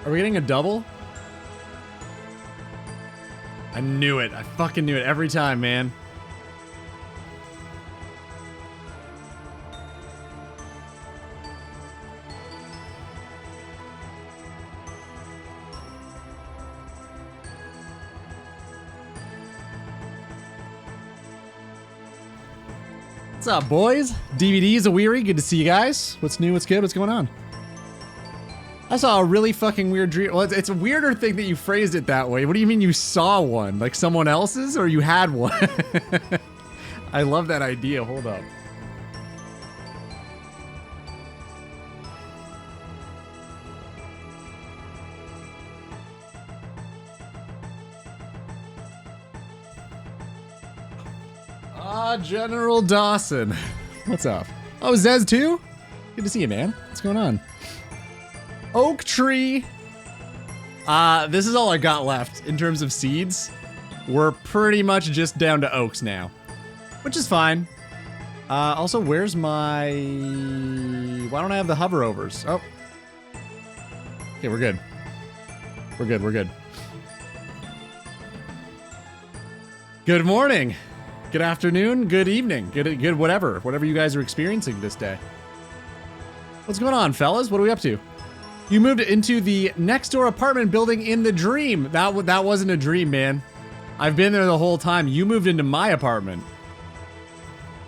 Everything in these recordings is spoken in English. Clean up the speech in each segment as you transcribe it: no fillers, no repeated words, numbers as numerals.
Are we getting a double? I knew it. I fucking knew it every time, man. What's up, boys? DVD's a weary. Good to see you guys. What's new? What's good? What's going on? I saw a really fucking weird dream. Well, it's a weirder thing that you phrased it that way. What do you mean you saw one? Like someone else's, or you had one? I love that idea. Hold up. General Dawson. What's up? Oh, Zez too? Good to see you, man. What's going on? Oak tree. This is all I got left in terms of seeds. We're pretty much just down to oaks now, which is fine. Also, where's my... Why don't I have the hover-overs? Oh. Okay, we're good. We're good, we're good. Good morning. Good afternoon, good evening, good whatever you guys are experiencing this day. What's going on, fellas? What are we up to? You moved into the next door apartment building in the dream. That wasn't a dream, man. I've been there the whole time. You moved into my apartment.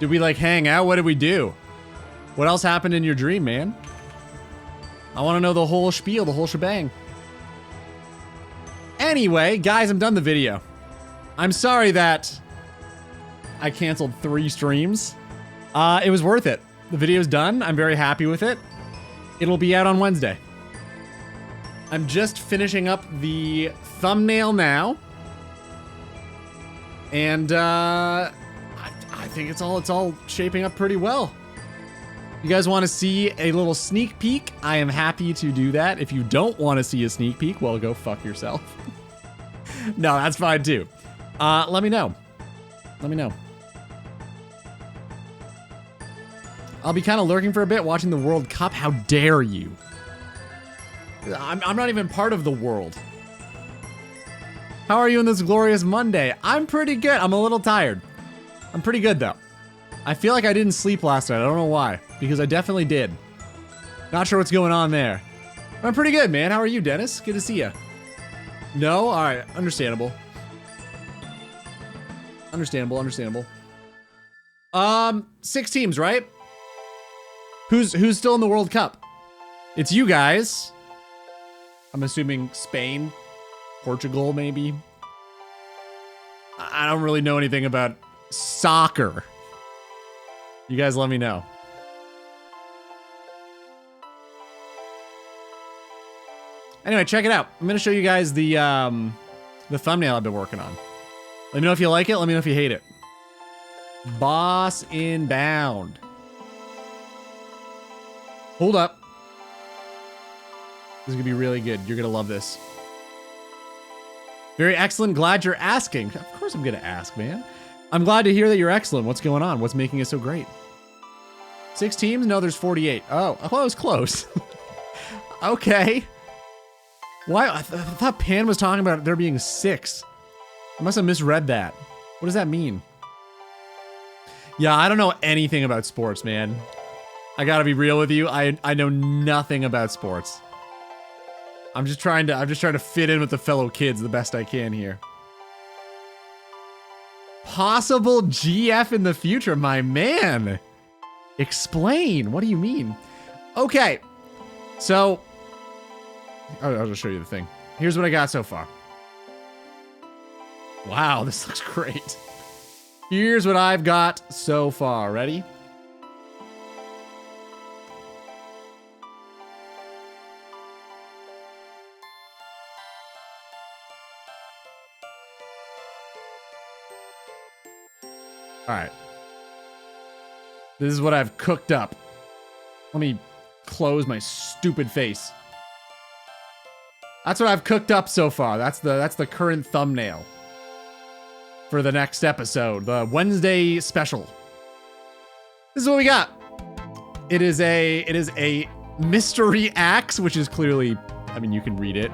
Did we like hang out? What did we do? What else happened in your dream, man? I want to know the whole spiel, the whole shebang. Anyway, guys, I'm done the video. I'm sorry that I canceled 3 streams. It was worth it. The video's done. I'm very happy with it. It'll be out on Wednesday. I'm just finishing up the thumbnail now. And I think it's all shaping up pretty well. You guys want to see a little sneak peek? I am happy to do that. If you don't want to see a sneak peek, well, go fuck yourself. No, that's fine too. Let me know. Let me know. I'll be kind of lurking for a bit watching the World Cup. How dare you? I'm not even part of the world. How are you on this glorious Monday? I'm pretty good. I'm a little tired. I'm pretty good though. I feel like I didn't sleep last night. I don't know why. Because I definitely did. Not sure what's going on there. I'm pretty good, man. How are you, Dennis? Good to see you. No? Alright. Understandable. Understandable. 6 teams, right? Who's still in the World Cup? It's you guys. I'm assuming Spain, Portugal, maybe. I don't really know anything about soccer. You guys let me know. Anyway, check it out. I'm gonna show you guys the thumbnail I've been working on. Let me know if you like it. Let me know if you hate it. Boss Inbound. Hold up. This is gonna be really good. You're gonna love this. Very excellent. Glad you're asking. Of course I'm gonna ask, man. I'm glad to hear that you're excellent. What's going on? What's making it so great? 6 teams? No, there's 48. Oh, well, I was close. Okay. Why? I thought Pan was talking about there being 6. I must have misread that. What does that mean? Yeah, I don't know anything about sports, man. I gotta be real with you. I know nothing about sports. I'm just trying to fit in with the fellow kids the best I can here. Possible GF in the future, my man. Explain. What do you mean? Okay. So, I'll just show you the thing. Here's what I got so far. Wow, this looks great. Here's what I've got so far. Ready? All right. This is what I've cooked up. Let me close my stupid face. That's what I've cooked up so far. That's the current thumbnail for the next episode, the Wednesday special. This is what we got. It is a mystery axe, which is clearly I mean, you can read it.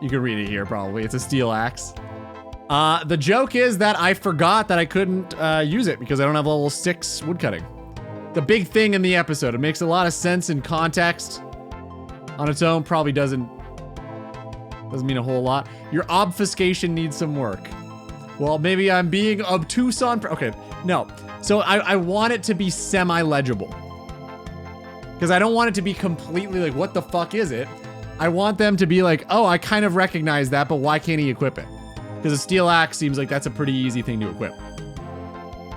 You can read it here, probably. It's a steel axe. The joke is that I forgot that I couldn't use it because I don't have level 6 woodcutting. The big thing in the episode. It makes a lot of sense in context. On its own, probably doesn't mean a whole lot. Your obfuscation needs some work. Well, maybe I'm being obtuse on... Okay, no. So I want it to be semi-legible. Because I don't want it to be completely like, what the fuck is it? I want them to be like, oh, I kind of recognize that, but why can't he equip it? Because a steel axe seems like that's a pretty easy thing to equip.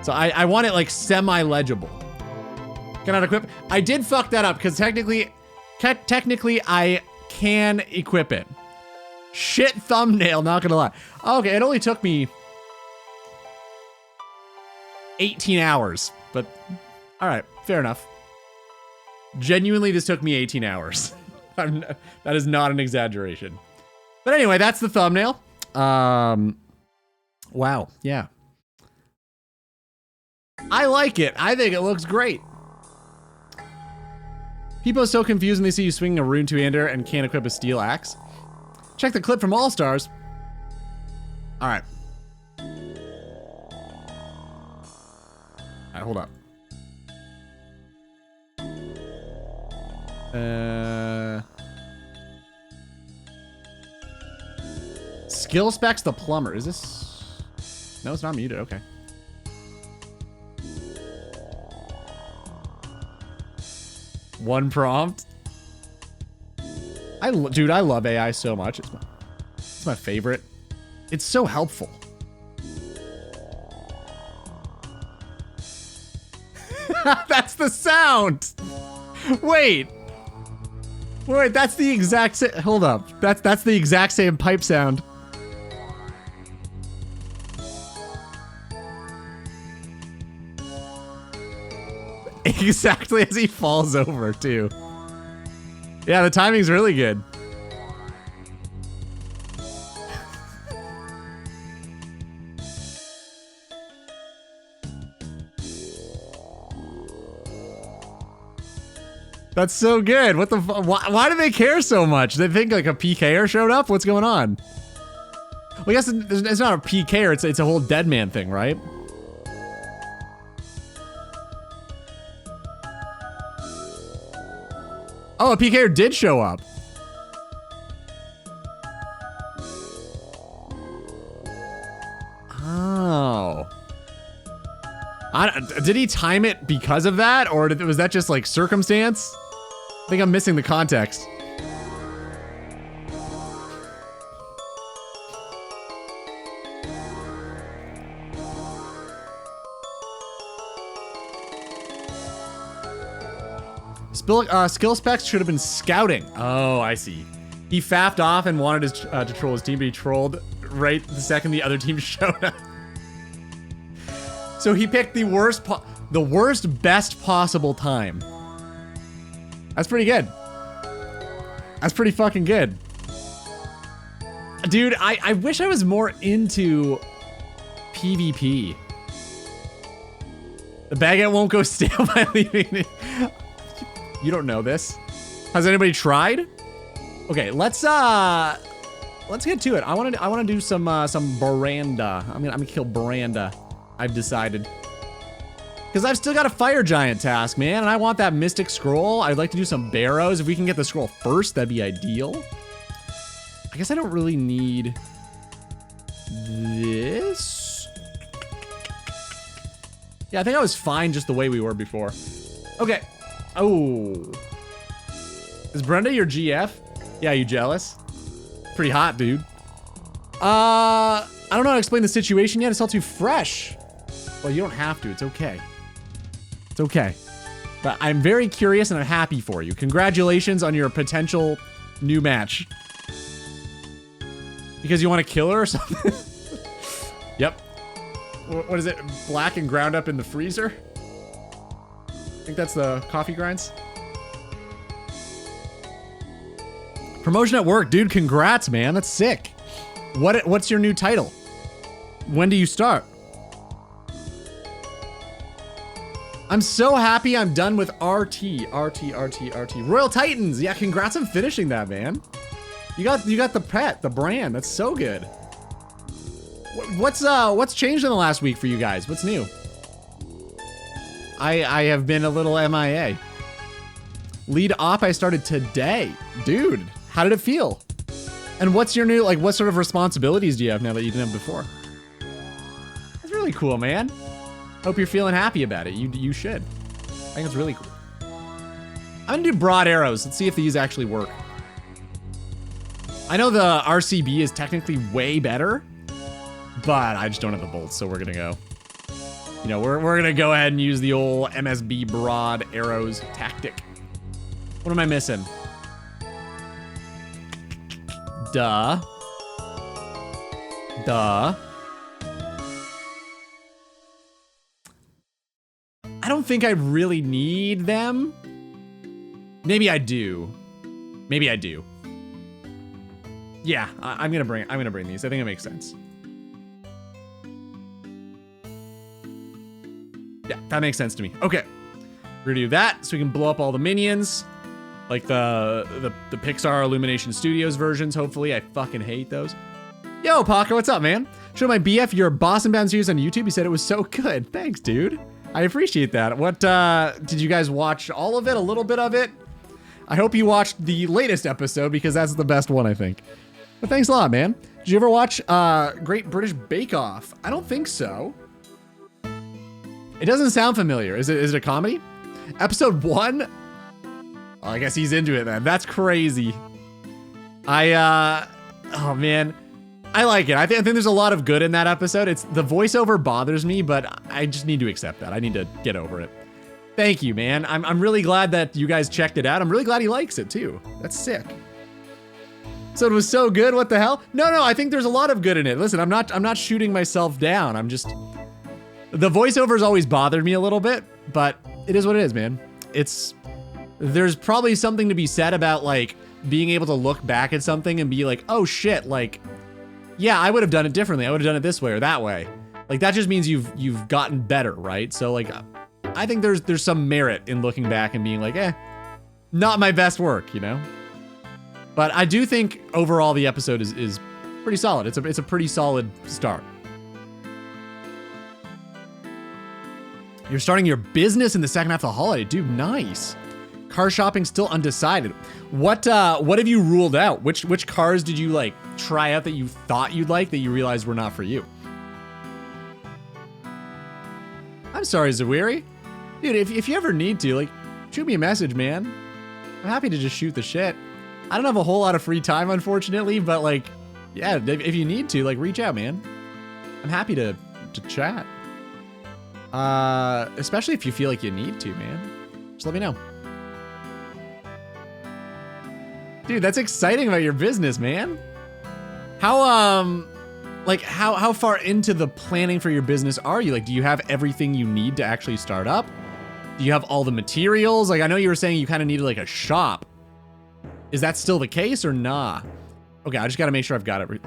So I want it like semi-legible. Cannot equip. I did fuck that up because technically I can equip it. Shit thumbnail, not gonna lie. Okay, it only took me 18 hours, but all right, fair enough. Genuinely, this took me 18 hours. That is not an exaggeration. But anyway, that's the thumbnail. Wow, yeah. I like it. I think it looks great. People are so confused when they see you swinging a rune two-hander and can't equip a steel axe. Check the clip from All Stars. All right. All right, hold up. Skill specs the plumber. Is this? No, it's not muted. Okay. One prompt. Dude, I love AI so much. It's my favorite. It's so helpful. That's the sound. Wait, that's the exact same. Hold up. That's the exact same pipe sound. Exactly as he falls over, too. Yeah, the timing's really good. That's so good. What the why do they care so much? They think like a PKer showed up? What's going on? Well, I guess it's not a PKer, it's a whole dead man thing, right? Oh, a PKer did show up. Oh. Did he time it because of that? Or was that just like circumstance? I think I'm missing the context. Skill specs should have been scouting. Oh, I see. He faffed off and wanted to troll his team, but he trolled right the second the other team showed up. So he picked the worst best possible time. That's pretty good. That's pretty fucking good. Dude, I wish I was more into PvP. The baguette won't go stale by leaving it. You don't know this. Has anybody tried? Okay, let's get to it. I want to do some Buhranda. I'm gonna kill Buhranda. I've decided. Because I've still got a fire giant task, man, and I want that mystic scroll. I'd like to do some barrows. If we can get the scroll first, that'd be ideal. I guess I don't really need this. Yeah, I think I was fine just the way we were before. Okay. Oh. Is Brenda your GF? Yeah, you jealous? Pretty hot, dude. I don't know how to explain the situation yet. It's all too fresh. Well, you don't have to. It's okay. It's okay. But I'm very curious and I'm happy for you. Congratulations on your potential new match. Because you want to kill her or something? Yep. What is it? Black and ground up in the freezer? I think that's the coffee grinds. Promotion at work, dude. Congrats, man. That's sick. What's your new title? When do you start? I'm so happy I'm done with RT. Royal Titans. Yeah, congrats on finishing that, man. You got the pet, the brand. That's so good. What's changed in the last week for you guys? What's new? I have been a little MIA. Lead op I started today. Dude, how did it feel? And what's your new, like, what sort of responsibilities do you have now that you didn't have before? That's really cool, man. Hope you're feeling happy about it. You should. I think it's really cool. I'm gonna do broad arrows. Let's see if these actually work. I know the RCB is technically way better, but I just don't have the bolts, so we're gonna go. You know, we're gonna go ahead and use the old MSB broad arrows tactic. What am I missing? Duh. I don't think I really need them. Maybe I do. Yeah, I'm gonna bring these. I think it makes sense. Yeah, that makes sense to me. Okay, we're gonna do that so we can blow up all the minions, like the Pixar Illumination Studios versions. Hopefully, I fucking hate those. Yo, Paco, what's up, man? Show my BF your Boston Bound series on YouTube. He said it was so good. Thanks, dude. I appreciate that. What did you guys watch? All of it? A little bit of it? I hope you watched the latest episode because that's the best one, I think. But thanks a lot, man. Did you ever watch Great British Bake Off? I don't think so. It doesn't sound familiar. Is it a comedy? Episode 1? Oh, I guess he's into it then. That's crazy. Oh man. I like it. I think there's a lot of good in that episode. It's the voiceover bothers me, but I just need to accept that. I need to get over it. Thank you, man. I'm really glad that you guys checked it out. I'm really glad he likes it too. That's sick. So it was so good. What the hell? No, I think there's a lot of good in it. Listen, I'm not shooting myself down. I'm just, the voiceovers always bothered me a little bit, but it is what it is, man. There's probably something to be said about like being able to look back at something and be like, oh shit, like, yeah, I would have done it differently. I would have done it this way or that way. Like that just means you've gotten better, right? So like, I think there's some merit in looking back and being like, not my best work, you know? But I do think overall the episode is pretty solid. It's a pretty solid start. You're starting your business in the second half of the holiday, dude. Nice. Car shopping still undecided. What have you ruled out? Which cars did you like try out that you thought you'd like that you realized were not for you? I'm sorry, Zawiri. Dude, if you ever need to, like, shoot me a message, man. I'm happy to just shoot the shit. I don't have a whole lot of free time, unfortunately, but like, yeah, if you need to, like, reach out, man. I'm happy to chat. Especially if you feel like you need to, man. Just let me know. Dude, that's exciting about your business, man. How far into the planning for your business are you? Like, do you have everything you need to actually start up? Do you have all the materials? Like, I know you were saying you kind of needed like a shop. Is that still the case or nah? Okay, I just gotta make sure I've got it,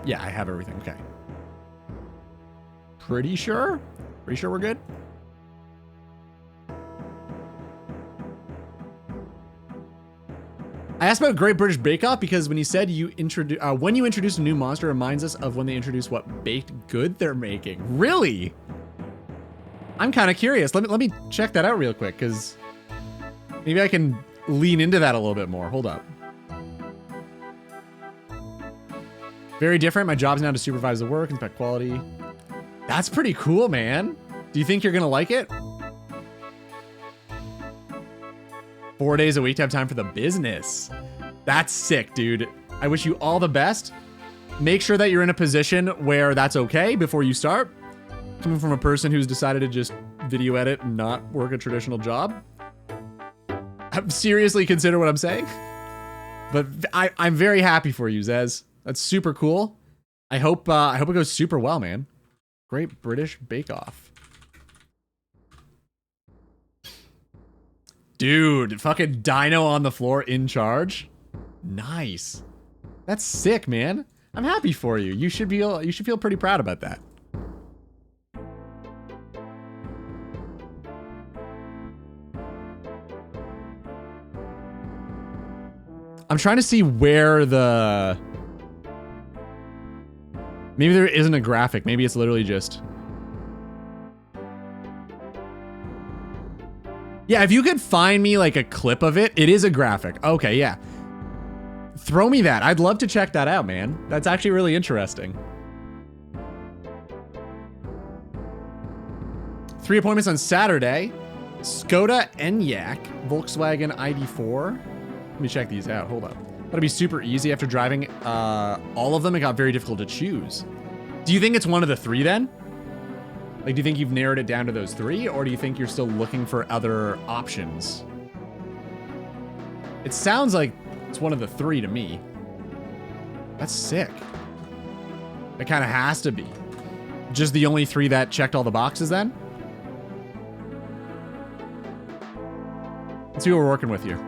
yeah, I have everything, okay. Pretty sure we're good? I asked about Great British Bake Off because when you said when you introduce a new monster, it reminds us of when they introduce what baked good they're making. Really? I'm kind of curious. Let me check that out real quick because maybe I can lean into that a little bit more. Hold up. Very different. My job's now to supervise the work, inspect quality. That's pretty cool, man. Do you think you're gonna like it? 4 days a week to have time for the business. That's sick, dude. I wish you all the best. Make sure that you're in a position where that's okay before you start. Coming from a person who's decided to just video edit and not work a traditional job. Seriously consider what I'm saying. But I'm very happy for you, Zez. That's super cool. I hope it goes super well, man. Great British Bake Off. Dude, fucking Dino on the floor in charge. Nice. That's sick, man. I'm happy for you. You should feel pretty proud about that. I'm trying to see where the... Maybe there isn't a graphic. Maybe it's literally just... Yeah, if you could find me like a clip of it, it is a graphic. Okay, yeah. Throw me that. I'd love to check that out, man. That's actually really interesting. 3 appointments on Saturday. Skoda Enyaq, Volkswagen ID4. Let me check these out. Hold up. That'll be super easy after driving all of them. It got very difficult to choose. Do you think it's one of the 3 then? Like, do you think you've narrowed it down to those 3, or do you think you're still looking for other options? It sounds like it's one of the 3 to me. That's sick. It kind of has to be. Just the only 3 that checked all the boxes then? Let's see what we're working with here.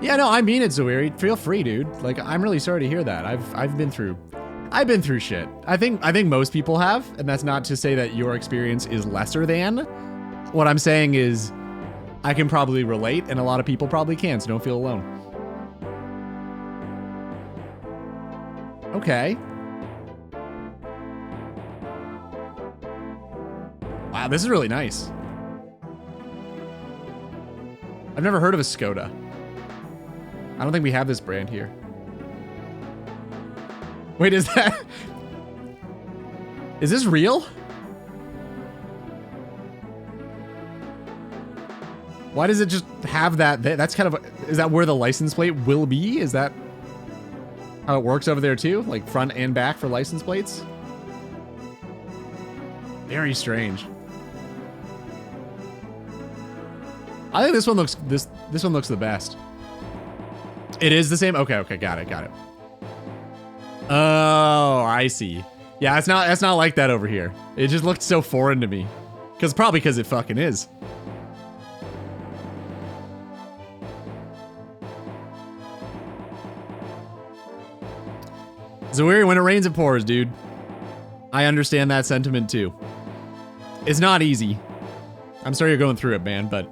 Yeah, no, I mean it, Zawiri. Feel free, dude. Like, I'm really sorry to hear that. I've been through shit. I think most people have, and that's not to say that your experience is lesser than. What I'm saying is I can probably relate, and a lot of people probably can, so don't feel alone. Okay. Wow, this is really nice. I've never heard of a Skoda. I don't think we have this brand here. Wait, is this real? Why does it just have that? That's kind of, is that where the license plate will be? Is that how it works over there too? Like front and back for license plates? Very strange. I think this one looks, this one looks the best. It is the same? Okay, got it. Oh, I see. Yeah, it's not like that over here. It just looked so foreign to me. Probably because it fucking is. Zawiri, when it rains, it pours, dude. I understand that sentiment too. It's not easy. I'm sorry you're going through it, man, but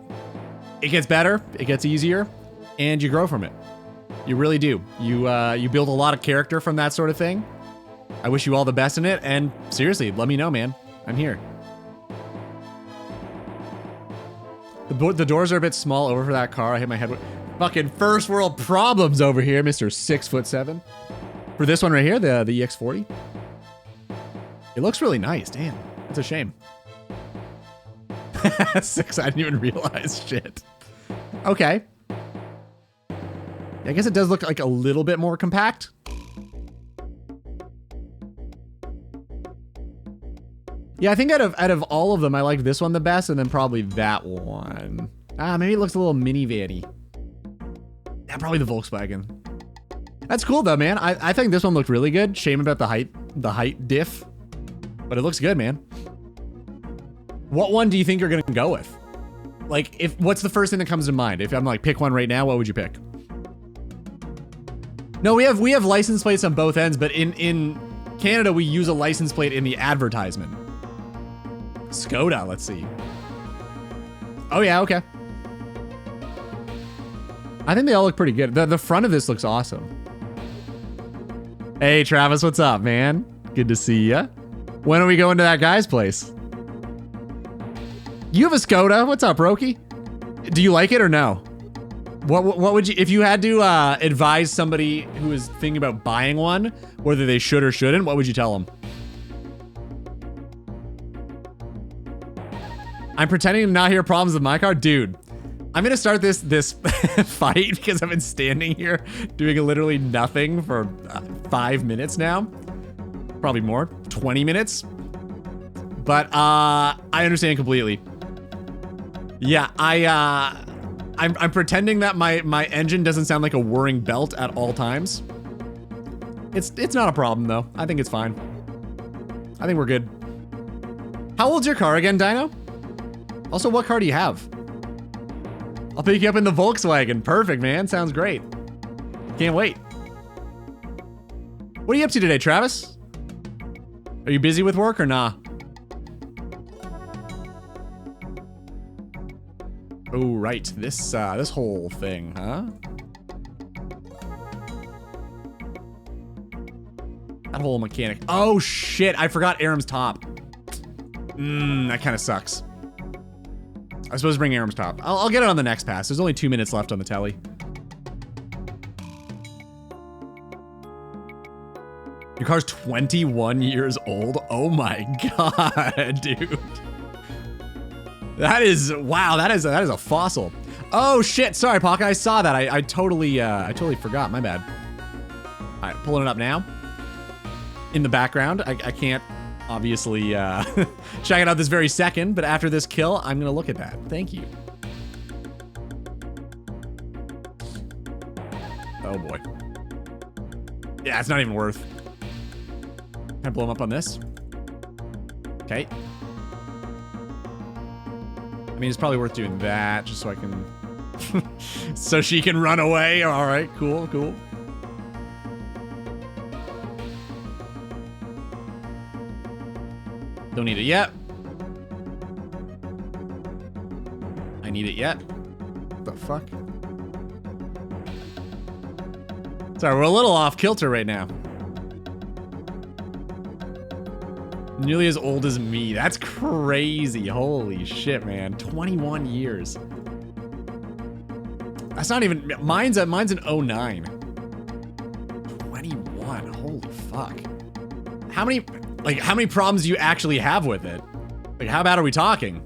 it gets better, it gets easier, and you grow from it. You really do. You build a lot of character from that sort of thing. I wish you all the best in it, and seriously, let me know, man. I'm here. The doors are a bit small over for that car. I hit my head with fucking first world problems over here, Mr. 6'7". For this one right here, the EX40. It looks really nice. Damn, it's a shame. 6, I didn't even realize. Shit. Okay. I guess it does look like a little bit more compact. Yeah, I think out of all of them, I like this one the best, and then probably that one. Maybe it looks a little minivan-y. Yeah, probably the Volkswagen. That's cool though, man. I think this one looked really good. Shame about the height diff, but it looks good, man. What one do you think you're gonna go with? Like, what's the first thing that comes to mind? If I'm like, pick one right now, what would you pick? No, we have license plates on both ends, but in Canada, we use a license plate in the advertisement. Skoda, let's see. Oh yeah, okay. I think they all look pretty good. The front of this looks awesome. Hey, Travis, what's up, man? Good to see ya. When are we going to that guy's place? You have a Skoda? What's up, Roki? Do you like it or no? What would you, if you had to advise somebody who is thinking about buying one, whether they should or shouldn't, what would you tell them? I'm pretending to not hear problems with my car? Dude, I'm gonna start this fight because I've been standing here doing literally nothing for 5 minutes now. Probably more, 20 minutes. But I understand completely. Yeah, I'm pretending that my engine doesn't sound like a whirring belt at all times. It's not a problem though. I think it's fine. I think we're good. How old's your car again, Dino? Also, what car do you have? I'll pick you up in the Volkswagen. Perfect, man. Sounds great. Can't wait. What are you up to today, Travis? Are you busy with work or nah? Oh, right. This whole thing, huh? That whole mechanic. Oh, shit. I forgot Aram's top. That kind of sucks. I was supposed to bring Aram's top. I'll get it on the next pass. There's only 2 minutes left on the telly. Your car's 21 years old? Oh my god, dude. That is, wow, that is a fossil. Oh shit, sorry, Pocket, I saw that. I totally forgot, my bad. All right, pulling it up now. In the background, I can't obviously check it out this very second, but after this kill, I'm gonna look at that. Thank you. Oh boy. Yeah, it's not even worth. Can I blow him up on this? Okay. I mean, it's probably worth doing that just so I can... so she can run away. All right, cool, cool. Don't need it yet. I need it yet. What the fuck? Sorry, we're a little off kilter right now. Nearly as old as me. That's crazy. Holy shit, man. 21 years. That's not even... Mine's an 09. 21. Holy fuck. How many problems do you actually have with it? Like, how bad are we talking?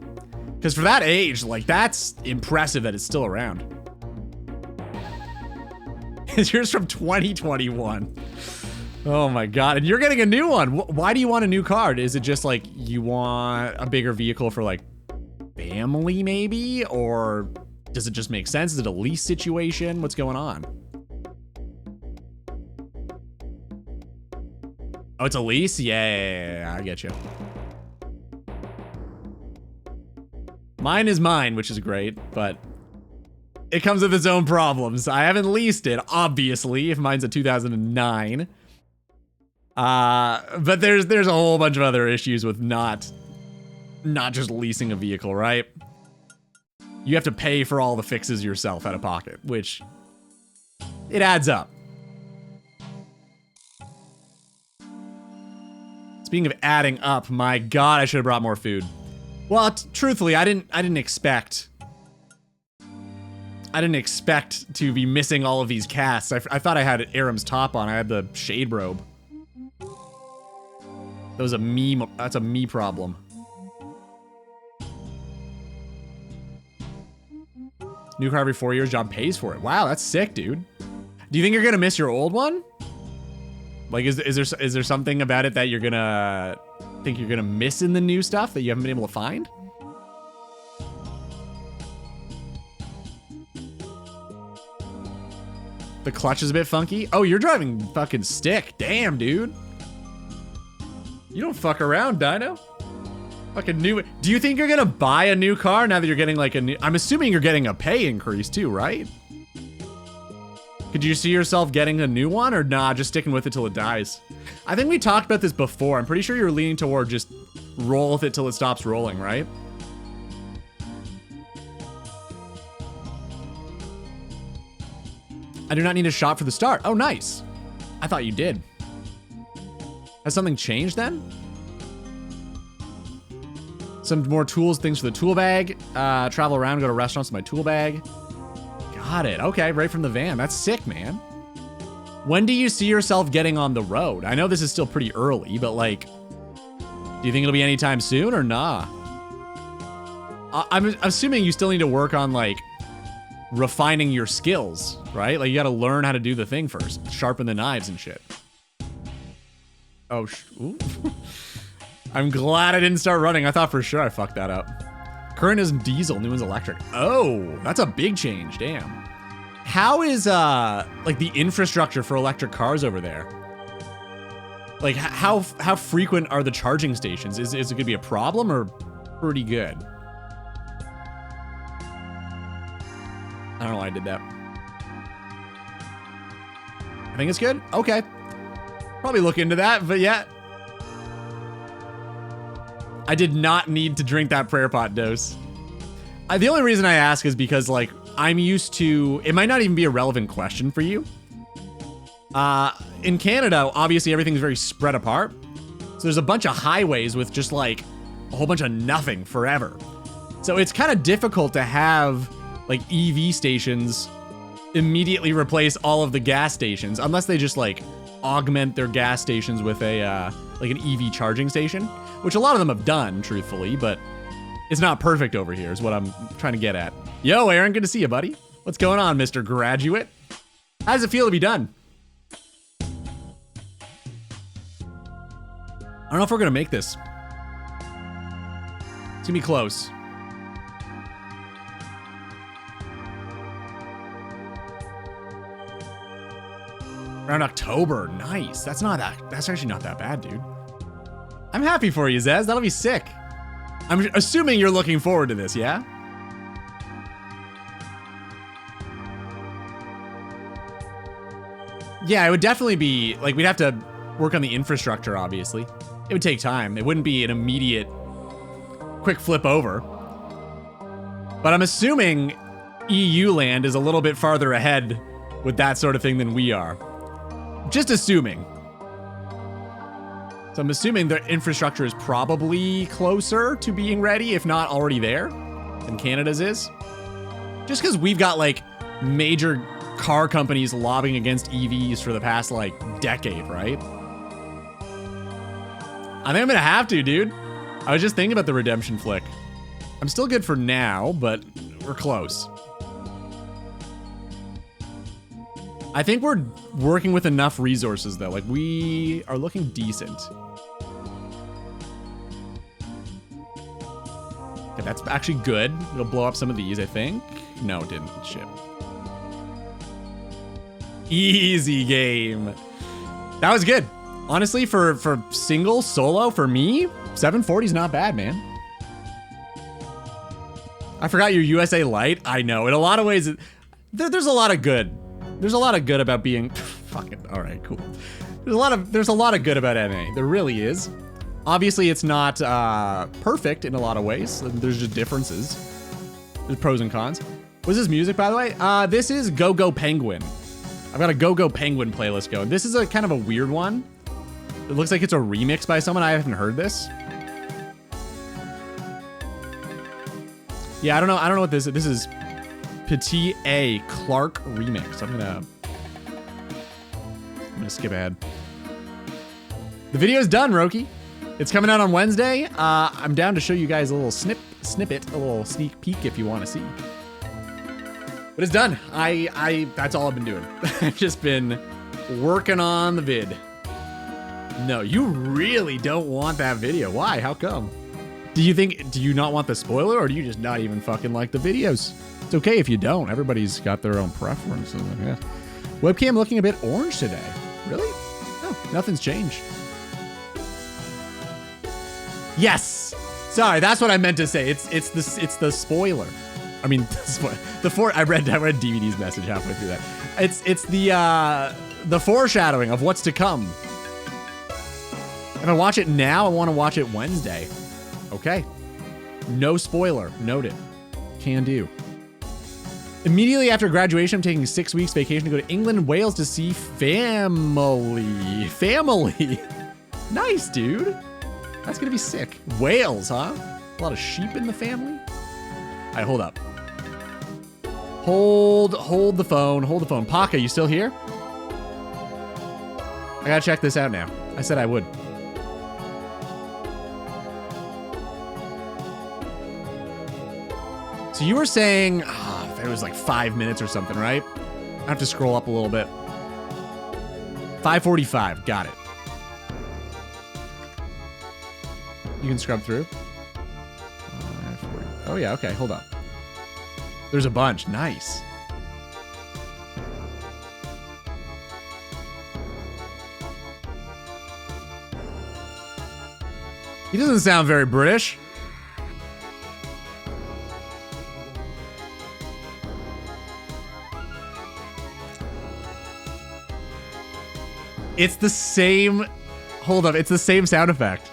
Because for that age, like, that's impressive that it's still around. It's yours from 2021. Oh my god, and you're getting a new one. Why do you want a new car? Is it just like you want a bigger vehicle for like family maybe? Or does it just make sense? Is it a lease situation? What's going on? Oh, it's a lease? Yeah, I get you. Mine is mine, which is great, but it comes with its own problems. I haven't leased it, obviously, if mine's a 2009. But there's a whole bunch of other issues with not just leasing a vehicle, right? You have to pay for all the fixes yourself out of pocket, which it adds up. Speaking of adding up, my god, I should have brought more food. Well, truthfully, I didn't expect to be missing all of these casts. I thought I had Aram's top on. I had the shade robe. That was a me. That's a me problem. New car every 4 years, job pays for it. Wow, that's sick, dude. Do you think you're gonna miss your old one? Like, is there something about it that you're gonna think you're gonna miss in the new stuff that you haven't been able to find? The clutch is a bit funky. Oh, you're driving fucking stick. Damn, dude. You don't fuck around, Dino. Fucking new. Do you think you're gonna buy a new car now that you're getting like a new... I'm assuming you're getting a pay increase too, right? Could you see yourself getting a new one or nah, just sticking with it till it dies? I think we talked about this before. I'm pretty sure you're leaning toward just roll with it till it stops rolling, right? I do not need a shop for the start. Oh, nice. I thought you did. Has something changed then? Some more tools, things for the tool bag. Travel around, go to restaurants with my tool bag. Got it. Okay, right from the van. That's sick, man. When do you see yourself getting on the road? I know this is still pretty early, but like, do you think it'll be anytime soon or nah? I'm assuming you still need to work on like refining your skills, right? Like you gotta learn how to do the thing first. Sharpen the knives and shit. Oh, ooh. I'm glad I didn't start running. I thought for sure I fucked that up. Current is diesel, new one's electric. Oh, that's a big change, damn. How is, like the infrastructure for electric cars over there? Like how frequent are the charging stations? Is it gonna be a problem or pretty good? I don't know why I did that. I think it's good, okay. Probably look into that, but yeah. I did not need to drink that prayer pot dose. The only reason I ask is because, like, I'm used to, it might not even be a relevant question for you. In Canada, obviously everything's very spread apart. So there's a bunch of highways with just like a whole bunch of nothing forever. So it's kind of difficult to have like EV stations immediately replace all of the gas stations unless they just like augment their gas stations with a like an EV charging station, which a lot of them have done, truthfully, but it's not perfect over here is what I'm trying to get at. Yo, Aaron, good to see you, buddy. What's going on, Mr. Graduate? How does it feel to be done? I don't know if we're gonna make this. It's gonna be close. Around October, nice. That's actually not that bad, dude. I'm happy for you, Zez. That'll be sick. I'm assuming you're looking forward to this, yeah? Yeah, it would definitely be, like, we'd have to work on the infrastructure, obviously. It would take time. It wouldn't be an immediate quick flip over. But I'm assuming EU land is a little bit farther ahead with that sort of thing than we are. Just assuming. So I'm assuming the infrastructure is probably closer to being ready, if not already there, than Canada's is. Just because we've got like major car companies lobbying against EVs for the past like decade, right? I think I'm gonna have to, dude. I was just thinking about the redemption flick. I'm still good for now, but we're close. I think we're working with enough resources though. Like we are looking decent. Okay, that's actually good. It'll blow up some of these, I think. No, it didn't. Shit. Easy game. That was good. Honestly, for single, solo, for me, 740 is not bad, man. I forgot your USA Light. I know. In a lot of ways, there's a lot of good. There's a lot of good about being fucking all right, cool. There's a lot of good about NA. There really is. Obviously, it's not perfect in a lot of ways. There's just differences. There's pros and cons. What's this music, by the way? This is Go Go Penguin. I've got a Go Go Penguin playlist going. This is a kind of a weird one. It looks like it's a remix by someone. I haven't heard this. Yeah, I don't know what this is. This is Petit A Clark remix. I'm gonna skip ahead. The video's done, Roki. It's coming out on Wednesday. I'm down to show you guys a little snippet, a little sneak peek if you want to see. But it's done. That's all I've been doing. I've just been working on the vid. No, you really don't want that video. Why? How come? Do you not want the spoiler, or do you just not even fucking like the videos? It's okay if you don't. Everybody's got their own preferences, I guess. Webcam looking a bit orange today. Really? No, nothing's changed. Yes. Sorry, that's what I meant to say. It's the spoiler. I mean, I read DVD's message halfway through that. It's the foreshadowing of what's to come. If I watch it now, I want to watch it Wednesday. Okay. No spoiler. Noted. Can do. Immediately after graduation, I'm taking 6 weeks vacation to go to England and Wales to see family. Family. Nice, dude. That's gonna be sick. Wales, huh? A lot of sheep in the family. All right, hold up. Hold the phone. Hold the phone. Paka, you still here? I gotta check this out now. I said I would. So you were saying, it was like 5 minutes or something, right? I have to scroll up a little bit. 5:45, got it. You can scrub through. Oh yeah, okay, hold up. There's a bunch, nice. He doesn't sound very British. It's the same, hold up, it's the same sound effect.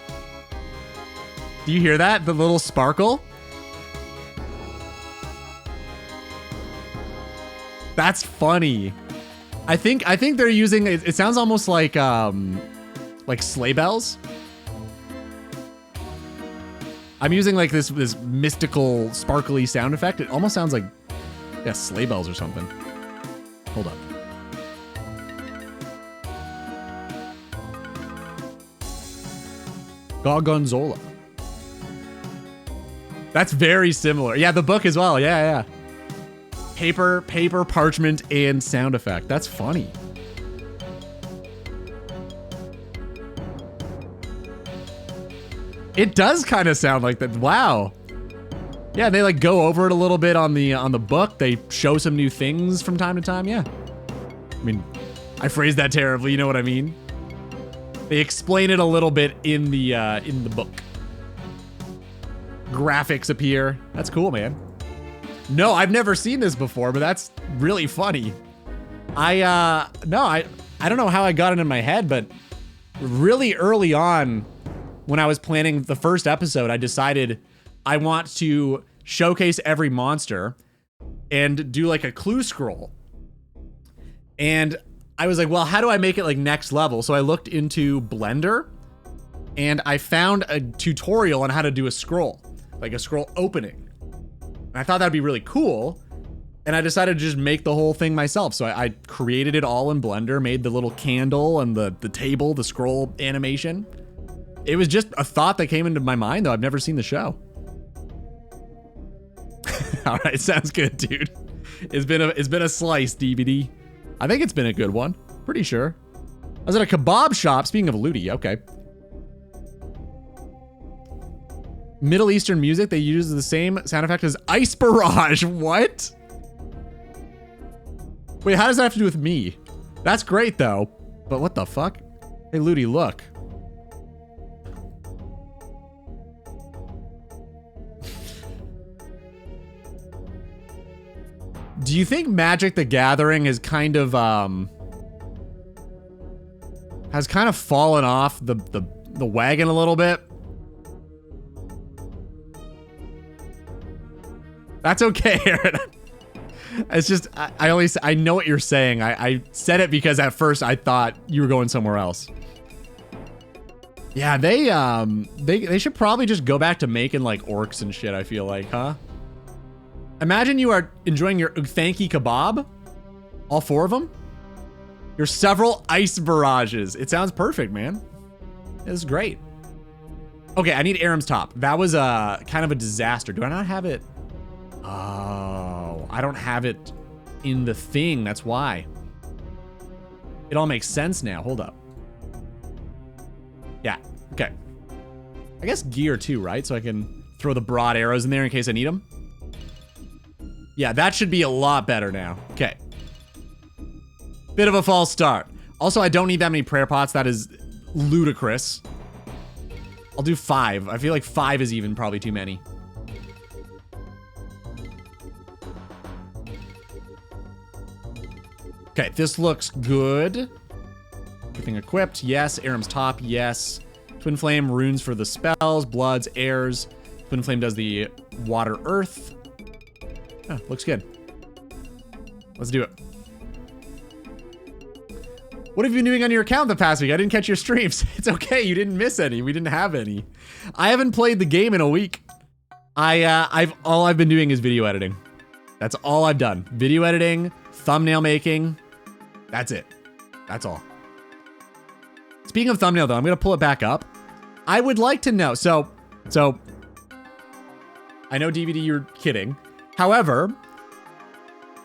Do you hear that? The little sparkle? That's funny. I think they're using it. It sounds almost like sleigh bells. I'm using like this mystical, sparkly sound effect. It almost sounds like, yeah, sleigh bells or something. Hold up. Gorgonzola. That's very similar. Yeah, the book as well. Yeah. Paper, parchment, and sound effect. That's funny. It does kind of sound like that. Wow. Yeah, they like go over it a little bit on the book. They show some new things from time to time. Yeah. I mean, I phrased that terribly. You know what I mean? They explain it a little bit in the book. Graphics appear. That's cool, man. No, I've never seen this before, but that's really funny. I don't know how I got it in my head, but really early on when I was planning the first episode, I decided I want to showcase every monster and do like a clue scroll. And I was like, well, how do I make it like next level? So I looked into Blender and I found a tutorial on how to do a scroll, like a scroll opening. And I thought that'd be really cool. And I decided to just make the whole thing myself. So I created it all in Blender, made the little candle and the table, the scroll animation. It was just a thought that came into my mind, though. I've never seen the show. All right, sounds good, dude. It's been a slice, DVD. I think it's been a good one. Pretty sure. I was at a kebab shop. Speaking of Ludi, okay. Middle Eastern music, they use the same sound effect as Ice Barrage. What? Wait, how does that have to do with me? That's great, though. But what the fuck? Hey, Ludi, look. Do you think Magic the Gathering is kind of, has kind of fallen off the wagon a little bit? That's okay, Aaron. It's just, I know what you're saying. I said it because at first I thought you were going somewhere else. Yeah, they should probably just go back to making like orcs and shit, I feel like, huh? Imagine you are enjoying your Ukthanki kebab. All four of them. Your several ice barrages. It sounds perfect, man. This is great. Okay, I need Aram's top. That was kind of a disaster. Do I not have it? Oh, I don't have it in the thing. That's why. It all makes sense now. Hold up. Yeah, okay. I guess gear too, right? So I can throw the broad arrows in there in case I need them. Yeah, that should be a lot better now. Okay. Bit of a false start. Also, I don't need that many prayer pots. That is ludicrous. I'll do 5. I feel like 5 is even probably too many. Okay, this looks good. Everything equipped. Yes. Aram's top. Yes. Twin Flame runes for the spells. Bloods, airs. Twin Flame does the water, earth. Oh, looks good. Let's do it. What have you been doing on your account the past week? I didn't catch your streams. It's okay. You didn't miss any. We didn't have any. I haven't played the game in a week. All I've been doing is video editing. That's all I've done. Video editing, thumbnail making. That's it. That's all. Speaking of thumbnail, though, I'm going to pull it back up. I would like to know. So I know DVD, you're kidding. However,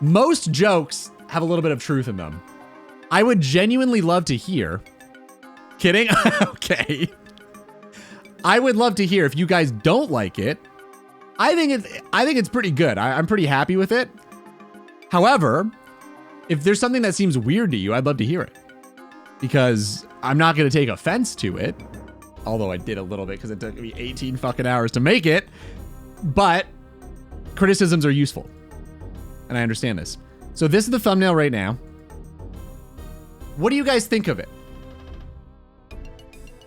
most jokes have a little bit of truth in them. I would genuinely love to hear. Kidding? Okay. I would love to hear if you guys don't like it. I think it's pretty good. I'm pretty happy with it. However, if there's something that seems weird to you, I'd love to hear it. Because I'm not going to take offense to it. Although I did a little bit because it took me 18 fucking hours to make it. But criticisms are useful. And I understand this. So this is the thumbnail right now. What do you guys think of it?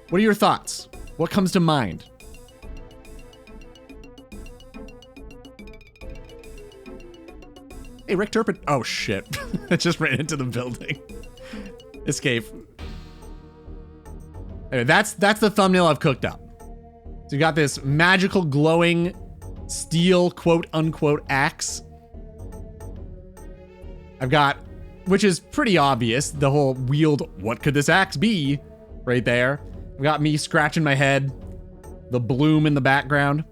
What are your thoughts? What comes to mind? Hey, Rick Turpin. Oh, shit. I just ran into the building. Escape. Anyway, that's the thumbnail I've cooked up. So you got this magical glowing steel quote unquote axe. I've got, which is pretty obvious, the whole wield, what could this axe be? Right there. I've got me scratching my head, the bloom in the background.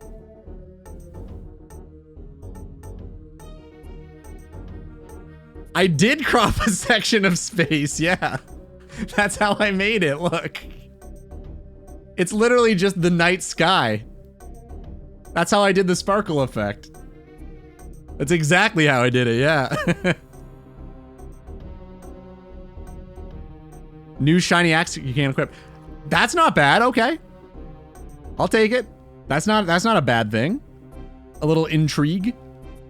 I did crop a section of space, yeah. That's how I made it, look. It's literally just the night sky. That's how I did the sparkle effect. That's exactly how I did it, yeah. New shiny axe you can't equip. That's not bad, okay. I'll take it. That's not a bad thing. A little intrigue.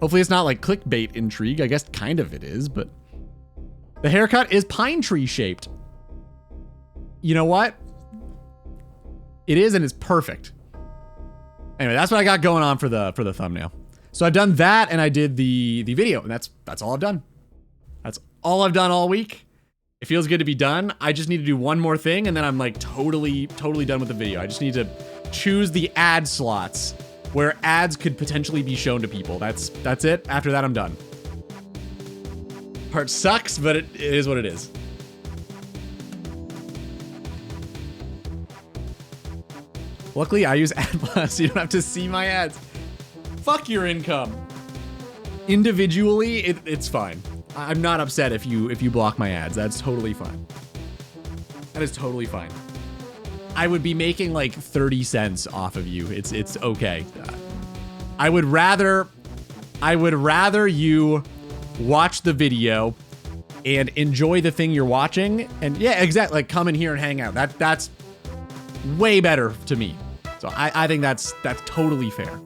Hopefully it's not like clickbait intrigue. I guess kind of it is, but the haircut is pine tree shaped. You know what? It is, and it's perfect. Anyway, that's what I got going on for the thumbnail. So I've done that, and I did the video, and that's all I've done. That's all I've done all week. It feels good to be done. I just need to do one more thing, and then I'm like totally done with the video. I just need to choose the ad slots where ads could potentially be shown to people. That's it. After that, I'm done. Part sucks, but it is what it is. Luckily, I use AdBlock, so you don't have to see my ads. Fuck your income. Individually, it's fine. I'm not upset if you block my ads. That's totally fine. That is totally fine. I would be making like 30 cents off of you. It's okay. I would rather you watch the video and enjoy the thing you're watching, and yeah, exactly, like come in here and hang out. That's way better to me. So I think that's totally fair.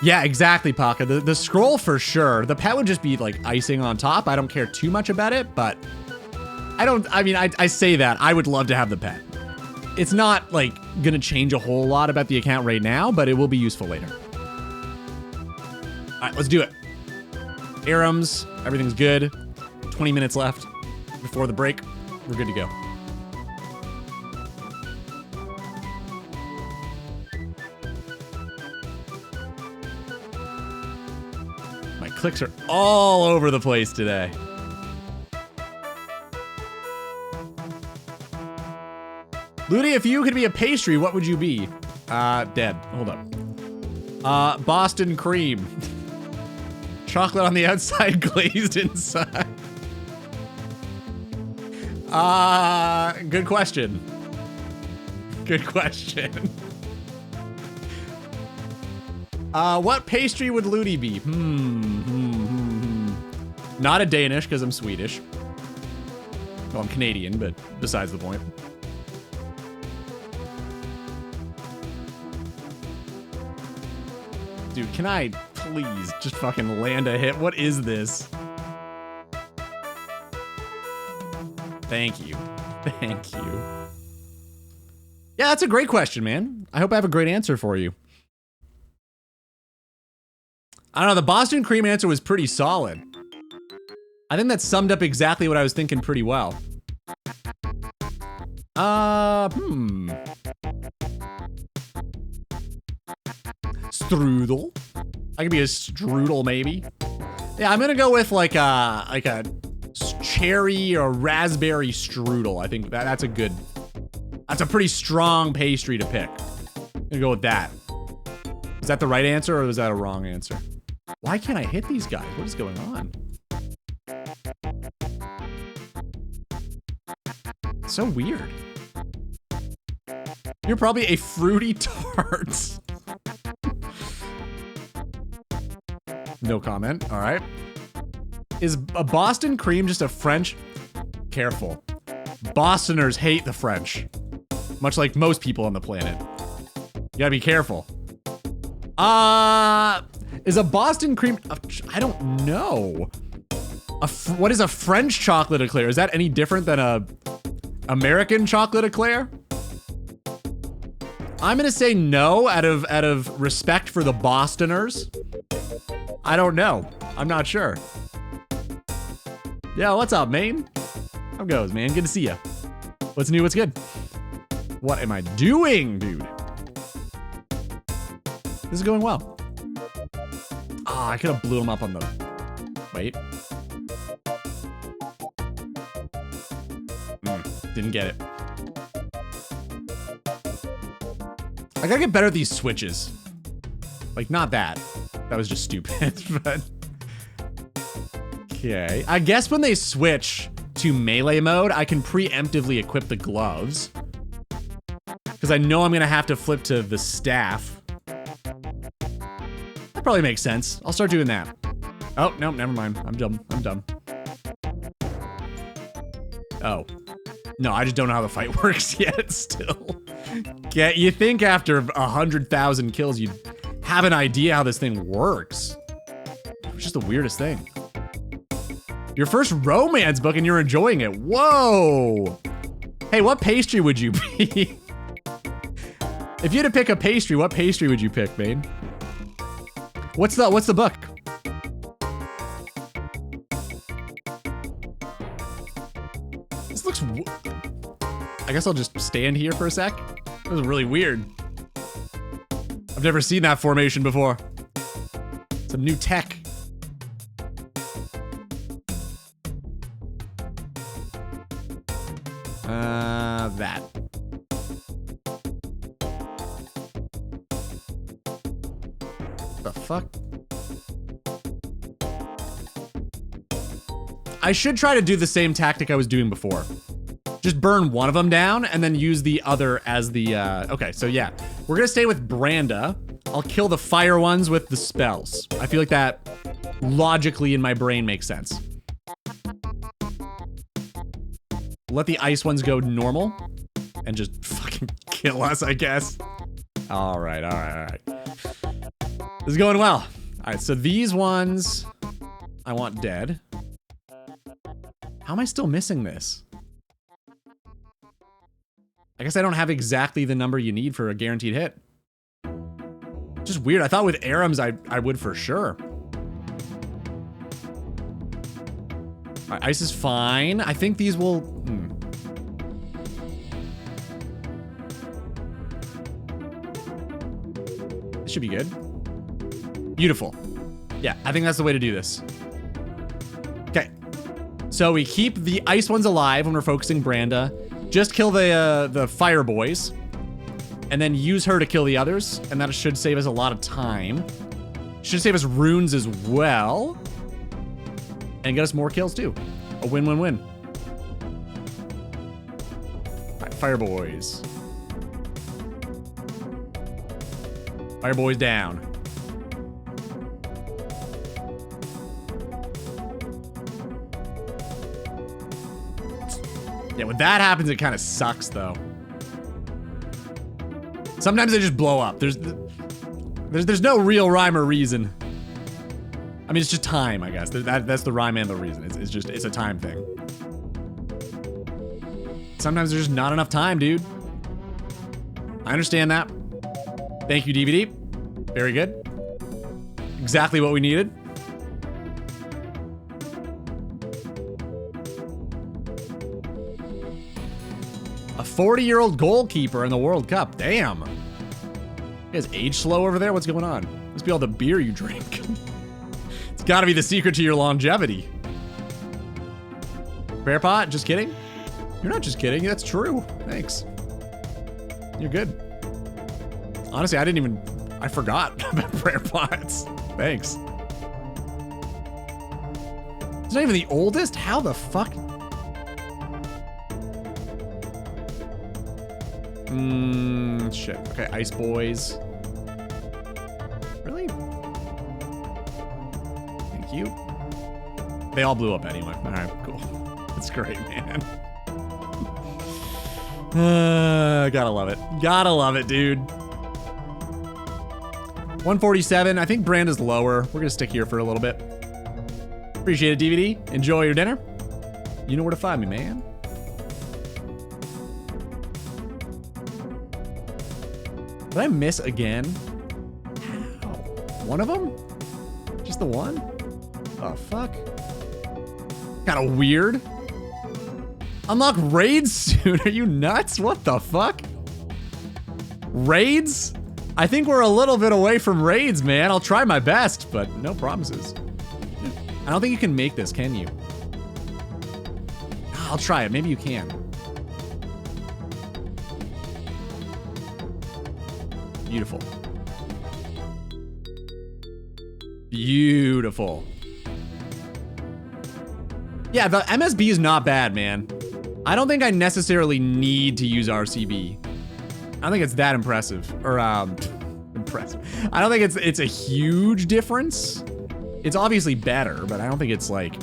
Yeah, exactly, Paka. The scroll for sure. The pet would just be like icing on top. I don't care too much about it, but I say that. I would love to have the pet. It's not like gonna change a whole lot about the account right now, but it will be useful later. All right, let's do it. Arums, everything's good. 20 minutes left before the break. We're good to go. My clicks are all over the place today. Ludi, if you could be a pastry, what would you be? Dead. Hold up. Boston cream. Chocolate on the outside, glazed inside. Good question. Good question. What pastry would Ludi be? Not a Danish, because I'm Swedish. Well, I'm Canadian, but besides the point. Dude, can I please just fucking land a hit? What is this? Thank you. Thank you. Yeah, that's a great question, man. I hope I have a great answer for you. I don't know, the Boston cream answer was pretty solid. I think that summed up exactly what I was thinking pretty well. Strudel. I could be a strudel, maybe. Yeah, I'm gonna go with like a cherry or raspberry strudel. I think that's a pretty strong pastry to pick. I'm gonna go with that. Is that the right answer or was that a wrong answer? Why can't I hit these guys? What is going on? It's so weird. You're probably a fruity tart. No comment. All right. Is a Boston cream just a French? Careful. Bostoners hate the French. Much like most people on the planet. You gotta be careful. Is a Boston cream... I don't know. What is a French chocolate eclair? Is that any different than a American chocolate eclair? I'm gonna say no out of respect for the Bostoners. I don't know. I'm not sure. Yo, what's up, man? How goes, man? Good to see you. What's new? What's good? What am I doing, dude? This is going well. Ah, I could have blew him up on the... Wait. Didn't get it. I gotta get better at these switches. Like, not that. That was just stupid, but... Okay. I guess when they switch to melee mode, I can preemptively equip the gloves. Because I know I'm gonna have to flip to the staff. That probably makes sense. I'll start doing that. Oh, no, never mind. I'm dumb. I'm dumb. Oh. No, I just don't know how the fight works yet, still. Yeah, you think after 100,000 kills, you'd have an idea how this thing works. It's just the weirdest thing. Your first romance book and you're enjoying it. Whoa! Hey, what pastry would you be? If you had to pick a pastry, what pastry would you pick, man? What's the book? This looks... I guess I'll just stand here for a sec. That was really weird. I've never seen that formation before. Some new tech. That. The fuck? I should try to do the same tactic I was doing before. Just burn one of them down and then use the other as the, okay, so yeah. We're gonna stay with Buhranda. I'll kill the fire ones with the spells. I feel like that logically in my brain makes sense. Let the ice ones go normal and just fucking kill us, I guess. All right, all right, all right. This is going well. All right, so these ones I want dead. How am I still missing this? I guess I don't have exactly the number you need for a guaranteed hit. Just weird. I thought with Arams I would for sure. All right, ice is fine. I think these will... This should be good. Beautiful. Yeah, I think that's the way to do this. Okay. So we keep the ice ones alive when we're focusing Buhranda. Just kill the fire boys. And then use her to kill the others. And that should save us a lot of time. Should save us runes as well. And get us more kills too. A win-win-win. Alright, fire boys. Fire boys down. Yeah, when that happens, it kind of sucks, though. Sometimes they just blow up. There's no real rhyme or reason. I mean, it's just time, I guess. That's the rhyme and the reason. It's a time thing. Sometimes there's just not enough time, dude. I understand that. Thank you, DVD. Very good. Exactly what we needed. A 40-year-old goalkeeper in the World Cup. Damn. You guys age slow over there? What's going on? Must be all the beer you drink. It's gotta be the secret to your longevity. Prayer pot? Just kidding? You're not just kidding. That's true. Thanks. You're good. Honestly, I forgot about prayer pots. Thanks. It's not even the oldest? How the fuck? Shit. Okay, ice boys. Really? Thank you. They all blew up anyway. All right, cool. That's great, man. Gotta love it. Gotta love it, dude. 147. I think Buhranda's lower. We're gonna stick here for a little bit. Appreciate it, DVD. Enjoy your dinner. You know where to find me, man. Did I miss again? How? One of them? Just the one? Oh, fuck. Kind of weird. Unlock raids soon. Are you nuts? What the fuck? Raids? I think we're a little bit away from raids, man. I'll try my best, but no promises. I don't think you can make this, can you? I'll try it. Maybe you can. Beautiful. Beautiful. Yeah, the MSB is not bad, man. I don't think I necessarily need to use RCB. I don't think it's that impressive. Or, impressive. I don't think it's a huge difference. It's obviously better, but I don't think it's, like,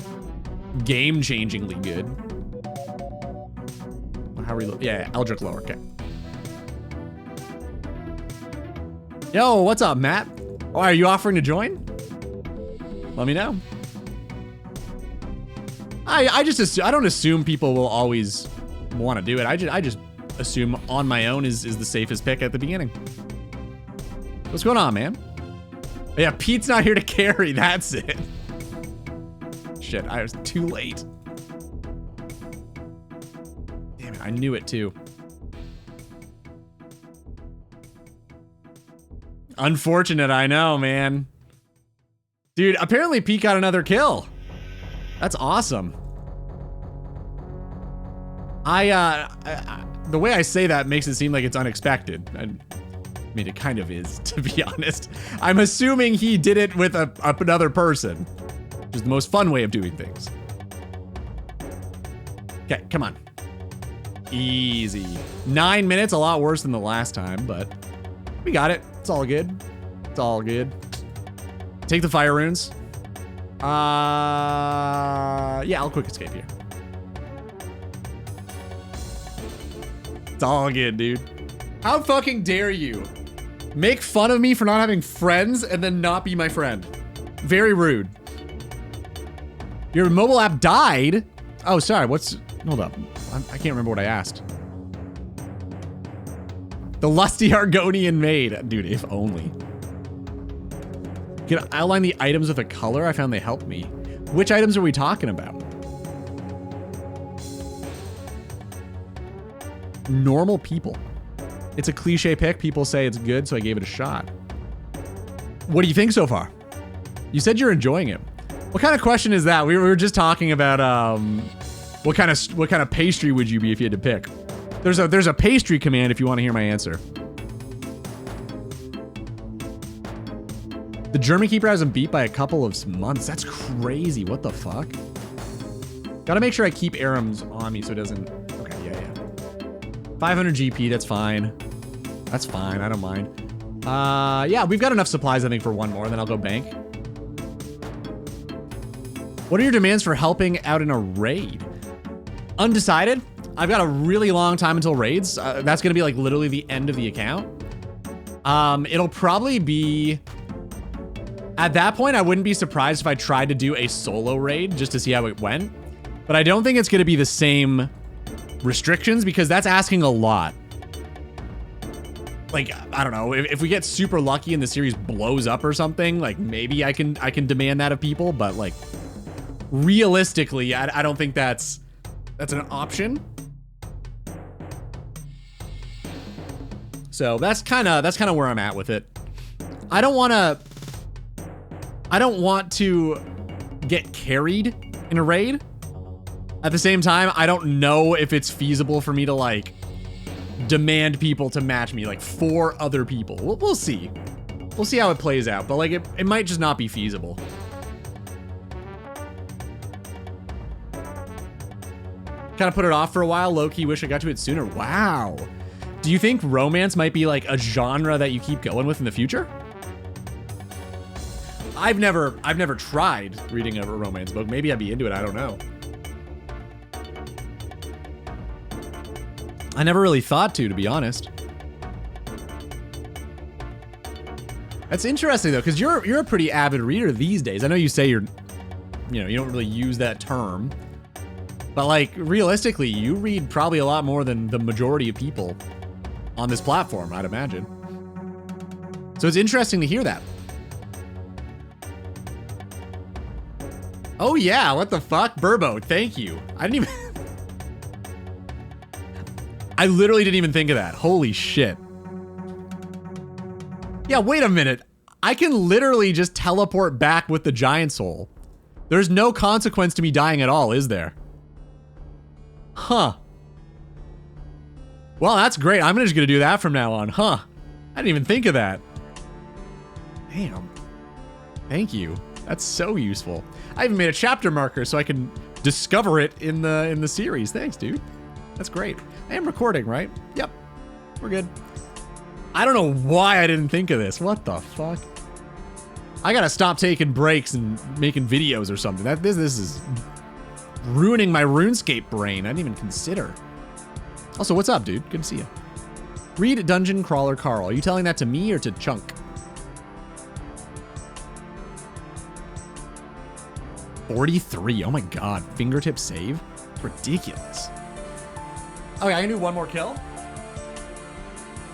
game-changingly good. How are we... Yeah, Eldritch lower, okay. Yo, what's up, Matt? Oh, are you offering to join? Let me know. I don't assume people will always want to do it. I just assume on my own is the safest pick at the beginning. What's going on, man? Oh, yeah, Pete's not here to carry. That's it. Shit, I was too late. Damn it, I knew it too. Unfortunate, I know, man. Dude, apparently Pete got another kill. That's awesome. The way I say that makes it seem like it's unexpected. I mean, it kind of is, to be honest. I'm assuming he did it with another person, which is the most fun way of doing things. Okay, come on. Easy. 9 minutes, a lot worse than the last time, but we got it. It's all good. It's all good. Take the fire runes. Yeah, I'll quick escape here. It's all good, dude. How fucking dare you make fun of me for not having friends and then not be my friend? Very rude. Your mobile app died? Oh, sorry, hold up. I can't remember what I asked. The lusty Argonian maid. Dude, if only. Can I outline the items with a color? I found they helped me. Which items are we talking about? Normal people. It's a cliche pick. People say it's good, so I gave it a shot. What do you think so far? You said you're enjoying it. What kind of question is that? We were just talking about what kind of pastry would you be if you had to pick? There's a pastry command if you want to hear my answer. The German keeper hasn't beat by a couple of months. That's crazy. What the fuck? Gotta make sure I keep Aram's on me so it doesn't... Okay, yeah. 500 GP, that's fine. That's fine, I don't mind. Yeah, we've got enough supplies, I think, for one more, then I'll go bank. What are your demands for helping out in a raid? Undecided. I've got a really long time until raids. That's gonna be like literally the end of the account. It'll probably be... At that point, I wouldn't be surprised if I tried to do a solo raid just to see how it went. But I don't think it's gonna be the same restrictions because that's asking a lot. Like, I don't know, if we get super lucky and the series blows up or something, like maybe I can demand that of people, but like realistically, I don't think that's an option. So that's kind of where I'm at with it. I don't want to get carried in a raid. At the same time, I don't know if it's feasible for me to like demand people to match me, like 4 other people. We'll see. We'll see how it plays out, but like it might just not be feasible. Kind of put it off for a while. Low-key wish I got to it sooner. Wow. Do you think romance might be like a genre that you keep going with in the future? I've never tried reading a romance book. Maybe I'd be into it. I don't know. I never really thought to be honest. That's interesting though, because you're a pretty avid reader these days. I know you say you don't really use that term, but like realistically, you read probably a lot more than the majority of people on this platform, I'd imagine. So it's interesting to hear that. Oh yeah, what the fuck? Burbo, thank you. I didn't even... I literally didn't even think of that. Holy shit. Yeah, wait a minute. I can literally just teleport back with the giant soul. There's no consequence to me dying at all, is there? Huh. Well, that's great. I'm just gonna do that from now on. Huh. I didn't even think of that. Damn. Thank you. That's so useful. I even made a chapter marker so I can discover it in the series. Thanks, dude. That's great. I am recording, right? Yep. We're good. I don't know why I didn't think of this. What the fuck? I gotta stop taking breaks and making videos or something. This is ruining my RuneScape brain. I didn't even consider. Also, what's up, dude? Good to see you. Read Dungeon Crawler Carl. Are you telling that to me or to Chunk? $43. Oh my god. Fingertip save? Ridiculous. Okay, I can do one more kill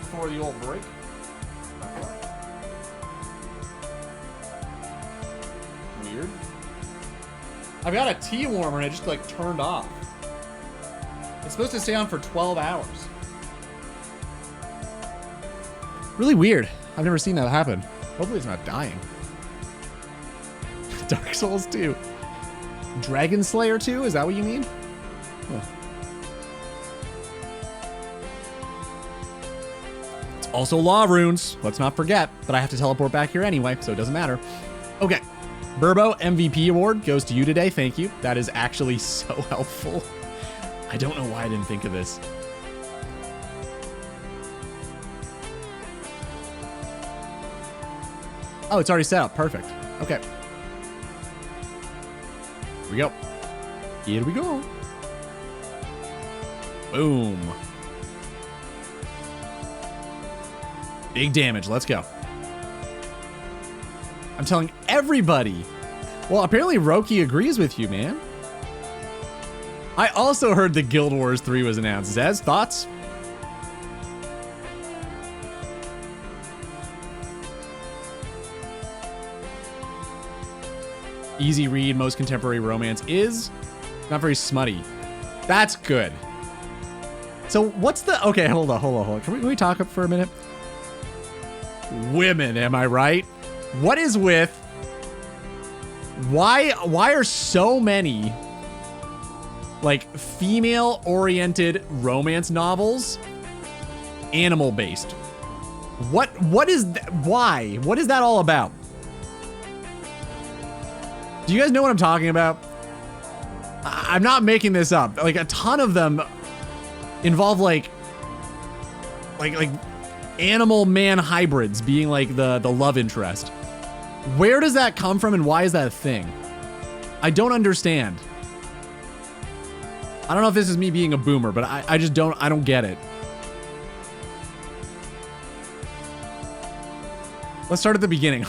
before the old break. Weird. I've got a tea warmer and it just like turned off. It's supposed to stay on for 12 hours. Really weird. I've never seen that happen. Hopefully it's not dying. Dark Souls 2. Dragon Slayer 2? Is that what you mean? Huh. It's also Law Runes. Let's not forget. But I have to teleport back here anyway, so it doesn't matter. Okay. Burbo MVP award goes to you today. Thank you. That is actually so helpful. I don't know why I didn't think of this. Oh, it's already set up. Perfect. Okay. Here we go. Here we go. Boom. Big damage. Let's go. I'm telling everybody. Well, apparently Roki agrees with you, man. I also heard that Guild Wars 3 was announced. Zez, thoughts? Easy read, most contemporary romance is not very smutty. That's good. So what's the... Okay, hold on. Can we talk for a minute? Women, am I right? What is with... Why are so many... like female-oriented romance novels animal-based? What is why? What is that all about? Do you guys know what I'm talking about? I'm not making this up. Like a ton of them involve like animal man hybrids being like the love interest. Where does that come from and why is that a thing? I don't understand. I don't know if this is me being a boomer, but I just don't get it. Let's start at the beginning.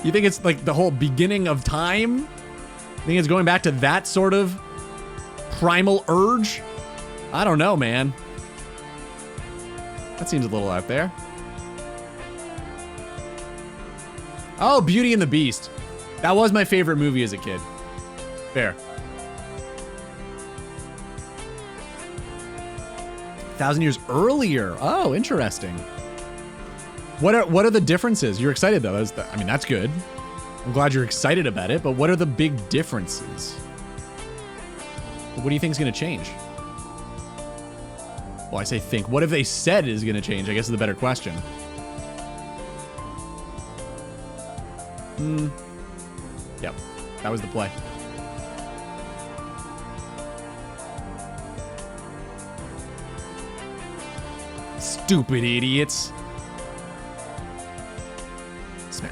You think it's like the whole beginning of time? You think it's going back to that sort of primal urge? I don't know, man. That seems a little out there. Oh, Beauty and the Beast. That was my favorite movie as a kid. Fair. 1,000 years earlier. Oh, interesting. What are the differences? You're excited though. I mean, that's good. I'm glad you're excited about it, but what are the big differences? What do you think is going to change? Well, I say think. What have they said is going to change? I guess is the better question. Yep. That was the play. Stupid idiots. Smack.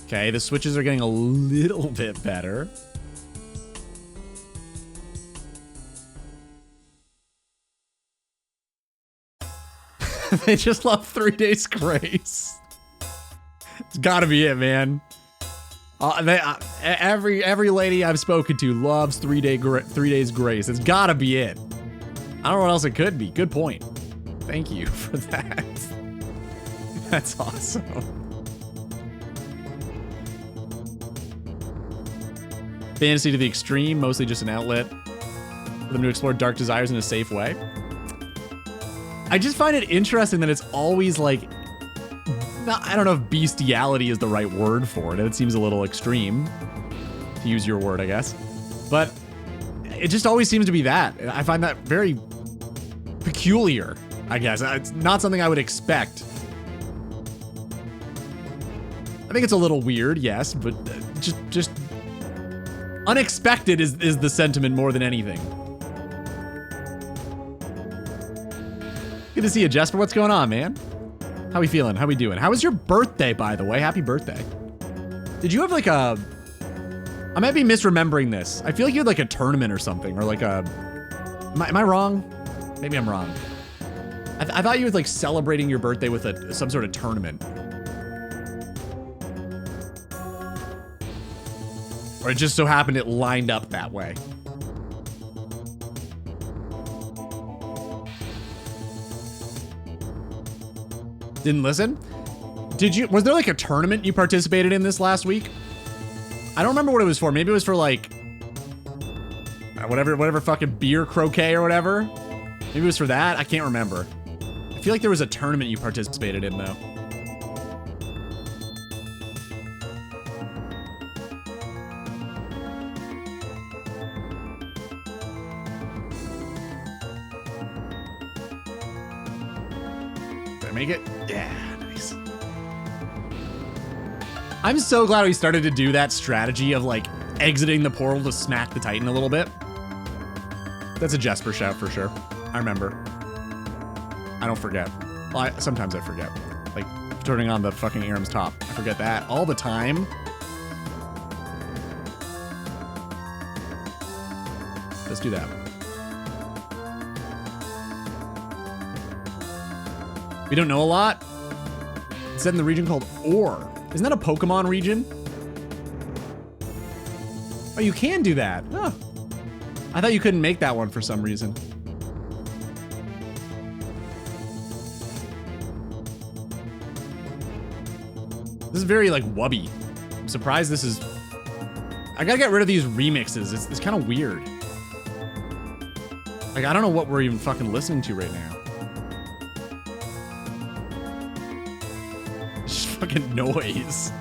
Okay, the switches are getting a little bit better. They just love 3 Days Grace. It's gotta be it, man. Every lady I've spoken to loves 3 Days Grace. It's gotta be it. I don't know what else it could be. Good point. Thank you for that. That's awesome. Fantasy to the extreme, mostly just an outlet for them to explore dark desires in a safe way. I just find it interesting that it's always like, I don't know if bestiality is the right word for it. It seems a little extreme, to use your word, I guess. But it just always seems to be that. I find that very peculiar, I guess. It's not something I would expect. I think it's a little weird, yes, but just unexpected is the sentiment more than anything. Good to see you, Jesper. What's going on, man? How we feeling? How we doing? How was your birthday, by the way? Happy birthday. Did you have like a... I might be misremembering this. I feel like you had like a tournament or something, or like a... Am I wrong? Maybe I'm wrong. I thought you were like celebrating your birthday with some sort of tournament. Or it just so happened it lined up that way. Didn't listen? Was there like a tournament you participated in this last week? I don't remember what it was for. Maybe it was for like, whatever fucking beer croquet or whatever. Maybe it was for that. I can't remember. I feel like there was a tournament you participated in though. Make it? Yeah, nice. I'm so glad we started to do that strategy of like exiting the portal to smack the Titan a little bit. That's a Jesper shout for sure. I remember. I don't forget. Well, sometimes I forget. Like turning on the fucking Aram's top. I forget that all the time. Let's do that. We don't know a lot. It's set in the region called Ore. Isn't that a Pokemon region? Oh, you can do that. Oh. I thought you couldn't make that one for some reason. This is very like wubby. I'm surprised this is... I gotta get rid of these remixes. It's kind of weird. Like, I don't know what we're even fucking listening to right now. Fucking noise.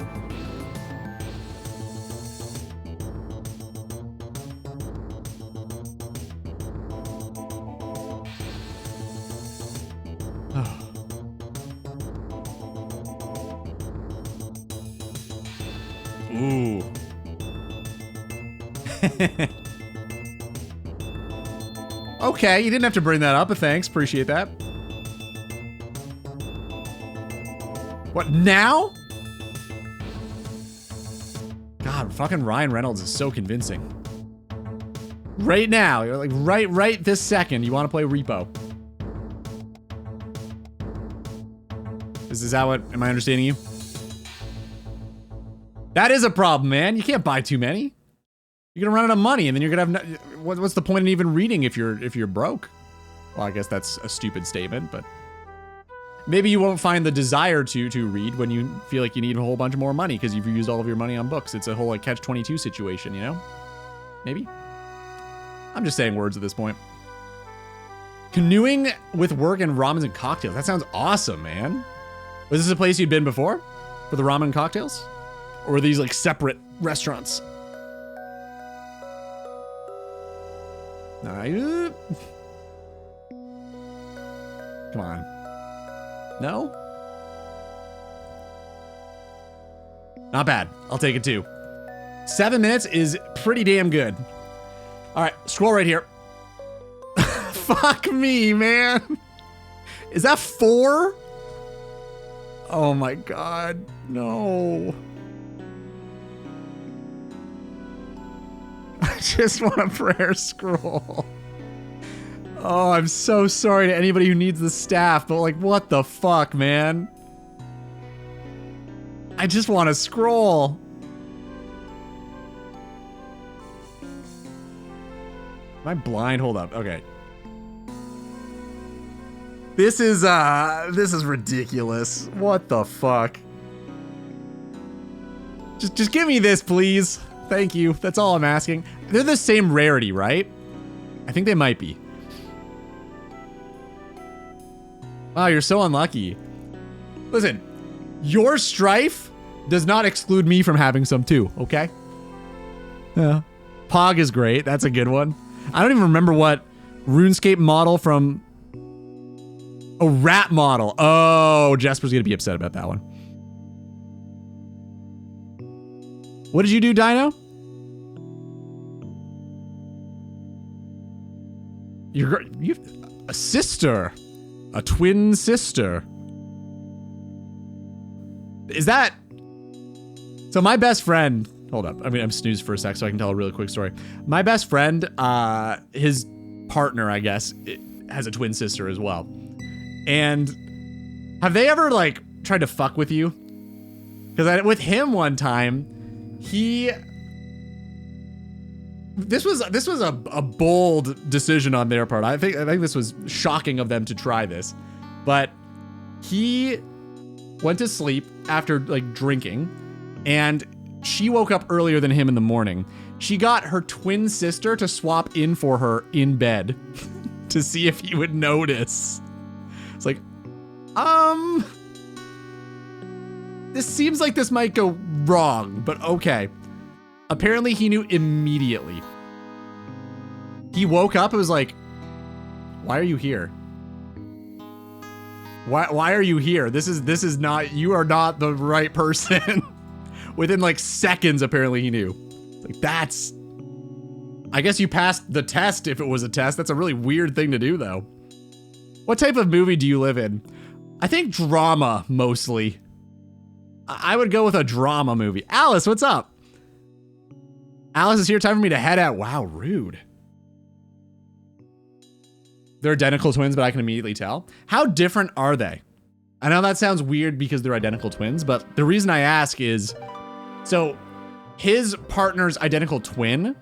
Ooh. Okay, you didn't have to bring that up, but thanks. Appreciate that. What, now? God, fucking Ryan Reynolds is so convincing. Right now, you're like, right this second, you want to play Repo. Is that what, am I understanding you? That is a problem, man. You can't buy too many. You're gonna run out of money, and then you're gonna have what's the point in even reading if you're broke? Well, I guess that's a stupid statement, but maybe you won't find the desire to read when you feel like you need a whole bunch more money because you've used all of your money on books. It's a whole like catch-22 situation, you know? Maybe. I'm just saying words at this point. Canoeing with work and ramens and cocktails. That sounds awesome, man. Was this a place you'd been before for the ramen and cocktails? Or were these like separate restaurants? Come on. No? Not bad. I'll take it too. 7 minutes is pretty damn good. All right, scroll right here. Fuck me, man. Is that 4? Oh my God, no. I just want a prayer scroll. Oh, I'm so sorry to anybody who needs the staff, but like, what the fuck, man? I just want to scroll. Am I blind? Hold up. Okay. This is ridiculous. What the fuck? Just give me this, please. Thank you. That's all I'm asking. They're the same rarity, right? I think they might be. Wow, you're so unlucky. Listen, your strife does not exclude me from having some too, okay? Yeah. Pog is great. That's a good one. I don't even remember what RuneScape model from... A rat model. Oh, Jesper's gonna be upset about that one. What did you do, Dino? You a sister. A twin sister. Is that... So my best friend... Hold up. I'm snoozed for a sec so I can tell a really quick story. My best friend, his partner, I guess, has a twin sister as well. And have they ever, like, tried to fuck with you? Because with him one time, this was a bold decision on their part. I think this was shocking of them to try this. But he went to sleep after, like, drinking, and she woke up earlier than him in the morning. She got her twin sister to swap in for her in bed to see if he would notice. It's like, this seems like this might go wrong, but okay. Apparently he knew immediately. He woke up and was like, why are you here? Why are you here? This is not, you are not the right person. Within like seconds, apparently he knew. Like, that's, I guess you passed the test if it was a test. That's a really weird thing to do though. What type of movie do you live in? I think drama, mostly. I would go with a drama movie. Alice, what's up? Alice is here. Time for me to head out. Wow, rude. They're identical twins, but I can immediately tell. How different are they? I know that sounds weird because they're identical twins, but the reason I ask is, so his partner's identical twin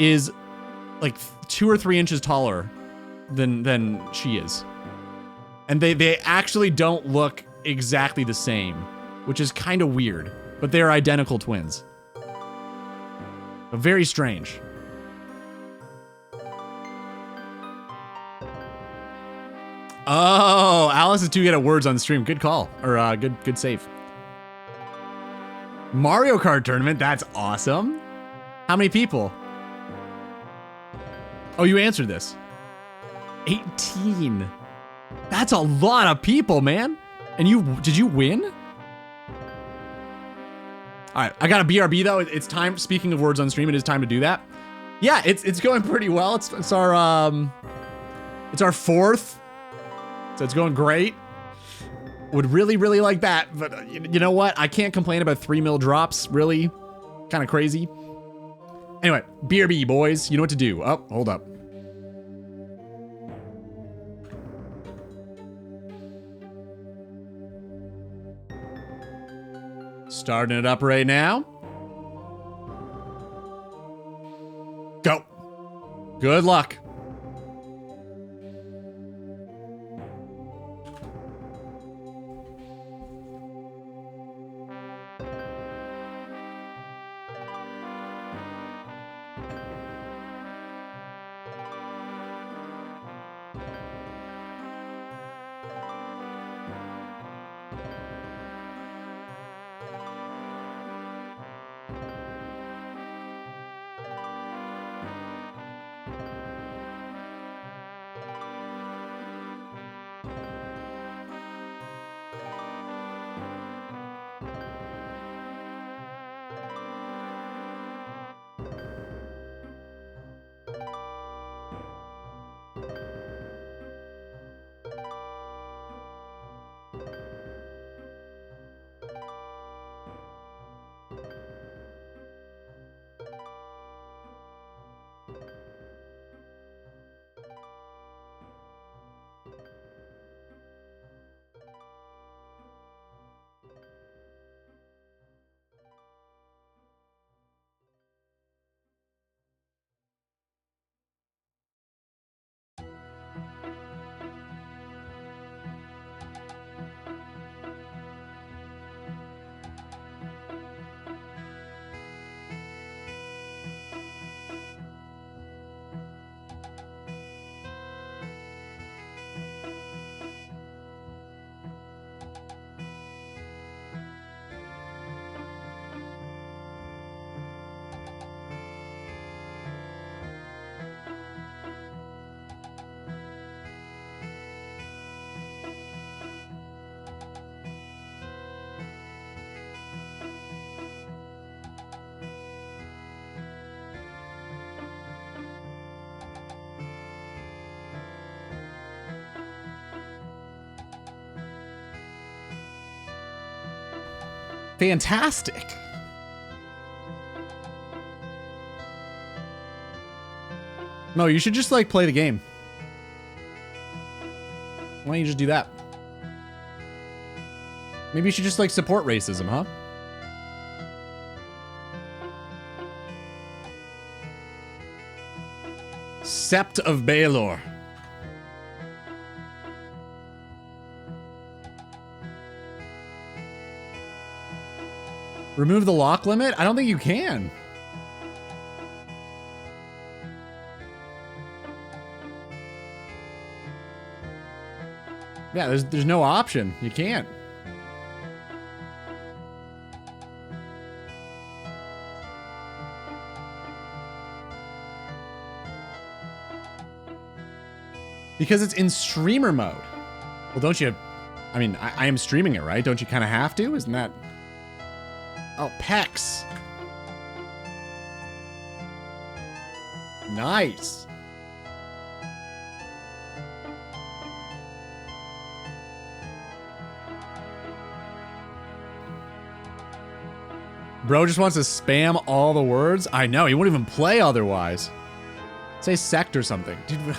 is like 2 or 3 inches taller than she is. And they actually don't look exactly the same, which is kind of weird, but they're identical twins. But very strange. Oh, Alice is too good at words on stream. Good call, or good save. Mario Kart tournament, that's awesome. How many people? Oh, you answered this. 18. That's a lot of people, man. And did you win? All right, I got a BRB though. It's time, speaking of words on stream, it is time to do that. Yeah, it's going pretty well. It's our 4th. So it's going great. Would really, really like that. But you know what? I can't complain about 3 mil drops. Really? Kind of crazy. Anyway, BRB, boys. You know what to do. Oh, hold up. Starting it up right now. Go. Good luck. Fantastic. No, you should just like play the game. Why don't you just do that? Maybe you should just like support racism, huh? Sept of Baelor. Remove the lock limit? I don't think you can. Yeah, there's no option. You can't. Because it's in streamer mode. Well, don't you... I mean, I am streaming it, right? Don't you kind of have to? Isn't that... Oh, pecs. Nice. Bro just wants to spam all the words. I know, he won't even play otherwise. Say sect or something. Dude.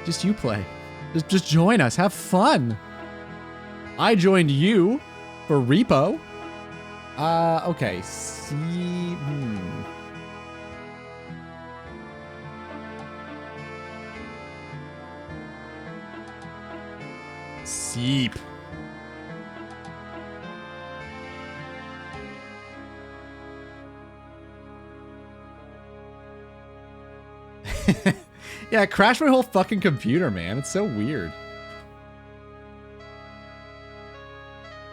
Just you play. Just join us. Have fun. I joined you for repo. Okay. Seep. Yeah, it crashed my whole fucking computer, man. It's so weird.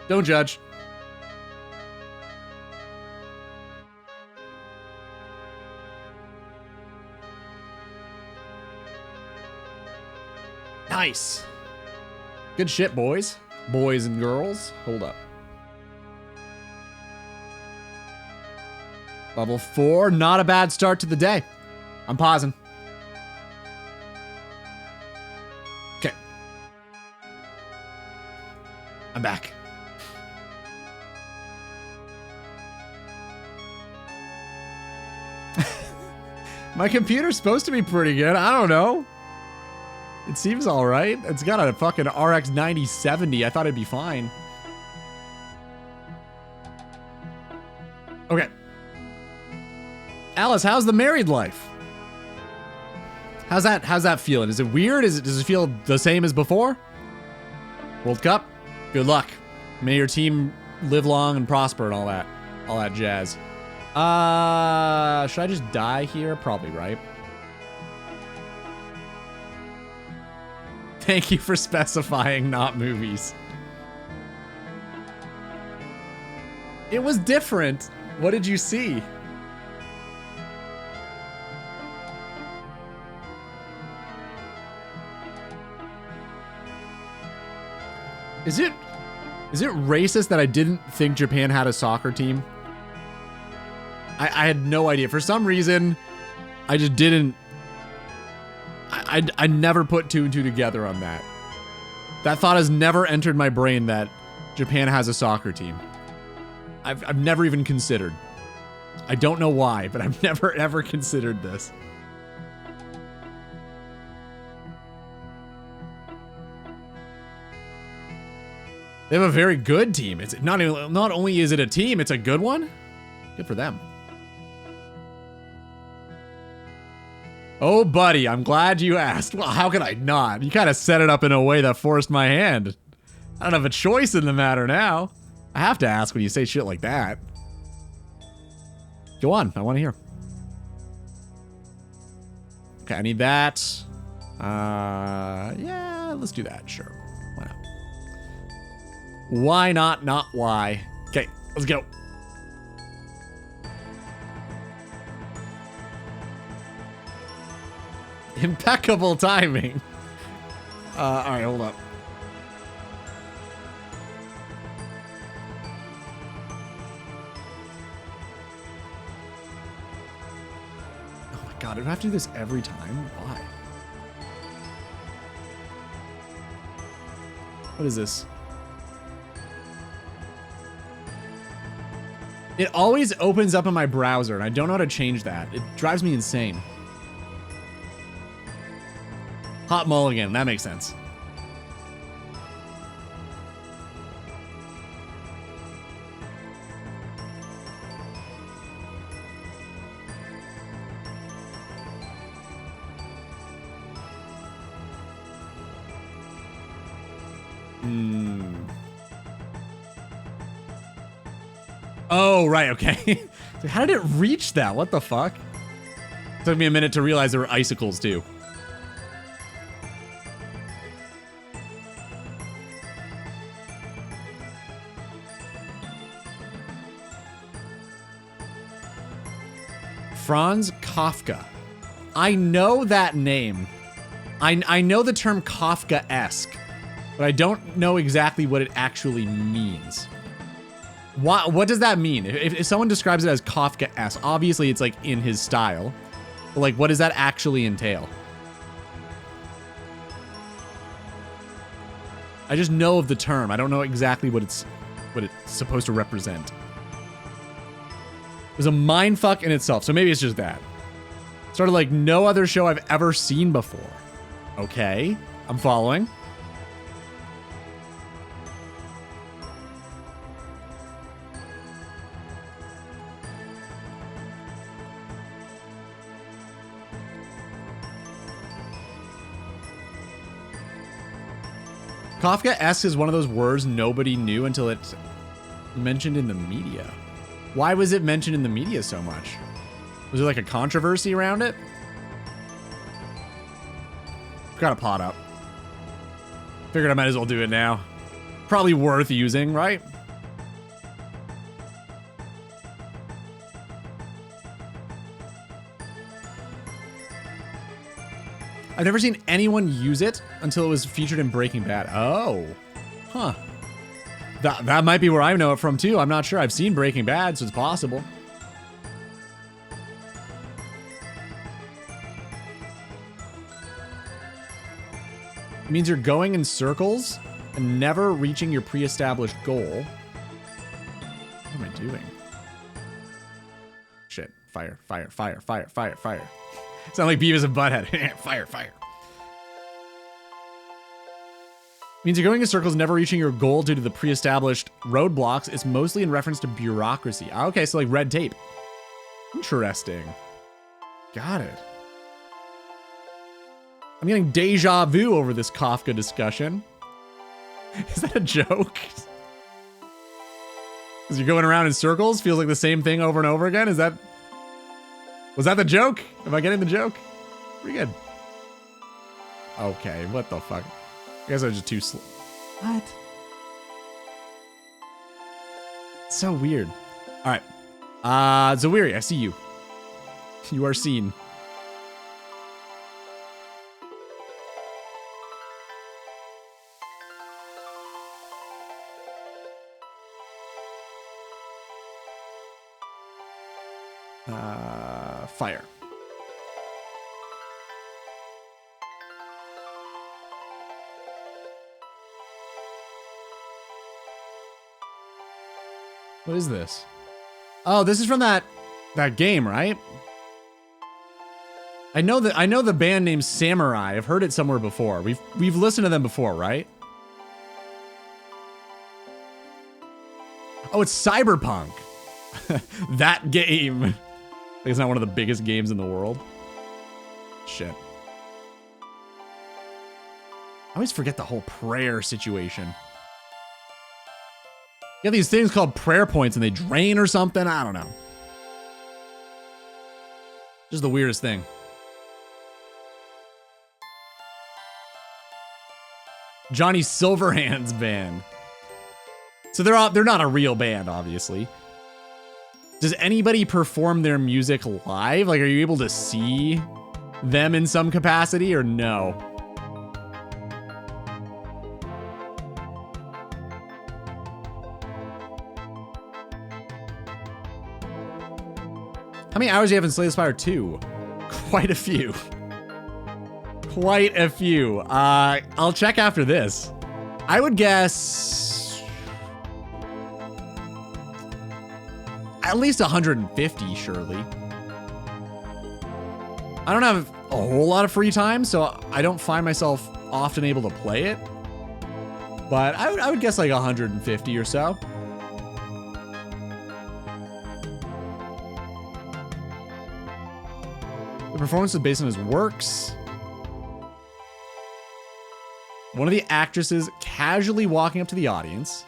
Don't judge. Nice. Good shit, boys. Boys and girls. Hold up. Level 4. Not a bad start to the day. I'm pausing. Okay. I'm back. My computer's supposed to be pretty good. I don't know. It seems all right. It's got a fucking RX 9070. I thought it'd be fine. Okay. Alice, how's the married life? How's that feeling? Is it weird? Does it feel the same as before? World Cup? Good luck. May your team live long and prosper and all that jazz. Should I just die here? Probably, right? Thank you for specifying not movies. It was different. What did you see? Is it racist that I didn't think Japan had a soccer team? I had no idea. For some reason, I just didn't. I never put two and two together on that. That thought has never entered my brain that Japan has a soccer team. I've never even considered. I don't know why, but I've never ever considered this. They have a very good team. It's not only is it a team, it's a good one. Good for them. Oh, buddy, I'm glad you asked. Well, how could I not? You kind of set it up in a way that forced my hand. I don't have a choice in the matter now. I have to ask when you say shit like that. Go on, I want to hear. Okay, I need that. Yeah, let's do that, sure. Why not? Why not? Not why. Okay, let's go. Impeccable timing. All right, hold up. Oh my god, do I have to do this every time? Why? What is this? It always opens up in my browser, and I don't know how to change that. It drives me insane. Hot mulligan, that makes sense. Oh, right, okay. So how did it reach that? What the fuck? Took me a minute to realize there were icicles, too. Franz Kafka. I know that name. I know the term Kafka-esque, but I don't know exactly what it actually means. What does that mean? If someone describes it as Kafka-esque, obviously it's like in his style. But like, what does that actually entail? I just know of the term. I don't know exactly what it's supposed to represent. It was a mindfuck in itself, so maybe it's just that. Sort of like no other show I've ever seen before. Okay, I'm following. Kafka-esque is one of those words nobody knew until it's mentioned in the media. Why was it mentioned in the media so much? Was there like a controversy around it? Got a pot up. Figured I might as well do it now. Probably worth using, right? I've never seen anyone use it until it was featured in Breaking Bad. Oh, huh. That might be where I know it from too. I'm not sure. I've seen Breaking Bad, so it's possible. It means you're going in circles and never reaching your pre-established goal. What am I doing? Shit. Fire, fire, fire, fire, fire, fire. Sound like Beavis and Butthead. Fire, fire. Means you're going in circles, never reaching your goal due to the pre-established roadblocks. It's mostly in reference to bureaucracy. Okay, so like red tape. Interesting. Got it. I'm getting deja vu over this Kafka discussion. Is that a joke? Because you're going around in circles? Feels like the same thing over and over again? Is that... Was that the joke? Am I getting the joke? Pretty good. Okay, what the fuck? I guess I was just too slow. What? So weird. All right. Zawiri, I see you. You are seen. Fire. What is this? Oh, this is from that game, right? I know the band name Samurai. I've heard it somewhere before. We've listened to them before, right? Oh, it's Cyberpunk. That game. Like it's not one of the biggest games in the world. Shit. I always forget the whole prayer situation. You got these things called prayer points and they drain or something? I don't know. Just the weirdest thing. Johnny Silverhand's band. So they're not a real band, obviously. Does anybody perform their music live? Like, are you able to see them in some capacity or no? How many hours do you have in Slay the Spire 2? Quite a few. Quite a few. I'll check after this. I would guess at least 150, surely. I don't have a whole lot of free time, so I don't find myself often able to play it. But I would guess like 150 or so. The performance is based on his works. One of the actresses casually walking up to the audience.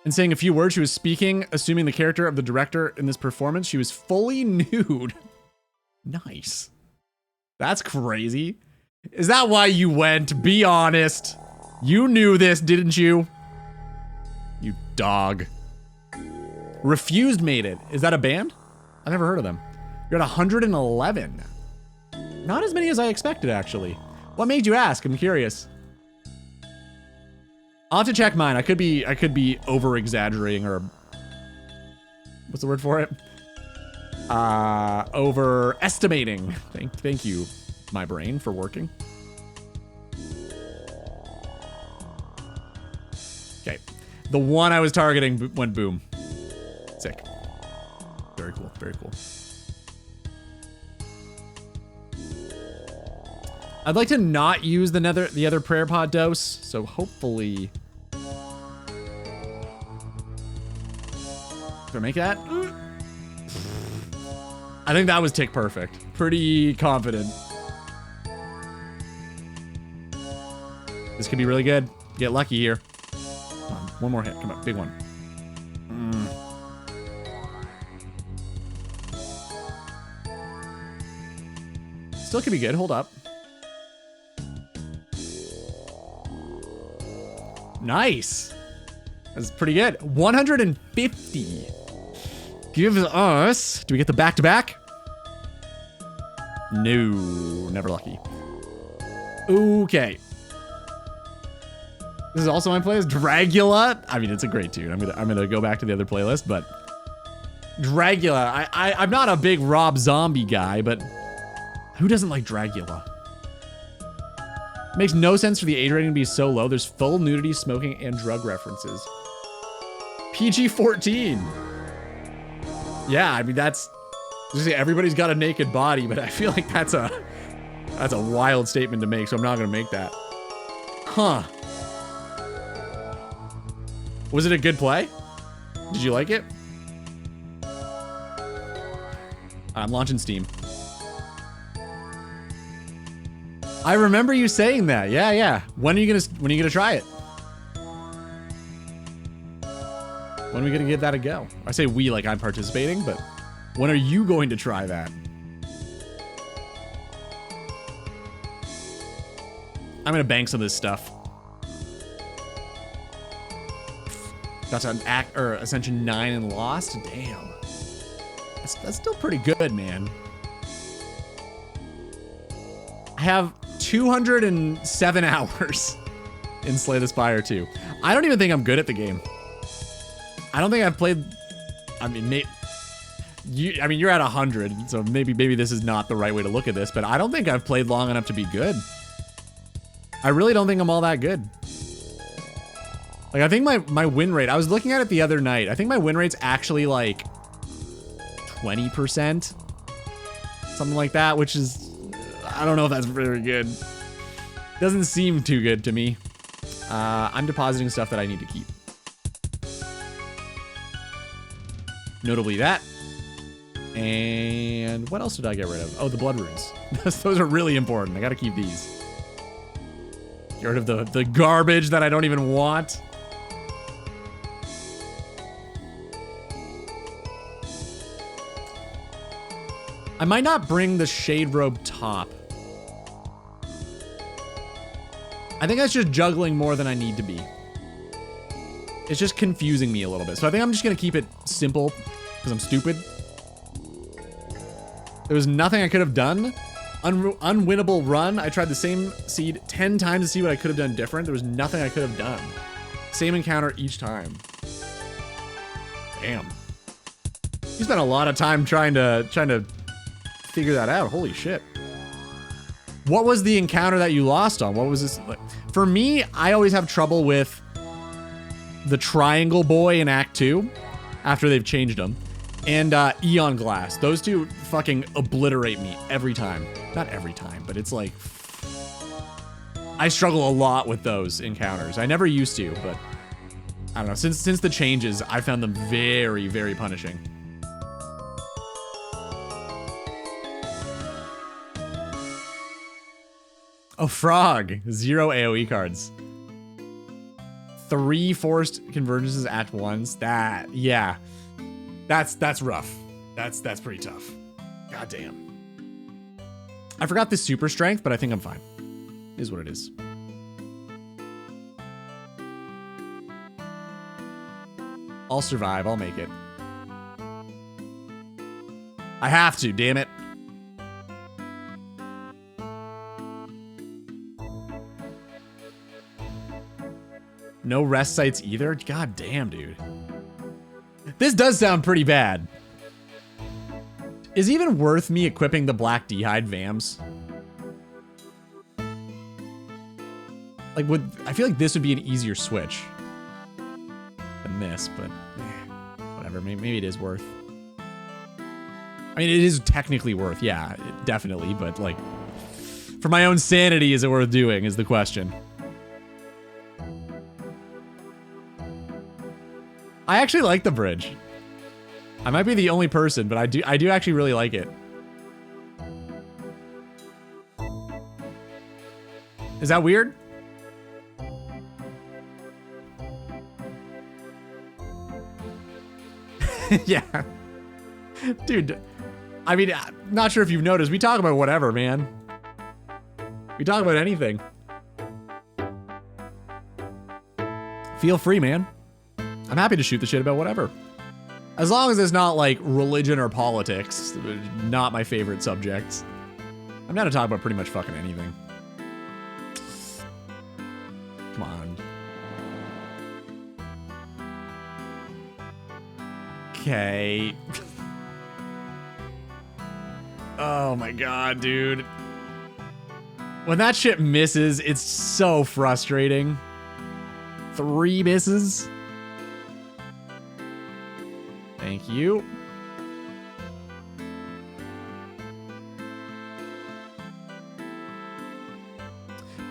And saying a few words. She was speaking, assuming the character of the director in this performance. She was fully nude. Nice. That's crazy. Is that why you went? Be honest. You knew this, didn't you? You dog. Refused made it. Is that a band? I never heard of them. You're at 111. Not as many as I expected, actually. What made you ask? I'm curious. I'll have to check mine. I could be over exaggerating, or what's the word for it? Overestimating. Thank you, my brain, for working. Okay. The one I was targeting went boom. Sick. Very cool. Very cool. I'd like to not use the other prayer pod dose, so hopefully. Do I make that? I think that was tick perfect. Pretty confident. This could be really good. Get lucky here. Come on, one more hit. Come on, big one. Still could be good. Hold up. Nice. That's pretty good. 150. Gives us... Do we get the back-to-back? No. Never lucky. Okay. This is also my playlist. Dragula. I mean, it's a great tune. I'm gonna go back to the other playlist, but... Dragula. I'm not a big Rob Zombie guy, but... Who doesn't like Dragula? Makes no sense for the age rating to be so low. There's full nudity, smoking, and drug references. PG-14. Yeah, I mean, that's... Everybody's got a naked body, but I feel like that's a wild statement to make, so I'm not going to make that. Huh. Was it a good play? Did you like it? I'm launching Steam. I remember you saying that. Yeah. When are you gonna try it? When are we gonna give that a go? I say we like I'm participating, but when are you going to try that? I'm gonna bank some of this stuff. Got to Ascension 9 and lost. Damn. That's still pretty good, man. I have 207 hours in Slay the Spire 2. I don't even think I'm good at the game. I don't think I've played... I mean, you're at 100, so maybe this is not the right way to look at this, but I don't think I've played long enough to be good. I really don't think I'm all that good. Like, I think my win rate... I was looking at it the other night. I think my win rate's actually, like, 20%. Something like that, which is... I don't know if that's very good. Doesn't seem too good to me. I'm depositing stuff that I need to keep. Notably that. And what else did I get rid of? Oh, the blood runes. Those are really important. I gotta keep these. Get rid of the garbage that I don't even want. I might not bring the Shade Robe top. I think that's just juggling more than I need to be. It's just confusing me a little bit. So I think I'm just gonna keep it simple because I'm stupid. There was nothing I could have done. Unwinnable run. I tried the same seed 10 times to see what I could have done different. There was nothing I could have done. Same encounter each time. Damn. You spent a lot of time trying to figure that out. Holy shit. What was the encounter that you lost on? What was this? For me, I always have trouble with the triangle boy in Act 2 after they've changed him. And Eon Glass. Those two fucking obliterate me every time. Not every time, but it's like... I struggle a lot with those encounters. I never used to, but... I don't know. Since the changes, I found them very, very punishing. Oh, Frog. 0 AoE cards. 3 forced convergences at once. That, yeah. That's rough. That's pretty tough. God damn. I forgot the super strength, but I think I'm fine. It is what it is. I'll survive. I'll make it. I have to, damn it. No rest sites either? God damn, dude. This does sound pretty bad. Is it even worth me equipping the Black D'hide Vams? Like, I feel like this would be an easier switch than this, but whatever. Maybe it is worth. I mean, it is technically worth, yeah, definitely, but like, for my own sanity, is it worth doing is the question. I actually like the bridge. I might be the only person, but I do actually really like it. Is that weird? Yeah. Dude, I mean, not sure if you've noticed, we talk about whatever, man. We talk about anything. Feel free, man. I'm happy to shoot the shit about whatever. As long as it's not like religion or politics, not my favorite subjects. I'm down to talk about pretty much fucking anything. Come on. Okay. Oh my god, dude. When that shit misses, it's so frustrating. 3 misses. Thank you.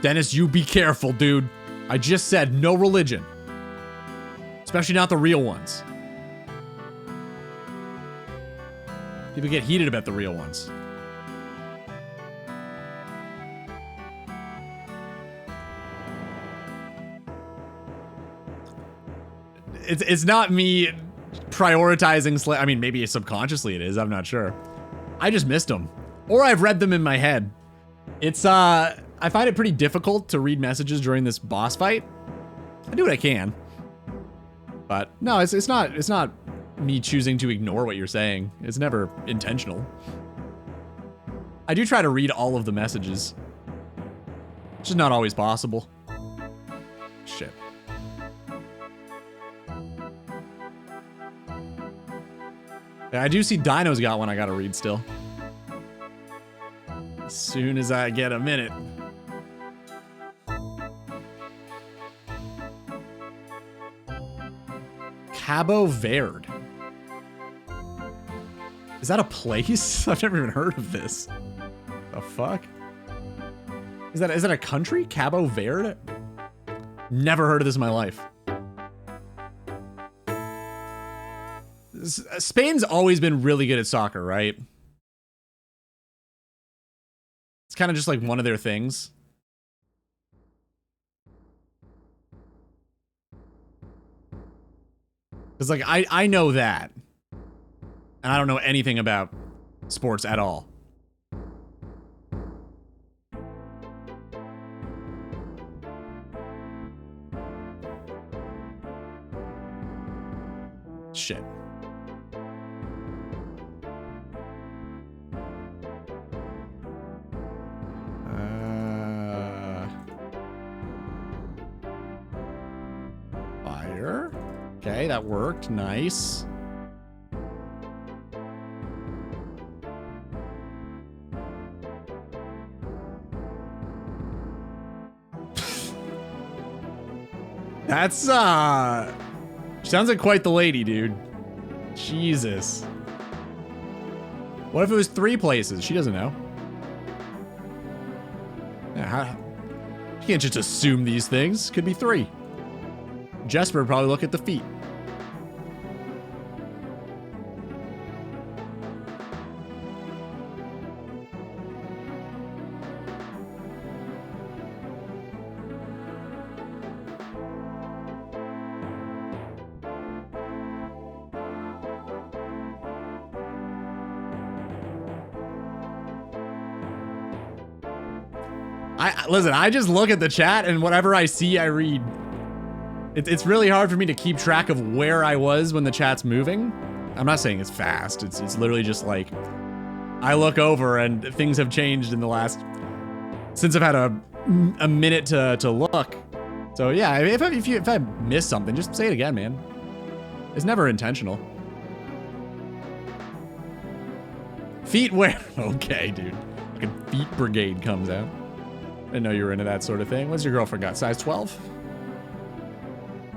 Dennis, you be careful, dude. I just said no religion. Especially not the real ones. People get heated about the real ones. It's not me prioritizing I mean, maybe subconsciously it is, I'm not sure. I just missed them. Or I've read them in my head. It's, I find it pretty difficult to read messages during this boss fight. I do what I can. But, no, it's not me choosing to ignore what you're saying. It's never intentional. I do try to read all of the messages. It's just not always possible. Shit. Yeah, I do see Dino's got one I gotta read still. As soon as I get a minute. Cabo Verde. Is that a place? I've never even heard of this. The fuck? Is that a country? Cabo Verde? Never heard of this in my life. Spain's always been really good at soccer, right? It's kind of just like one of their things. Because like I know that. And I don't know anything about sports at all. Shit. Fire. Okay, that worked. Nice. That's, sounds like quite the lady, dude. Jesus. What if it was 3 places? She doesn't know. Yeah, you can't just assume these things. Could be 3. Jesper would probably look at the feet. Listen, I just look at the chat and whatever I see, I read. It's really hard for me to keep track of where I was when the chat's moving. I'm not saying it's fast. It's literally just like, I look over and things have changed in the last, since I've had a minute to look. So yeah, if I miss something, just say it again, man. It's never intentional. Feet where? Okay, dude. Like a feet brigade comes out. I didn't know you were into that sort of thing. What's your girlfriend got? Size 12?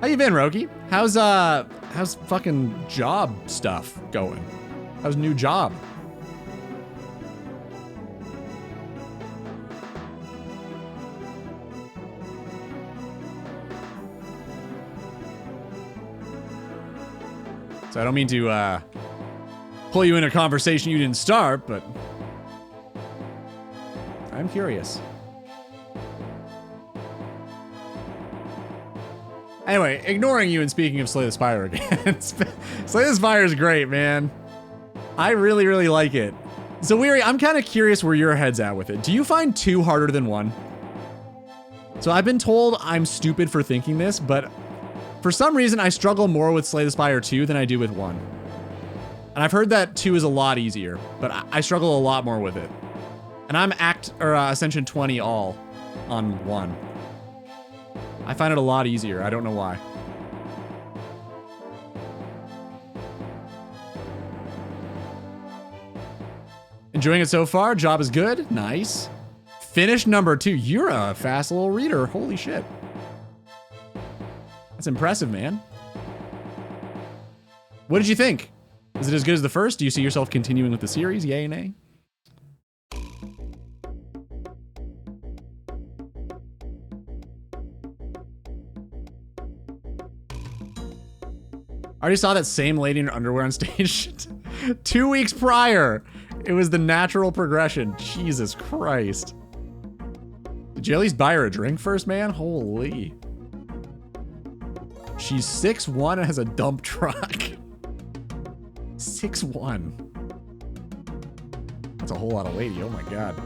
How you been, Roki? How's fucking job stuff going? How's new job? So I don't mean to pull you in a conversation you didn't start, but I'm curious. Anyway, ignoring you and speaking of Slay the Spire again. Slay the Spire is great, man. I really, really like it. So Weary, I'm kind of curious where your head's at with it. Do you find 2 harder than 1? So I've been told I'm stupid for thinking this, but for some reason I struggle more with Slay the Spire 2 than I do with 1. And I've heard that 2 is a lot easier, but I struggle a lot more with it. And I'm Ascension 20 all on 1. I find it a lot easier. I don't know why. Enjoying it so far? Job is good? Nice. Finish number 2. You're a fast little reader. Holy shit. That's impressive, man. What did you think? Is it as good as the first? Do you see yourself continuing with the series? Yay or nay? I already saw that same lady in her underwear on stage 2 weeks prior. It was the natural progression. Jesus Christ. Did you at least buy her a drink first, man? Holy. She's 6'1" and has a dump truck. 6'1". That's a whole lot of lady. Oh my God.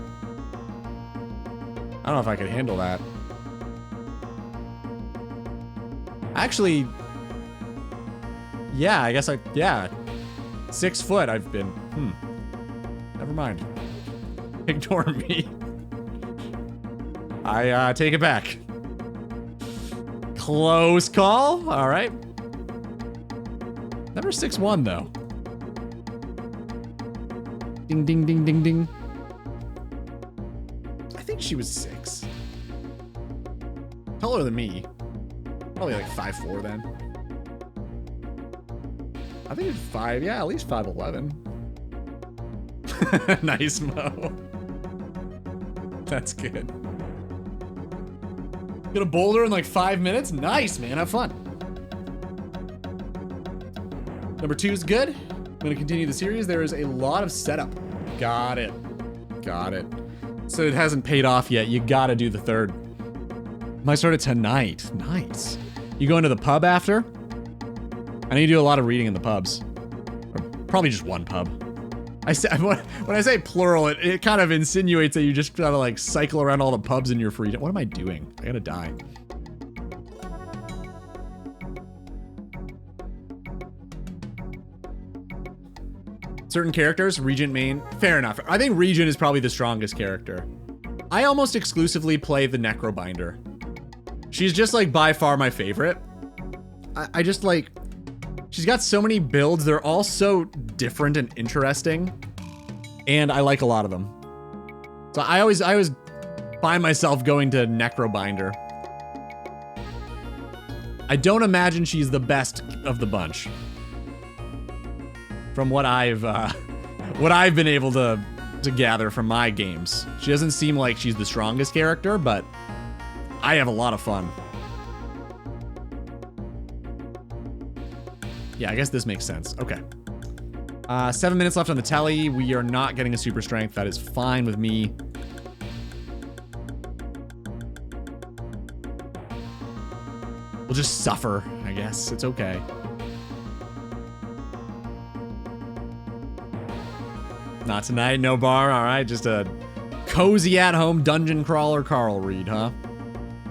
I don't know if I could handle that. Actually, yeah, I guess yeah. 6 foot I've been. Never mind. Ignore me. I take it back. Close call. All right. Never 6'1" though. Ding, ding, ding, ding, ding. I think she was 6. Taller than me. Probably like 5'4" then. I think it's 5. Yeah, at least 5'11". Nice, Mo. That's good. Get a boulder in like 5 minutes? Nice, man. Have fun. Number 2 is good. I'm going to continue the series. There is a lot of setup. Got it. Got it. So it hasn't paid off yet. You got to do the 3rd. Might start it tonight. Nice. You go into the pub after? I know you do a lot of reading in the pubs. Or probably just one pub. When I say plural, it kind of insinuates that you just gotta like cycle around all the pubs in your free time. What am I doing? I gotta die. Certain characters, Regent main, fair enough. I think Regent is probably the strongest character. I almost exclusively play the Necrobinder. She's just like by far my favorite. I just like, she's got so many builds. They're all so different and interesting. And I like a lot of them. So I always find myself going to Necrobinder. I don't imagine she's the best of the bunch. From what I've been able to gather from my games. She doesn't seem like she's the strongest character, but I have a lot of fun. Yeah, I guess this makes sense. Okay. 7 minutes left on the telly. We are not getting a super strength. That is fine with me. We'll just suffer, I guess. It's okay. Not tonight, no bar. All right, just a cozy at-home dungeon crawler Carl read, huh?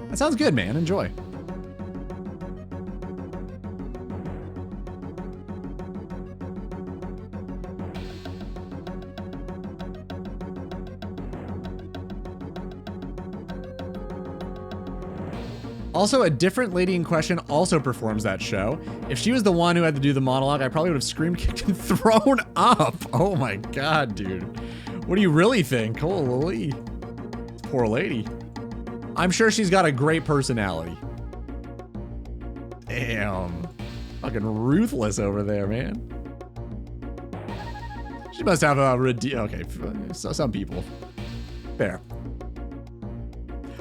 That sounds good, man. Enjoy. Also, a different lady in question also performs that show. If she was the one who had to do the monologue, I probably would have screamed, kicked, and thrown up. Oh my god, dude. What do you really think? Holy. Poor lady. I'm sure she's got a great personality. Damn. Fucking ruthless over there, man. She must have a okay, so some people. Fair.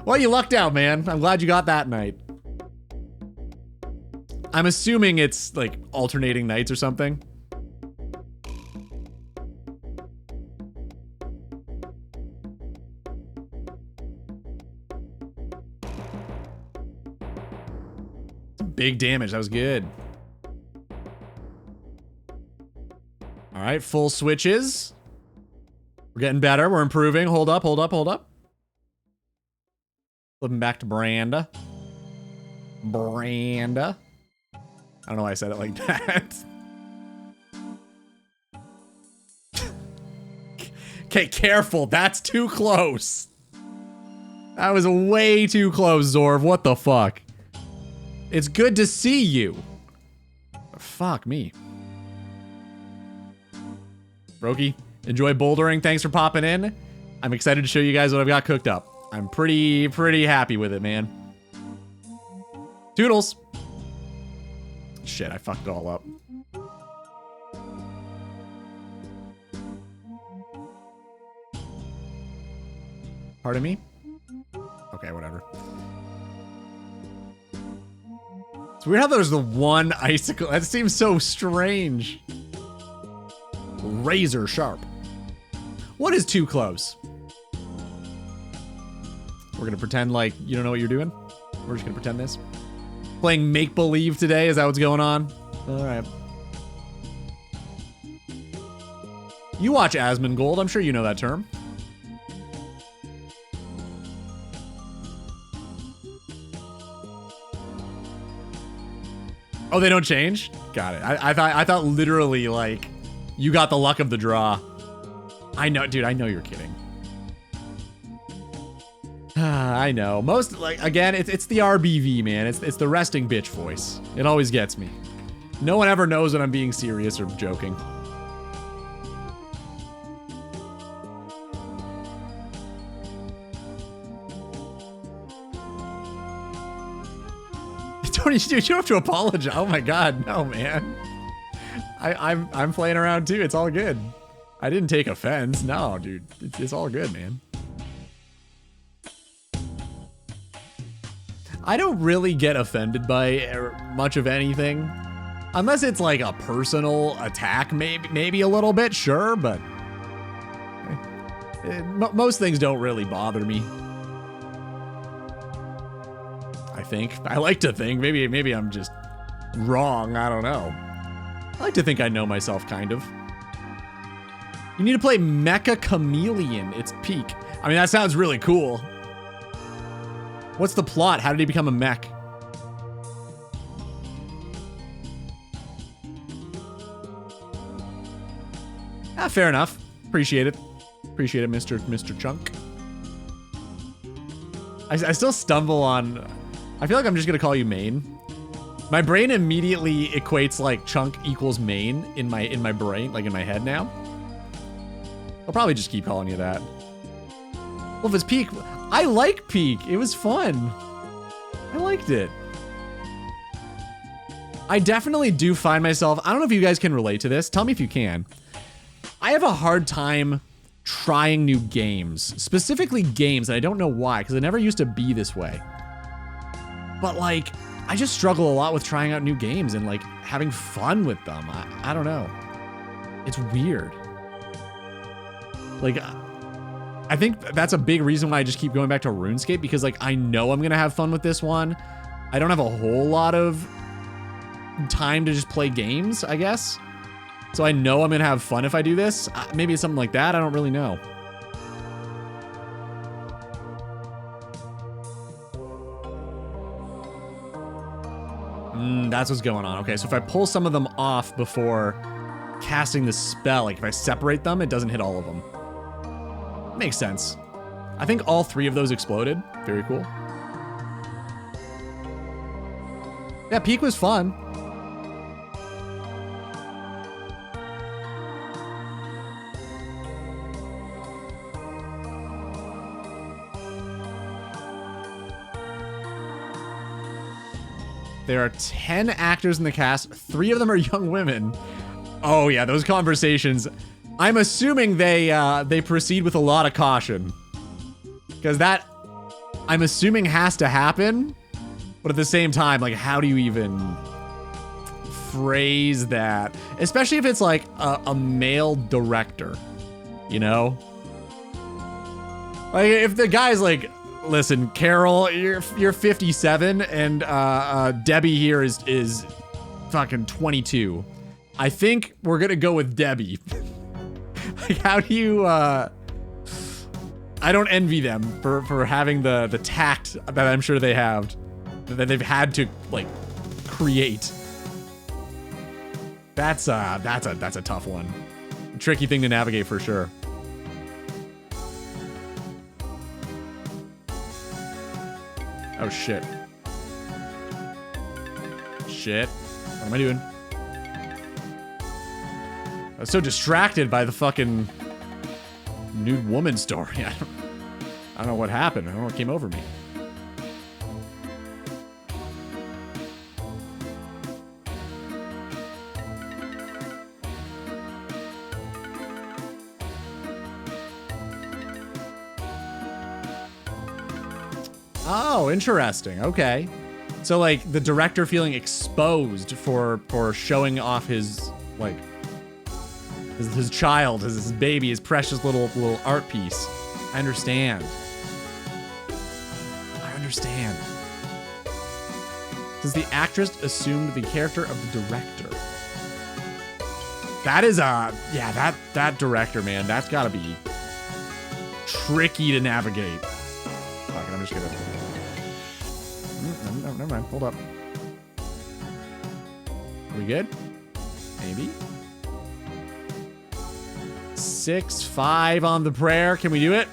Well, you lucked out, man. I'm glad you got that night. I'm assuming it's like alternating nights or something. Big damage. That was good. All right, full switches. We're getting better. We're improving. Hold up, hold up, hold up. Flipping back to Buhranda. Buhranda. I don't know why I said it like that. Okay, careful. That's too close. That was way too close, Zorv. What the fuck? It's good to see you. Fuck me. Brokey, enjoy bouldering. Thanks for popping in. I'm excited to show you guys what I've got cooked up. I'm pretty happy with it, man. Toodles. Shit, I fucked it all up. Pardon me? Okay, whatever. It's weird how there's the one icicle. That seems so strange. Razor sharp. What is too close? We're gonna pretend like you don't know what you're doing. We're just gonna pretend this. Playing make-believe today, is that what's going on? All right. You watch Asmongold, I'm sure you know that term. Oh, they don't change? Got it. I thought literally like you got the luck of the draw. I know, dude, I know you're kidding. I know. Most, like, again, it's the RBV, man. It's the resting bitch voice. It always gets me. No one ever knows when I'm being serious or joking. Dude, you don't have to apologize. Oh my god, no, man. I'm playing around too. It's all good. I didn't take offense. No, dude. It's all good, man. I don't really get offended by much of anything. Unless it's like a personal attack, maybe a little bit, sure, but most things don't really bother me. I think. I like to think. Maybe I'm just wrong. I don't know. I like to think I know myself, kind of. You need to play Mecha Chameleon. It's peak. I mean, that sounds really cool. What's the plot? How did he become a mech? Ah, fair enough. Appreciate it. Appreciate it, Mr. Chunk. I still stumble on... I feel like I'm just gonna call you main. My brain immediately equates like chunk equals main in my brain, like in my head now. I'll probably just keep calling you that. Well, if it's peak, I like peak. It was fun. I liked it. I definitely do find myself, I don't know if you guys can relate to this. Tell me if you can. I have a hard time trying new games, specifically games, and I don't know why, because I never used to be this way. But like, I just struggle a lot with trying out new games and like having fun with them. I don't know. It's weird. Like, I think that's a big reason why I just keep going back to RuneScape, because like, I know I'm gonna have fun with this one. I don't have a whole lot of time to just play games, I guess. So I know I'm gonna have fun if I do this. Maybe it's something like that, I don't really know. That's what's going on. Okay, so if I pull some of them off before casting the spell, like if I separate them, it doesn't hit all of them. Makes sense. I think all 3 of those exploded. Very cool. Yeah, Peak was fun. There are 10 actors in the cast. 3 of them are young women. Oh yeah, those conversations. I'm assuming they proceed with a lot of caution, because that, I'm assuming, has to happen. But at the same time, like, how do you even phrase that? Especially if it's like a male director, you know? Like if the guy's like, listen, Carol, you're 57, and Debbie here is fucking 22. I think we're gonna go with Debbie. Like, how do you? I don't envy them for having the tact that I'm sure they have, that they've had to like create. That's a tough one, a tricky thing to navigate for sure. Oh shit. Shit. What am I doing? I was so distracted by the fucking nude woman story. I don't know what happened. I don't know what came over me. Oh, interesting. Okay. So like the director feeling exposed for showing off his like his child, his baby, his precious little art piece. I understand. I understand. Does the actress assumed the character of the director? That is yeah, that director, man, that's gotta be tricky to navigate. Fuck it, I'm just gonna. No, never mind. Hold up. Are we good? Maybe. 6-5 on the prayer. Can we do it?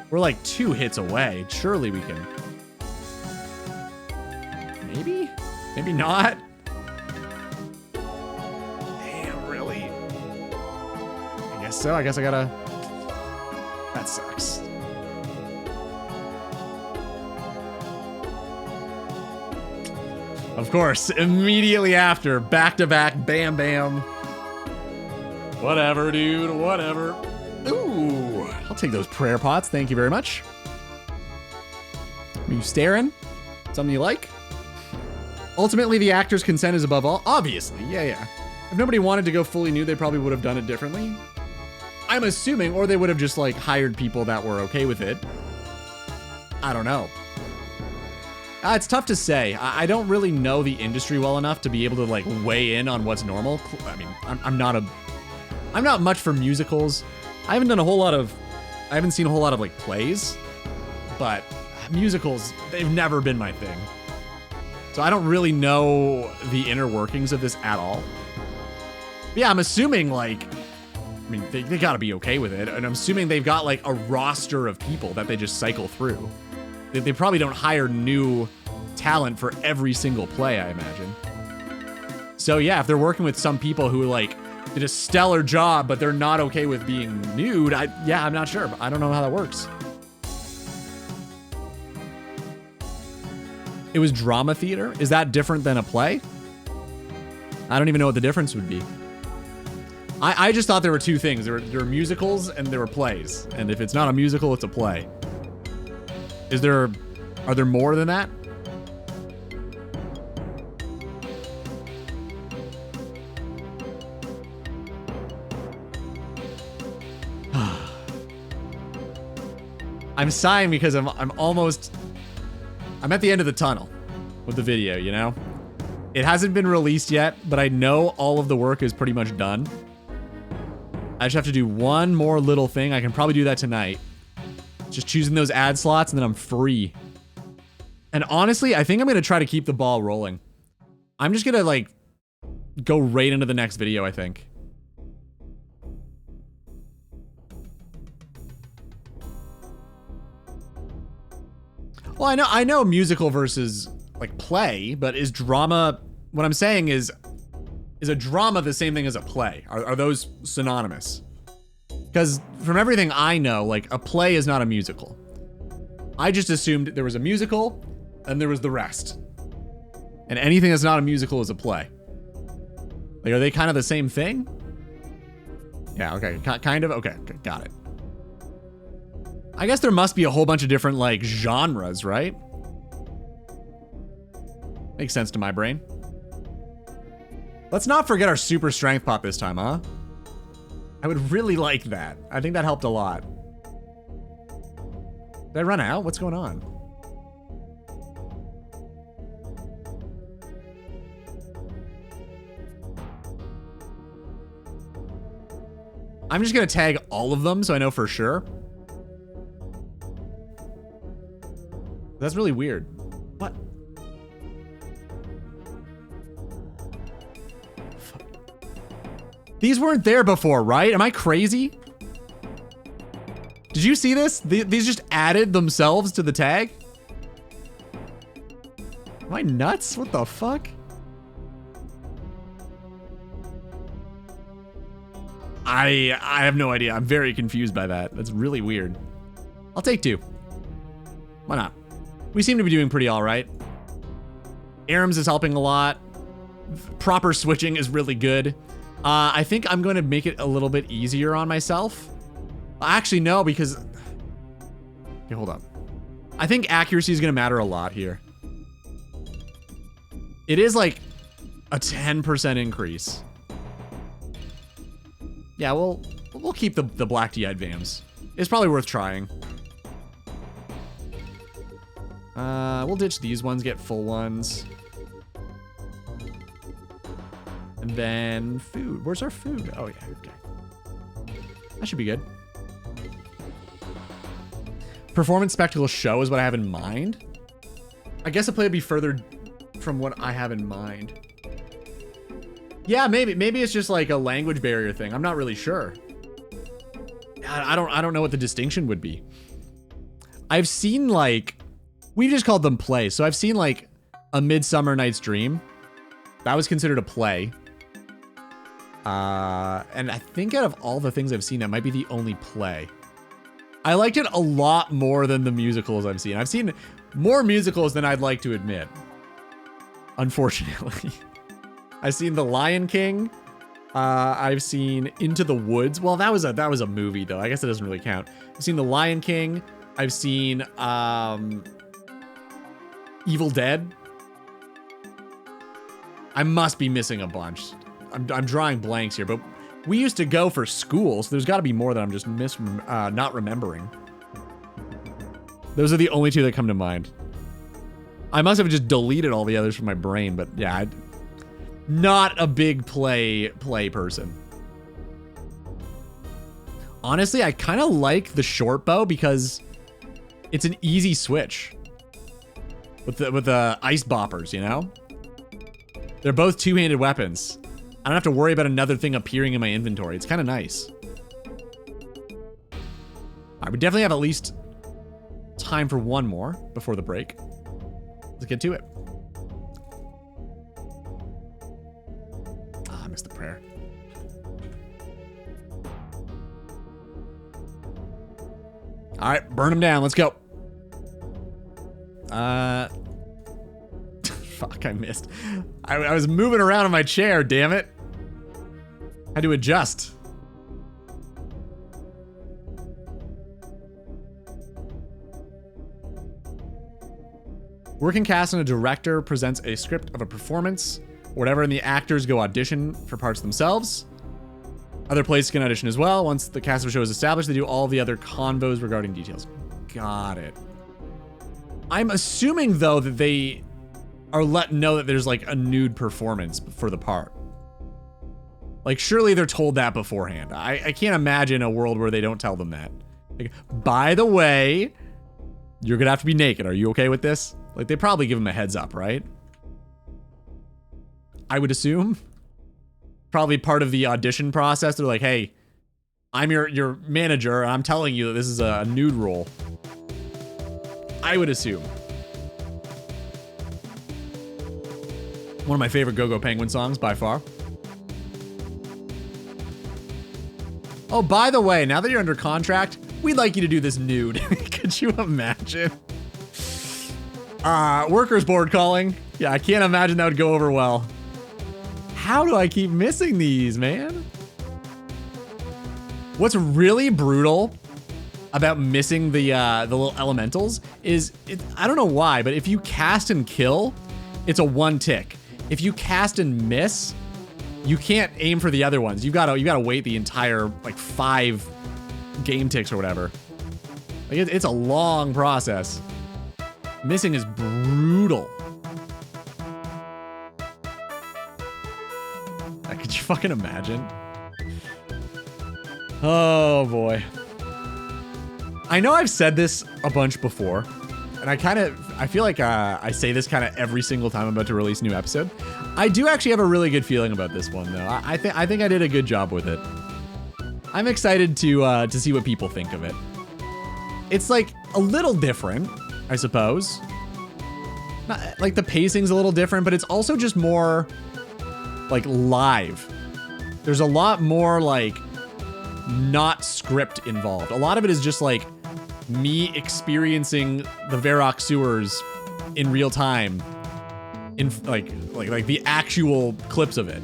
We're like 2 hits away. Surely we can. Maybe? Maybe not. Damn, really? I guess so. I guess I gotta. That sucks. Of course, immediately after, back to back, bam, bam. Whatever, dude, whatever. Ooh, I'll take those prayer pots. Thank you very much. Are you staring? Something you like? Ultimately, the actor's consent is above all. Obviously, yeah. If nobody wanted to go fully nude, they probably would have done it differently. I'm assuming, or they would have just like hired people that were okay with it. I don't know. It's tough to say. I don't really know the industry well enough to be able to like weigh in on what's normal. I mean, I'm not much for musicals. I haven't seen a whole lot of like plays, but musicals, they've never been my thing. So I don't really know the inner workings of this at all. But yeah, I'm assuming like, I mean, they gotta be okay with it. And I'm assuming they've got like a roster of people that they just cycle through. They probably don't hire new talent for every single play, I imagine. So yeah, if they're working with some people who like did a stellar job, but they're not okay with being nude, I'm not sure. But I don't know how that works. It was drama theater. Is that different than a play? I don't even know what the difference would be. I just thought there were two things. There were musicals and there were plays. And if it's not a musical, it's a play. Are there more than that? I'm sighing because I'm at the end of the tunnel with the video, you know? It hasn't been released yet, but I know all of the work is pretty much done. I just have to do one more little thing. I can probably do that tonight. Just choosing those ad slots and then I'm free. And honestly, I think I'm going to try to keep the ball rolling. I'm just going to like go right into the next video, I think. Well, I know musical versus like play, but is drama, what I'm saying is a drama the same thing as a play? Are those synonymous? Because from everything I know, like a play is not a musical. I just assumed there was a musical and there was the rest. And anything that's not a musical is a play. Like, are they kind of the same thing? Yeah, okay, kind of, okay, got it. I guess there must be a whole bunch of different, like, genres, right? Makes sense to my brain. Let's not forget our super strength pot this time, huh? I would really like that. I think that helped a lot. Did I run out? What's going on? I'm just gonna tag all of them so I know for sure. That's really weird. What? These weren't there before, right? Am I crazy? Did you see this? These just added themselves to the tag? Am I nuts? What the fuck? I have no idea. I'm very confused by that. That's really weird. I'll take 2. Why not? We seem to be doing pretty all right. Arams is helping a lot. Proper switching is really good. I think I'm going to make it a little bit easier on myself. Actually, no, because... Okay, hold up. I think accuracy is going to matter a lot here. It is like a 10% increase. Yeah, we'll keep the black DI Vams. It's probably worth trying. We'll ditch these ones, get full ones. And then food. Where's our food? Oh, yeah, okay. That should be good. Performance spectacle show is what I have in mind. I guess the play would be further from what I have in mind. Yeah, maybe it's just like a language barrier thing. I'm not really sure. I don't know what the distinction would be. I've seen like, we've just called them plays. So I've seen like A Midsummer Night's Dream. That was considered a play. And I think out of all the things I've seen, that might be the only play. I liked it a lot more than the musicals I've seen. I've seen more musicals than I'd like to admit. Unfortunately. I've seen The Lion King. I've seen Into the Woods. Well, that was a movie though. I guess it doesn't really count. I've seen The Lion King. I've seen Evil Dead. I must be missing a bunch. I'm drawing blanks here, but we used to go for school, so there's got to be more that I'm just not remembering. Those are the only 2 that come to mind. I must have just deleted all the others from my brain, but yeah, not a big play person. Honestly, I kind of like the short bow because it's an easy switch with the ice boppers, you know? They're both 2-handed weapons. I don't have to worry about another thing appearing in my inventory. It's kind of nice. All right, we definitely have at least time for one more before the break. Let's get to it. Ah, I missed the prayer. All right, burn them down. Let's go. Fuck, I missed. I was moving around in my chair, damn it. Had to adjust. Working cast and a director presents a script of a performance, whatever, and the actors go audition for parts themselves. Other places can audition as well. Once the cast of a show is established, they do all the other convos regarding details. Got it. I'm assuming, though, that they are let know that there's like a nude performance for the part. Like, surely they're told that beforehand. I can't imagine a world where they don't tell them that. Like, by the way, you're gonna have to be naked. Are you okay with this? Like, they probably give them a heads up, right? I would assume. Probably part of the audition process. They're like, hey, I'm your manager, and I'm telling you that this is a nude role. I would assume. One of my favorite Go-Go Penguin songs by far. Oh, by the way, now that you're under contract, we'd like you to do this nude. Could you imagine? Workers board calling. Yeah, I can't imagine that would go over well. How do I keep missing these, man? What's really brutal about missing the little elementals is, I don't know why, but if you cast and kill, it's a 1 tick. If you cast and miss, you can't aim for the other ones. You gotta wait the entire like 5 game ticks or whatever. Like it's a long process. Missing is brutal. Could you fucking imagine? Oh boy. I know I've said this a bunch before, and I feel like I say this kind of every single time I'm about to release a new episode. I do actually have a really good feeling about this one though. I think I did a good job with it. I'm excited to see what people think of it. It's like a little different, I suppose. Not, like the pacing's a little different, but it's also just more like live. There's a lot more like not script involved. A lot of it is just like me experiencing the Varrock sewers in real time, in like the actual clips of it,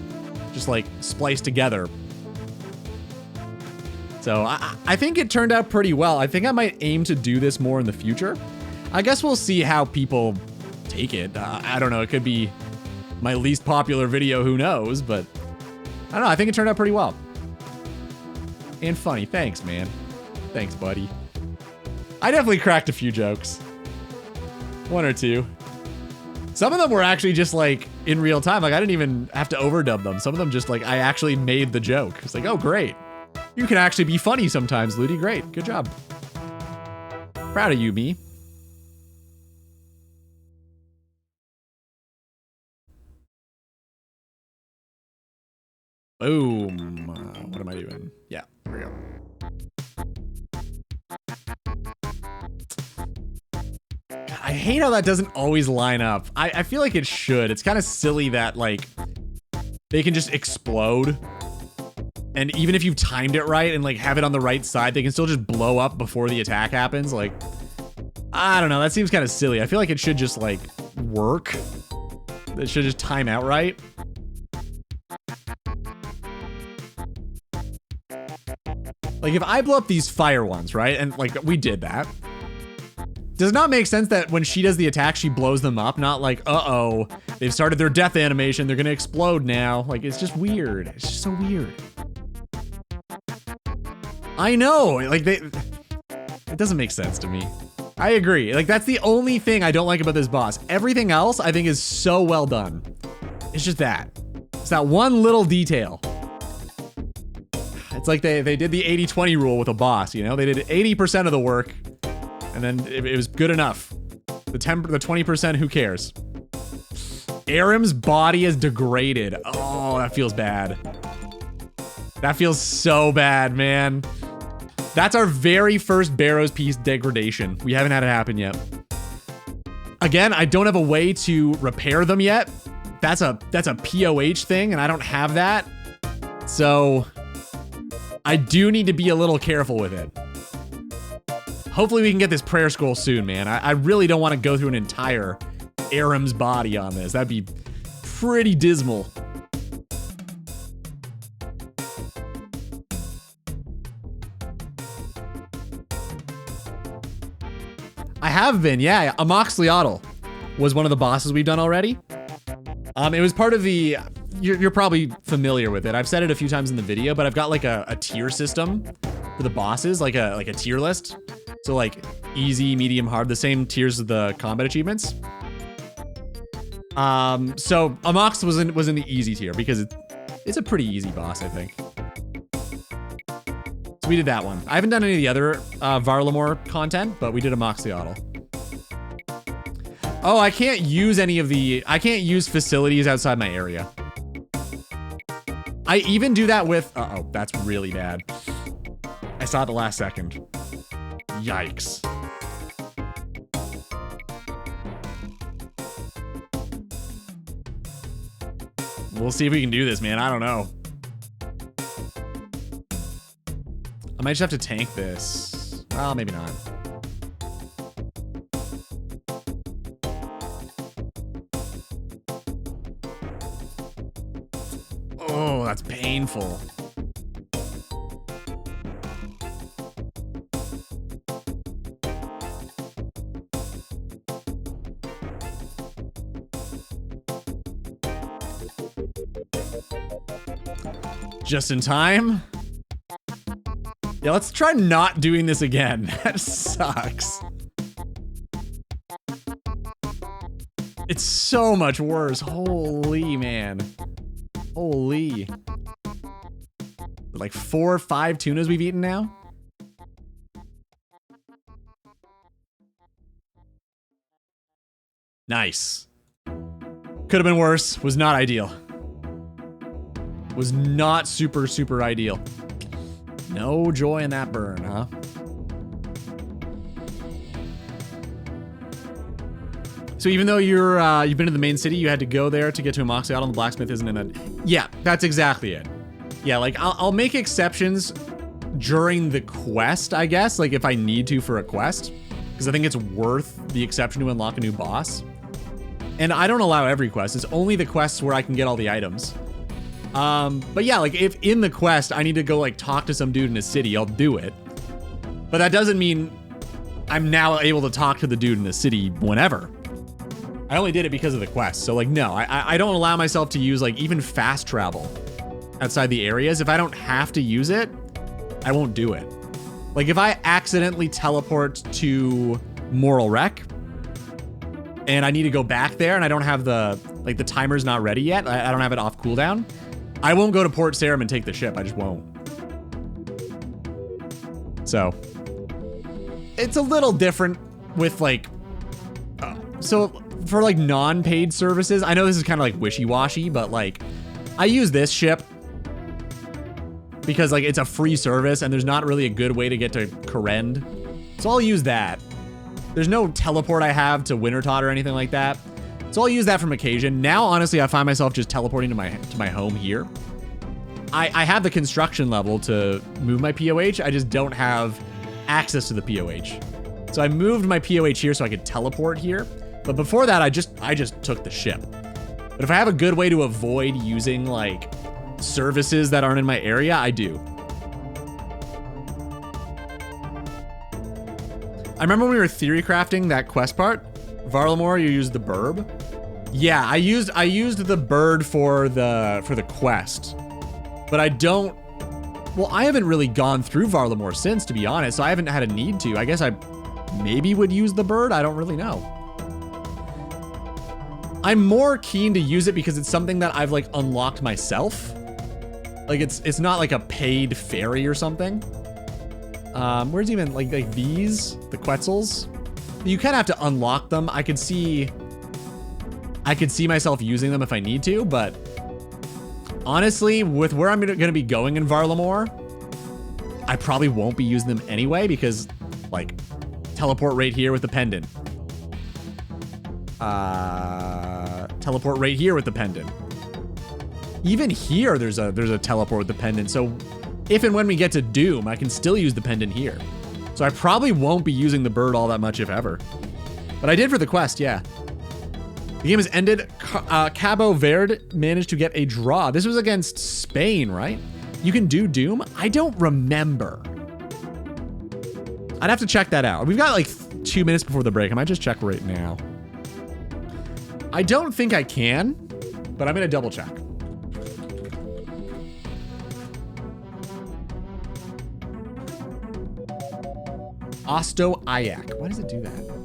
just like spliced together. So I think it turned out pretty well. I think I might aim to do this more in the future. I guess we'll see how people take it. I don't know. It could be my least popular video, who knows, but I don't know. I think it turned out pretty well. And funny. Thanks, man. Thanks, buddy. I definitely cracked a few jokes. 1 or 2. Some of them were actually just like in real time. Like I didn't even have to overdub them. Some of them just like I actually made the joke. It's like, oh, great. You can actually be funny sometimes, Ludi. Great. Good job. Proud of you, me. Boom. What am I doing? Yeah, there we go. God, I hate how that doesn't always line up. I feel like it should. It's kind of silly that like they can just explode. And even if you've timed it right and like have it on the right side, they can still just blow up before the attack happens. Like, I don't know. That seems kind of silly. I feel like it should just like work. It should just time out right. Like if I blow up these fire ones, right? And like we did that. Does it not make sense that when she does the attack, she blows them up? Not like, uh-oh, they've started their death animation. They're going to explode now. Like, it's just weird. It's just so weird. I know. Like, it doesn't make sense to me. I agree. Like, that's the only thing I don't like about this boss. Everything else, I think, is so well done. It's just that. It's that one little detail. It's like they did the 80-20 rule with a boss, you know? They did 80% of the work, and then it was good enough. The 20%, who cares? Aram's body is degraded. Oh, that feels bad. That feels so bad, man. That's our very first Barrows piece degradation. We haven't had it happen yet. Again, I don't have a way to repair them yet. That's a POH thing, and I don't have that. So I do need to be a little careful with it. Hopefully we can get this prayer scroll soon, man. I really don't want to go through an entire Aram's body on this. That'd be pretty dismal. I have been, yeah. Amoxliotl was one of the bosses we've done already. It was part of the, you're probably familiar with it. I've said it a few times in the video, but I've got like a tier system for the bosses, like a tier list. So like easy, medium, hard, the same tiers of the combat achievements. So Amox was in the easy tier because it's a pretty easy boss, I think. So we did that one. I haven't done any of the other Varlamore content, but we did Amoxliotl. Oh, I can't use I can't use facilities outside my area. I even do that with, uh-oh, that's really bad. I saw it the last second. Yikes. We'll see if we can do this, man. I don't know. I might just have to tank this. Well, maybe not. Oh, that's painful. Just in time. Yeah, let's try not doing this again. That sucks. It's so much worse. Holy man. Holy. Like 4 or 5 tunas we've eaten now? Nice. Could have been worse. Was not ideal. Was not super, super ideal. No joy in that burn, huh? So even though you've been to the main city, you had to go there to get to Amoxliotl and the blacksmith isn't in it. Yeah, that's exactly it. Yeah, like I'll make exceptions during the quest, I guess, like if I need to for a quest, because I think it's worth the exception to unlock a new boss. And I don't allow every quest. It's only the quests where I can get all the items. But yeah, like if in the quest I need to go like talk to some dude in a city, I'll do it. But that doesn't mean I'm now able to talk to the dude in the city whenever. I only did it because of the quest. So like, no, I don't allow myself to use like even fast travel outside the areas. If I don't have to use it, I won't do it. Like if I accidentally teleport to Moral Wreck and I need to go back there and I don't have the timer's not ready yet, I don't have it off cooldown, I won't go to Port Sarim and take the ship. I just won't. So it's a little different with like, so for like non-paid services, I know this is kind of like wishy-washy, but like I use this ship because like it's a free service and there's not really a good way to get to Korend. So I'll use that. There's no teleport I have to Wintertot or anything like that. So I'll use that from occasion. Now, honestly, I find myself just teleporting to my home here. I have the construction level to move my POH. I just don't have access to the POH. So I moved my POH here so I could teleport here. But before that, I just took the ship. But if I have a good way to avoid using like services that aren't in my area, I do. I remember when we were theory crafting that quest part, Varlamore, you used the burb. Yeah, I used the bird for the quest. But I don't, well, I haven't really gone through Varlamore since, to be honest, so I haven't had a need to. I guess I maybe would use the bird, I don't really know. I'm more keen to use it because it's something that I've like unlocked myself. Like it's not like a paid ferry or something. Where's even like these, the Quetzals? You kind of have to unlock them. I could see myself using them if I need to, but honestly, with where I'm gonna be going in Varlamore, I probably won't be using them anyway because like teleport right here with the pendant. Teleport right here with the pendant. Even here, there's a teleport with the pendant. So if and when we get to Doom, I can still use the pendant here. So I probably won't be using the bird all that much, if ever. But I did for the quest, yeah. The game has ended. Cabo Verde managed to get a draw. This was against Spain, right? You can do Doom? I don't remember. I'd have to check that out. We've got like 2 minutes before the break. I might just check right now. I don't think I can, but I'm gonna double check. Osto Ayak. Why does it do that?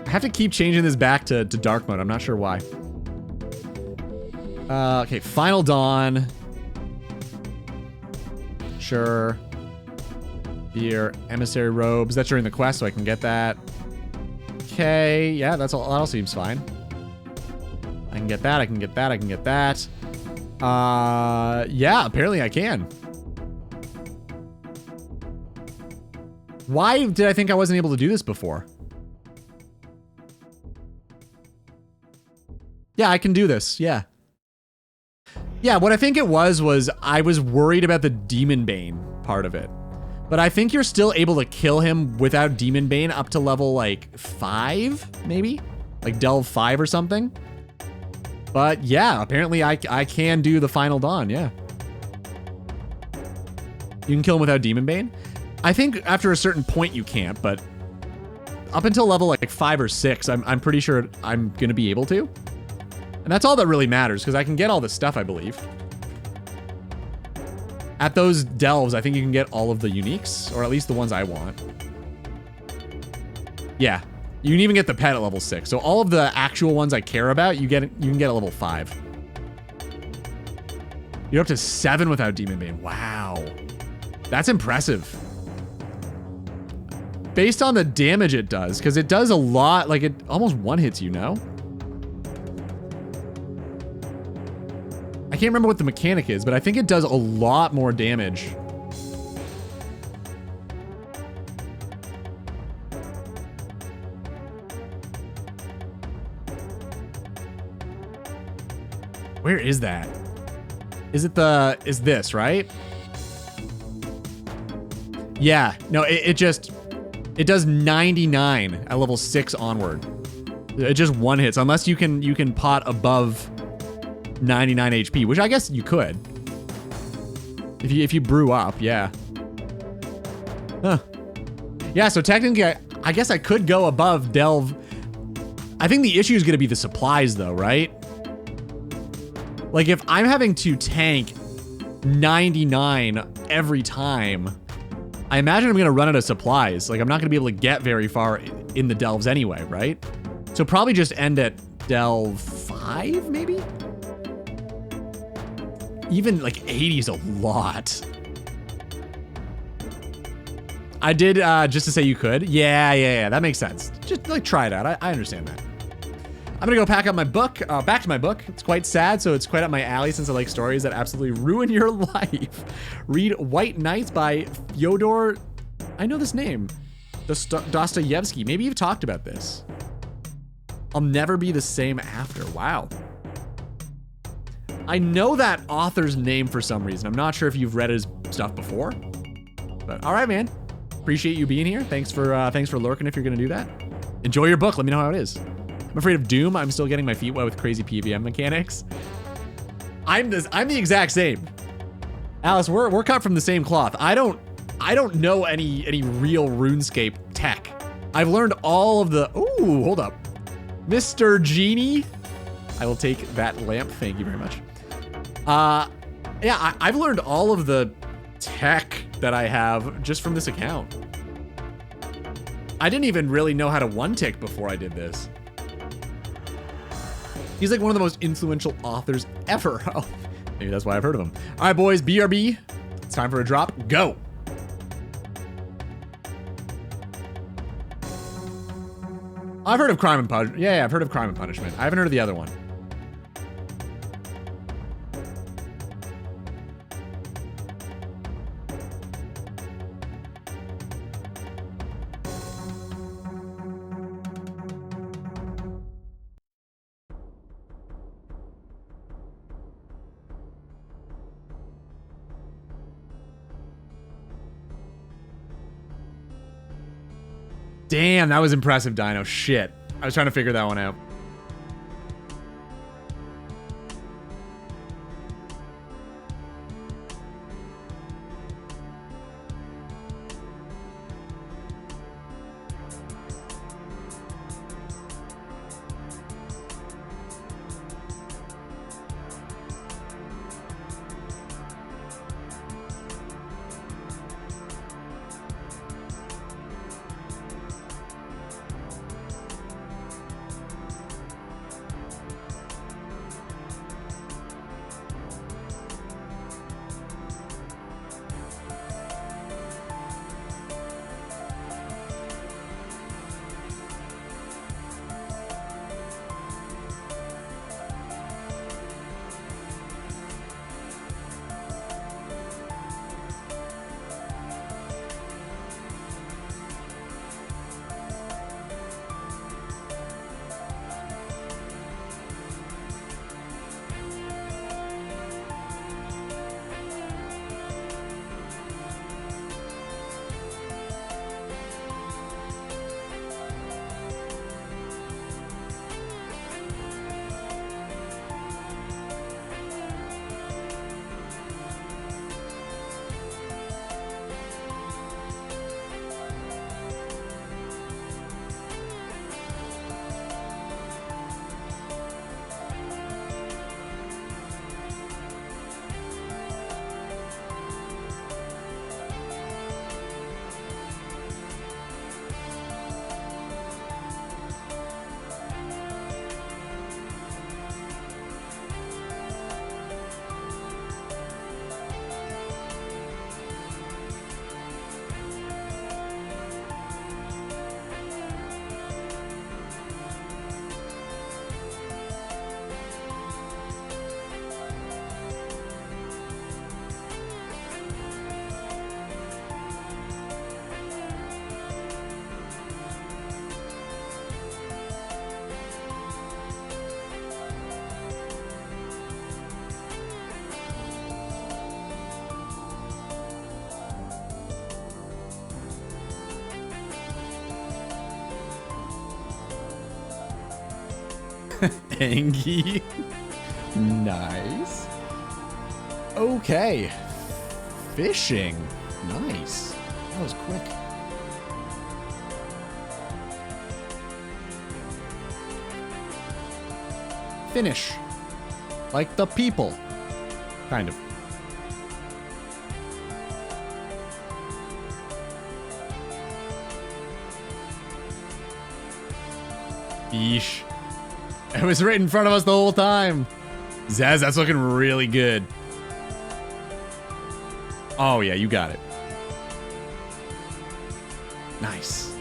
I have to keep changing this back to dark mode. I'm not sure why. Okay, Final Dawn. Sure. Here, Emissary Robes. That's during the quest, so I can get that. Okay, yeah, that all seems fine. I can get that, I can get that, I can get that. Yeah, apparently I can. Why did I think I wasn't able to do this before? Yeah, I can do this, yeah. Yeah, what I think it was I was worried about the Demon Bane part of it. But I think you're still able to kill him without Demon Bane up to level, like, 5, maybe? Like, Delve 5 or something? But, yeah, apparently I can do the Final Dawn, yeah. You can kill him without Demon Bane? I think after a certain point you can't, but up until level, like, 5 or 6, I'm pretty sure I'm gonna be able to. And that's all that really matters, because I can get all this stuff, I believe. At those delves, I think you can get all of the uniques, or at least the ones I want. Yeah, you can even get the pet at level 6. So all of the actual ones I care about, you can get at level 5. You're up to 7 without Demon Bane. Wow. That's impressive. Based on the damage it does, because it does a lot, like it almost one-hits you, no? I can't remember what the mechanic is, but I think it does a lot more damage. Where is that? Is this, right? Yeah, no, it does 99 at level 6 onward. It just one hits, unless you can pot above 99 HP, which I guess you could. If you brew up, yeah. Huh. Yeah, so technically, I guess I could go above Delve. I think the issue is going to be the supplies, though, right? Like, if I'm having to tank 99 every time, I imagine I'm going to run out of supplies. Like, I'm not going to be able to get very far in the Delves anyway, right? So probably just end at Delve 5, maybe? Even like 80 is a lot. I did, just to say you could. Yeah, that makes sense. Just like try it out. I understand that. I'm gonna go pack up my book, back to my book. It's quite sad, so it's quite up my alley since I like stories that absolutely ruin your life. Read White Nights by Fyodor, I know this name, Dostoevsky. Maybe you've talked about this. I'll never be the same after. Wow. I know that author's name for some reason. I'm not sure if you've read his stuff before, but all right, man. Appreciate you being here. Thanks for lurking if you're gonna do that. Enjoy your book. Let me know how it is. I'm afraid of Doom. I'm still getting my feet wet with crazy PVM mechanics. I'm the exact same. Alice, we're cut from the same cloth. I don't know any real RuneScape tech. I've learned all of the. Ooh, hold up, Mr. Genie. I will take that lamp. Thank you very much. Yeah, I've learned all of the tech that I have just from this account. I didn't even really know how to one-tick before I did this. He's like one of the most influential authors ever. Oh, maybe that's why I've heard of him. All right, boys, BRB. It's time for a drop. Go. I've heard of Crime and Punishment. Yeah, I've heard of Crime and Punishment. I haven't heard of the other one. Damn, that was impressive, Dino. Shit. I was trying to figure that one out. Angie. Nice. Okay. Fishing. Nice. That was quick. Finish. Like the people. Kind of. Yeesh. It was right in front of us the whole time. Zaz, that's looking really good. Oh yeah, you got it. Nice.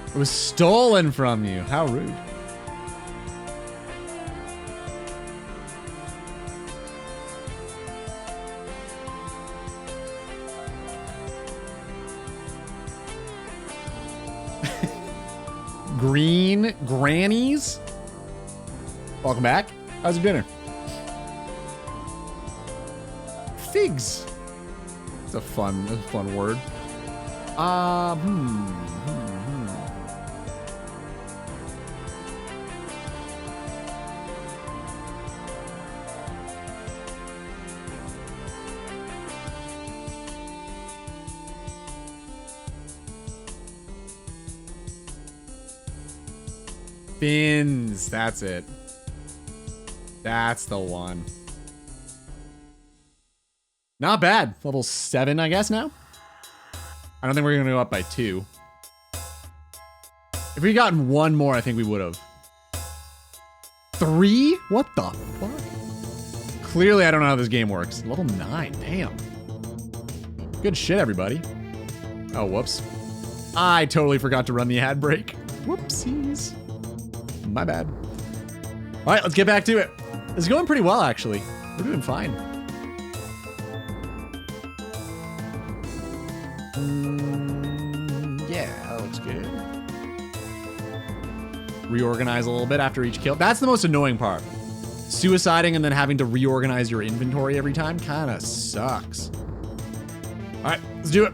It was stolen from you. How rude. Green Grannies. Welcome back. How's your dinner? Figs. It's a fun word. Fins. That's it. That's the one. Not bad. Level 7, I guess, now? I don't think we're going to go up by 2. If we'd gotten one more, I think we would have. 3? What the fuck? Clearly, I don't know how this game works. Level 9. Damn. Good shit, everybody. Oh, whoops. I totally forgot to run the ad break. Whoopsies. My bad. All right, let's get back to it. It's going pretty well, actually. We're doing fine. Yeah, that looks good. Reorganize a little bit after each kill. That's the most annoying part. suiciding and then having to reorganize your inventory every time kind of sucks. All right, let's do it.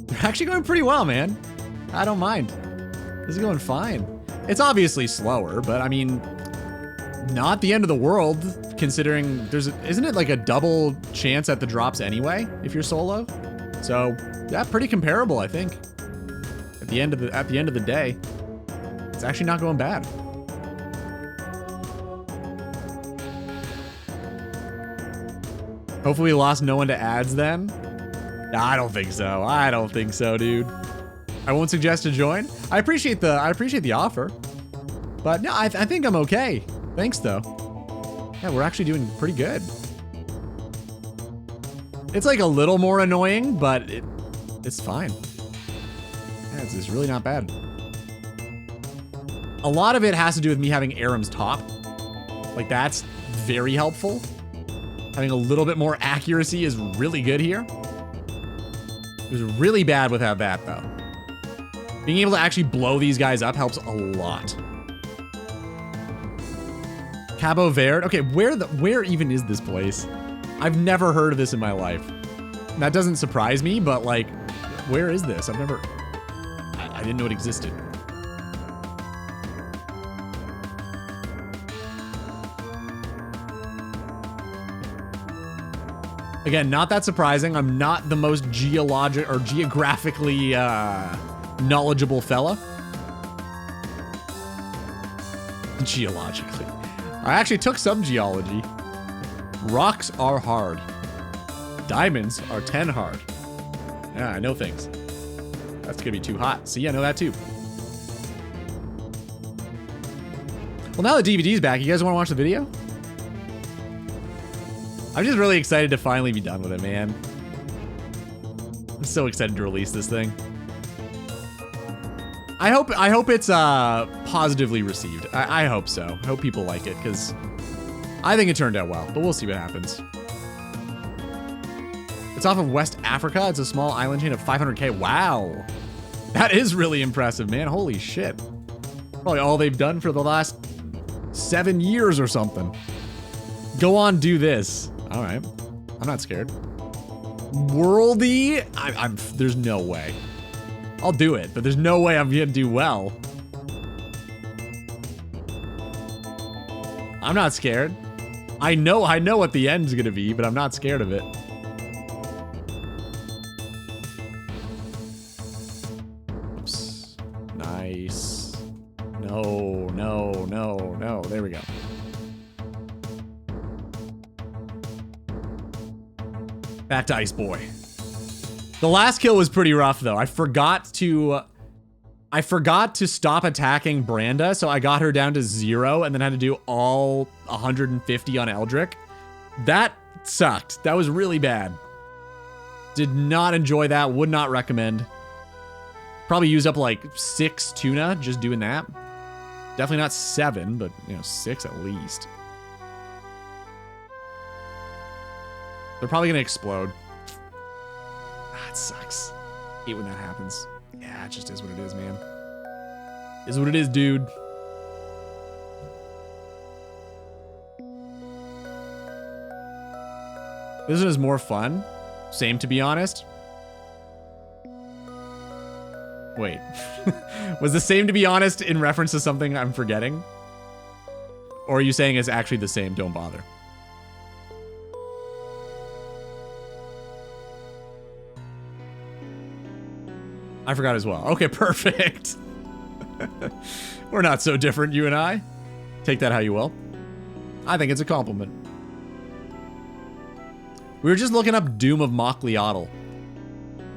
They're actually going pretty well, man. I don't mind. This is going fine. It's obviously slower, but I mean, not the end of the world, considering isn't it like a double chance at the drops anyway if you're solo? So yeah, pretty comparable, I think. At the end of the day, it's actually not going bad. Hopefully we lost no one to ads then. I don't think so. I don't think so, dude. I won't suggest to join. I appreciate the offer, but no, I think I'm okay. Thanks though. Yeah, we're actually doing pretty good. It's like a little more annoying, but it's fine. Yeah, it's really not bad. A lot of it has to do with me having Aram's top. Like that's very helpful. Having a little bit more accuracy is really good here. It was really bad without that though. Being able to actually blow these guys up helps a lot. Cabo Verde. Okay, where even is this place? I've never heard of this in my life. That doesn't surprise me, but like, where is this? I didn't know it existed. Again, not that surprising. I'm not the most geographically knowledgeable fella. Geologically. I actually took some geology. Rocks are hard. Diamonds are 10 hard. Yeah, I know things. That's gonna be too hot. See, I know that too. Well, now the DVD's back. You guys wanna watch the video? I'm just really excited to finally be done with it, man. I'm so excited to release this thing. I hope it's positively received. I hope so. I hope people like it, because I think it turned out well, but we'll see what happens. It's off of West Africa. It's a small island chain of 500K. Wow. That is really impressive, man. Holy shit. Probably all they've done for the last 7 years or something. Go on, do this. All right. I'm not scared. Worldy? There's no way. I'll do it, but there's no way I'm gonna do well. I'm not scared. I know what the end's gonna be, but I'm not scared of it. Oops. Nice. No, no, no, no. There we go. Back to Ice Boy. The last kill was pretty rough though. I forgot to stop attacking Buhranda, so I got her down to 0 and then had to do all 150 on Eldrick. That sucked. That was really bad. Did not enjoy that. Would not recommend. Probably used up like 6 tuna just doing that. Definitely not 7, but you know, 6 at least. They're probably gonna explode. Ah, it sucks. Hate when that happens. Yeah, it just is what it is, man. Is what it is, dude. This one is more fun. Same, to be honest. Wait. Was the same, to be honest, in reference to something I'm forgetting? Or are you saying it's actually the same? Don't bother. I forgot as well. Okay, perfect. We're not so different, you and I. Take that how you will. I think it's a compliment. We were just looking up Doom of Mokliotl.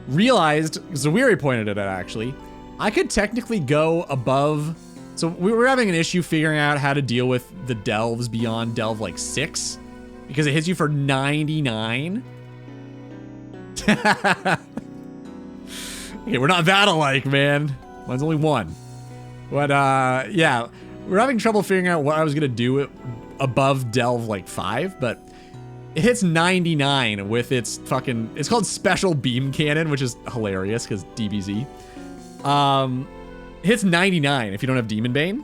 Realized, Zawiri pointed it out actually, I could technically go above. So we were having an issue figuring out how to deal with the delves beyond delve like 6. Because it hits you for 99. Okay, we're not that alike, man. Mine's only 1. But, yeah. We're having trouble figuring out what I was gonna do above delve, like, 5, but it hits 99 with its fucking... It's called Special Beam Cannon, which is hilarious, because DBZ. It hits 99 if you don't have Demon Bane.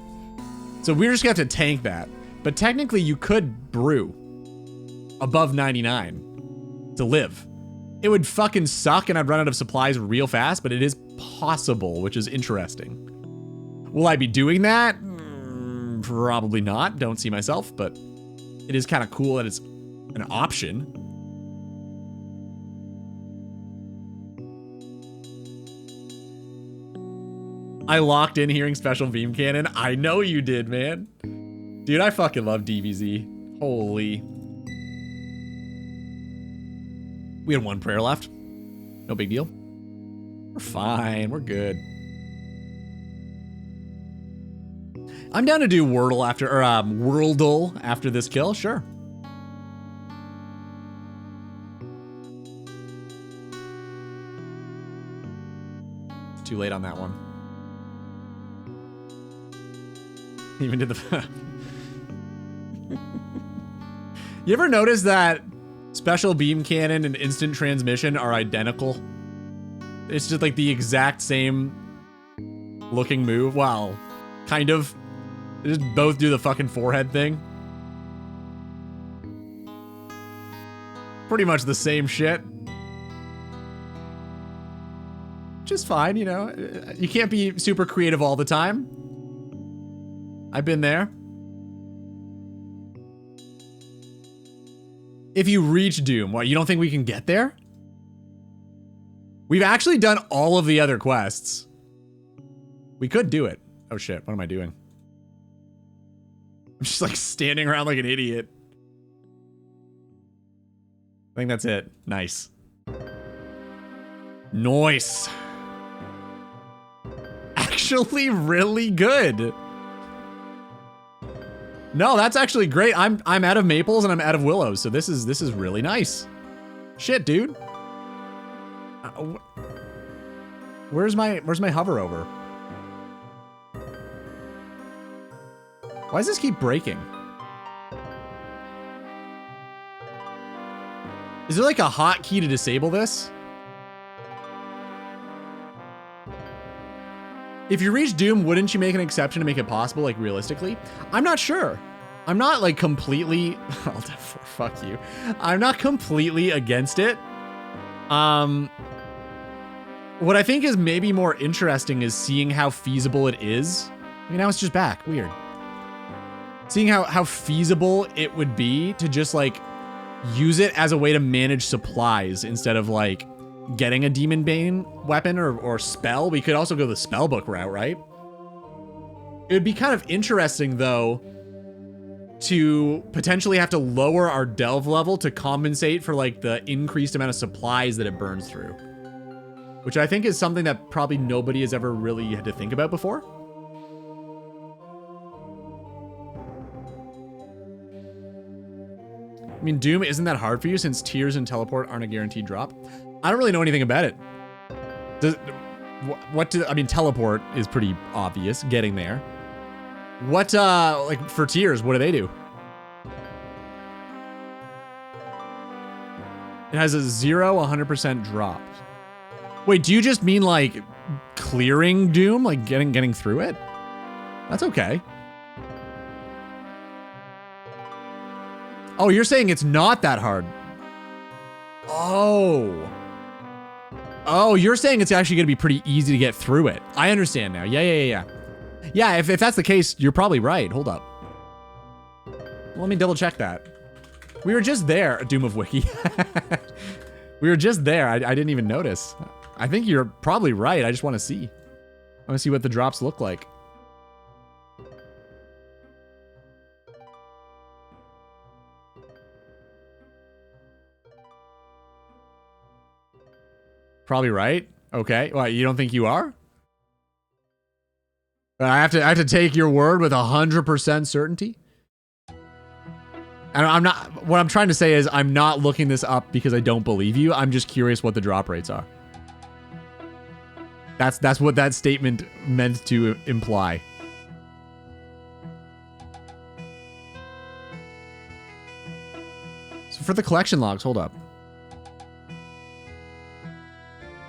So we're just gonna have to tank that. But technically you could brew above 99 to live. It would fucking suck and I'd run out of supplies real fast, but it is possible, which is interesting. Will I be doing that? Probably not. Don't see myself, but it is kind of cool that it's an option. I locked in hearing Special Beam Cannon. I know you did, man. Dude, I fucking love DBZ. Holy. We had one prayer left. No big deal. We're fine. We're good. I'm down to do Wordle after this kill. Sure. Too late on that one. Even did the... You ever notice that Special Beam Cannon and Instant Transmission are identical? It's just like the exact same looking move. Wow. Kind of. They just both do the fucking forehead thing. Pretty much the same shit. Just fine, you know. You can't be super creative all the time. I've been there. If you reach Doom, what, you don't think we can get there? We've actually done all of the other quests. We could do it. Oh shit, what am I doing? I'm just like standing around like an idiot. I think that's it. Nice. Nice. Actually really good. No, that's actually great. I'm out of maples and I'm out of willows, so this is really nice. Shit, dude. Where's my hover over? Why does this keep breaking? Is there like a hotkey to disable this? If you reach Doom, wouldn't you make an exception to make it possible, like realistically? I'm not sure. I'm not like completely, fuck you. I'm not completely against it. What I think is maybe more interesting is seeing how feasible it is. I mean, now it's just back, weird. Seeing how feasible it would be to just like use it as a way to manage supplies instead of like getting a Demon Bane weapon or spell. We could also go the spellbook route, right? It would be kind of interesting though to potentially have to lower our delve level to compensate for like the increased amount of supplies that it burns through, which I think is something that probably nobody has ever really had to think about before. I mean, Doom isn't that hard for you since tears and teleport aren't a guaranteed drop. I don't really know anything about it. I mean, teleport is pretty obvious, getting there. What, like, for tears, what do they do? It has a 100% drop. Wait, do you just mean, like, clearing Doom? Like, getting through it? That's okay. Oh, you're saying it's not that hard. Oh. Oh, you're saying it's actually gonna be pretty easy to get through it. I understand now. Yeah. Yeah, if that's the case, you're probably right. Hold up. Let me double check that. We were just there, Doom of Wiki. We were just there. I didn't even notice. I think you're probably right. I just want to see. I want to see what the drops look like. Probably right. Okay. Well, you don't think you are? I have to take your word with 100% certainty. And I'm not. What I'm trying to say is I'm not looking this up because I don't believe you. I'm just curious what the drop rates are. That's what that statement meant to imply. So for the collection logs, hold up.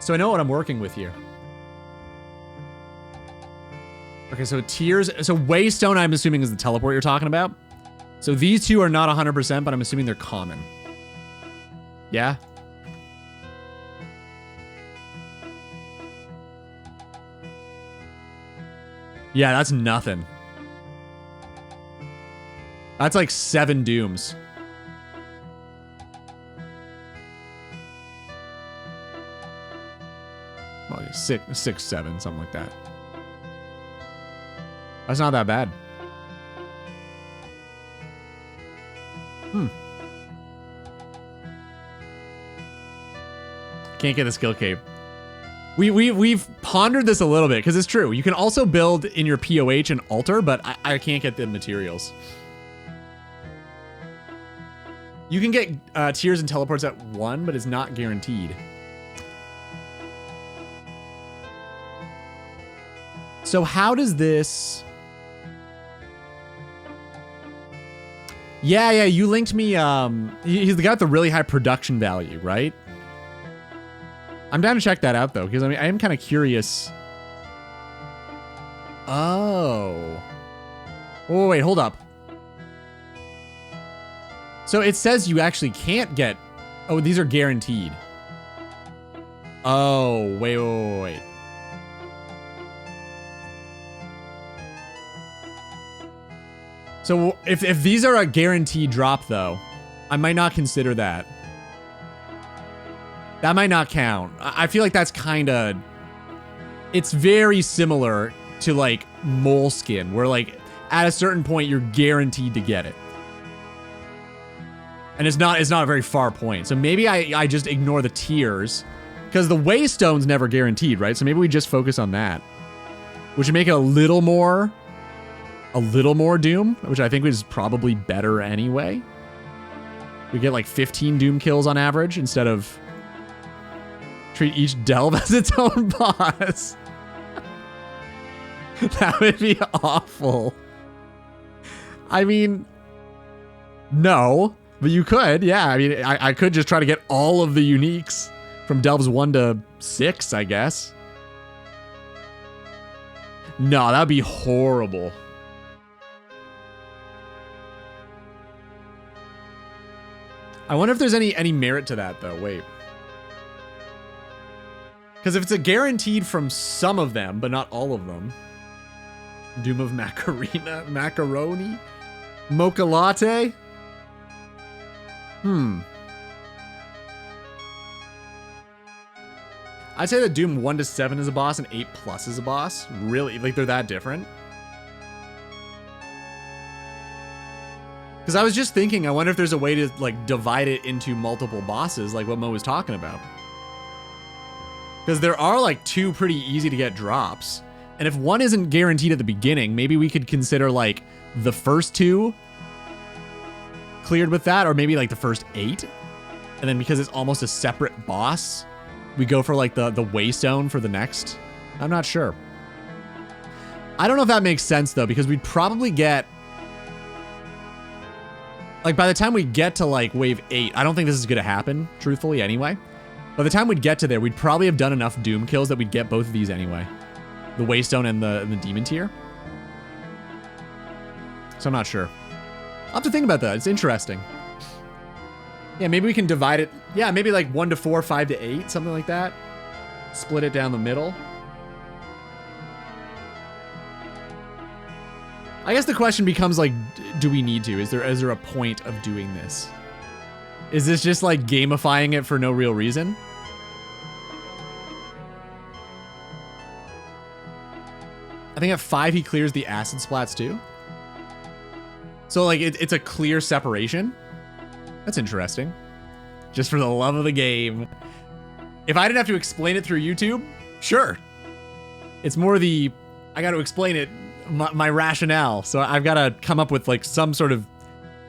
So I know what I'm working with here. Okay, so tiers. So Waystone, I'm assuming, is the teleport you're talking about. So these two are not 100%, but I'm assuming they're common. Yeah? Yeah, that's nothing. That's like 7 dooms. Well, 6, 7, something like that. That's not that bad. Can't get the skill cape. We've pondered this a little bit because it's true. You can also build in your POH and altar, but I can't get the materials. You can get tiers and teleports at 1, but it's not guaranteed. So how does this... Yeah, you linked me, he's the guy with the really high production value, right? I'm down to check that out, though, because I mean, I am kind of curious. Oh. Oh, wait, hold up. So it says you actually can't get... Oh, these are guaranteed. Oh, wait. So if these are a guaranteed drop, though, I might not consider that. That might not count. I feel like that's kind of... It's very similar to, like, Moleskin, where, like, at a certain point, you're guaranteed to get it. And it's not a very far point. So maybe I just ignore the tiers, because the Waystone's never guaranteed, right? So maybe we just focus on that, which would make it a little more Doom, which I think is probably better anyway. We get like 15 Doom kills on average instead of treat each delve as its own boss. That would be awful. I mean, no, but you could. Yeah, I mean, I could just try to get all of the uniques from delves 1 to 6, I guess. No, that would be horrible. I wonder if there's any merit to that, though. Wait. Because if it's a guaranteed from some of them, but not all of them. Doom of Macaroni? Mocha Latte? I'd say that Doom 1 to 7 is a boss and 8 plus is a boss. Really? Like, they're that different? Because I was just thinking, I wonder if there's a way to, like, divide it into multiple bosses, like what Mo was talking about. Because there are, like, 2 pretty easy to get drops. And if 1 isn't guaranteed at the beginning, maybe we could consider, like, the first 2 cleared with that, or maybe, like, the first 8. And then because it's almost a separate boss, we go for, like, the Waystone for the next. I'm not sure. I don't know if that makes sense, though, because we'd probably get... Like, by the time we get to, like, wave 8, I don't think this is going to happen, truthfully, anyway. By the time we'd get to there, we'd probably have done enough Doom kills that we'd get both of these anyway. The Waystone and the Demon tier. So I'm not sure. I'll have to think about that. It's interesting. Yeah, maybe we can divide it. Yeah, maybe like 1 to 4, 5 to 8, something like that. Split it down the middle. I guess the question becomes, like, do we need to? Is there a point of doing this? Is this just like gamifying it for no real reason? I think at 5 he clears the acid splats too. So like it's a clear separation. That's interesting. Just for the love of the game. If I didn't have to explain it through YouTube, sure. It's more the, I got to explain it, my rationale. So I've got to come up with like some sort of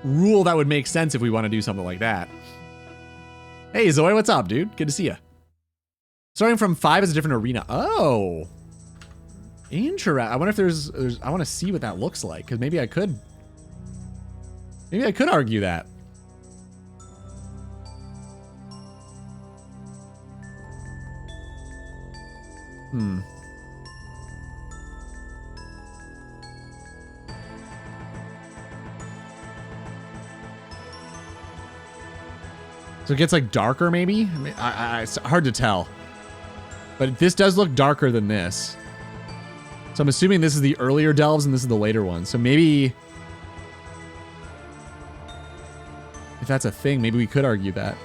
rule that would make sense if we want to do something like that. Hey Zoe, what's up, dude? Good to see you. Starting from 5 is a different arena. Oh, interesting. I wonder if there's I want to see what that looks like, because maybe I could argue that. So it gets like darker maybe? I mean, it's hard to tell. But this does look darker than this. So I'm assuming this is the earlier delves and this is the later one. So maybe... if that's a thing, maybe we could argue that.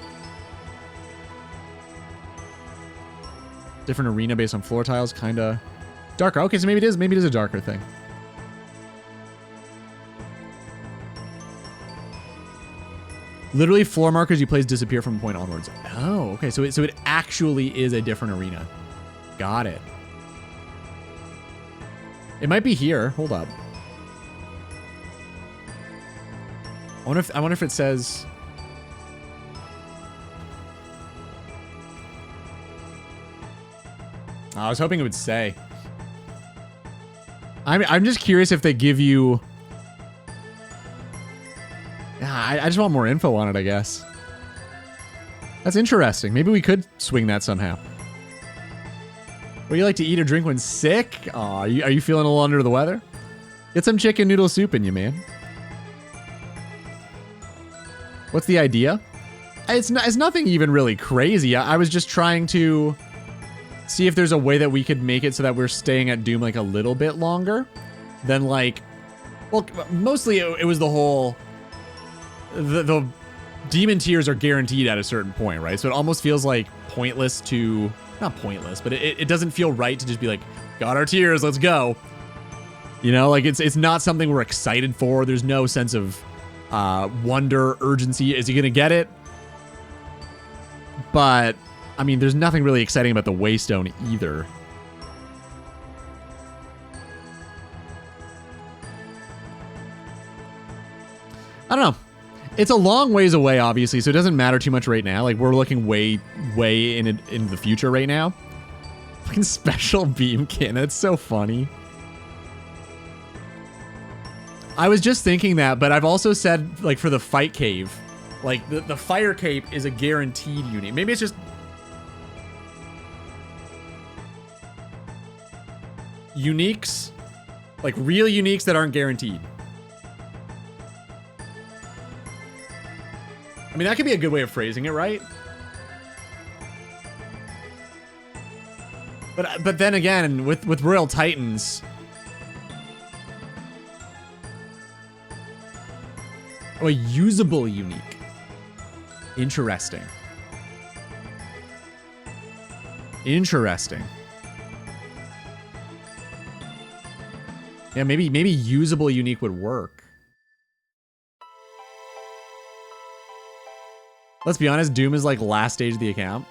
Different arena based on floor tiles, kind of darker. Okay, so maybe it is a darker thing. Literally, floor markers you place disappear from a point onwards. Oh, okay. So it actually is a different arena. Got it. It might be here. Hold up. I wonder if it says. I was hoping it would say. I'm just curious if they give you. Yeah, I just want more info on it, I guess. That's interesting. Maybe we could swing that somehow. What do you like to eat or drink when sick? Aw, are you feeling a little under the weather? Get some chicken noodle soup in you, man. What's the idea? It's nothing even really crazy. I was just trying to see if there's a way that we could make it so that we're staying at Doom like a little bit longer than like, well, mostly it was the whole, the demon tiers are guaranteed at a certain point, right? So it almost feels like pointless to, not pointless, but it doesn't feel right to just be like, got our tiers, let's go. You know, like it's not something we're excited for. There's no sense of wonder, urgency. Is he gonna get it? But I mean, there's nothing really exciting about the Waystone either. I don't know. It's a long ways away, obviously, so it doesn't matter too much right now. Like, we're looking way in the future right now. Fucking special beamkin. That's so funny. I was just thinking that, but I've also said, like, for the fight cave, like, the fire cape is a guaranteed unit. Maybe it's just... uniques, like real uniques that aren't guaranteed. I mean, that could be a good way of phrasing it, right? But then again, with Royal Titans, oh, a usable unique. Interesting. Interesting. Yeah, maybe usable unique would work. Let's be honest, Doom is like last stage of the account.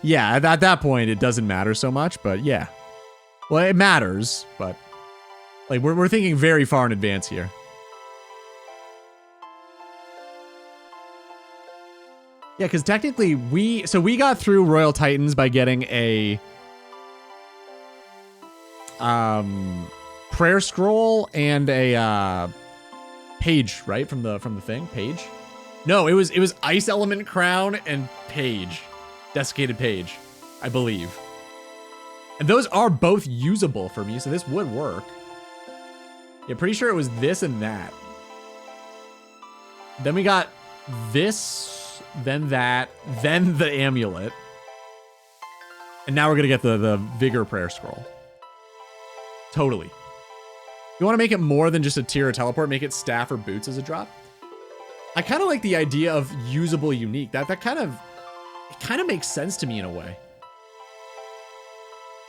Yeah, at that point it doesn't matter so much, but yeah. Well, it matters, but like we're thinking very far in advance here. Yeah, because technically we got through Royal Titans by getting a prayer scroll and a page, right? From the thing, page. No, it was ice element crown and page, desiccated page, I believe. And those are both usable for me, so this would work. Yeah, pretty sure it was this and that. Then we got this, then that, then the amulet. And now we're gonna get the vigor prayer scroll. Totally. You want to make it more than just a tier or teleport, make it staff or boots as a drop. I kind of like the idea of usable unique. That kind of makes sense to me in a way.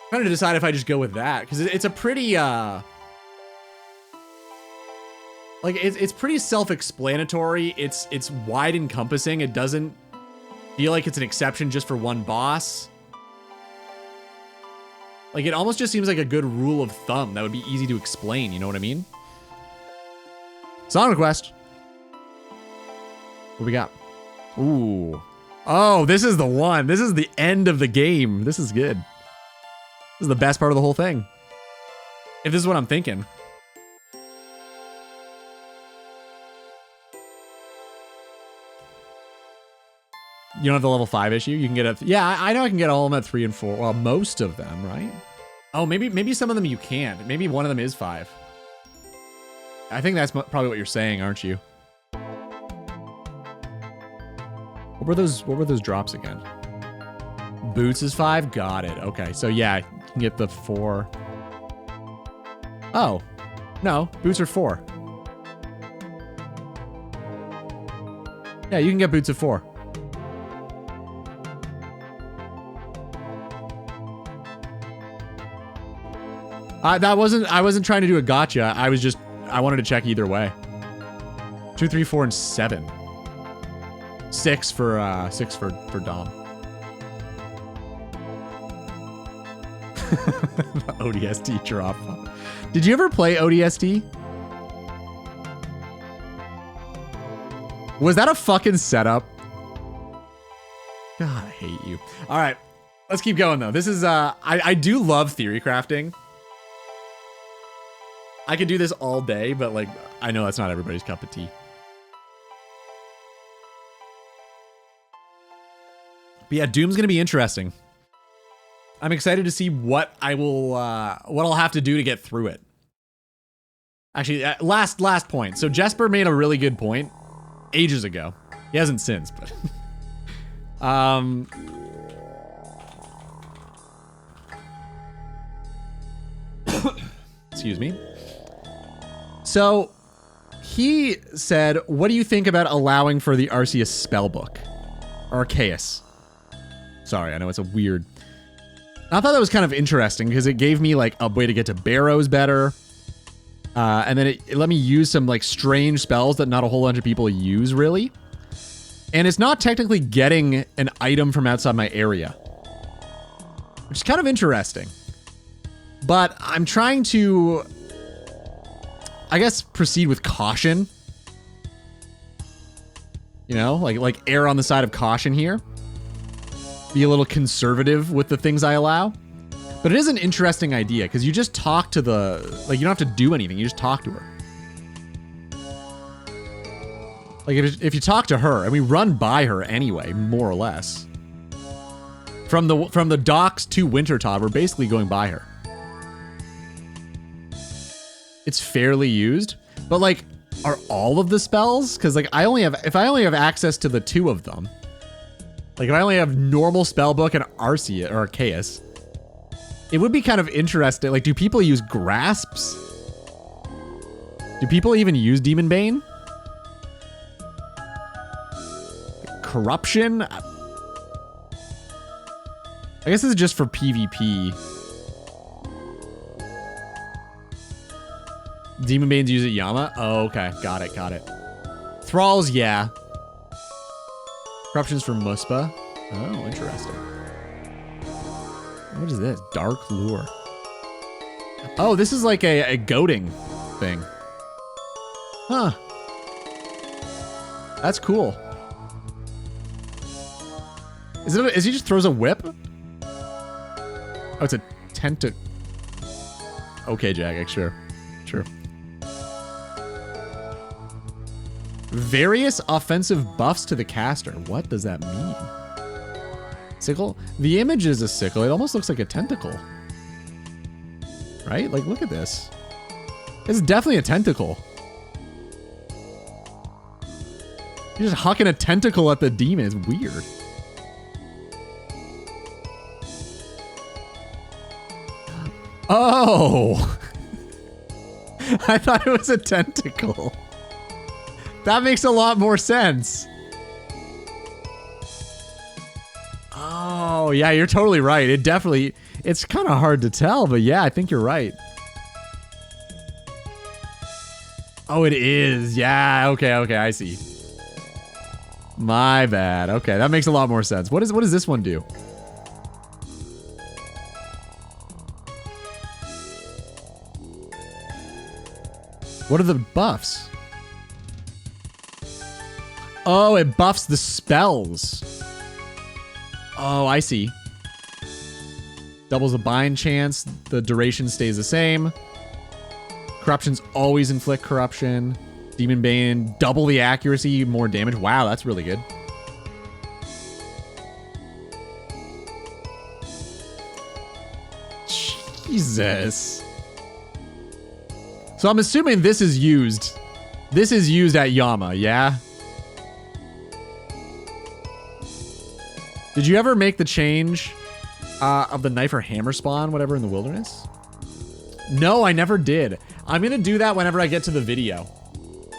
I'm trying to decide if I just go with that because it's a pretty like it's pretty self-explanatory. It's wide encompassing. It doesn't feel like it's an exception just for one boss. Like, it almost just seems like a good rule of thumb that would be easy to explain, you know what I mean? Song request. What we got? Ooh. Oh, this is the one. This is the end of the game. This is good. This is the best part of the whole thing. If this is what I'm thinking. You don't have the level 5 issue? You can get a... Yeah, I know I can get all of them at 3 and 4. Well, most of them, right? Oh, maybe some of them you can't. Maybe one of them is 5. I think that's probably what you're saying, aren't you? What were those drops again? Boots is 5. Got it. Okay, so yeah, you can get the 4. Oh, no, boots are 4. Yeah, you can get boots at 4. I wasn't trying to do a gotcha. I wanted to check either way. 2, 3, 4, and 7. 6 for Dom. ODST drop. Did you ever play ODST? Was that a fucking setup? God, I hate you. All right, let's keep going though. This is I do love theory crafting. I could do this all day, but like I know that's not everybody's cup of tea. But yeah, Doom's gonna be interesting. I'm excited to see what I'll have to do to get through it. Actually, last point. So Jesper made a really good point ages ago. He hasn't since, but excuse me. So he said, "What do you think about allowing for the Arceus spellbook, Arceus?" Sorry, I know it's a weird. I thought that was kind of interesting because it gave me like a way to get to Barrows better. And then it let me use some like strange spells that not a whole bunch of people use really. And it's not technically getting an item from outside my area, which is kind of interesting. But I'm trying to, I guess, proceed with caution. You know, like err on the side of caution here. Be a little conservative with the things I allow. But it is an interesting idea because you just talk to the, like you don't have to do anything. You just talk to her. Like if you talk to her and we run by her anyway, more or less. From the docks to Wintertodt, we're basically going by her. It's fairly used, but like, are all of the spells? Because like if I only have access to the 2 of them, like if I only have normal spellbook and Arceus or Arceus, it would be kind of interesting. Like, do people use grasps? Do people even use Demon Bane? Corruption? I guess this is just for PvP. Demon Banes use it Yama? Oh, okay. Got it. Thralls, yeah. Corruption's for Muspa. Oh, interesting. What is this? Dark Lure. Oh, this is like a goading thing. Huh. That's cool. Is he just throws a whip? Oh, it's a Okay, Jagex, sure. Various offensive buffs to the caster. What does that mean? Sickle? The image is a sickle. It almost looks like a tentacle. Right? Like, look at this. It's definitely a tentacle. You're just hucking a tentacle at the demon. It's weird. Oh! I thought it was a tentacle. That makes a lot more sense. Oh, yeah, you're totally right. It's kind of hard to tell, but yeah, I think you're right. Oh, it is. Yeah, okay, I see. My bad. Okay, that makes a lot more sense. What does this one do? What are the buffs? Oh, it buffs the spells. Oh, I see. Doubles the bind chance. The duration stays the same. Corruptions always inflict corruption. Demon Bane, double the accuracy, more damage. Wow, that's really good. Jesus. So I'm assuming this is used. This is used at Yama, yeah? Did you ever make the change of the knife or hammer spawn, whatever, in the wilderness? No, I never did. I'm gonna do that whenever I get to the video,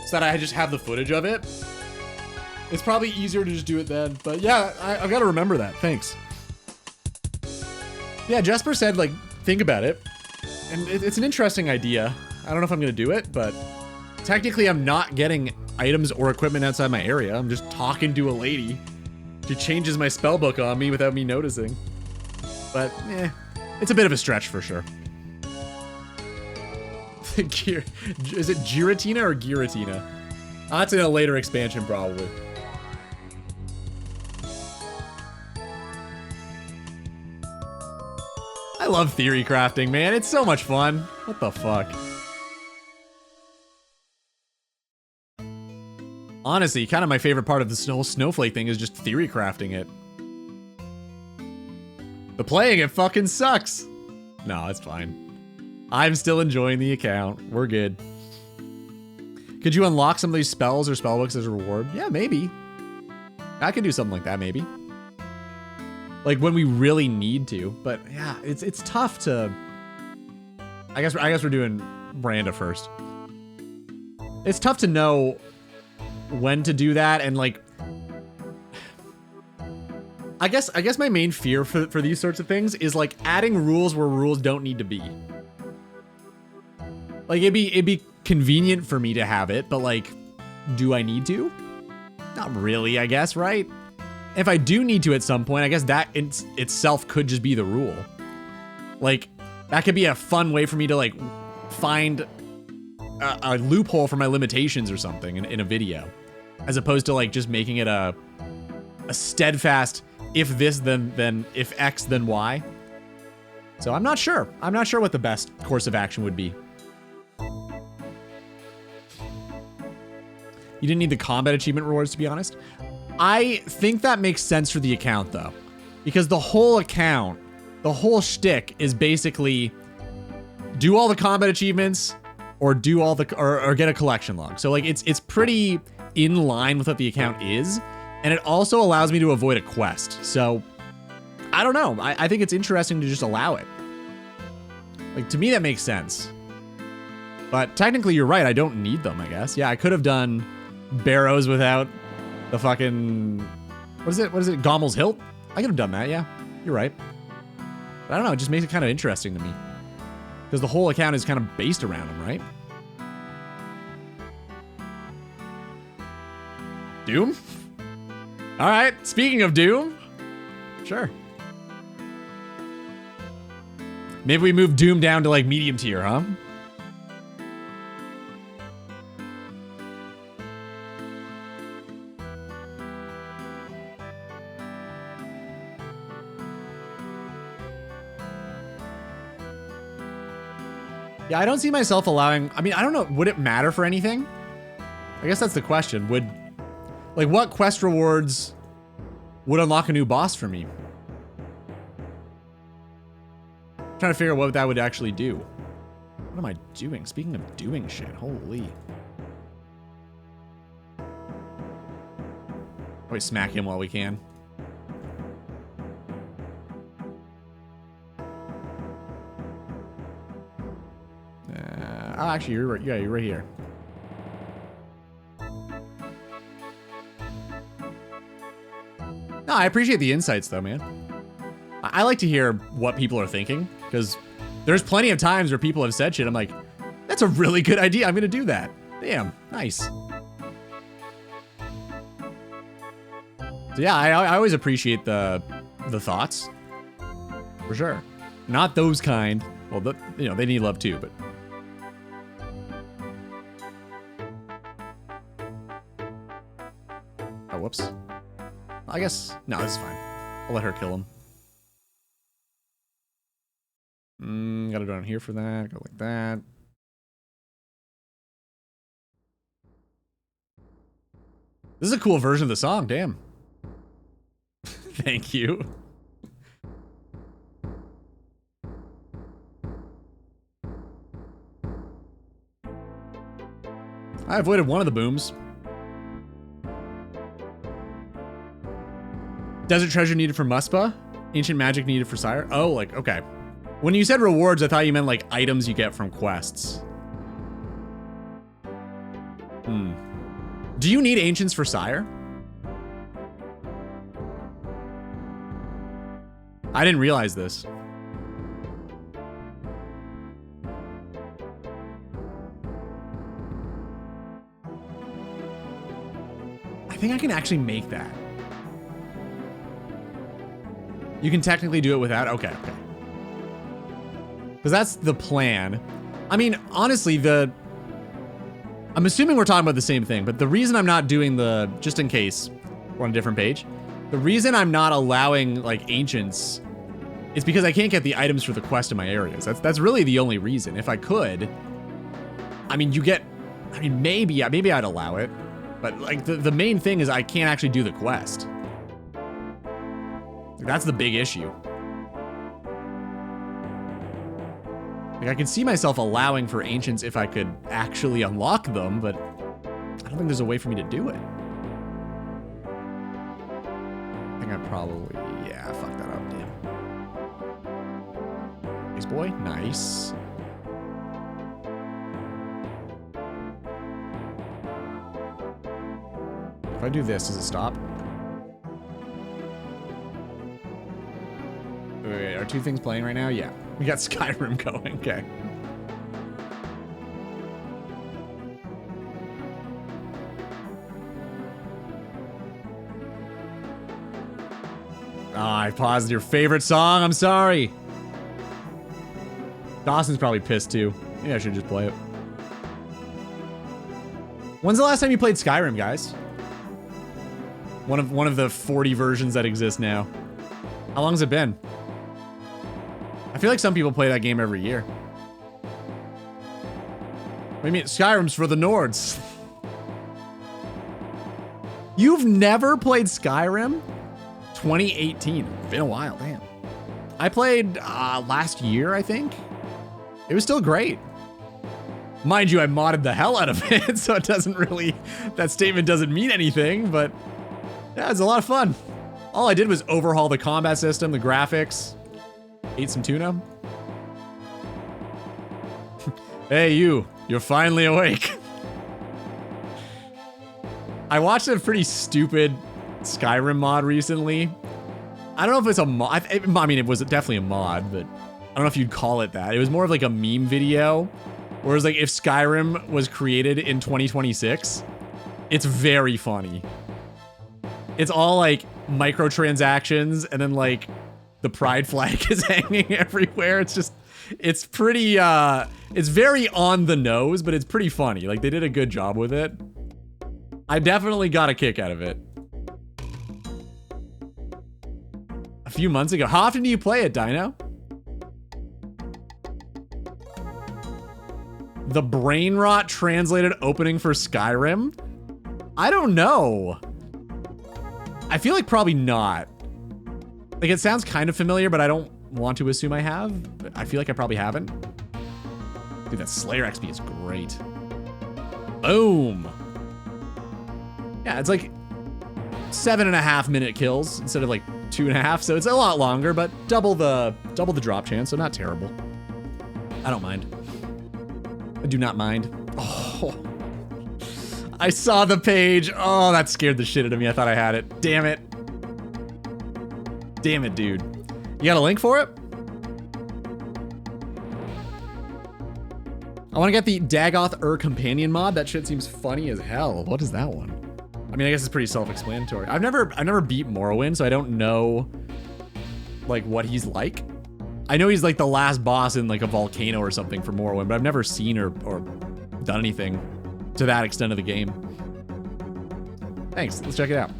so that I just have the footage of it. It's probably easier to just do it then, but yeah, I've got to remember that. Thanks. Yeah, Jesper said, like, think about it, and it's an interesting idea. I don't know if I'm gonna do it, but technically I'm not getting items or equipment outside my area. I'm just talking to a lady. She changes my spellbook on me without me noticing. But, it's a bit of a stretch for sure. Is it Giratina or Giratina? That's in a later expansion, probably. I love theory crafting, man. It's so much fun. What the fuck? Honestly, kind of my favorite part of this whole snowflake thing is just theory crafting it. The playing it fucking sucks. No, it's fine. I'm still enjoying the account. We're good. Could you unlock some of these spells or spellbooks as a reward? Yeah, maybe. I could do something like that, maybe. Like when we really need to. But yeah, it's tough to. I guess we're doing Buhranda first. It's tough to know when to do that, and like, I guess my main fear for these sorts of things is like adding rules where rules don't need to be. Like it'd be convenient for me to have it, but like, do I need to? Not really, I guess, right? If I do need to at some point, I guess that itself could just be the rule. Like, that could be a fun way for me to like find a loophole for my limitations or something in a video, as opposed to like just making it a steadfast if this then if X then Y. So I'm not sure. I'm not sure what the best course of action would be. You didn't need the combat achievement rewards, to be honest. I think that makes sense for the account though, because the whole account, the whole shtick is basically do all the combat achievements or do all the or get a collection log. So like it's pretty in line with what the account is, and it also allows me to avoid a quest. So I don't know. I think it's interesting to just allow it. Like, to me that makes sense. But technically you're right, I don't need them, I guess. Yeah, I could have done Barrows without the fucking what is it? Gommel's Hilt? I could have done that, yeah. You're right. But I don't know, it just makes it kind of interesting to me. Because the whole account is kind of based around him, right? Doom? Alright, speaking of Doom. Sure. Maybe we move Doom down to like medium tier, huh? Yeah, I don't see myself allowing, I mean, I don't know, would it matter for anything? I guess that's the question. Would, like, what quest rewards would unlock a new boss for me? I'm trying to figure out what that would actually do. What am I doing? Speaking of doing shit, holy. Probably smack him while we can. Oh, actually, you're right. Yeah, you're right here. No, I appreciate the insights, though, man. I like to hear what people are thinking, because there's plenty of times where people have said shit. I'm like, that's a really good idea. I'm going to do that. Damn, nice. So yeah, I always appreciate the thoughts, for sure. Not those kind. Well, you know, they need love too, but. Oh, whoops. I guess, no, this is fine. I'll let her kill him. Gotta go down here for that, go like that. This is a cool version of the song, damn. Thank you. I avoided one of the booms. Desert treasure needed for Muspa. Ancient magic needed for Sire. Oh, like, okay. When you said rewards, I thought you meant like items you get from quests. Do you need ancients for Sire? I didn't realize this. I think I can actually make that. You can technically do it without? Okay, okay. Because that's the plan. I mean, honestly, I'm assuming we're talking about the same thing, but the reason I'm not doing the, just in case we're on a different page, the reason I'm not allowing like ancients is because I can't get the items for the quest in my areas. That's really the only reason. If I could, I mean, maybe I'd allow it, but like the main thing is I can't actually do the quest. That's the big issue. Like, I can see myself allowing for ancients if I could actually unlock them, but I don't think there's a way for me to do it. I think I probably, yeah, fuck that up, damn. Nice boy, nice. If I do this, does it stop? Wait, are two things playing right now? Yeah. We got Skyrim going, okay. I paused your favorite song, I'm sorry. Dawson's probably pissed too. Maybe I should just play it. When's the last time you played Skyrim, guys? One of the 40 versions that exist now. How long's it been? I feel like some people play that game every year. What do you mean? Skyrim's for the Nords. You've never played Skyrim? 2018. Been a while, damn. I played last year, I think. It was still great. Mind you, I modded the hell out of it, so it doesn't really, that statement doesn't mean anything, but yeah, it's a lot of fun. All I did was overhaul the combat system, the graphics, ate some tuna. Hey, you're finally awake. I watched a pretty stupid Skyrim mod recently. I don't know if it's a mod. I mean, it was definitely a mod, but I don't know if you'd call it that. It was more of like a meme video, where it was like if Skyrim was created in 2026. It's very funny. It's all like microtransactions, and then like the pride flag is hanging everywhere. It's pretty, it's very on the nose, but it's pretty funny. Like, they did a good job with it. I definitely got a kick out of it. A few months ago. How often do you play it, Dino? The brain rot translated opening for Skyrim? I don't know. I feel like probably not. Like, it sounds kind of familiar, but I don't want to assume I have. But I feel like I probably haven't. Dude, that Slayer XP is great. Boom. Yeah, it's like 7.5 minute kills instead of like 2.5, so it's a lot longer, but double the drop chance, so not terrible. I don't mind. I do not mind. Oh, I saw the page. Oh, that scared the shit out of me. I thought I had it. Damn it. Damn it, dude. You got a link for it? I want to get the Dagoth companion mod. That shit seems funny as hell. What is that one? I mean, I guess it's pretty self-explanatory. I've never beat Morrowind, so I don't know like what he's like. I know he's like the last boss in like a volcano or something for Morrowind, but I've never seen or done anything to that extent of the game. Thanks. Let's check it out.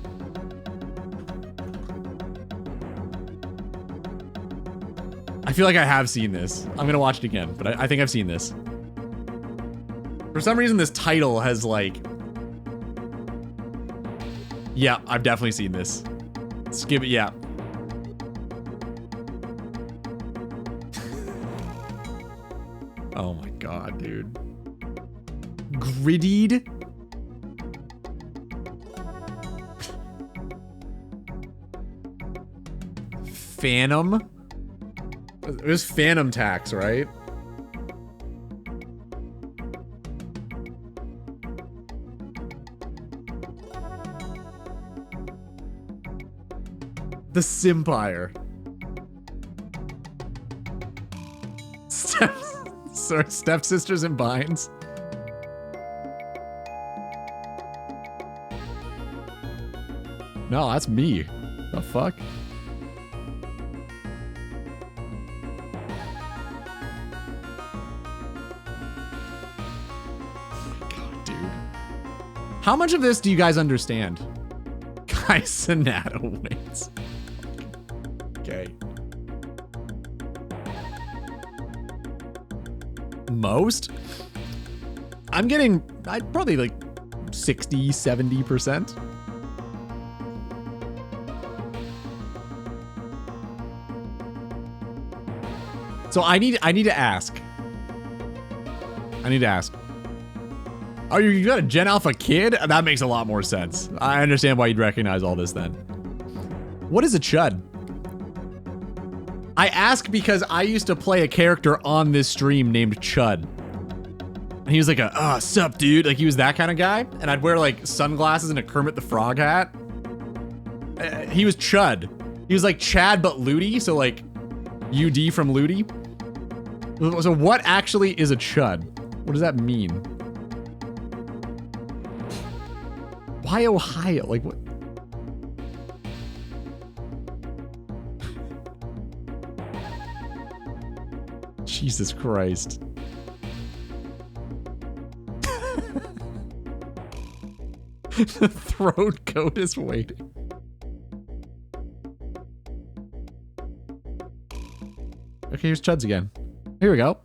I feel like I have seen this. I'm gonna watch it again, but I think I've seen this. For some reason, this title has like... Yeah, I've definitely seen this. Skip it, yeah. Oh my god, dude. Grittied? Phantom? It was Phantom Tax, right? The Simpire. Stepsisters in binds. No, that's me. The fuck? God, dude. How much of this do you guys understand? Guy Sonato wins. Okay. Most? I'm getting, I'd probably like 60, 70%. So I need to ask. Oh, you got a Gen Alpha kid? That makes a lot more sense. I understand why you'd recognize all this then. What is a chud? I ask because I used to play a character on this stream named Chud. And he was like sup dude? Like he was that kind of guy. And I'd wear like sunglasses and a Kermit the Frog hat. He was Chud. He was like Chad but Ludi, so like UD from Ludi. So what actually is a chud? What does that mean? Why Ohio? Like what? Jesus Christ. The throat coat is waiting. Okay, here's chuds again. Here we go.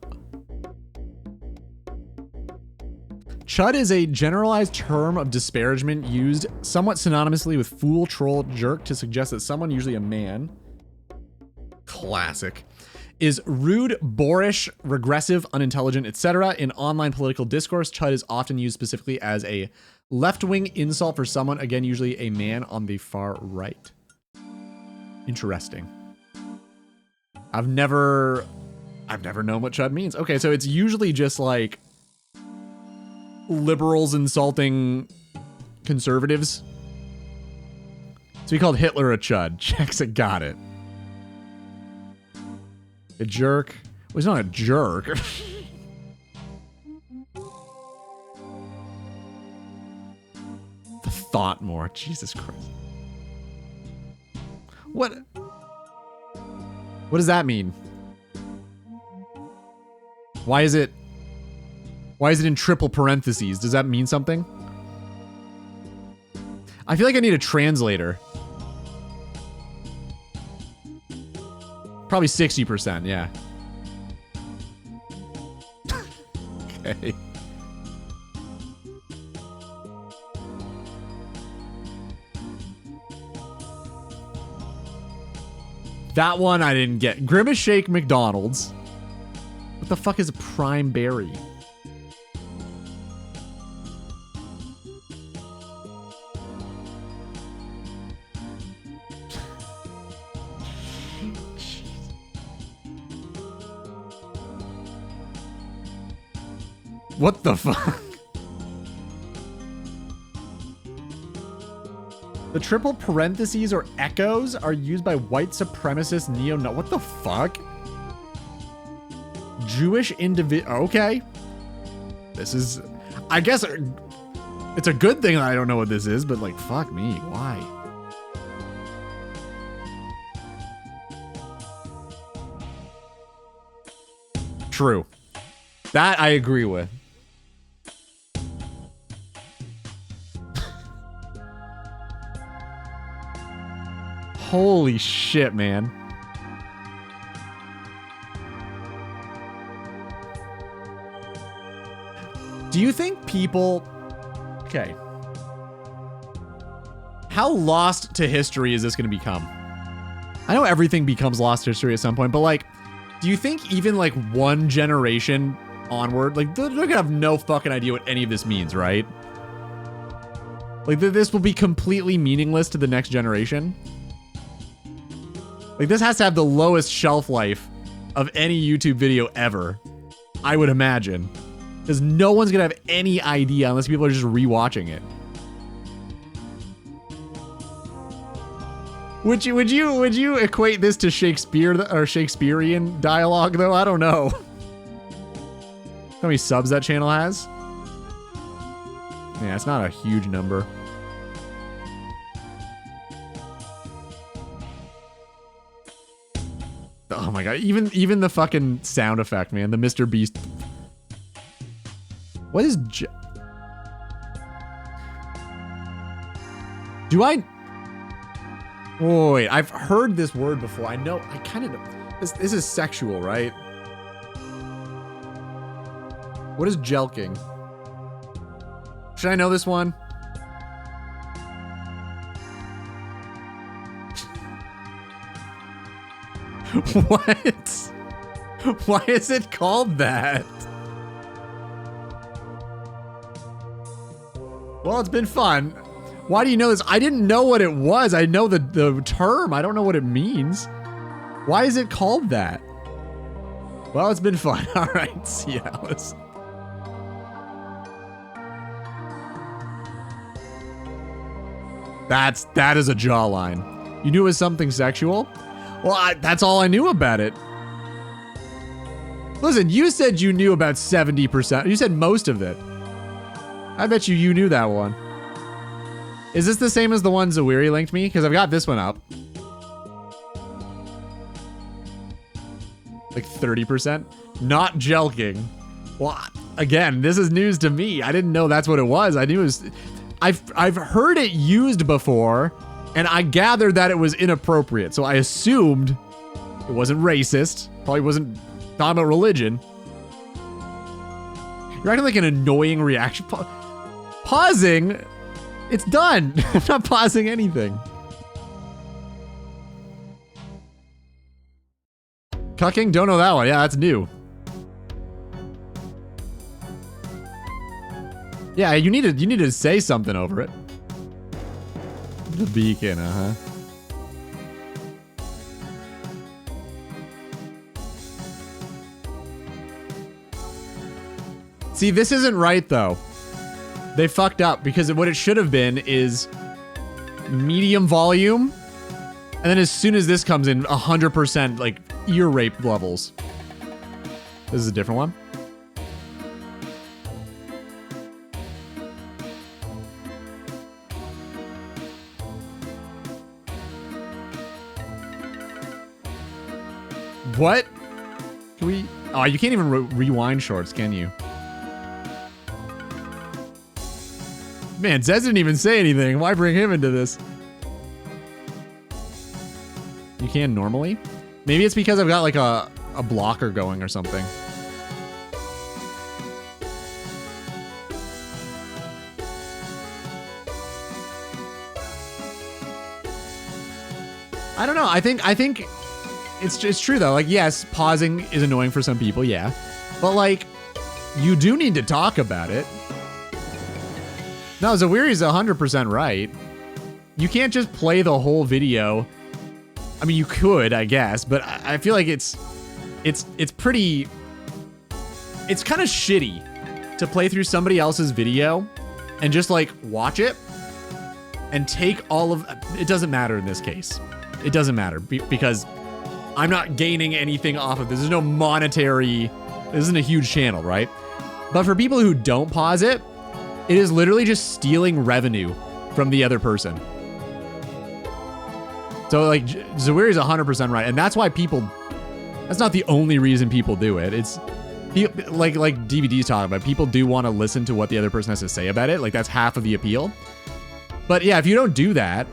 Chud is a generalized term of disparagement used somewhat synonymously with fool, troll, jerk to suggest that someone, usually a man, classic, is rude, boorish, regressive, unintelligent, etc. In online political discourse, chud is often used specifically as a left-wing insult for someone, again, usually a man on the far right. Interesting. I've never known what chud means. Okay, so it's usually just like liberals insulting conservatives. So he called Hitler a chud. Checks it, got it. A jerk. Well, he's not a jerk. The thought more. Jesus Christ. What does that mean? Why is it in triple parentheses? Does that mean something? I feel like I need a translator. Probably 60%, yeah. Okay. That one I didn't get. Grimace Shake McDonald's. What the fuck is a prime berry? What the fuck? The triple parentheses or echoes are used by white supremacist neo-Nazis. What the fuck? Jewish individual. Okay. This is, I guess it's a good thing that I don't know what this is, but like, fuck me. Why? True. That I agree with. Holy shit, man. Do you think people... Okay. How lost to history is this going to become? I know everything becomes lost to history at some point, but like, do you think even like one generation onward, like they're going to have no fucking idea what any of this means, right? Like this will be completely meaningless to the next generation? Like, this has to have the lowest shelf life of any YouTube video ever, I would imagine. Because no one's gonna have any idea unless people are just rewatching it. Would you equate this to Shakespeare or Shakespearean dialogue though? I don't know. How many subs that channel has? Yeah, it's not a huge number. Oh my god, even the fucking sound effect, man. The Mr. Beast. What is Do I... Oh, wait, I've heard this word before. I know, I kind of know. This is sexual, right? What is jelking? Should I know this one? What? Why is it called that? Well, it's been fun. Why do you know this? I didn't know what it was. I know the term. I don't know what it means. Why is it called that? Well, it's been fun. All right. See you, Alice. That is a jawline. You knew it was something sexual? Well, that's all I knew about it. Listen, you said you knew about 70%. You said most of it. I bet you knew that one. Is this the same as the one Zawiri linked me? Because I've got this one up. Like 30%? Not jelking. Well, again, this is news to me. I didn't know that's what it was. I knew it was... I've heard it used before, and I gathered that it was inappropriate. So I assumed it wasn't racist. Probably wasn't talking about religion. You're acting like an annoying reaction. Pausing? It's done. I'm not pausing anything. Cucking? Don't know that one. Yeah, that's new. Yeah, you need to say something over it. The beacon, uh-huh. See, this isn't right though. They fucked up because what it should have been is medium volume, and then as soon as this comes in, 100% like ear rape levels. This is a different one. What? Can we? Oh, you can't even rewind shorts, can you? Man, Zez didn't even say anything. Why bring him into this? You can normally? Maybe it's because I've got like a blocker going or something. I don't know. I think it's true though. Like, yes, pausing is annoying for some people, yeah. But like, you do need to talk about it. No, Zawiri's 100% right. You can't just play the whole video. I mean, you could, I guess, but I feel like it's pretty... It's kind of shitty to play through somebody else's video and just like watch it and take all of... It doesn't matter in this case. It doesn't matter because I'm not gaining anything off of this. There's no monetary... This isn't a huge channel, right? But for people who don't pause it, it is literally just stealing revenue from the other person. So like Zawiri is 100% right. And that's why people, that's not the only reason people do it. It's like DVD's talking about, people do want to listen to what the other person has to say about it. Like that's half of the appeal. But yeah, if you don't do that,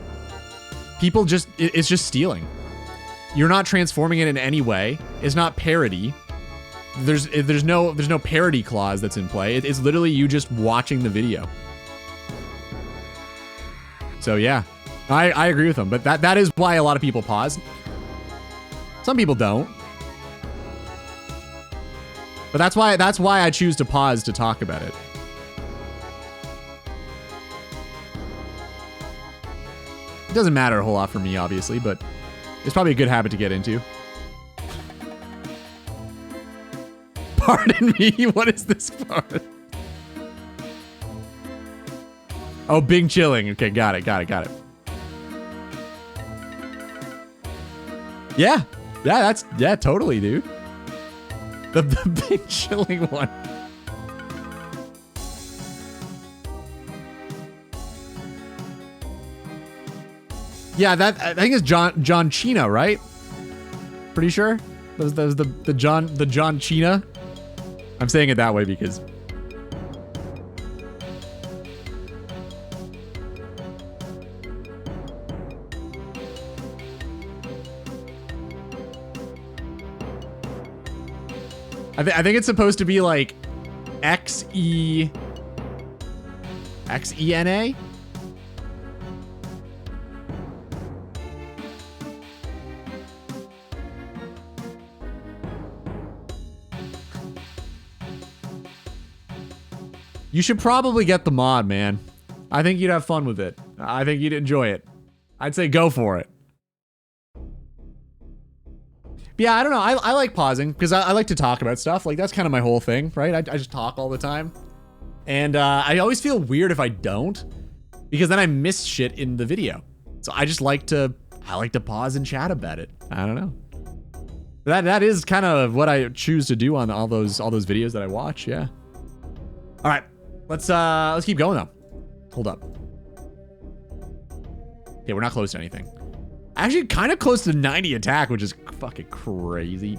people just, it's just stealing. You're not transforming it in any way. It's not parody. There's no parody clause that's in play. It's literally you just watching the video. So yeah, I agree with them, but that is why a lot of people pause. Some people don't. But that's why I choose to pause to talk about it. It doesn't matter a whole lot for me, obviously, but It's probably a good habit to get into. Pardon me, what is this part? Oh, Bing chilling. Okay, got it. Yeah, yeah, totally, dude. The Bing chilling one. Yeah, that I think it's John Cena, right? Pretty sure. That was the John Cena. I'm saying it that way because I think it's supposed to be like Xena. You should probably get the mod, man. I think you'd have fun with it. I think you'd enjoy it. I'd say go for it. But yeah, I don't know. I like pausing because I like to talk about stuff. Like, that's kind of my whole thing, right? I just talk all the time. And I always feel weird if I don't, because then I miss shit in the video. So I just like to pause and chat about it. I don't know. That is kind of what I choose to do on all those videos that I watch. Yeah. All right. Let's keep going though. Hold up. Okay, we're not close to anything. Actually, kind of close to 90 attack, which is fucking crazy.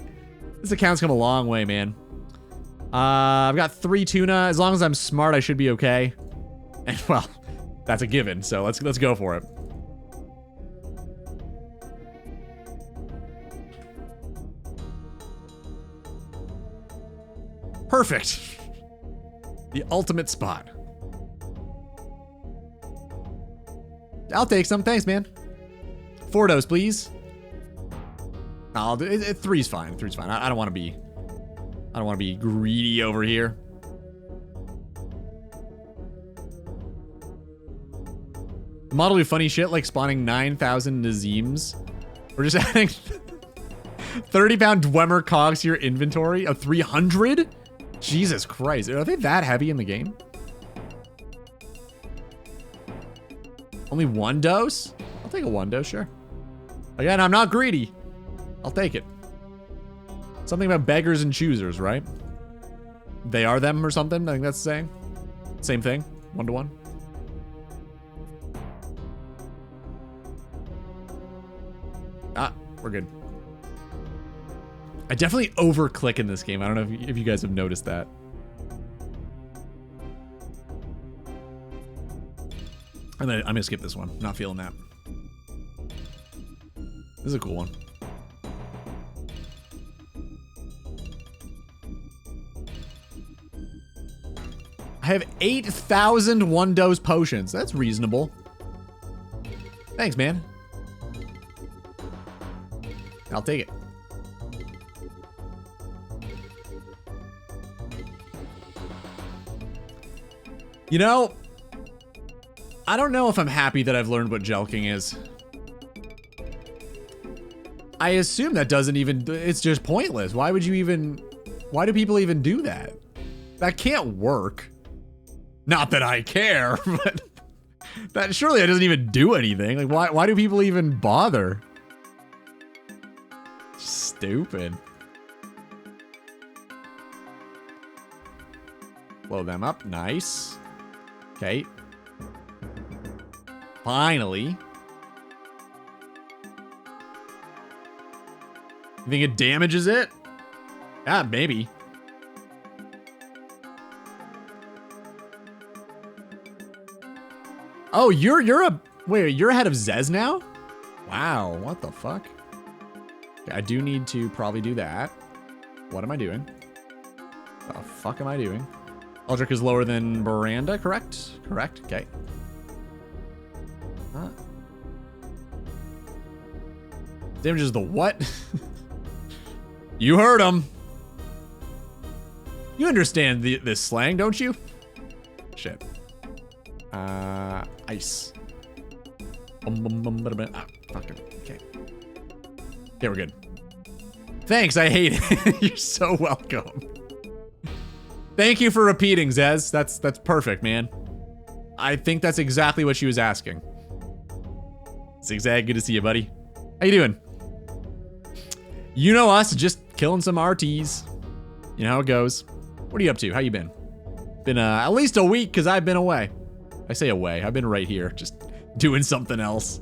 This account's come a long way, man. I've got 3 tuna. As long as I'm smart, I should be okay. And well, that's a given. So let's go for it. Perfect. The ultimate spot. I'll take some. Thanks, man. 4 dose, please. I'll do it. 3's fine. 3's fine. I don't want to be greedy over here. The model do funny shit like spawning 9,000 Nazeems. We're just adding 30-pound Dwemer cogs to your inventory of 300? Jesus Christ. Are they that heavy in the game? Only 1 dose? I'll take a 1 dose, sure. Again, I'm not greedy. I'll take it. Something about beggars and choosers, right? They are them or something? I think that's the saying. Same thing. 1 to 1. Ah, we're good. I definitely over-click in this game. I don't know if you guys have noticed that. I'm gonna skip this one. Not feeling that. This is a cool one. I have 8,000 1-dose potions. That's reasonable. Thanks, man. I'll take it. You know, I don't know if I'm happy that I've learned what jelking is. I assume that doesn't even, it's just pointless. Why would you even, why do people even do that? That can't work. Not that I care, but that surely that doesn't even do anything. Like, why do people even bother? Stupid. Blow them up, nice. Okay. Finally. You think it damages it? Yeah, maybe. Oh, you're ahead of Zez now? Wow, what the fuck? Okay, I do need to probably do that. What am I doing? What the fuck am I doing? Eldrick is lower than Buhranda, correct? Correct, okay. Damages the what? You heard him. You understand this slang, don't you? Shit. Ice. Ah, fuck it. Okay. Okay, we're good. Thanks, I hate it. You're so welcome. Thank you for repeating, Zez. That's perfect, man. I think that's exactly what she was asking. Zigzag, good to see you, buddy. How you doing? You know us, just killing some RTs. You know how it goes. What are you up to? How you been? Been at least a week, because I've been away. I say away, I've been right here, just doing something else.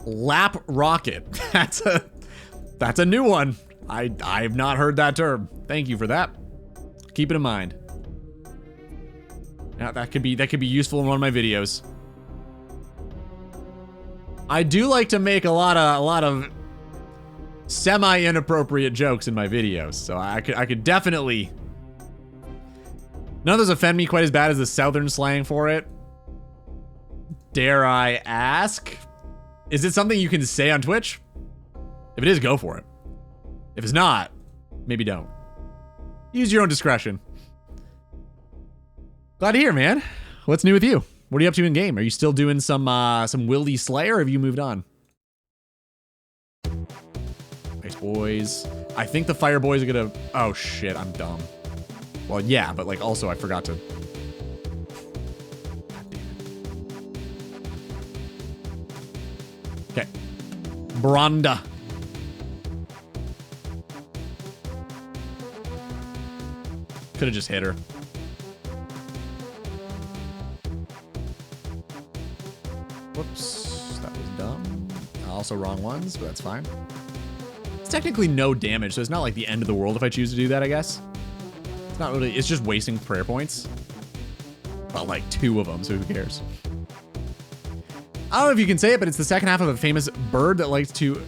Lap rocket. That's a new one. I've not heard that term. Thank you for that. Keep it in mind. Yeah, that could be useful in one of my videos. I do like to make a lot of semi-inappropriate jokes in my videos, so I could definitely. None of those offend me quite as bad as the southern slang for it. Dare I ask? Is it something you can say on Twitch? If it is, go for it. If it's not, maybe don't. Use your own discretion. Glad to hear, man. What's new with you? What are you up to in game? Are you still doing some Wildy Slayer, or have you moved on? Nice boys. I think the fire boys are gonna. Oh shit, I'm dumb. Well, yeah, but like also I forgot to. Okay. Buhranda. Could have just hit her. Whoops, that was dumb. Also wrong ones, but that's fine. It's technically no damage, so it's not like the end of the world if I choose to do that, I guess. It's not really, it's just wasting prayer points. Well, like 2 of them, so who cares? I don't know if you can say it, but it's the second half of a famous bird that likes to...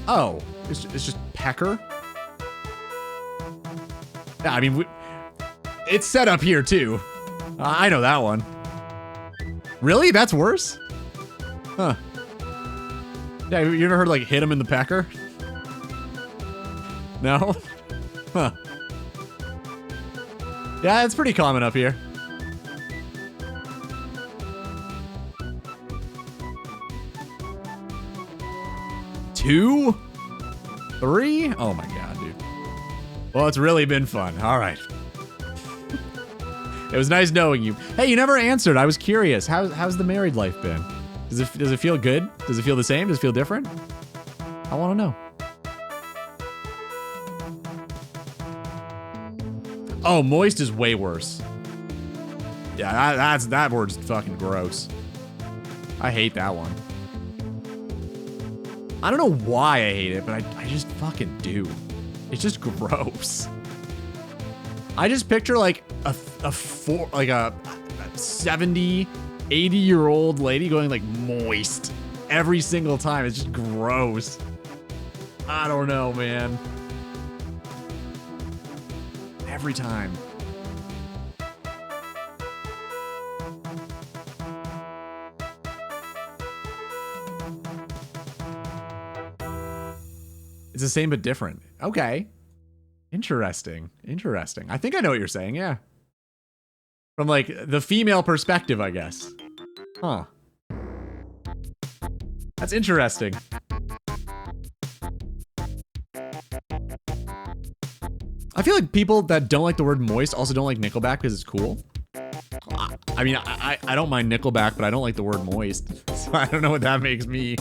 Oh, it's just pecker? Yeah, I mean, it's set up here too. I know that one. Really? That's worse? Huh. Yeah, you ever heard like hit him in the pecker? No? Huh. Yeah, it's pretty common up here. Two? 3? Oh my god, dude. Well, it's really been fun. All right. It was nice knowing you. Hey, you never answered. I was curious. How's the married life been? Does it feel good? Does it feel the same? Does it feel different? I want to know. Oh, moist is way worse. Yeah, that word's fucking gross. I hate that one. I don't know why I hate it, but I just fucking do. It's just gross. I just picture like a 70, 80-year-old lady going like moist every single time. It's just gross. I don't know, man. Every time. It's the same but different. Okay. Interesting. Interesting. I think I know what you're saying, yeah. From like the female perspective, I guess. Huh. That's interesting. I feel like people that don't like the word moist also don't like Nickelback because it's cool. I mean, I don't mind Nickelback, but I don't like the word moist. So I don't know what that makes me.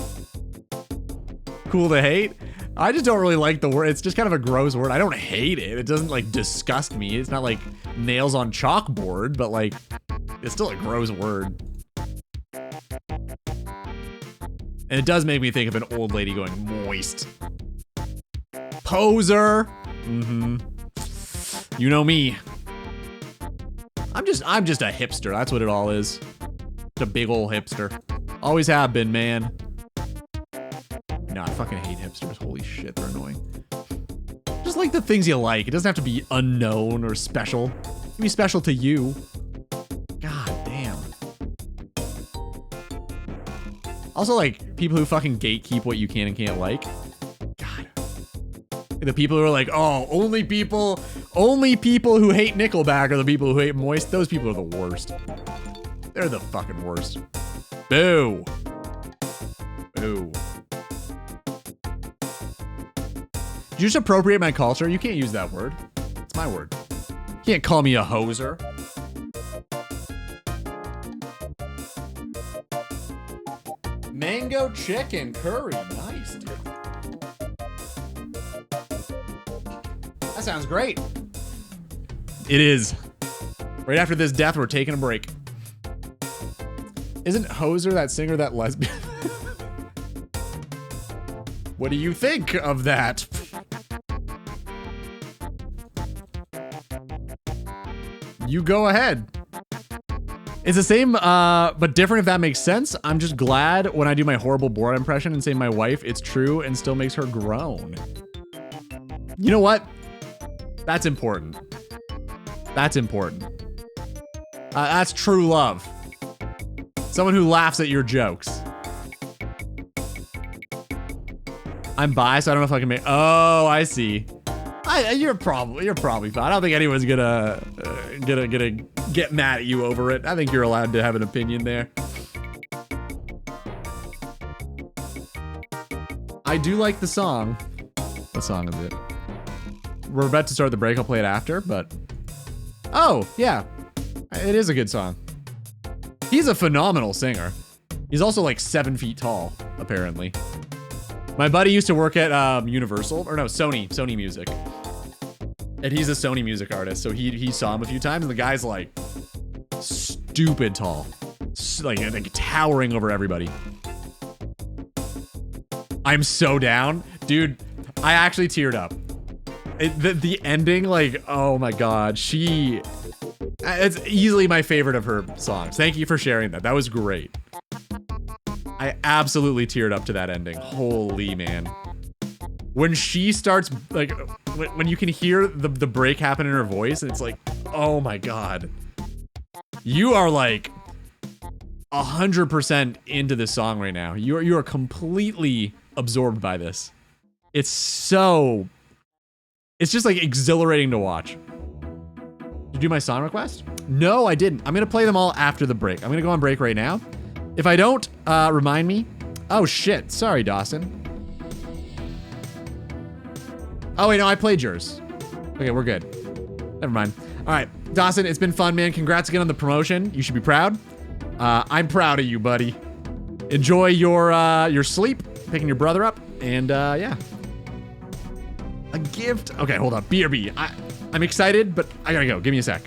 Cool to hate? I just don't really like the word. It's just kind of a gross word. I don't hate it. It doesn't like disgust me. It's not like nails on chalkboard, but like it's still a gross word. And it does make me think of an old lady going moist. Poser. Mm-hmm. You know me. I'm just a hipster. That's what it all is. Just a big old hipster. Always have been, man. No, I fucking hate hipsters. Holy shit, they're annoying. Just like the things you like. It doesn't have to be unknown or special. It can be special to you. God damn. Also, like, people who fucking gatekeep what you can and can't like. God. The people who are like, oh, only people who hate Nickelback are the people who hate Moist. Those people are the worst. They're the fucking worst. Boo. Boo. Did you just appropriate my culture? You can't use that word. It's my word. You can't call me a hoser. Mango chicken curry. Nice, dude. That sounds great. It is. Right after this death, we're taking a break. Isn't Hoser that singer that lesbian? What do you think of that? You go ahead. It's the same, but different if that makes sense. I'm just glad when I do my horrible Borat impression and say my wife, it's true and still makes her groan. You know what? That's important. That's important. That's true love. Someone who laughs at your jokes. I'm biased. I don't know if I can make. Oh, I see. You're probably fine. I don't think anyone's gonna get mad at you over it. I think you're allowed to have an opinion there. I do like the song. What song is it? We're about to start the break. I'll play it after, but oh yeah, it is a good song. He's a phenomenal singer. He's also like 7 feet tall, apparently. My buddy used to work at Universal, or no, Sony Music. And he's a Sony music artist, so he saw him a few times, and the guy's like stupid tall. Like towering over everybody. I'm so down. Dude, I actually teared up. The ending, like, oh my god, it's easily my favorite of her songs. Thank you for sharing that. That was great. I absolutely teared up to that ending. Holy man. When she starts, like, when you can hear the break happen in her voice, it's like, oh my god. You are like 100% into this song right now. You are completely absorbed by this. It's just like exhilarating to watch. Did you do my song request? No, I didn't. I'm gonna play them all after the break. I'm gonna go on break right now. If I don't, remind me. Oh shit, sorry Dawson. Oh wait, no, I played yours. Okay, we're good. Never mind. All right, Dawson, it's been fun, man. Congrats again on the promotion. You should be proud. I'm proud of you, buddy. Enjoy your sleep, picking your brother up, and yeah. A gift. Okay, hold on. BRB. I'm excited, but I gotta go. Give me a sec.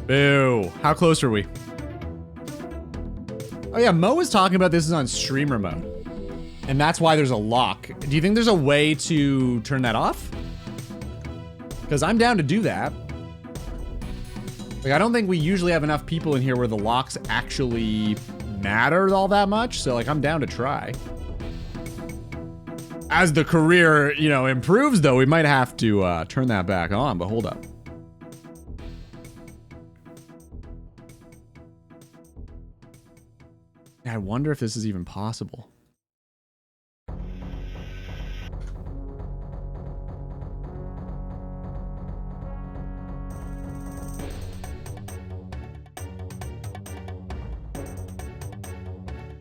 Boo. How close are we? Oh yeah, Mo was talking about this is on streamer mode. And that's why there's a lock. Do you think there's a way to turn that off? Because I'm down to do that. Like, I don't think we usually have enough people in here where the locks actually matter all that much. So, like, I'm down to try. As the career, you know, improves, though, we might have to turn that back on. But hold up. I wonder if this is even possible.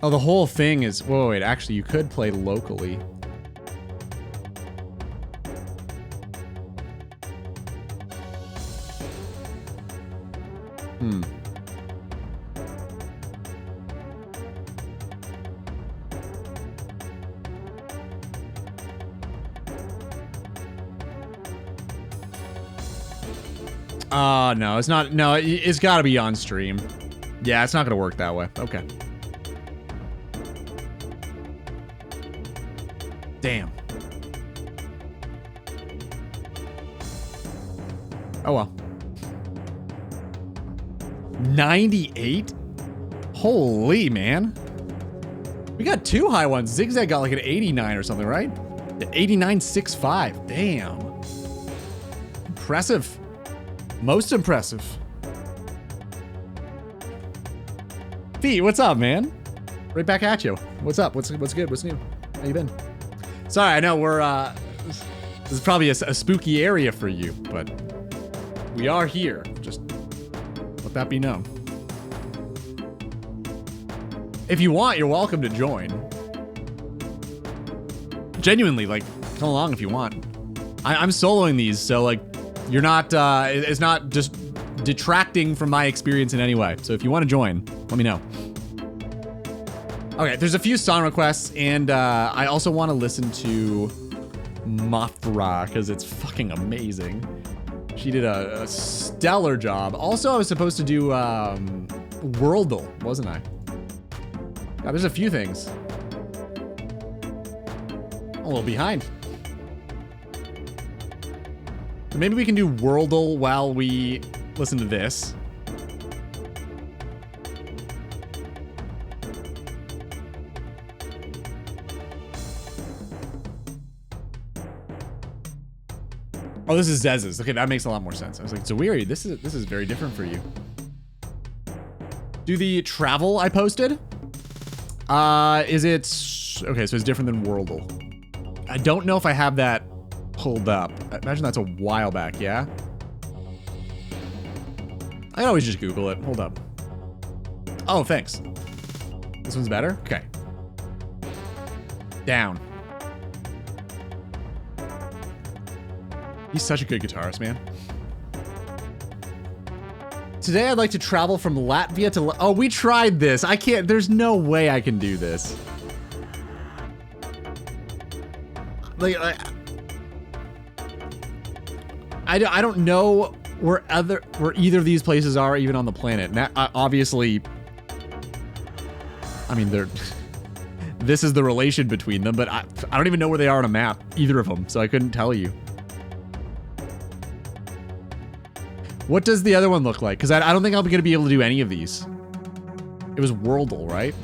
Oh, the whole thing is... Whoa, wait, actually, you could play locally. Hmm. No, it's not. No, it's got to be on stream. Yeah, it's not going to work that way. Okay. Damn. Oh well. 98? Holy man. We got two high ones. Zigzag got like an 89 or something, right? 89.65. Damn. Impressive. Most impressive. Fee, what's up, man? Right back at you. What's up? What's good? What's new? How you been? Sorry, I know we're this is probably a spooky area for you, but we are here. Just let that be known. If you want, you're welcome to join. Genuinely, like, come along if you want. I'm soloing these, so like, you're not, it's not just detracting from my experience in any way. So if you want to join, let me know. Okay, there's a few song requests, and I also want to listen to Mothra, because it's fucking amazing. She did a stellar job. Also, I was supposed to do Worldle, wasn't I? Yeah, there's a few things. I'm a little behind. Maybe we can do Worldle while we listen to this. Oh, this is Zez's. Okay, that makes a lot more sense. I was like, Zawiri, this is very different for you. Do the travel I posted? Is it... Okay, so it's different than Worldle. I don't know if I have that pulled up. I imagine that's a while back, yeah? I can always just Google it. Hold up. Oh, thanks. This one's better? Okay. Down. He's such a good guitarist, man. Today I'd like to travel from Latvia to... Oh, we tried this. I can't... There's no way I can do this. Like, I don't know where either of these places are even on the planet. And that, obviously... I mean, they're... This is the relation between them, but I don't even know where they are on a map. Either of them, so I couldn't tell you. What does the other one look like? Because I don't think I'm going to be able to do any of these. It was Worldle, right?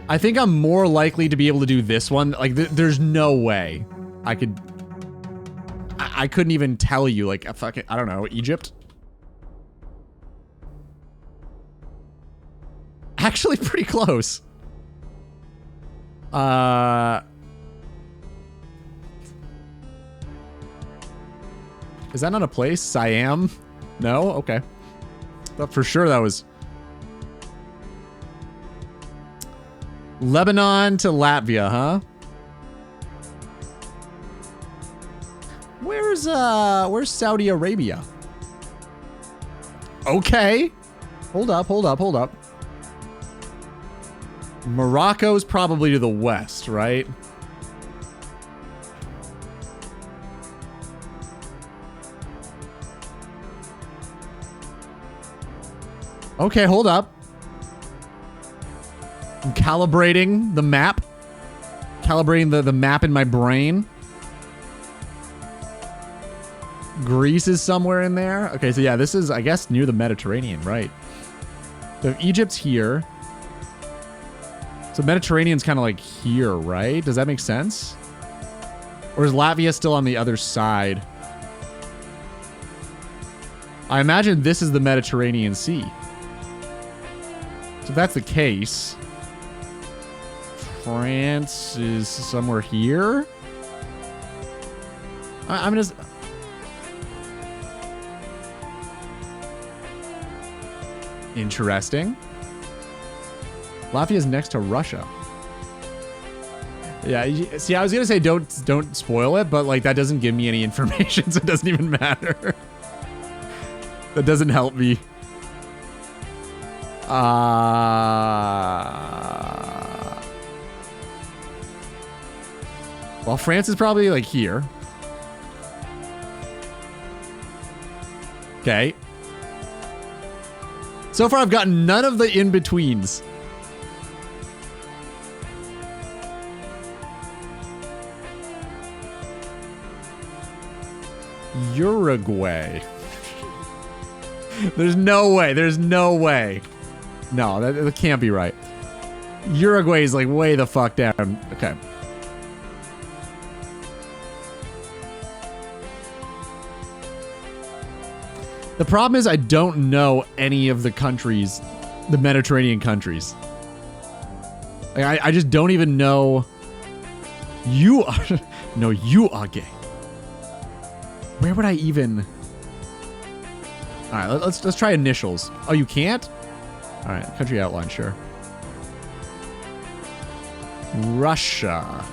I think I'm more likely to be able to do this one. Like, there's no way I could... I couldn't even tell you, like, a fucking... I don't know, Egypt? Actually, pretty close. Is that not a place? Siam? No? Okay. Thought for sure that was... Lebanon to Latvia, huh? Where's Saudi Arabia? Okay. Hold up. Morocco's probably to the west, right? Okay, hold up. I'm calibrating the map. Calibrating the map in my brain. Greece is somewhere in there. Okay, so yeah, this is, I guess, near the Mediterranean, right? So Egypt's here. So Mediterranean's kind of like here, right? Does that make sense? Or is Latvia still on the other side? I imagine this is the Mediterranean Sea. So if that's the case, France is somewhere here? I'm just... Interesting. Latvia is next to Russia. Yeah, see, I was gonna say don't spoil it, but like that doesn't give me any information, so it doesn't even matter. That doesn't help me. Well, France is probably like here. Okay. So far, I've gotten none of the in-betweens. Uruguay. There's no way. There's no way. No, that can't be right. Uruguay is like way the fuck down. Okay. The problem is I don't know any of the countries, the Mediterranean countries. Like, I just don't even know. You are... No, you are gay. Where would I even... All right, let's try initials. Oh, you can't? All right, country outline, sure. Russia.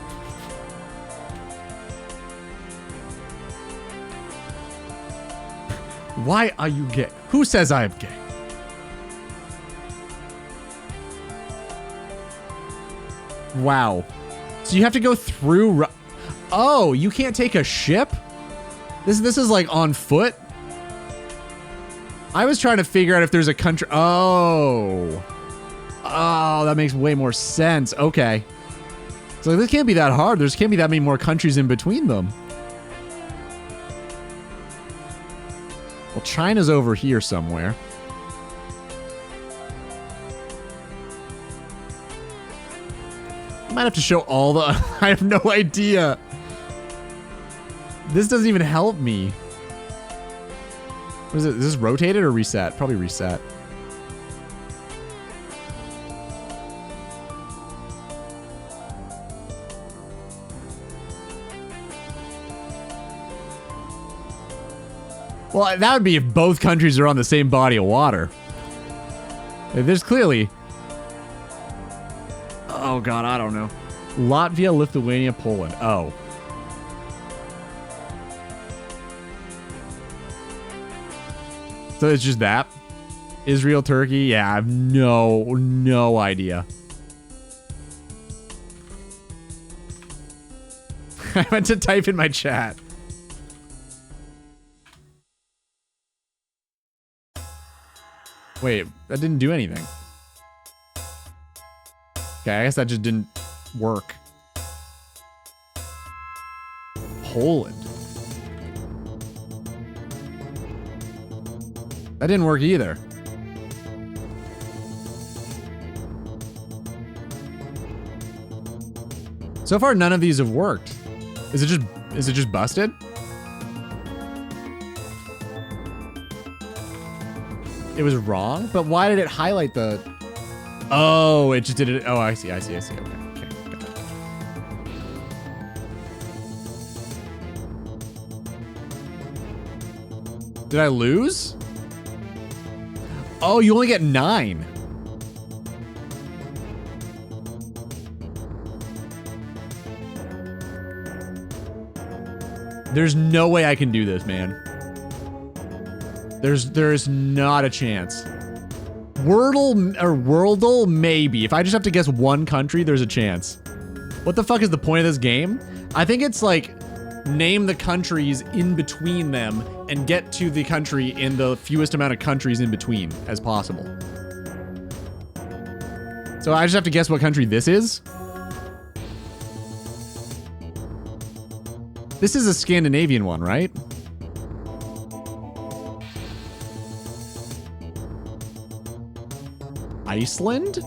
Why are you gay? Who says I am gay? Wow. So you have to go through... Oh, you can't take a ship? This is like on foot? I was trying to figure out if there's a country... Oh. Oh, that makes way more sense. Okay. So this can't be that hard. There can't be that many more countries in between them. Well, China's over here somewhere. I might have to show all the... I have no idea. This doesn't even help me. What is it? Is this rotated or reset? Probably reset. Well, that would be if both countries are on the same body of water. There's clearly... Oh god, I don't know. Latvia, Lithuania, Poland. Oh. So it's just that? Israel, Turkey? Yeah, I have no idea. I meant to type in my chat. Wait, that didn't do anything. Okay, I guess that just didn't work. Poland. That didn't work either. So far, none of these have worked. Is it just busted? It was wrong? But why did it highlight the... Oh, it just did it. Oh, I see. Okay, got it. Did I lose? Oh, you only get 9. There's no way I can do this, man. There's not a chance. Worldle, maybe. If I just have to guess one country, there's a chance. What the fuck is the point of this game? I think it's like, name the countries in between them, and get to the country in the fewest amount of countries in between as possible. So I just have to guess what country this is. This is a Scandinavian one, right? Iceland?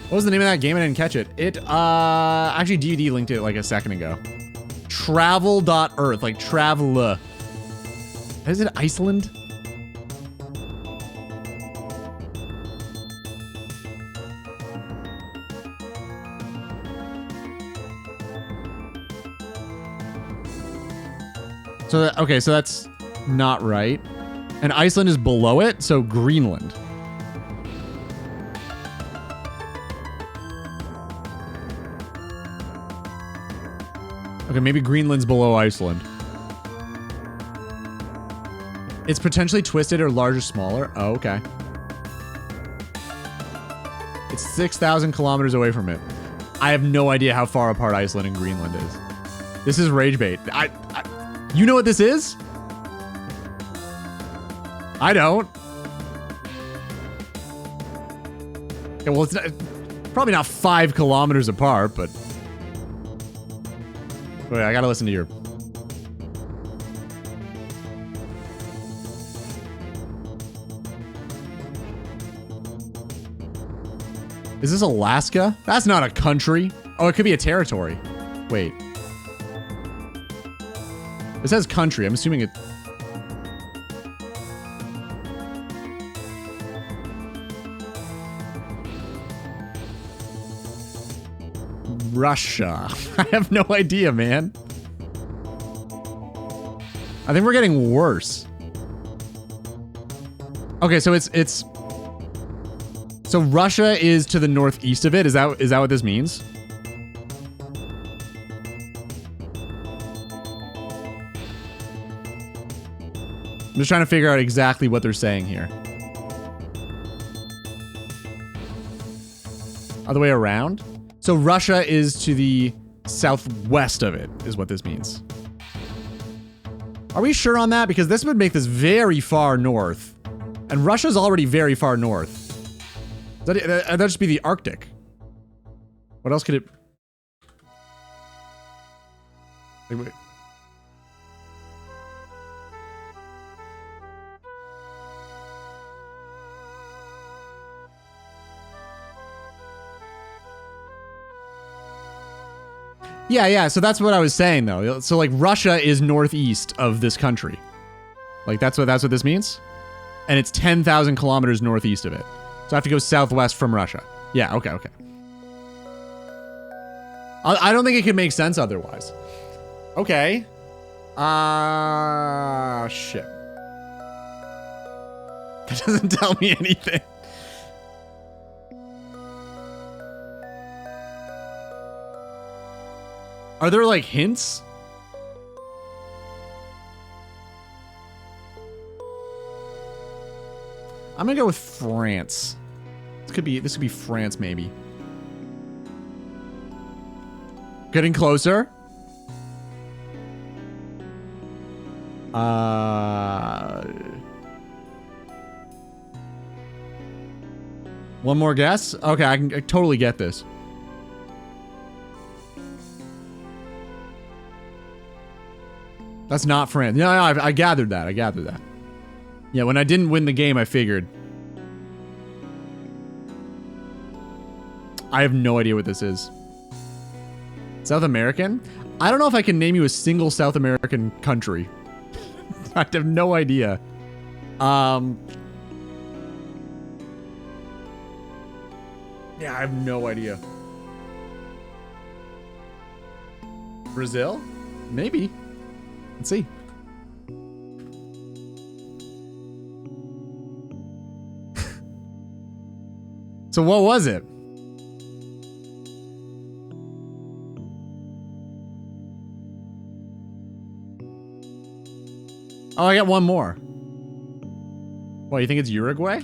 What was the name of that game? I didn't catch it. Actually DUD linked it like a second ago. Travel.earth, like travel. Is it Iceland? So, okay, so that's not right. And Iceland is below it, so Greenland. Okay, maybe Greenland's below Iceland. It's potentially twisted or larger, smaller. Oh, okay. It's 6,000 kilometers away from it. I have no idea how far apart Iceland and Greenland is. This is rage bait. You know what this is? I don't. Okay, well, it's probably not 5 kilometers apart, but... Wait, I gotta listen to your... Is this Alaska? That's not a country. Oh, it could be a territory. Wait. It says country. I'm assuming it... Russia. I have no idea, man. I think we're getting worse. Okay, so it's so Russia is to the northeast of it. Is that what this means? I'm just trying to figure out exactly what they're saying here. Other way around? So Russia is to the southwest of it, is what this means. Are we sure on that? Because this would make this very far north. And Russia's already very far north. That'd just be the Arctic. What else could it... Wait. Yeah, so that's what I was saying, though. So, like, Russia is northeast of this country. Like, that's what this means? And it's 10,000 kilometers northeast of it. So I have to go southwest from Russia. Yeah, okay. I don't think it could make sense otherwise. Okay. Shit. That doesn't tell me anything. Are there, like, hints? I'm gonna go with France. This could be France, maybe. Getting closer. One more guess? Okay, I can totally get this. That's not France. No, I gathered that. Yeah, when I didn't win the game, I figured. I have no idea what this is. South American? I don't know if I can name you a single South American country. I have no idea. Yeah, I have no idea. Brazil? Maybe. Let's see. So what was it? Oh, I got one more. What, you think it's Uruguay?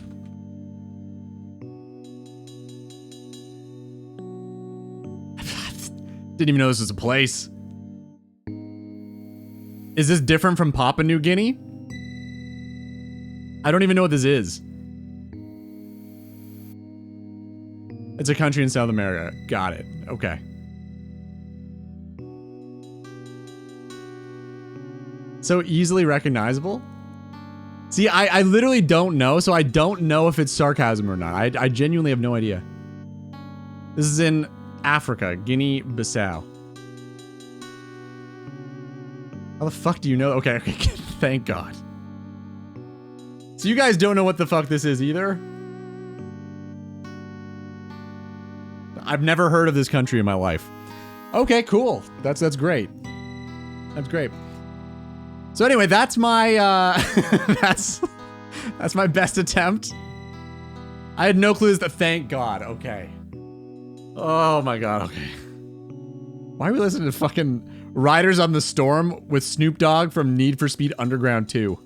Didn't even know this was a place. Is this different from Papua New Guinea? I don't even know what this is. It's a country in South America. Got it. Okay. So easily recognizable? See, I literally don't know, so I don't know if it's sarcasm or not. I genuinely have no idea. This is in Africa, Guinea-Bissau. How the fuck do you know? Okay, thank God. So you guys don't know what the fuck this is either? I've never heard of this country in my life. Okay, cool. That's great. That's great. So anyway, that's my that's my best attempt. I had no clues that. Thank God. Okay. Oh my God. Okay. Why are we listening to fucking Riders on the Storm with Snoop Dogg from Need for Speed Underground 2?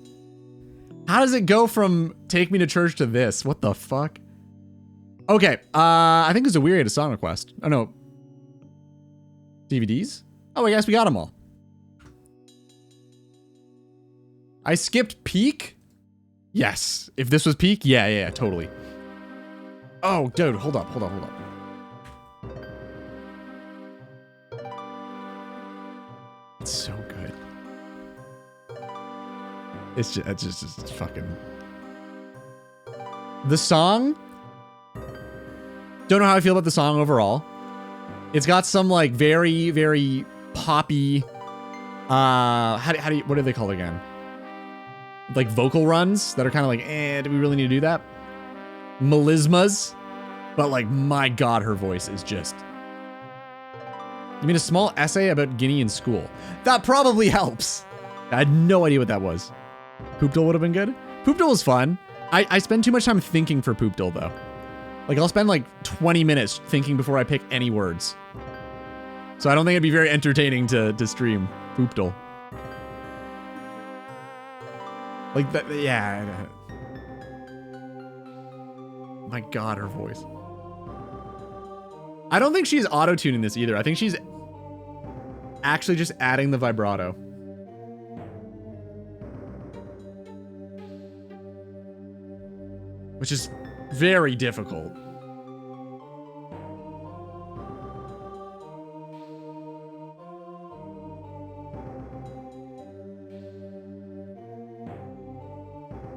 How does it go from Take Me to Church to this? What the fuck? Okay. I think there's a weird song request. Oh no. DVDs? Oh, I guess we got them all. I skipped Peak? Yes. If this was Peak, yeah, totally. Oh, dude, hold up. It's so good. It's just fucking... The song? Don't know how I feel about the song overall. It's got some like very, very poppy, how do you, what are they called again? Like vocal runs that are kind of like, do we really need to do that? Melismas. But like, my God, her voice is just... You mean a small essay about Guinea in school? That probably helps. I had no idea what that was. Poopdle would have been good. Poopdle was fun. I spend too much time thinking for Poopdle though. Like I'll spend like 20 minutes thinking before I pick any words. So I don't think it'd be very entertaining to stream Poopdle. Like that, yeah. My God, her voice. I don't think she's auto-tuning this either. I think she's actually just adding the vibrato. Which is very difficult.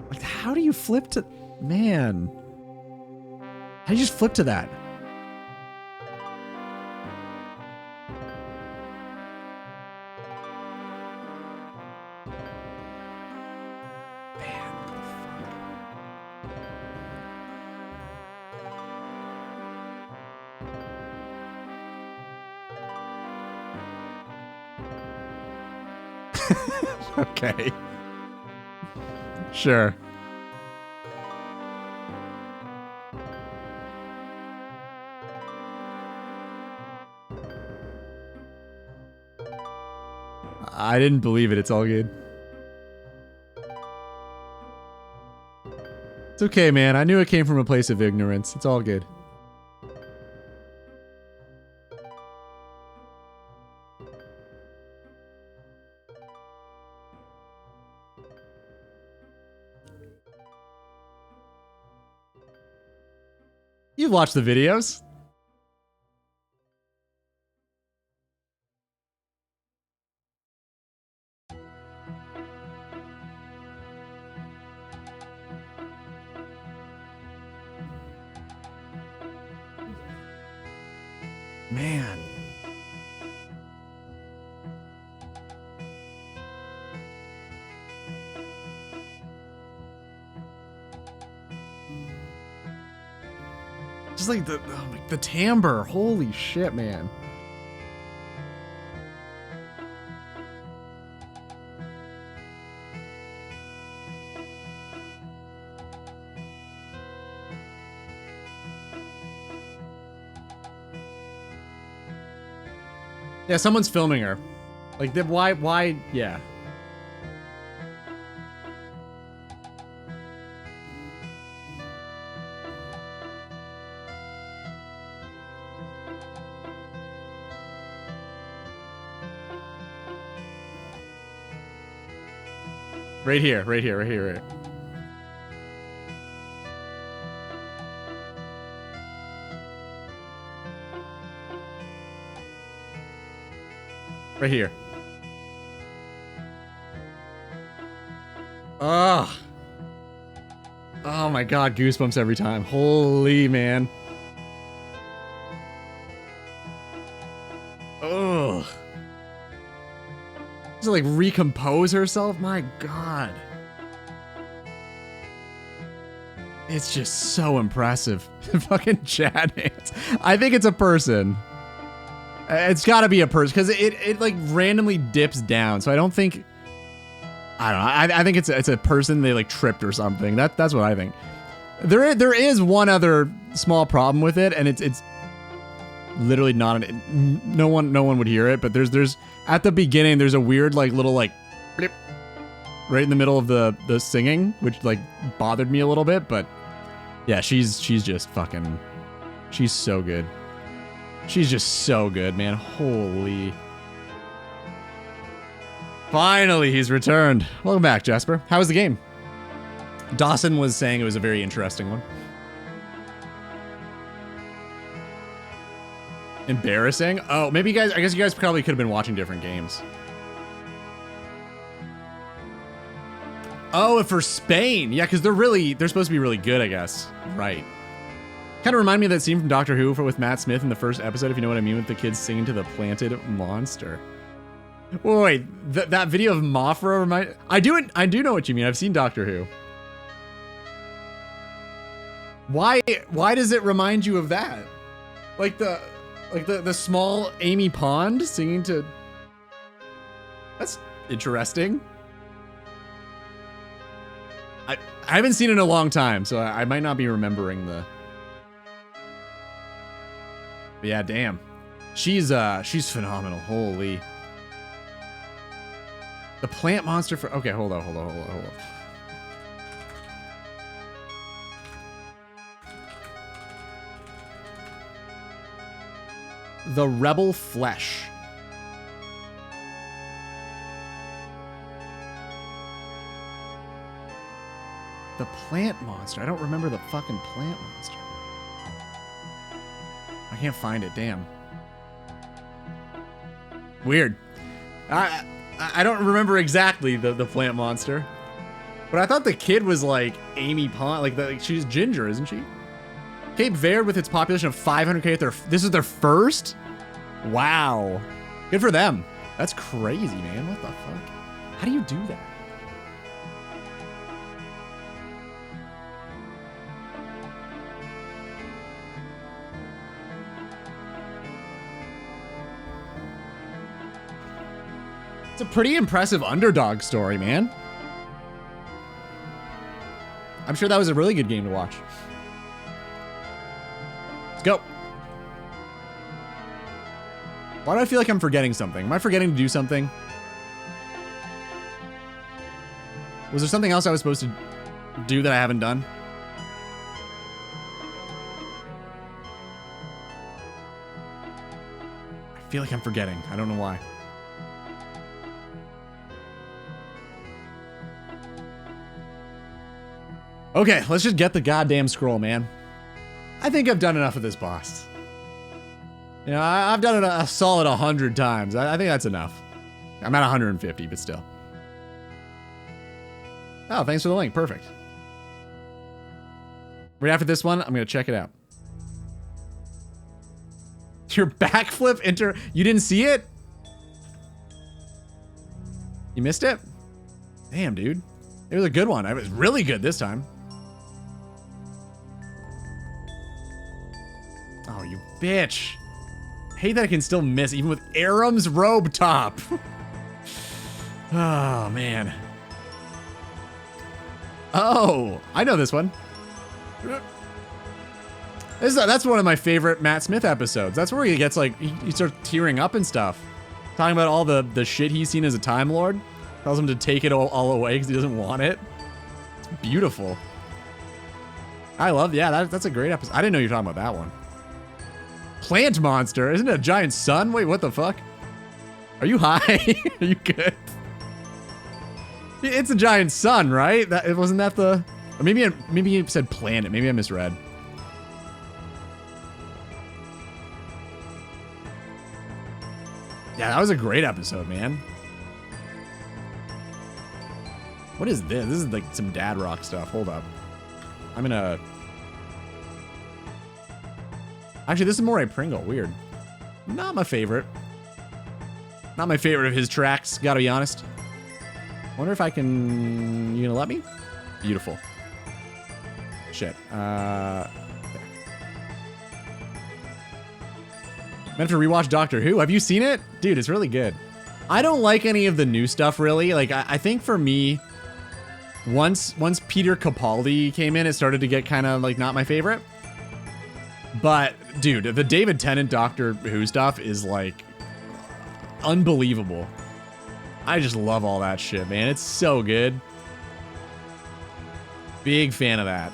Like, how do you flip to... Man. How do you just flip to that? Okay. Sure. I didn't believe it. It's all good. It's okay, man. I knew it came from a place of ignorance. It's all good. You've watched the videos. Man. Just like the timbre. Holy shit, man. Yeah, someone's filming her. Like, why, yeah. Right here, right here, right here, right here. Right here. Ugh. Oh my god, goosebumps every time. Holy man. Ugh. To like recompose herself? My god. It's just so impressive. Fucking Chad hands. I think it's a person. It's gotta be a person, because it like randomly dips down, so I don't think... I don't know. I think it's a person they like tripped or something. That's what I think. There is one other small problem with it, and it's literally not no one would hear it, but there's at the beginning there's a weird like little like blip right in the middle of the singing, which like bothered me a little bit, but yeah, she's just fucking, she's so good. She's just so good, man. Holy. Finally, he's returned. Welcome back, Jasper. How was the game? Dawson was saying it was a very interesting one. Embarrassing? Oh, maybe you guys, I guess you guys probably could have been watching different games. Oh, for Spain. Yeah, because they're supposed to be really good, I guess. Right. Kind of remind me of that scene from Doctor Who with Matt Smith in the first episode, if you know what I mean, with the kids singing to the planted monster. Wait, that video of Mothra I do know what you mean. I've seen Doctor Who. Why does it remind you of that? Like the small Amy Pond singing to... That's interesting. I haven't seen it in a long time, so I might not be remembering the... But yeah, damn. She's phenomenal. Holy. The plant monster for... Okay, hold on. The Rebel Flesh. The plant monster. I don't remember the fucking plant monster. I can't find it, damn. Weird. I don't remember exactly the plant monster. But I thought the kid was like Amy Pond, like she's ginger, isn't she? Cape Verde with its population of 500k, this is their first? Wow. Good for them. That's crazy, man. What the fuck? How do you do that? It's a pretty impressive underdog story, man. I'm sure that was a really good game to watch. Let's go. Why do I feel like I'm forgetting something? Am I forgetting to do something? Was there something else I was supposed to do that I haven't done? I feel like I'm forgetting. I don't know why. Okay, let's just get the goddamn scroll, man. I think I've done enough of this boss. You know, I've done it a solid 100 times. I think that's enough. I'm at 150, but still. Oh, thanks for the link. Perfect. Right after this one, I'm going to check it out. Your backflip You didn't see it? You missed it? Damn, dude. It was a good one. It was really good this time. Oh, you bitch. I hate that I can still miss, even with Aram's robe top. Oh, man. Oh, I know this one. That's one of my favorite Matt Smith episodes. That's where he gets like, he starts tearing up and stuff. Talking about all the shit he's seen as a Time Lord. Tells him to take it all away because he doesn't want it. It's beautiful. I love, yeah, that's a great episode. I didn't know you were talking about that one. Plant monster? Isn't it a giant sun? Wait, what the fuck? Are you high? Are you good? It's a giant sun, right? That wasn't that the... Or maybe you said planet. Maybe I misread. Yeah, that was a great episode, man. What is this? This is like some dad rock stuff. Hold up. I'm gonna... Actually, this is more a Pringle. Weird. Not my favorite. Not my favorite of his tracks, gotta be honest. Wonder if I can... You gonna let me? Beautiful. Shit. Meant to rewatch Doctor Who. Have you seen it? Dude, it's really good. I don't like any of the new stuff, really. Like, I think for me, once Peter Capaldi came in, it started to get kind of, like, not my favorite. But, dude, the David Tennant Doctor Who stuff is, like, unbelievable. I just love all that shit, man. It's so good. Big fan of that.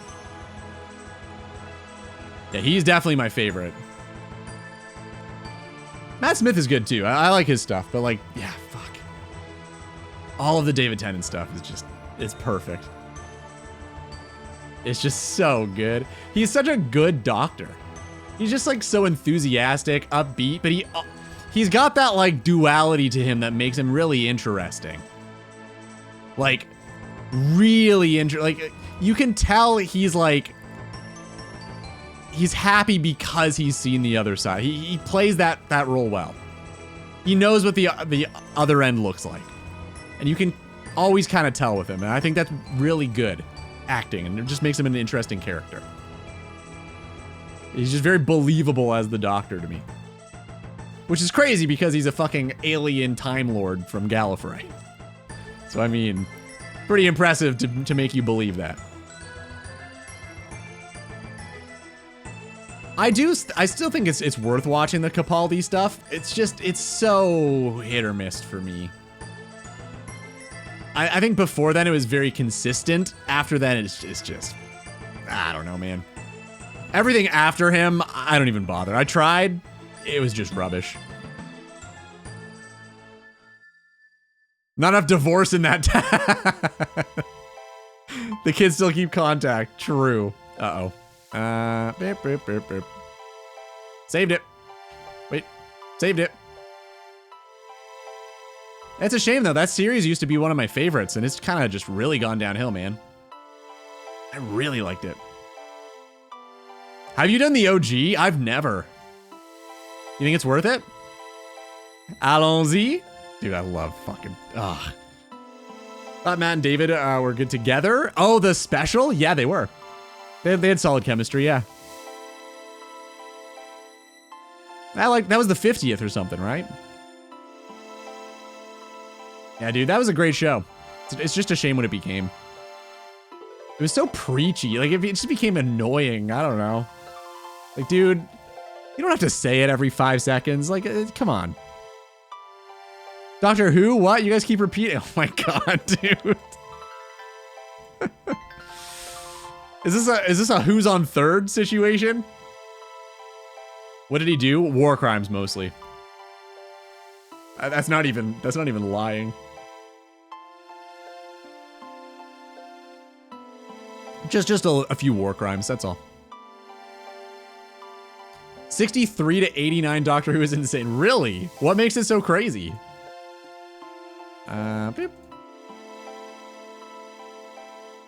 Yeah, he's definitely my favorite. Matt Smith is good too. I like his stuff, but like, yeah, fuck. All of the David Tennant stuff is just, it's perfect. It's just so good. He's such a good doctor. He's just like so enthusiastic, upbeat, but he's got that like duality to him that makes him really interesting. Like, really like, you can tell he's like, he's happy because he's seen the other side. He plays that role well. He knows what the other end looks like. And you can always kind of tell with him. And I think that's really good acting. And it just makes him an interesting character. He's just very believable as the Doctor to me. Which is crazy because he's a fucking alien Time Lord from Gallifrey. So, I mean, pretty impressive to make you believe that. I still think it's worth watching the Capaldi stuff. It's just, it's so hit or miss for me. I think before then it was very consistent. After then it's just, I don't know, man. Everything after him, I don't even bother. I tried, it was just rubbish. Not enough divorce in that. The kids still keep contact. True. Uh-oh. Beep, beep, beep, beep. Saved it. Wait, saved it. It's a shame though. That series used to be one of my favorites and it's kind of just really gone downhill, man. I really liked it. Have you done the OG? I've never. You think it's worth it? Allons-y. Dude, I love fucking, ugh. Thought Matt and David were good together. Oh, the special? Yeah, they were. They had solid chemistry, yeah. That was the 50th or something, right? Yeah, dude, that was a great show. It's just a shame what it became. It was so preachy. Like, it just became annoying. I don't know. Like, dude, you don't have to say it every 5 seconds. Like, come on. Doctor Who? What? You guys keep repeating. Oh my god, dude. Is this a who's on third situation? What did he do? War crimes mostly. That's not even lying. Just a few war crimes, that's all. 63 to 89 Doctor Who is insane. Really? What makes it so crazy? Beep.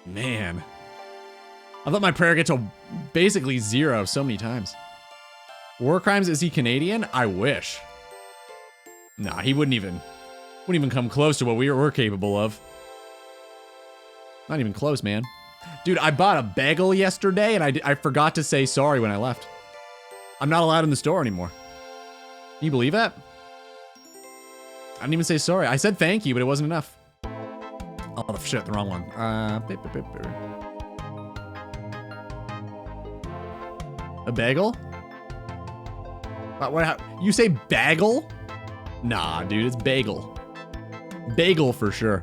Man. I let my prayer get to basically 0 so many times. War crimes, is he Canadian? I wish. Nah, he wouldn't even come close to what we're capable of. Not even close, man. Dude, I bought a bagel yesterday and I forgot to say sorry when I left. I'm not allowed in the store anymore. Can you believe that? I didn't even say sorry. I said thank you, but it wasn't enough. Oh, shit, the wrong one. Beep, beep, beep, beep. A bagel? What, you say bagel? Nah, dude, it's bagel. Bagel for sure.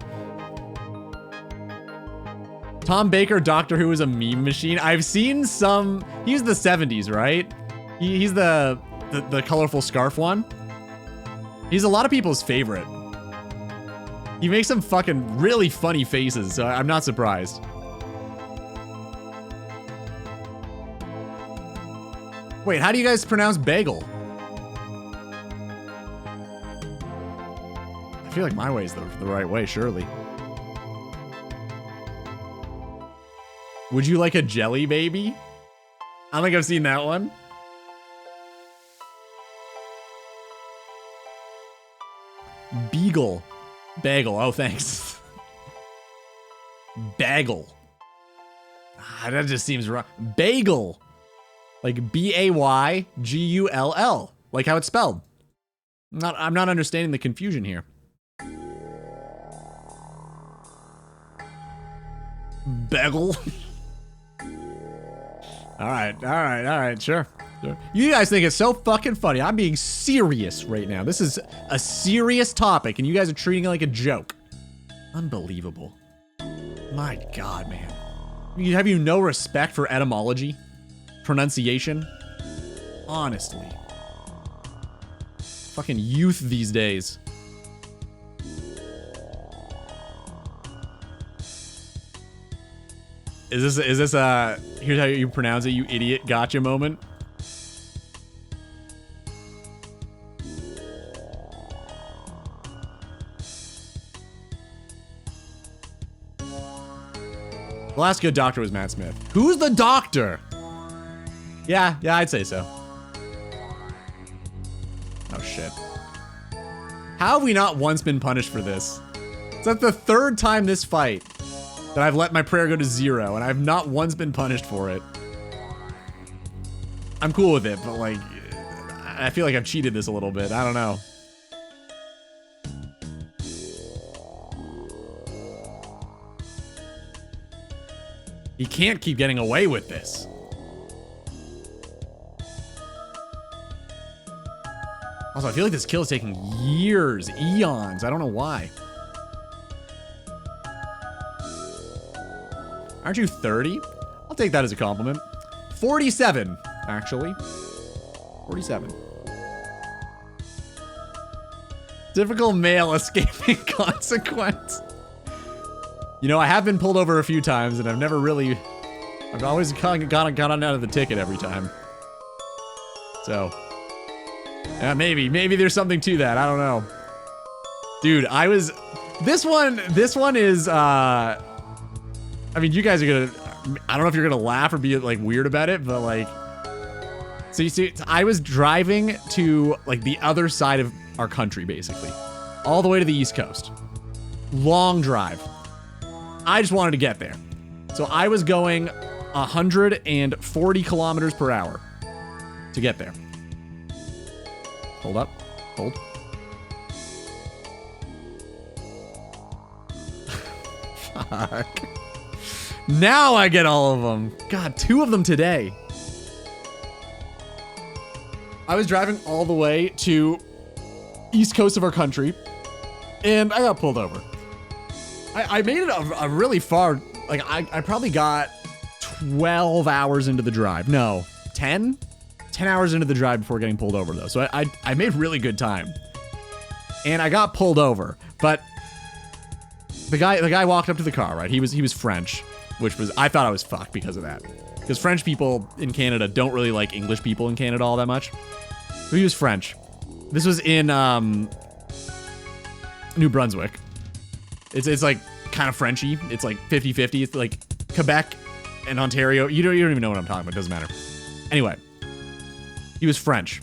Tom Baker, Doctor Who is a meme machine. I've seen some, he's the 70s, right? He's the colorful scarf one. He's a lot of people's favorite. He makes some fucking really funny faces, so I'm not surprised. Wait, how do you guys pronounce bagel? I feel like my way is the right way, surely. Would you like a jelly baby? I don't think I've seen that one. Beagle. Bagel. Oh, thanks. Bagel. Ah, that just seems wrong. Bagel. Like B-A-Y-G-U-L-L. Like how it's spelled. I'm not understanding the confusion here. Bagel. All right, sure. You guys think it's so fucking funny. I'm being serious right now. This is a serious topic, and you guys are treating it like a joke. Unbelievable. My God, man. Have you no respect for etymology? Pronunciation? Honestly. Fucking youth these days. Is this here's how you pronounce it, you idiot gotcha moment? The last good doctor was Matt Smith. Who's the doctor? Yeah, I'd say so. Oh shit. How have we not once been punished for this? It's like the third time this fight that I've let my prayer go to 0, and I've not once been punished for it. I'm cool with it, but like, I feel like I've cheated this a little bit. I don't know. He can't keep getting away with this. Also, I feel like this kill is taking years, eons. I don't know why. Aren't you 30? I'll take that as a compliment. 47, actually. 47. Difficult male escaping consequence. You know, I have been pulled over a few times, and I've never really... I've always got on out of the ticket every time. So... yeah, maybe there's something to that. I don't know. Dude, I was... This one is, I mean, you guys are gonna... I don't know if you're gonna laugh or be, like, weird about it, but, like... So you see, I was driving to, like, the other side of our country, basically. All the way to the East Coast. Long drive. I just wanted to get there. So I was going 140 kilometers per hour to get there. Hold up. Hold. Fuck. Now I get all of them. God, 2 of them today. I was driving all the way to east coast of our country, and I got pulled over. I made it a really far, like, I probably got 12 hours into the drive. No, 10? 10 hours into the drive before getting pulled over, though. So I made really good time. And I got pulled over, but the guy walked up to the car, right? He was French, which was, I thought I was fucked because of that. Because French people in Canada don't really like English people in Canada all that much. So he was French. This was in New Brunswick. It's like kind of Frenchy. It's like 50-50. It's like Quebec and Ontario. You don't even know what I'm talking about. It doesn't matter. Anyway, he was French.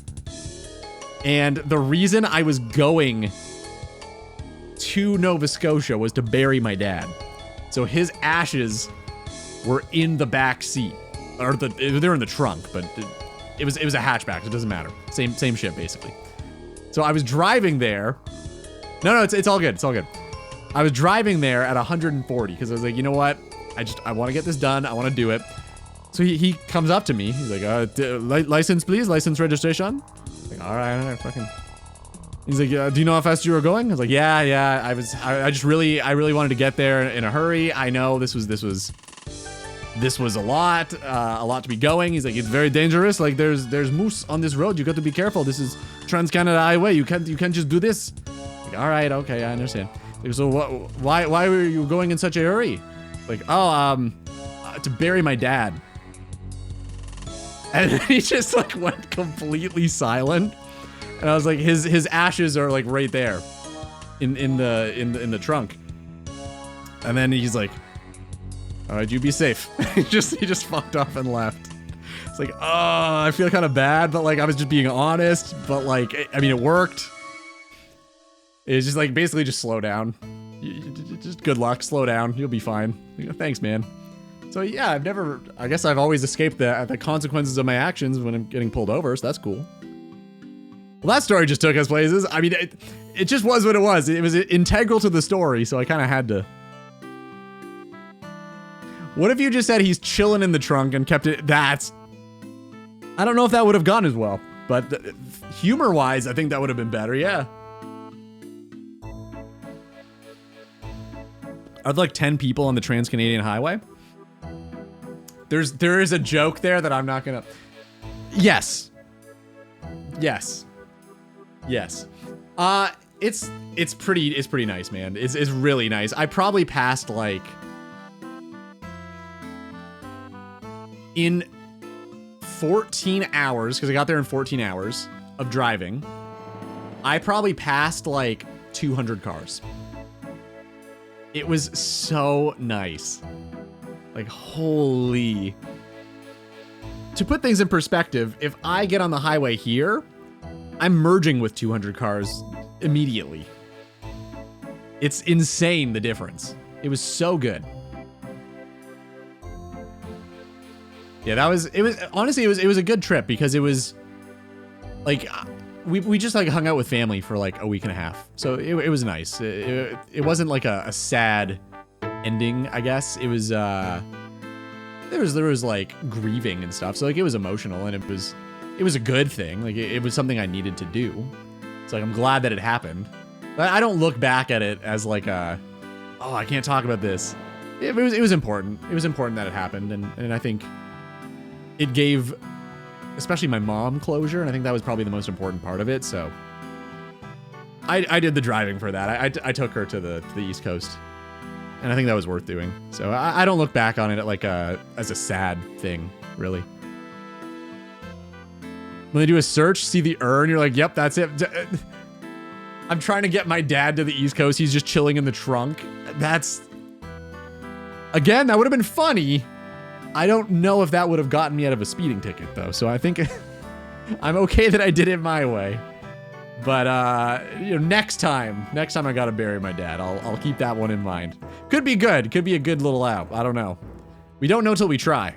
And the reason I was going to Nova Scotia was to bury my dad. So his ashes were in the back seat. Or they're in the trunk, but it was a hatchback. So it doesn't matter. Same shit, basically. So I was driving there. No, it's all good. It's all good. I was driving there at 140 because I was like, you know what? I want to get this done. I want to do it. So he comes up to me. He's like, license, please. License, registration. I'm like, all right, fucking. He's like, do you know how fast you were going? I was like, yeah. I really wanted to get there in a hurry. I know this was a lot to be going. He's like, it's very dangerous. Like there's moose on this road. You got to be careful. This is Trans-Canada Highway. You can't just do this. Like, all right, okay, I understand. Like, so why were you going in such a hurry? Like, oh, to bury my dad. And he just like went completely silent. And I was like, his ashes are like right there in the trunk. And then he's like, all right, you be safe. he just fucked off and left. It's like, oh, I feel kind of bad, but like I was just being honest, but like, I mean, it worked. It's just like, basically just slow down. Just good luck, slow down, you'll be fine. Thanks, man. So yeah, I guess I've always escaped the consequences of my actions when I'm getting pulled over, so that's cool. Well, that story just took us places. I mean, it just was what it was. It was integral to the story, so I kind of had to. What if you just said he's chilling in the trunk and kept it? I don't know if that would have gone as well, but humor-wise, I think that would have been better, yeah. Are there like 10 people on the Trans-Canadian Highway? There is a joke there that I'm not gonna... Yes. Yes. Yes. It's pretty nice, man. It's really nice. I probably passed like... In 14 hours, because I got there in 14 hours of driving, I probably passed like 200 cars. It was so nice. Like, holy. To put things in perspective, if I get on the highway here, I'm merging with 200 cars immediately. It's insane, the difference. It was so good. Yeah, honestly, it was a good trip because it was like, we just like hung out with family for like a week and a half. So it was nice. It wasn't like a sad ending, I guess. It was, there was like grieving and stuff. So like it was emotional and it was a good thing. Like it was something I needed to do. It's like, I'm glad that it happened. But I don't look back at it as like oh, I can't talk about this. It was important. It was important that it happened. And I think it gave, especially my mom, closure, and I think that was probably the most important part of it, so. I did the driving for that. I took her to the East Coast, and I think that was worth doing. So I don't look back on it like as a sad thing, really. When they do a search, see the urn, you're like, yep, that's it. I'm trying to get my dad to the East Coast, he's just chilling in the trunk. Again, that would have been funny. I don't know if that would have gotten me out of a speeding ticket, though, so I think I'm okay that I did it my way. But, next time I gotta bury my dad, I'll keep that one in mind. Could be good. Could be a good little out. I don't know. We don't know till we try.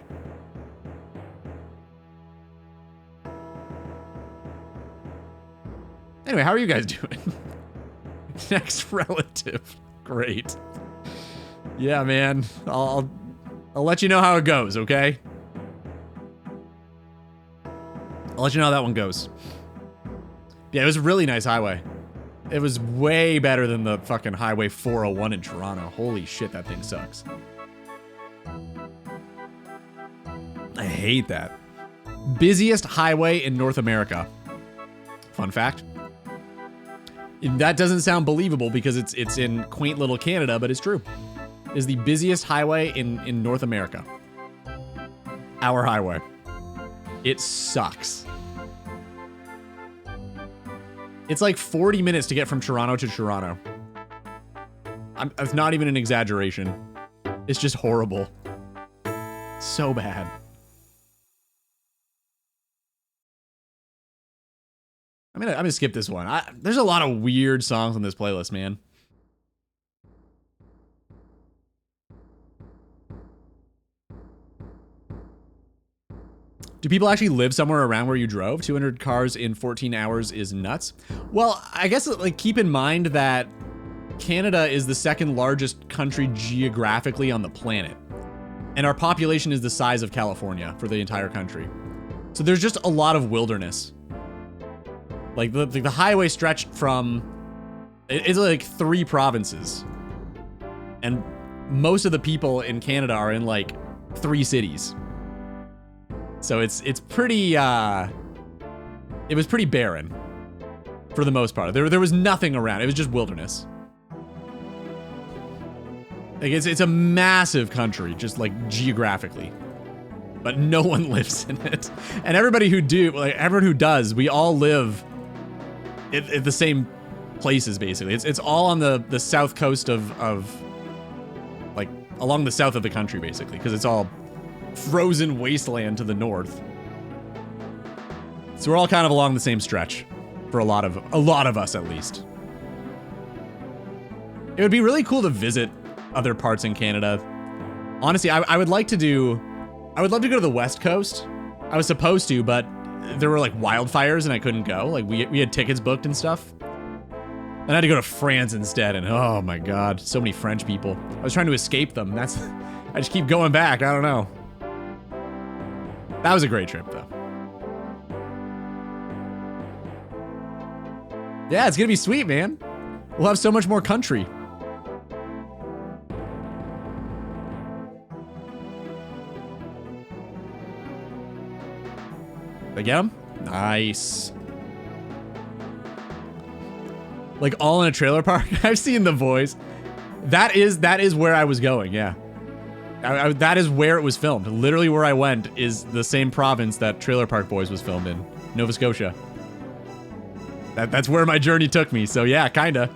Anyway, how are you guys doing? Next relative. Great. Yeah, man. I'll let you know how it goes, okay? I'll let you know how that one goes. Yeah, it was a really nice highway. It was way better than the fucking Highway 401 in Toronto. Holy shit, that thing sucks. I hate that. Busiest highway in North America. Fun fact. That doesn't sound believable because it's in quaint little Canada, but it's true. Is the busiest highway in North America. Our highway. It sucks. It's like 40 minutes to get from Toronto to Toronto. It's not even an exaggeration. It's just horrible. So bad. I'm gonna skip this one. There's a lot of weird songs on this playlist, man. Do people actually live somewhere around where you drove? 200 cars in 14 hours is nuts. Well, I guess like keep in mind that Canada is the second largest country geographically on the planet. And our population is the size of California for the entire country. So there's just a lot of wilderness. Like the highway stretched from, it's like 3 provinces. And most of the people in Canada are in like 3 cities. So it's pretty, it was pretty barren for the most part. There was nothing around. It was just wilderness. Like it's a massive country, just like geographically, but no one lives in it. And everybody who everyone who does, we all live at the same places basically. It's all on the south coast of like along the south of the country basically, because it's all frozen wasteland to the north. So we're all kind of along the same stretch for a lot of us at least. It would be really cool to visit other parts in Canada. Honestly, I would love to go to the West Coast. I was supposed to, but there were like wildfires and I couldn't go. Like we had tickets booked and stuff. And I had to go to France instead, and oh my god, so many French people. I was trying to escape them. I just keep going back, I don't know. That was a great trip though. Yeah, it's gonna be sweet, man. We'll have so much more country. Again? Nice. Like all in a trailer park? I've seen The Voice. That is where I was going, yeah. That is where it was filmed. Literally where I went is the same province that Trailer Park Boys was filmed in, Nova Scotia. That's where my journey took me, so yeah, kinda.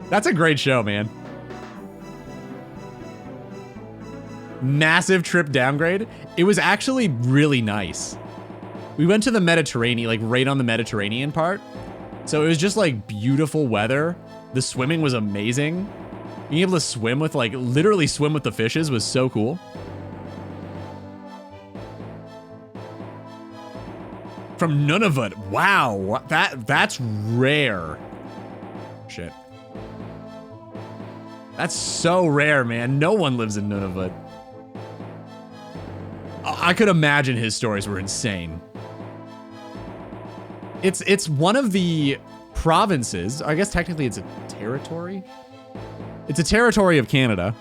That's a great show, man. Massive trip downgrade. It was actually really nice. We went to the Mediterranean, like right on the Mediterranean part. So it was just like beautiful weather. The swimming was amazing. Being able to swim with literally swim with the fishes was so cool. From Nunavut. Wow, that's rare. Shit. That's so rare, man. No one lives in Nunavut. I could imagine his stories were insane. It's one of the provinces. I guess technically it's a territory. It's a territory of Canada.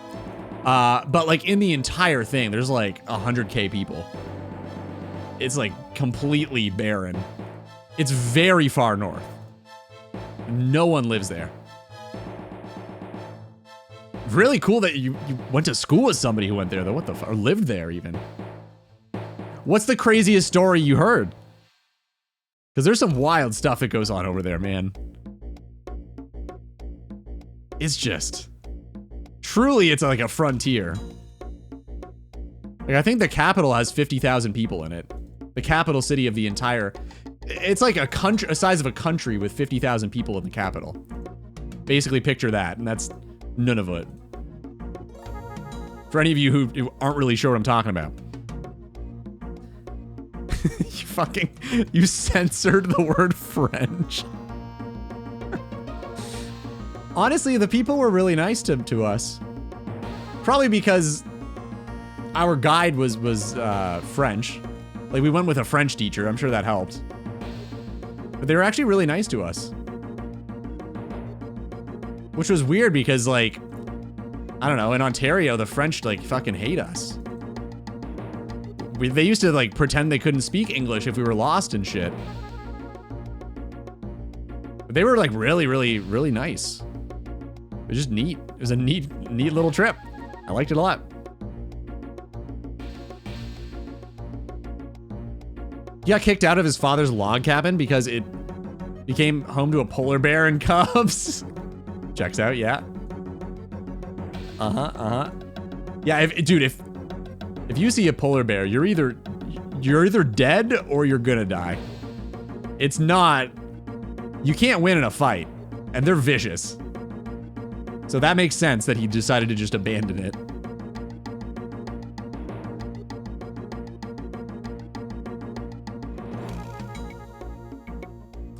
But like in the entire thing, there's like 100K people. It's like completely barren. It's very far north. No one lives there. Really cool that you went to school with somebody who went there though. What the fuck? Or lived there even. What's the craziest story you heard? Because there's some wild stuff that goes on over there, man. It's just... Truly, it's like a frontier. Like, I think the capital has 50,000 people in it. The capital city of the entire... It's like a country, a size of a country with 50,000 people in the capital. Basically, picture that, and that's Nunavut. For any of you who aren't really sure what I'm talking about. You censored the word French. Honestly, the people were really nice to us. Probably because our guide was French. Like, we went with a French teacher. I'm sure that helped. But they were actually really nice to us. Which was weird because, like, I don't know, in Ontario, the French, like, fucking hate us. They used to, like, pretend they couldn't speak English if we were lost and shit. But they were, like, really, really, really nice. It was just neat. It was a neat little trip. I liked it a lot. He got kicked out of his father's log cabin because it became home to a polar bear and cubs. Checks out, yeah. Yeah, dude, if you see a polar bear, you're either dead or you're gonna die. It's not... You can't win in a fight, and they're vicious. So that makes sense that he decided to just abandon it.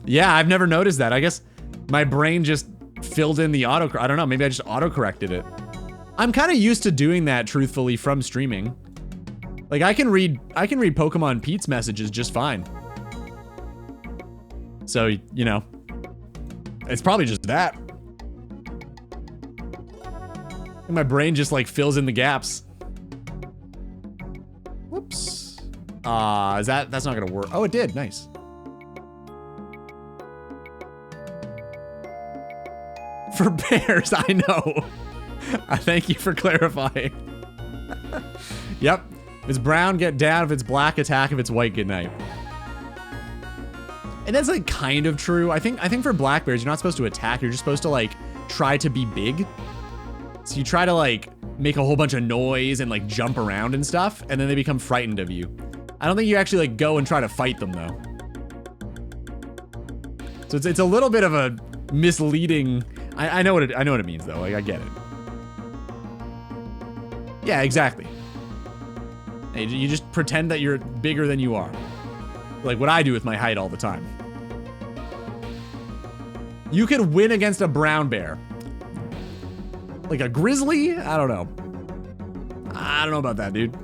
Yeah, I've never noticed that. I guess my brain just filled in the auto... I don't know, maybe I just auto-corrected it. I'm kind of used to doing that, truthfully, from streaming. Like, I can read Pokemon Pete's messages just fine. So, you know, it's probably just that. And my brain just, like, fills in the gaps. Whoops. That's not gonna work. Oh, it did. Nice. For bears, I know. Thank you for clarifying. Yep. If it's brown, get down. If it's black, attack. If it's white, get night. And that's like kind of true. I think for black bears, you're not supposed to attack. You're just supposed to like try to be big. So you try to like make a whole bunch of noise and like jump around and stuff, and then they become frightened of you. I don't think you actually like go and try to fight them though. So it's a little bit of a misleading. I know what it means though. Like I get it. Yeah, exactly. You just pretend that you're bigger than you are. Like what I do with my height all the time. You could win against a brown bear. Like a grizzly? I don't know. I don't know about that, dude.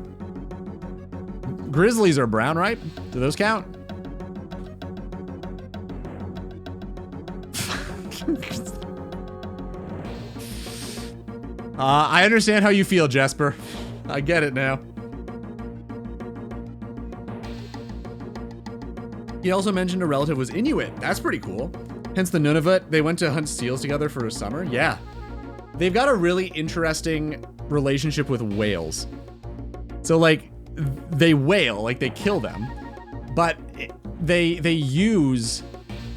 Grizzlies are brown, right? Do those count? I understand how you feel, Jesper. I get it now. He also mentioned a relative was Inuit. That's pretty cool. Hence the Nunavut. They went to hunt seals together for a summer. Yeah. They've got a really interesting relationship with whales. So like they wail, like they kill them, but they use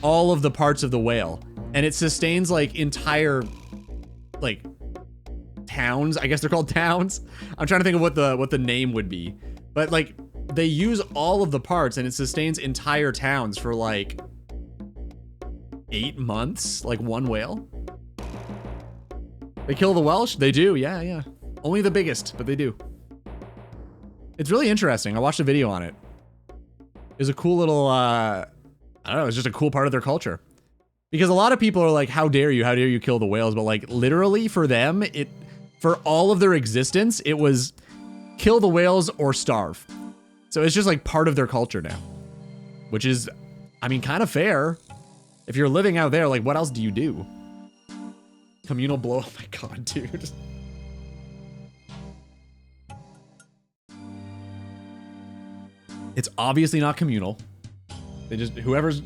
all of the parts of the whale, and it sustains like entire like towns. I guess they're called towns. I'm trying to think of what the name would be, but like they use all of the parts and it sustains entire towns for like 8 months, like one whale. They kill the Welsh? They do, yeah. Only the biggest, but they do. It's really interesting. I watched a video on it. It was a cool little, I don't know, it's just a cool part of their culture. Because a lot of people are like, how dare you kill the whales? But like literally for them, for all of their existence, it was kill the whales or starve. So it's just like part of their culture now. Which is, I mean, kind of fair. If you're living out there, like what else do you do? Communal blow, oh my god, dude. It's obviously not communal. They just, whoever's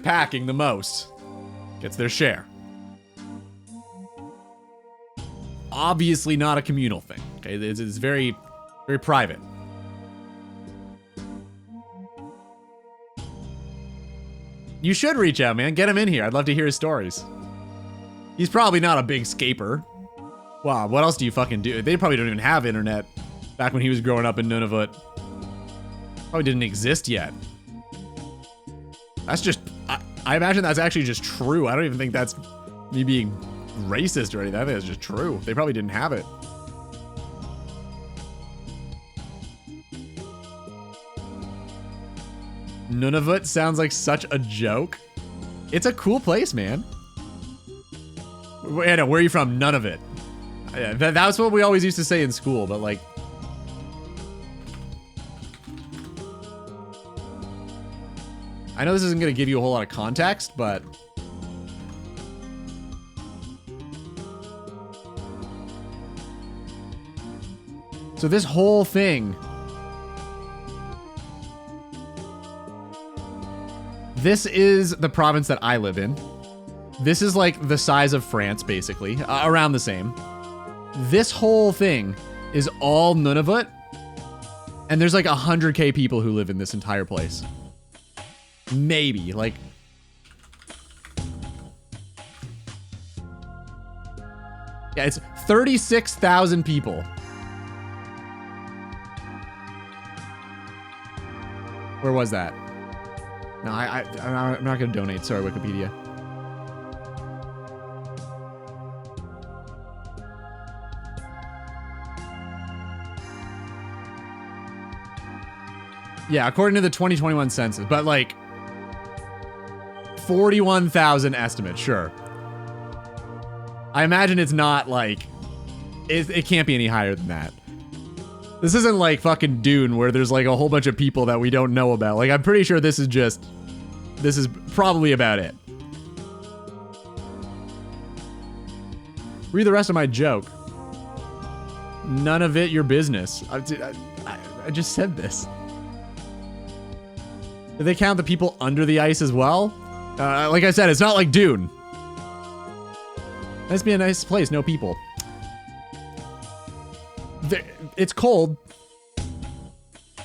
packing the most gets their share. Obviously not a communal thing, okay? It's very, very private. You should reach out, man. Get him in here. I'd love to hear his stories. He's probably not a big scaper. Wow, what else do you fucking do? They probably don't even have internet back when he was growing up in Nunavut. Probably didn't exist yet. That's just, I imagine that's actually just true. I don't even think that's me being racist or anything. I think it's just true. They probably didn't have it. Nunavut sounds like such a joke. It's a cool place, man. Where are you from? None of it. Yeah, that's what we always used to say in school, but like... I know this isn't going to give you a whole lot of context, but... So this whole thing... This is the province that I live in. This is like the size of France, basically. Around the same. This whole thing is all Nunavut. And there's like 100K people who live in this entire place. Maybe, like... Yeah, it's 36,000 people. Where was that? No, I'm not going to donate. Sorry, Wikipedia. Yeah, according to the 2021 census, but like 41,000 estimate, sure. I imagine it's not like, it can't be any higher than that. This isn't like fucking Dune where there's like a whole bunch of people that we don't know about. Like, I'm pretty sure this is probably about it. Read the rest of my joke. None of it your business. I just said this. Do they count the people under the ice as well? Like I said, it's not like Dune. Must be a nice place, no people. It's cold.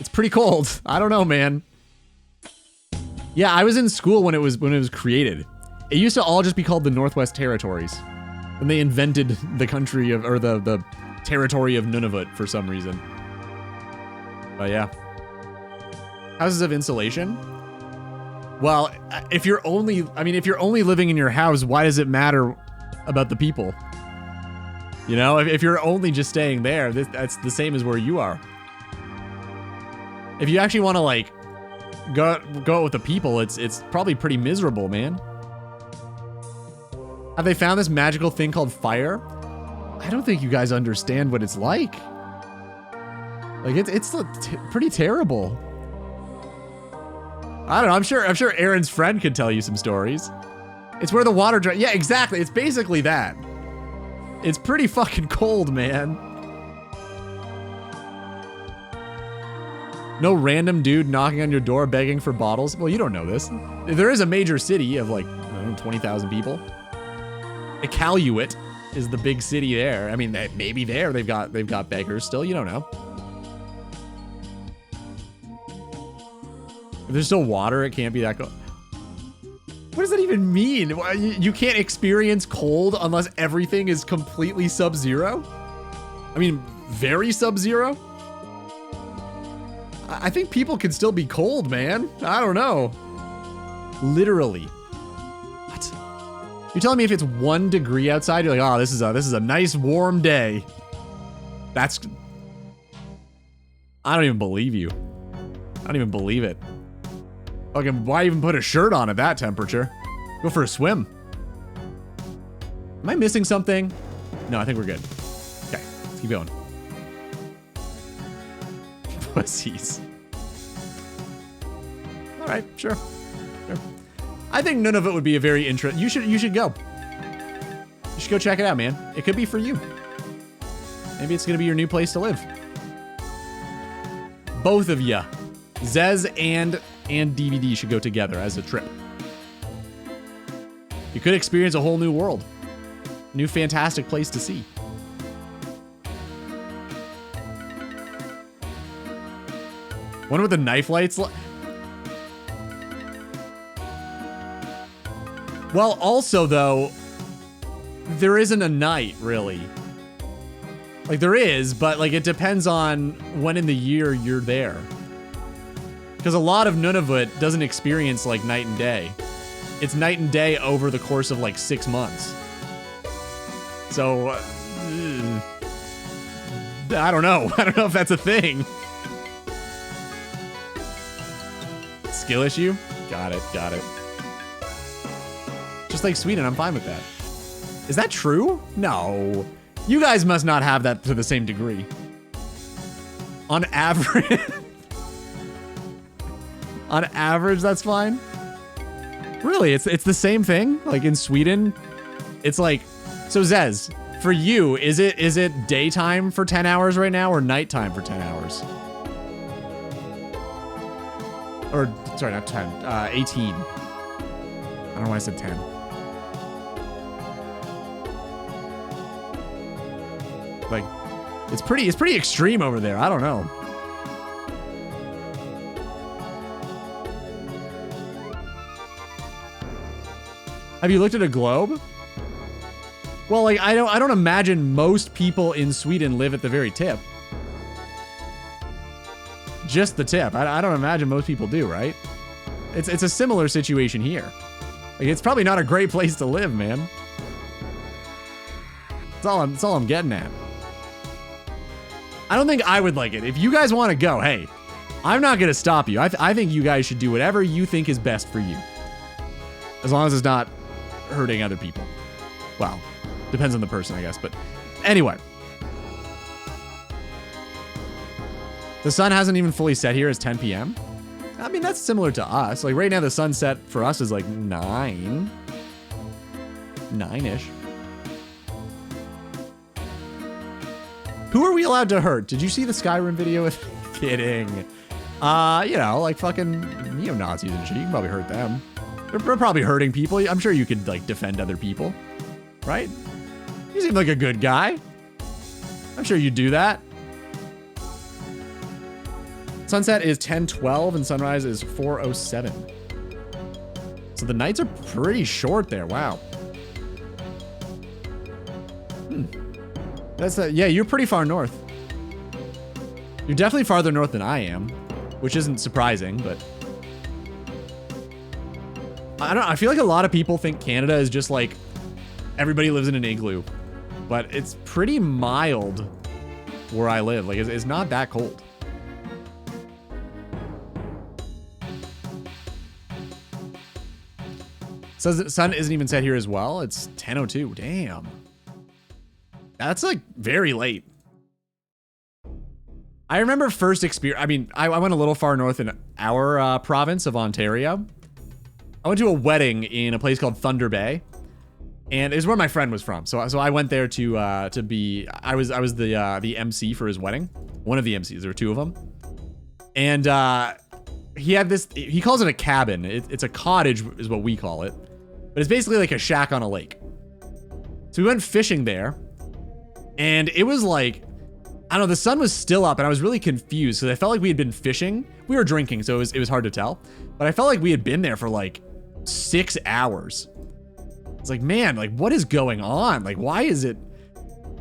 It's pretty cold. I don't know, man. Yeah, I was in school when it was created. It used to all just be called the Northwest Territories. When they invented the country of, or the territory of Nunavut for some reason. But yeah. Houses of insulation? Well, if you're only living in your house, why does it matter about the people? You know, if you're only just staying there, that's the same as where you are. If you actually want to like go out with the people, it's probably pretty miserable, man. Have they found this magical thing called fire? I don't think you guys understand what it's like. Like it's pretty terrible. I don't know. I'm sure Aaron's friend could tell you some stories. It's where the water dry. Yeah, exactly. It's basically that. It's pretty fucking cold, man. No random dude knocking on your door begging for bottles. Well, you don't know this. There is a major city of like, I don't know, 20,000 people. Iqaluit is the big city there. I mean, maybe there they've got beggars still. You don't know. If there's still water, it can't be that cold. What does that even mean? You can't experience cold unless everything is completely sub-zero? I mean, very sub-zero? I think people can still be cold, man. I don't know. Literally. What? You're telling me if it's 1 degree outside, you're like, oh, this is a nice warm day. That's... I don't even believe you. I don't even believe it. Fucking, why even put a shirt on at that temperature? Go for a swim. Am I missing something? No, I think we're good. Okay, let's keep going. Pussies. All right, sure. I think none of it would be a very interesting. You should go. You should go check it out, man. It could be for you. Maybe it's gonna be your new place to live. Both of ya, Zez and DVD should go together as a trip. You could experience a whole new world. New fantastic place to see. Wonder what the knife lights Well, also though, there isn't a night really. Like there is, but like it depends on when in the year you're there. Because a lot of Nunavut doesn't experience like night and day. It's night and day over the course of like 6 months. So, I don't know. I don't know if that's a thing. Skill issue? Got it, got it. Just like Sweden, I'm fine with that. Is that true? No. You guys must not have that to the same degree. On average... On average, that's fine. Really, it's the same thing. Like in Sweden, it's like, so Zez, for you, is it daytime for 10 hours right now or nighttime for 10 hours? Or sorry, not 10, 18. I don't know why I said 10. Like, it's pretty extreme over there. I don't know. Have you looked at a globe? Well, like I don't imagine most people in Sweden live at the very tip. Just the tip. I don't imagine most people do, right? It's a similar situation here. Like it's probably not a great place to live, man. That's all I'm getting at. I don't think I would like it. If you guys want to go, hey, I'm not gonna stop you. I think you guys should do whatever you think is best for you. As long as it's not hurting other people. Well, depends on the person, I guess. But anyway. The sun hasn't even fully set here. It's 10 p.m. I mean, that's similar to us. Like right now, the sunset for us is like 9. 9-ish. Who are we allowed to hurt? Did you see the Skyrim video with... Kidding. You know, like fucking neo-Nazis and shit. You can probably hurt them. They're probably hurting people. I'm sure you could like defend other people, right? You seem like a good guy. I'm sure you'd do that. Sunset is 10:12 and sunrise is 4:07. So the nights are pretty short there. Wow. That's yeah, you're pretty far north. You're definitely farther north than I am, which isn't surprising, but I don't know. I feel like a lot of people think Canada is just like everybody lives in an igloo, but it's pretty mild where I live. Like it's not that cold. Says the sun isn't even set here as well. It's 10:02. Damn. That's like very late. I remember first experience. I mean, I went a little far north in our province of Ontario. I went to a wedding in a place called Thunder Bay, and it was where my friend was from. So I went there to be. I was the MC for his wedding. One of the MCs. There were two of them, and he had this. He calls it a cabin. It's a cottage, is what we call it, but it's basically like a shack on a lake. So we went fishing there, and it was like, I don't know, the sun was still up, and I was really confused because I felt like we had been fishing. We were drinking, so it was hard to tell, but I felt like we had been there for like 6 hours. It's like, man, like what is going on? Like, why is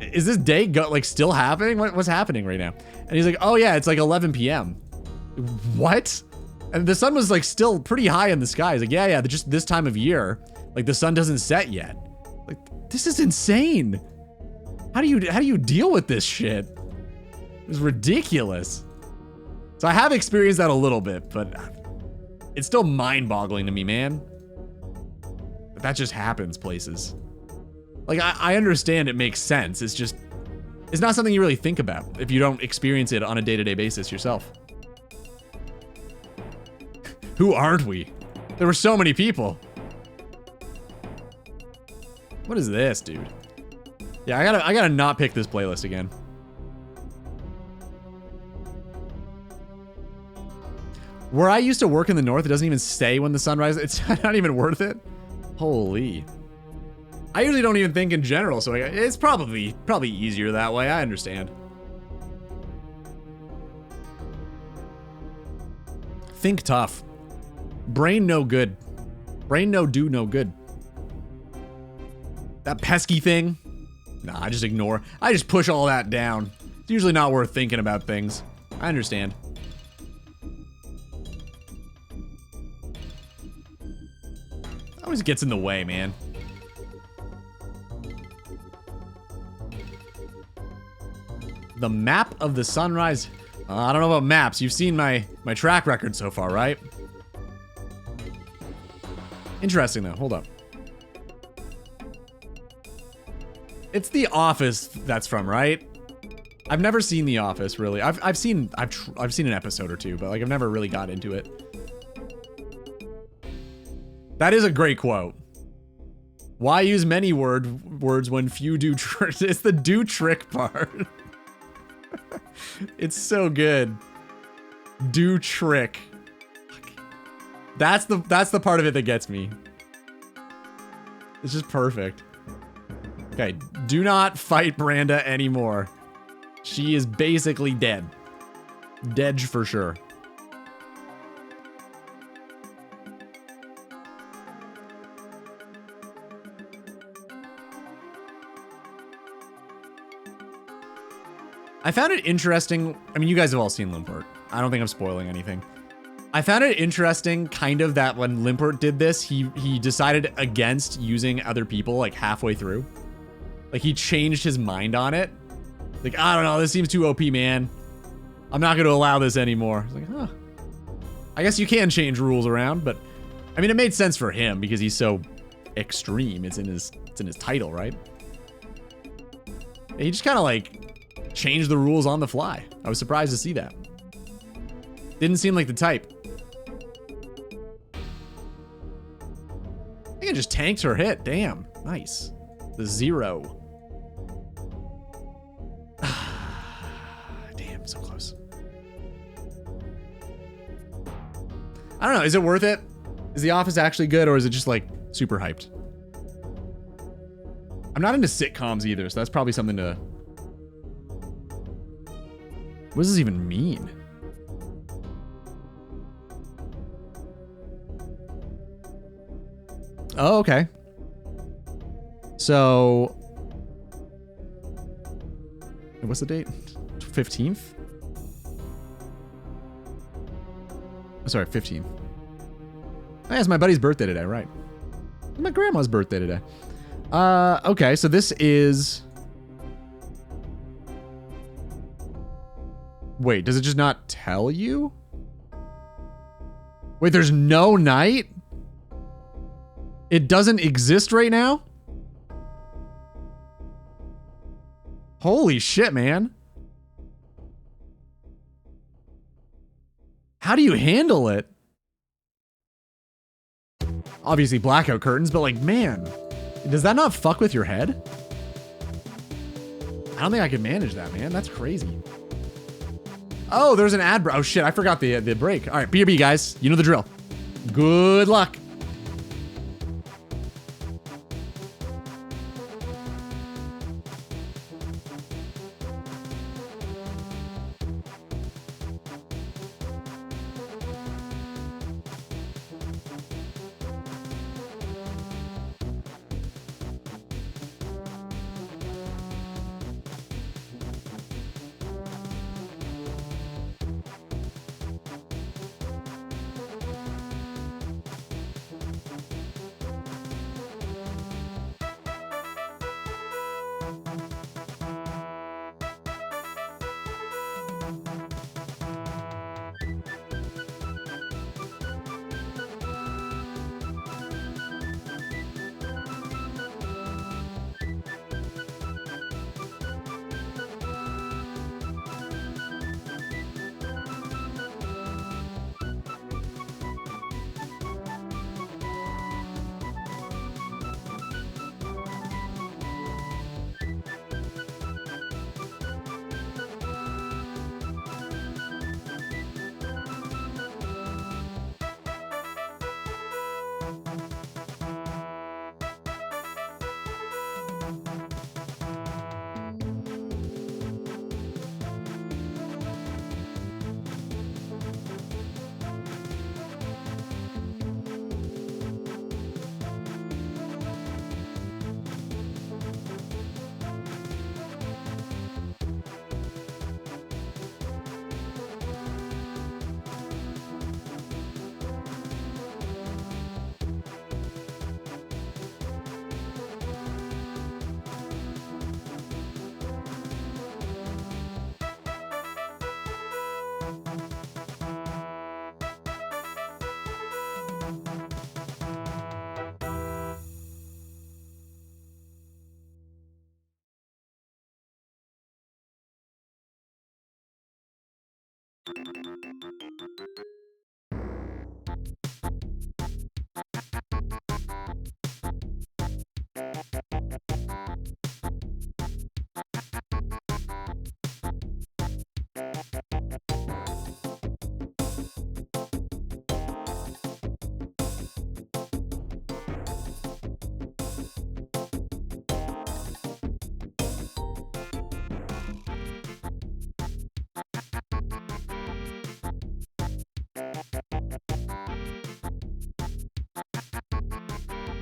this day like still happening? What's happening right now? And he's like, oh yeah, it's like 11 p.m. What? And the sun was like still pretty high in the sky. He's like, yeah, just this time of year, like the sun doesn't set yet. Like, this is insane. How do you deal with this shit? It's ridiculous. So I have experienced that a little bit, but it's still mind-boggling to me, man. But that just happens places. Like, I understand it makes sense. It's just, it's not something you really think about if you don't experience it on a day-to-day basis yourself. Who aren't we? There were so many people. What is this, dude? Yeah, I gotta not pick this playlist again. Where I used to work in the north, it doesn't even say when the sun rises. It's not even worth it. Holy. I usually don't even think in general, so it's probably easier that way. I understand. Think tough. Brain no good. Brain no do no good. That pesky thing. Nah, I just ignore. I just push all that down. It's usually not worth thinking about things. I understand. Always gets in the way, man. The map of the sunrise. I don't know about maps. You've seen my track record so far, right? Interesting though. Hold up. It's The Office that's from, right? I've never seen The Office really. I've seen an episode or two, but like I've never really got into it. That is a great quote. Why use many words when few do trick? It's the do trick part. It's so good. Do trick. That's the part of it that gets me. It's just perfect. Okay, do not fight Buhranda anymore. She is basically dead. Dead for sure. I found it interesting. I mean, you guys have all seen Limpert. I don't think I'm spoiling anything. I found it interesting, kind of, that when Limpert did this, he decided against using other people like halfway through. Like he changed his mind on it. Like, I don't know, this seems too OP, man. I'm not going to allow this anymore. It's like, huh. I guess you can change rules around, but I mean, it made sense for him because he's so extreme. It's in his title, right? He just kind of like changed the rules on the fly. I was surprised to see that. Didn't seem like the type. I think it just tanked her hit. Damn. Nice. The 0. Damn, so close. I don't know. Is it worth it? Is The Office actually good, or is it just like super hyped? I'm not into sitcoms either, so that's probably something to... What does this even mean? Oh, okay. So... What's the date? 15th? Oh, sorry, 15th. Oh, yeah, it's my buddy's birthday today, right. My grandma's birthday today. Okay, so this is... Wait, does it just not tell you? Wait, there's no night? It doesn't exist right now? Holy shit, man. How do you handle it? Obviously blackout curtains, but like, man, does that not fuck with your head? I don't think I can manage that, man. That's crazy. Oh, there's an ad break. Oh shit, I forgot the break. All right, BRB guys, you know the drill. Good luck.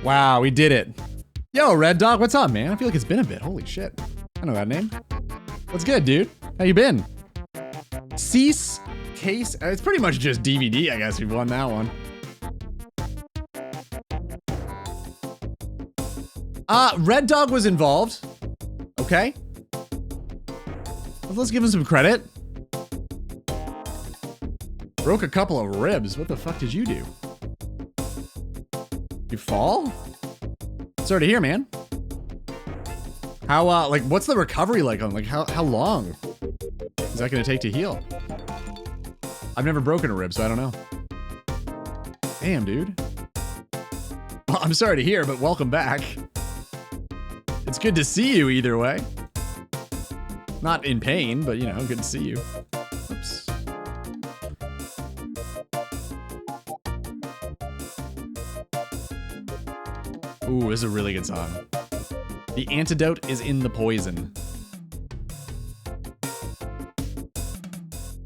Wow, we did it. Yo, Red Dog, what's up, man? I feel like it's been a bit. Holy shit. I know that name. What's good, dude? How you been? Cease Case. It's pretty much just DVD, I guess. We've won that one. Red Dog was involved. Okay. Let's give him some credit. Broke a couple of ribs. What the fuck did you do? You fall? Sorry to hear, man. How, like, what's the recovery like on, like, how long is that gonna take to heal? I've never broken a rib, so I don't know. Damn, dude. Well, I'm sorry to hear, but welcome back. It's good to see you either way. Not in pain, but, you know, good to see you. Oops. Ooh, this is a really good song. The antidote is in the poison.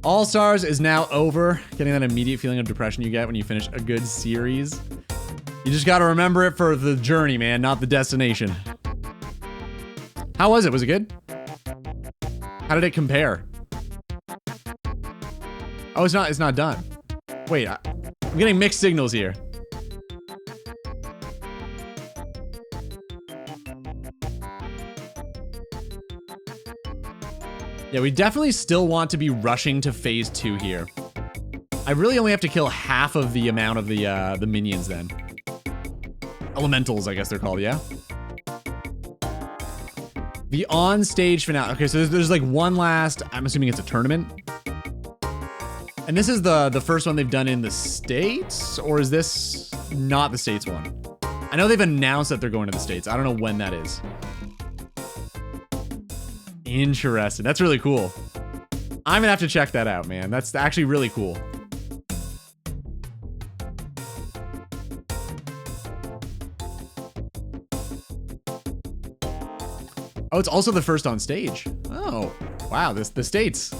All Stars is now over. Getting that immediate feeling of depression you get when you finish a good series. You just gotta remember it for the journey, man, not the destination. How was it? Was it good? How did it compare? Oh, it's not done. Wait, I'm getting mixed signals here. Yeah, we definitely still want to be rushing to phase 2 here. I really only have to kill half of the amount of the minions then. Elementals, I guess they're called, yeah? The on-stage finale. Okay, so there's like one last, I'm assuming it's a tournament. And this is the first one they've done in the States? Or is this not the States one? I know they've announced that they're going to the States. I don't know when that is. Interesting. That's really cool. I'm gonna have to check that out, man. That's actually really cool. Oh, it's also the first on stage. Oh, wow. The States.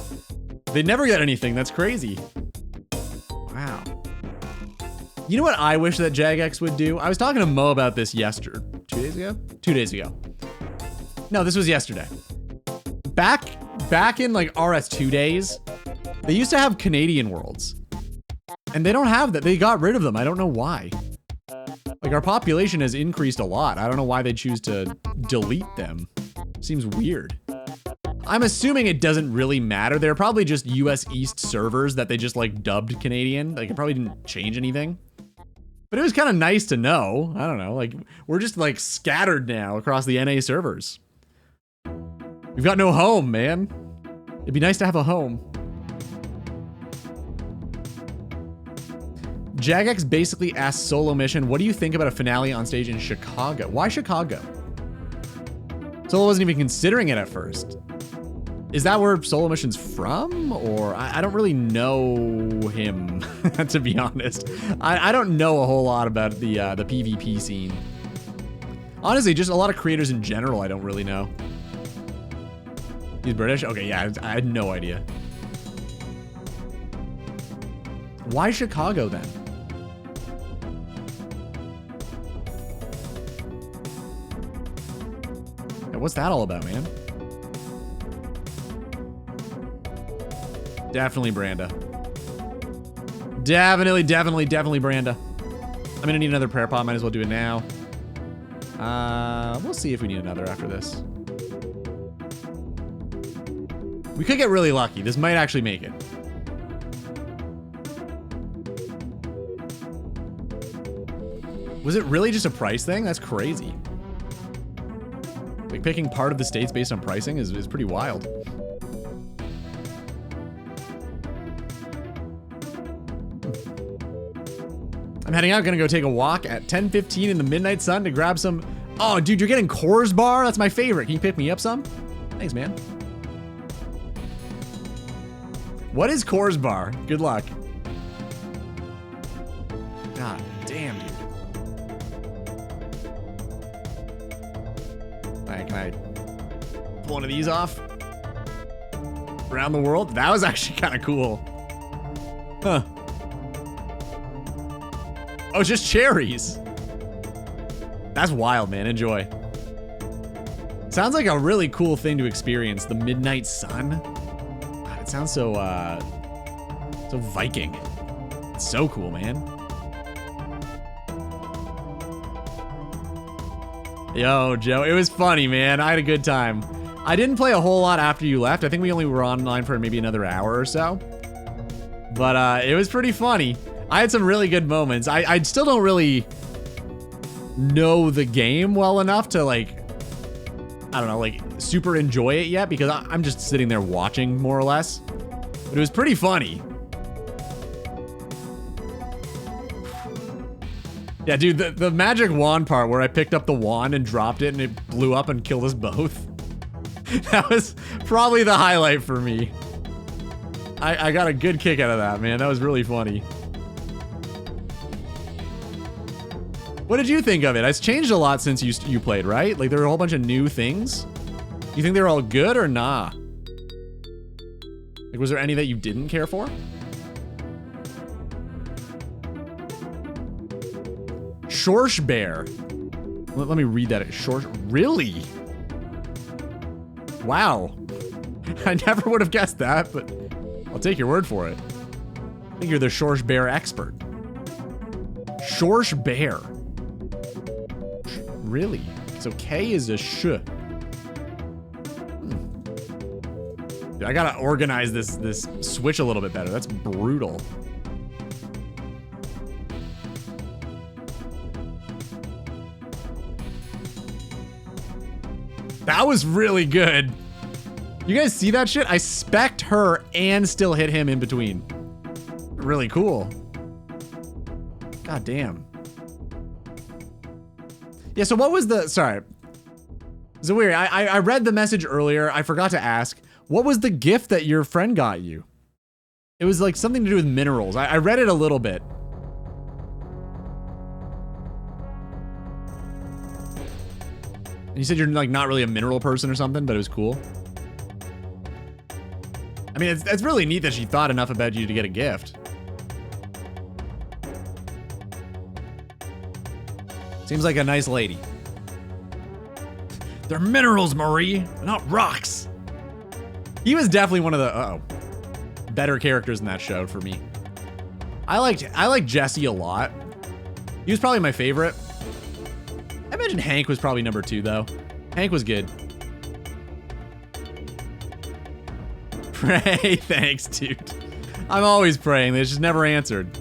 They never get anything. That's crazy. Wow. You know what I wish that Jagex would do? I was talking to Mo about this yesterday. 2 days ago? 2 days ago. No, this was yesterday. Back in like RS2 days, they used to have Canadian worlds. And they don't have that. They got rid of them. I don't know why. Like, our population has increased a lot. I don't know why they choose to delete them. Seems weird. I'm assuming it doesn't really matter. They're probably just US East servers that they just like dubbed Canadian. Like, it probably didn't change anything. But it was kind of nice to know. I don't know. Like, we're just like scattered now across the NA servers. We've got no home, man. It'd be nice to have a home. Jagex basically asked Solo Mission, what do you think about a finale on stage in Chicago? Why Chicago? Solo wasn't even considering it at first. Is that where Solo Mission's from? Or I don't really know him, to be honest. I don't know a whole lot about the PvP scene. Honestly, just a lot of creators in general I don't really know. He's British? Okay, yeah, I had no idea. Why Chicago then? Yeah, what's that all about, man? Definitely Branda. Definitely Branda. I'm gonna need another prayer pot. Might as well do it now. We'll see if we need another after this. We could get really lucky. This might actually make it. Was it really just a price thing? That's crazy. Like, picking part of the states based on pricing is pretty wild. I'm heading out, gonna go take a walk at 10:15 in the midnight sun to grab some... Oh, dude, you're getting Coors Bar? That's my favorite. Can you pick me up some? Thanks, man. What is Coors Bar? Good luck. God damn, dude. Can I pull one of these off? Around the world? That was actually kind of cool. Huh. Oh, it's just cherries. That's wild, man. Enjoy. Sounds like a really cool thing to experience. The midnight sun. God, it sounds so, so Viking. It's so cool, man. Yo, Joe, it was funny, man. I had a good time. I didn't play a whole lot after you left. I think we only were online for maybe another hour or so. But it was pretty funny. I had some really good moments. I still don't really know the game well enough to, like, I don't know, like, super enjoy it yet because I'm just sitting there watching, more or less. But it was pretty funny. Yeah, dude, the magic wand part where I picked up the wand and dropped it and it blew up and killed us both. That was probably the highlight for me. I got a good kick out of that, man. That was really funny. What did you think of it? It's changed a lot since you played, right? Like there were a whole bunch of new things. You think they were all good or nah? Like was there any that you didn't care for? Shorsh Bear. Let me read that. Shorsh, really? Wow. I never would have guessed that, but I'll take your word for it. I think you're the Shorsh Bear expert. Shorsh Bear. Really? So K is a sh. Dude, I gotta organize this switch a little bit better. That's brutal. That was really good. You guys see that shit? I spec'd her and still hit him in between. Really cool. God damn. Yeah, so what was the, sorry. So weird, I read the message earlier. I forgot to ask. What was the gift that your friend got you? It was like something to do with minerals. I read it a little bit. And you said you're like not really a mineral person or something, but it was cool. I mean, it's really neat that she thought enough about you to get a gift. Seems like a nice lady. They're minerals, Marie, not rocks. He was definitely one of the better characters in that show for me. I liked Jesse a lot. He was probably my favorite. I imagine Hank was probably number 2 though. Hank was good. Pray, thanks, dude. I'm always praying. They just never answered.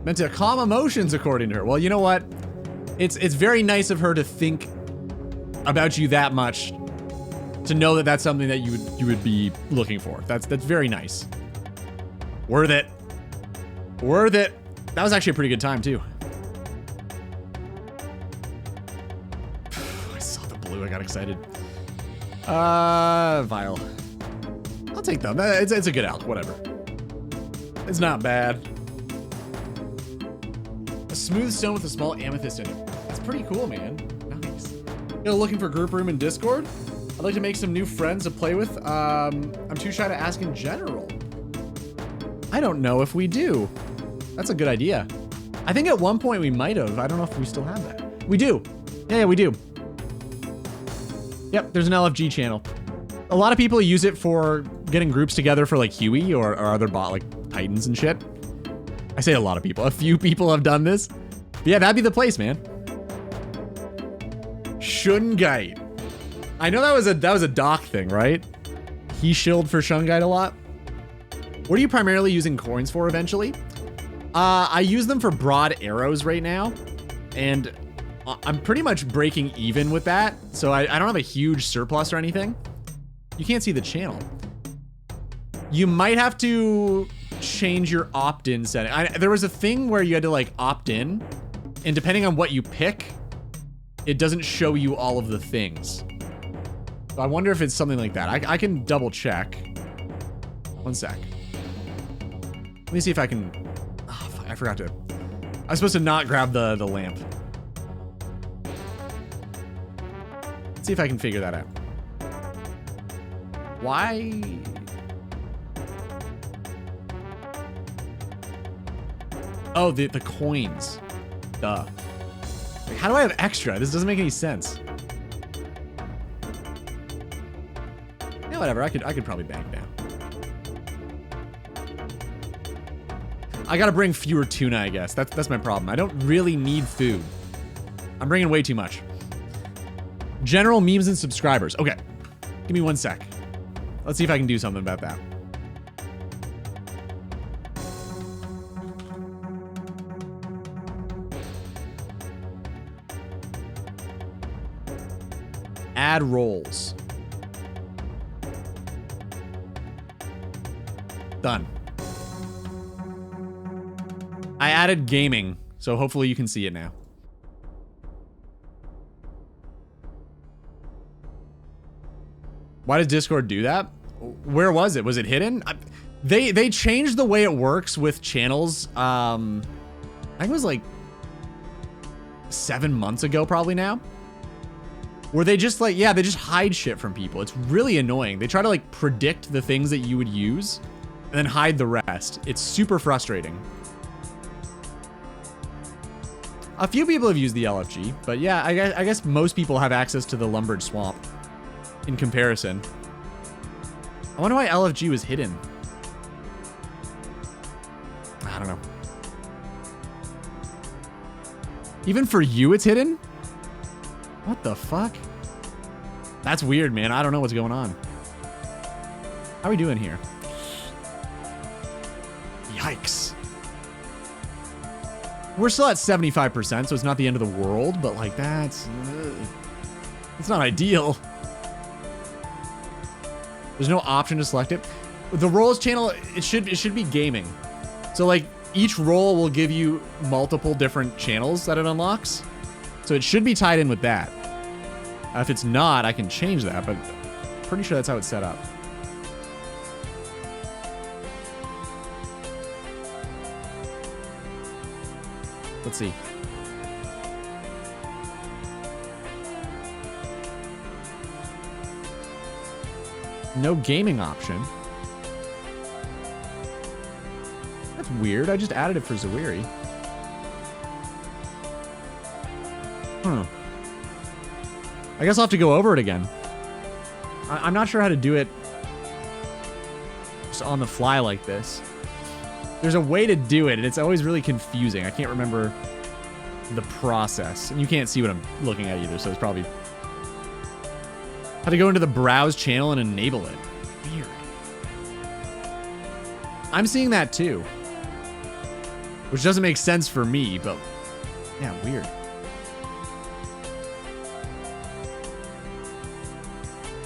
Meant to calm emotions, according to her. Well, you know what? It's very nice of her to think about you that much, to know that that's something that you would be looking for. That's very nice. Worth it. Worth it. That was actually a pretty good time too. I saw the blue. I got excited. Vile. I'll take them. It's a good elk. Whatever. It's not bad. A smooth stone with a small amethyst in it. That's pretty cool, man. Nice. You know, looking for group room in Discord? I'd like to make some new friends to play with. I'm too shy to ask in general. I don't know if we do. That's a good idea. I think at one point we might have. I don't know if we still have that. We do. Yeah, we do. Yep, there's an LFG channel. A lot of people use it for getting groups together for like Huey or other bot like Titans and shit. I say a lot of people. A few people have done this. But yeah, that'd be the place, man. Shungite. I know that was a Doc thing, right? He shilled for Shungite a lot. What are you primarily using coins for eventually? I use them for broad arrows right now, and I'm pretty much breaking even with that, so I don't have a huge surplus or anything. You can't see the channel. You might have to change your opt-in setting. There was a thing where you had to like opt in, and depending on what you pick, it doesn't show you all of the things. So I wonder if it's something like that. I can double check. One sec. Let me see if I can. Oh, fuck, I forgot to. I was supposed to not grab the lamp. Let's see if I can figure that out. Why? Oh, the coins. Duh. Like, how do I have extra? This doesn't make any sense. Yeah, whatever. I could probably bank now. I gotta bring fewer tuna, I guess. That's my problem. I don't really need food. I'm bringing way too much. General memes and subscribers. Okay. Give me one sec. Let's see if I can do something about that. Add roles. Done. I added gaming, so hopefully you can see it now. Why does Discord do that? Where was it? Was it hidden? They changed the way it works with channels. I think it was like 7 months ago, probably now. Where they just like, yeah, they just hide shit from people. It's really annoying. They try to like predict the things that you would use and then hide the rest. It's super frustrating. A few people have used the LFG, but yeah, I guess most people have access to the Lumbered Swamp in comparison. I wonder why LFG was hidden. I don't know. Even for you, it's hidden? What the fuck? That's weird, man. I don't know what's going on. How are we doing here? Yikes. We're still at 75%, so it's not the end of the world, but like that's... it's not ideal. There's no option to select it. The roles channel, it should be gaming. So like each role will give you multiple different channels that it unlocks. So it should be tied in with that. If it's not, I can change that, but I'm pretty sure that's how it's set up. Let's see. No gaming option. That's weird. I just added it for Zawiri. I guess I'll have to go over it again. I'm not sure how to do it just on the fly like this. There's a way to do it, and it's always really confusing. I can't remember the process. And you can't see what I'm looking at either, so it's probably... Have to go into the browse channel and enable it. Weird. I'm seeing that too. Which doesn't make sense for me, but... yeah, weird.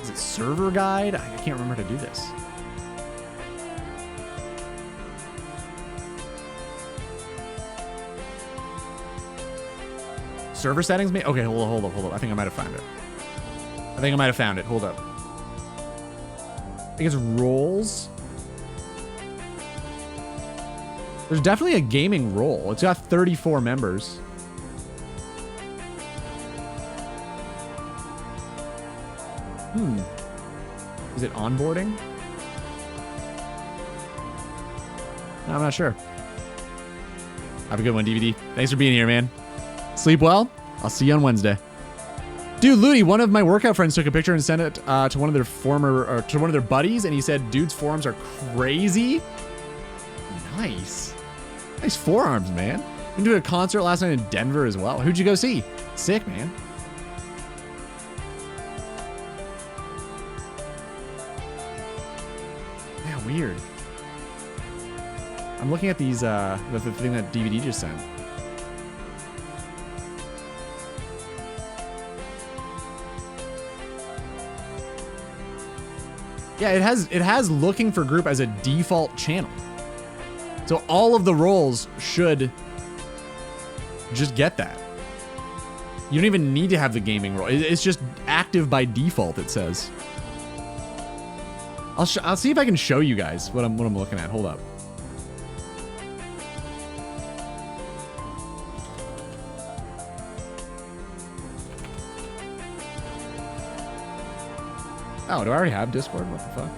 Is it server guide? I can't remember how to do this. Server settings? Okay, hold up. I think I might have found it. Hold up. I think it's roles. There's definitely a gaming role. It's got 34 members. Is it onboarding? No, I'm not sure. Have a good one, DVD. Thanks for being here, man. Sleep well. I'll see you on Wednesday. Dude, Ludi, one of my workout friends took a picture and sent it to one of their buddies, and he said, dude's forearms are crazy. Nice. Nice forearms, man. We did a concert last night in Denver as well. Who'd you go see? Sick, man. Yeah, weird. I'm looking at these, the thing that DVD just sent. Yeah, it has looking for group as a default channel. So all of the roles should just get that. You don't even need to have the gaming role. It's just active by default, it says. I'll see if I can show you guys what I'm looking at. Hold up. Oh, do I already have Discord? What the fuck?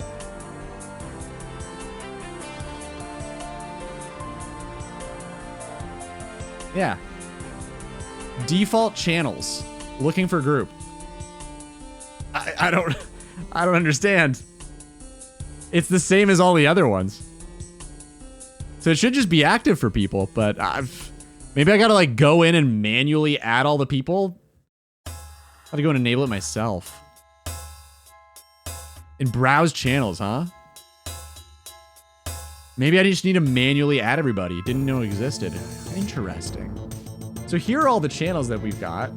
Yeah. Default channels. Looking for group. I don't understand. It's the same as all the other ones. So it should just be active for people, but maybe I gotta like go in and manually add all the people. I have to go and enable it myself. In browse channels, huh? Maybe I just need to manually add everybody. Didn't know it existed. Interesting. So here are all the channels that we've got.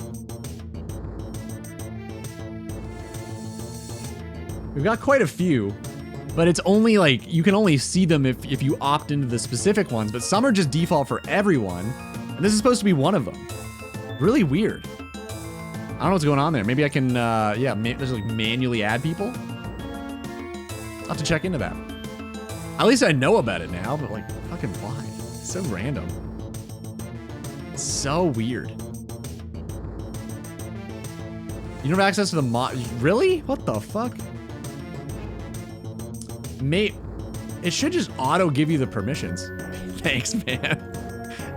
We've got quite a few, but it's only like, you can only see them if you opt into the specific ones, but some are just default for everyone. And this is supposed to be one of them. Really weird. I don't know what's going on there. Maybe I can, just like manually add people. have to check into that. At least I know about it now, but like, fucking why? It's so random. It's so weird. You don't have access to the mod. Really? What the fuck? Mate, it should just auto give you the permissions. Thanks, man.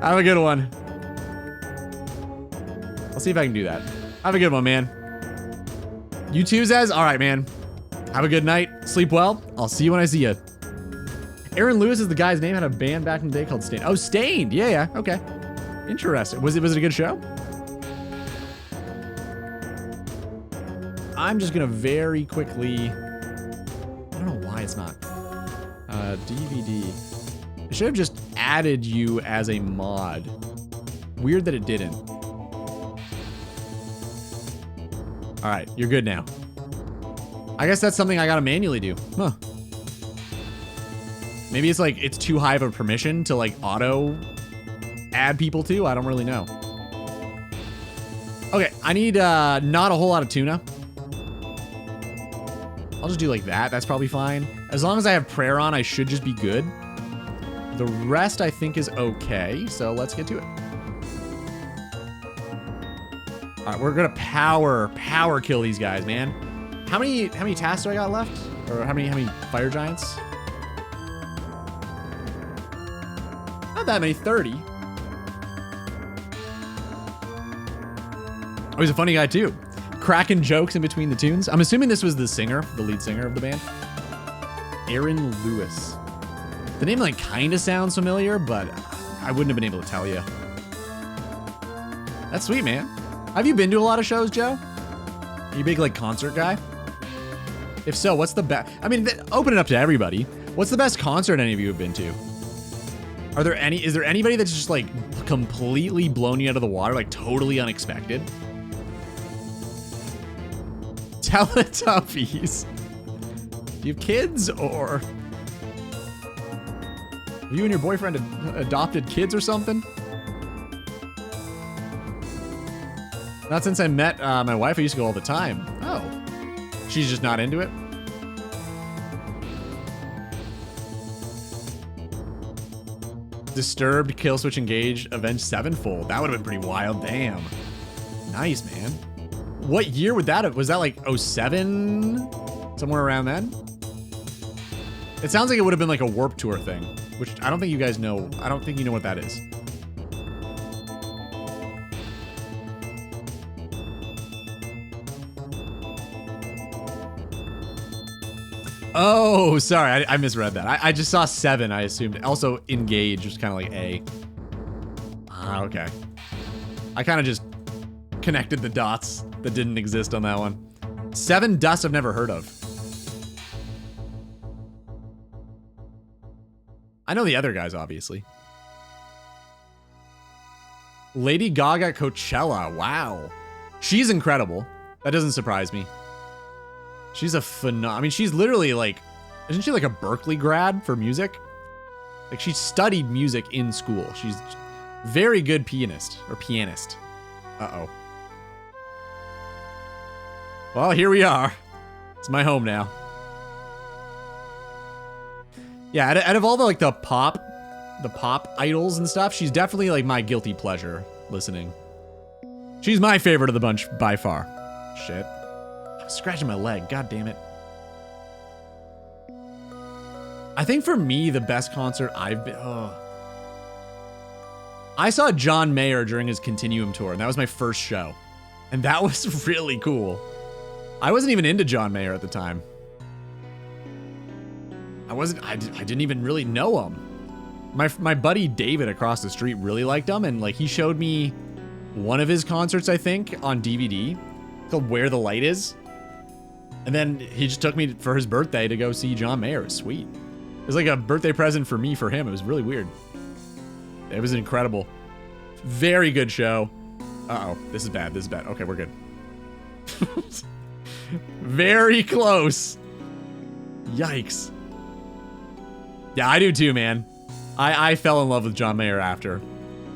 Have a good one. I'll see if I can do that. Have a good one, man. You too, Zaz? All right, man. Have a good night. Sleep well. I'll see you when I see you. Aaron Lewis is the guy's name. Had a band back in the day called Stained. Oh, Stained. Yeah, yeah. Okay. Interesting. Was it a good show? I'm just gonna very quickly. I don't know why it's not. DVD. It should have just added you as a mod. Weird that it didn't. All right, you're good now. I guess that's something I gotta manually do. Huh. Maybe it's like, it's too high of a permission to like auto add people to. I don't really know. Okay, I need not a whole lot of tuna. I'll just do like that. That's probably fine. As long as I have prayer on, I should just be good. The rest I think is okay. So let's get to it. All right, we're gonna power kill these guys, man. How many tasks do I got left? Or how many fire giants? Not that many, 30. Oh, he's a funny guy too. Cracking jokes in between the tunes. I'm assuming this was the singer, the lead singer of the band. Aaron Lewis. The name like kind of sounds familiar, but I wouldn't have been able to tell you. That's sweet, man. Have you been to a lot of shows, Joe? Are you a big like concert guy? If so, what's the best? I mean, open it up to everybody. What's the best concert any of you have been to? Are there any? Is there anybody that's just like completely blown you out of the water, like totally unexpected? Teletubbies. Do you have kids or? Have you and your boyfriend adopted kids or something? Not since I met my wife. I used to go all the time. Oh. She's just not into it? Disturbed, Kill Switch Engage, Avenge Sevenfold. That would have been pretty wild. Damn. Nice, man. What year would that have? Was that like 07? Somewhere around then? It sounds like it would have been like a Warped Tour thing, which I don't think you guys know. I don't think you know what that is. Oh, sorry. I misread that. I just saw 7, I assumed. Also, Engage was kind of like A. Ah, okay. I kind of just connected the dots that didn't exist on that one. 7 Dust I've never heard of. I know the other guys, obviously. Lady Gaga at Coachella. Wow. She's incredible. That doesn't surprise me. She's a I mean, she's literally like, isn't she like a Berkeley grad for music? Like she studied music in school. She's very good pianist. Uh-oh. Well, here we are. It's my home now. Yeah, out of all the like the pop idols and stuff, she's definitely like my guilty pleasure listening. She's my favorite of the bunch by far. Shit. I'm scratching my leg. God damn it. I think for me, the best concert I've been... Oh. I saw John Mayer during his Continuum tour, and that was my first show. And that was really cool. I wasn't even into John Mayer at the time. I didn't even really know him. My buddy David across the street really liked him, and like he showed me one of his concerts, I think, on DVD. It's called Where the Light Is. And then he just took me for his birthday to go see John Mayer. It was sweet. It was like a birthday present for me, for him. It was really weird. It was incredible. Very good show. Uh-oh. This is bad. This is bad. Okay, we're good. Very close. Yikes. Yeah, I do too, man. I fell in love with John Mayer after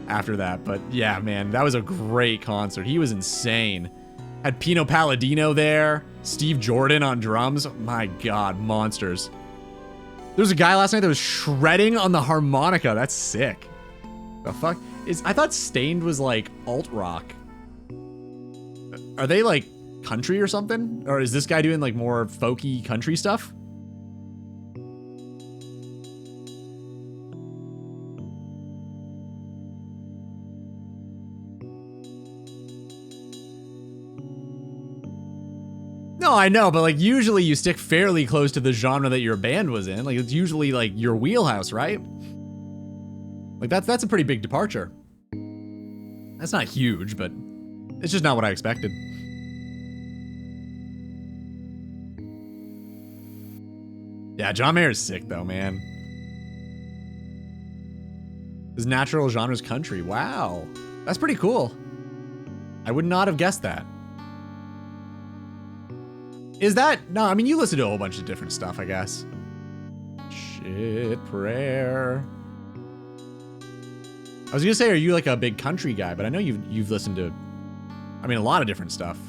that. But yeah, man, that was a great concert. He was insane. Had Pino Palladino there. Steve Jordan on drums. My God, monsters. There was a guy last night that was shredding on the harmonica. That's sick. The fuck? I thought Stained was like alt rock. Are they like country or something? Or is this guy doing like more folky country stuff? No, I know, but like usually you stick fairly close to the genre that your band was in. Like it's usually like your wheelhouse, right? Like that's a pretty big departure. That's not huge, but it's just not what I expected. Yeah, John Mayer's sick though, man. His natural genre is country. Wow. That's pretty cool. I would not have guessed that. Is that? No, I mean, you listen to a whole bunch of different stuff, I guess. Shit, prayer. I was gonna say, are you like a big country guy? But I know you've listened to, I mean, a lot of different stuff.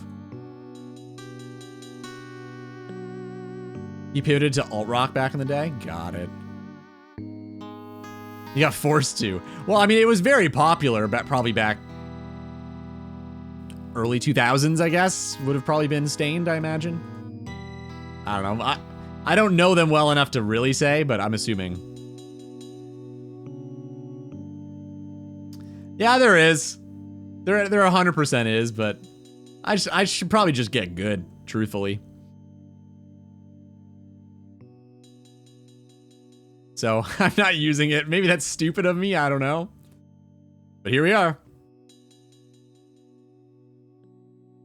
You pivoted to alt rock back in the day? Got it. You got forced to. Well, I mean, it was very popular, but probably back early 2000s, I guess. Would have probably been Stained, I imagine. I don't know. I don't know them well enough to really say, but I'm assuming. Yeah, there is. There 100% is, but I should probably just get good, truthfully. So I'm not using it. Maybe that's stupid of me. I don't know. But here we are.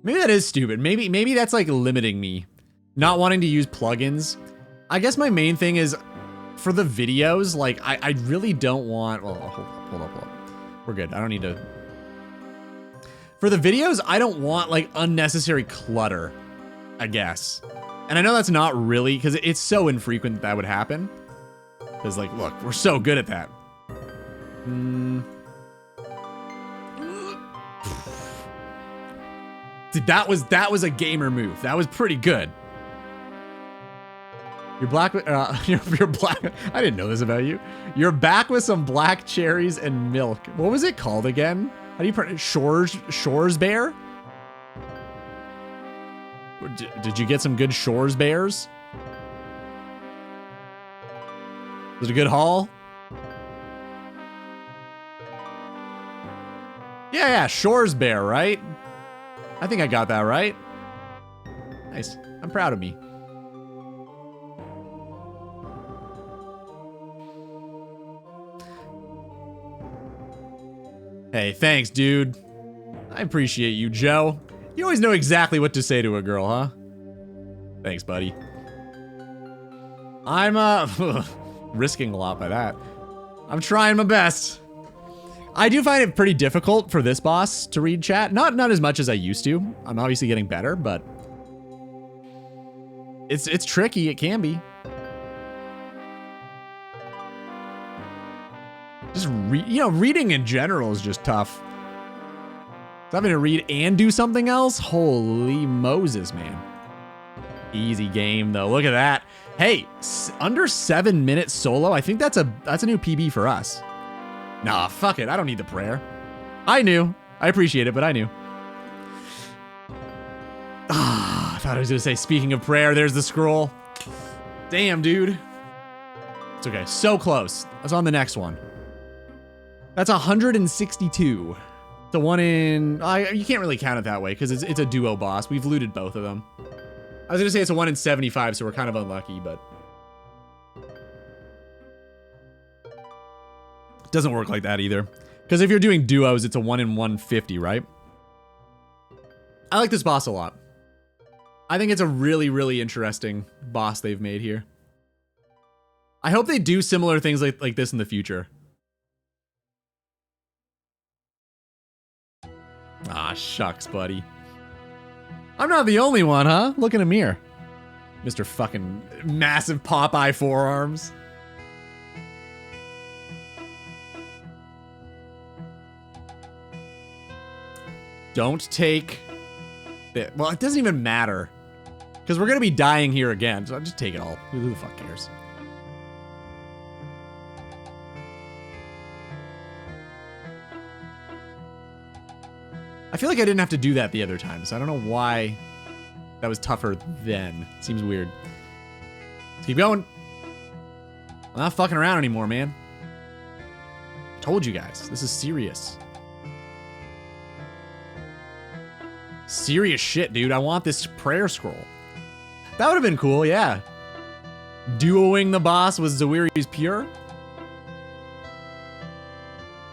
Maybe that is stupid. Maybe that's like limiting me. Not wanting to use plugins. I guess my main thing is for the videos, like I really don't want, well, hold up. We're good. I don't need to. For the videos, I don't want like unnecessary clutter, I guess. And I know that's not really, because it's so infrequent that would happen. Because like, look, we're so good at that. Dude, that was a gamer move. That was pretty good. You're black. You're black. I didn't know this about you. You're back with some black cherries and milk. What was it called again? How do you pronounce Shores Bear? Did you get some good Shores Bears? Was it a good haul? Yeah, Shores Bear, right? I think I got that right. Nice. I'm proud of me. Hey, thanks, dude. I appreciate you, Joe. You always know exactly what to say to a girl, huh? Thanks, buddy. I'm, risking a lot by that. I'm trying my best. I do find it pretty difficult for this boss to read chat. Not as much as I used to. I'm obviously getting better, but it's tricky. It can be. Just reading in general is just tough. So having to read and do something else? Holy Moses, man. Easy game though. Look at that. Hey, under 7 minutes solo. I think that's a new PB for us. Nah, fuck it. I don't need the prayer. I knew. I appreciate it, but I knew. I thought I was gonna say, speaking of prayer, there's the scroll. Damn, dude. It's okay. So close. Let's on the next one. That's 162. The one in... you can't really count it that way because it's a duo boss. We've looted both of them. I was going to say it's a 1 in 75, so we're kind of unlucky, but... it doesn't work like that either. Because if you're doing duos, it's a 1 in 150, right? I like this boss a lot. I think it's a really, really interesting boss they've made here. I hope they do similar things like this in the future. Ah, shucks, buddy. I'm not the only one, huh? Look in a mirror. Mr. fucking massive Popeye forearms. Don't take it. Well, it doesn't even matter. Because we're going to be dying here again, so I'll just take it all. Who the fuck cares? I feel like I didn't have to do that the other time, so I don't know why that was tougher then. Seems weird. Let's keep going. I'm not fucking around anymore, man. Told you guys, this is serious. Serious shit, dude. I want this prayer scroll. That would have been cool, yeah. Duoing the boss with Zawiri's Pure.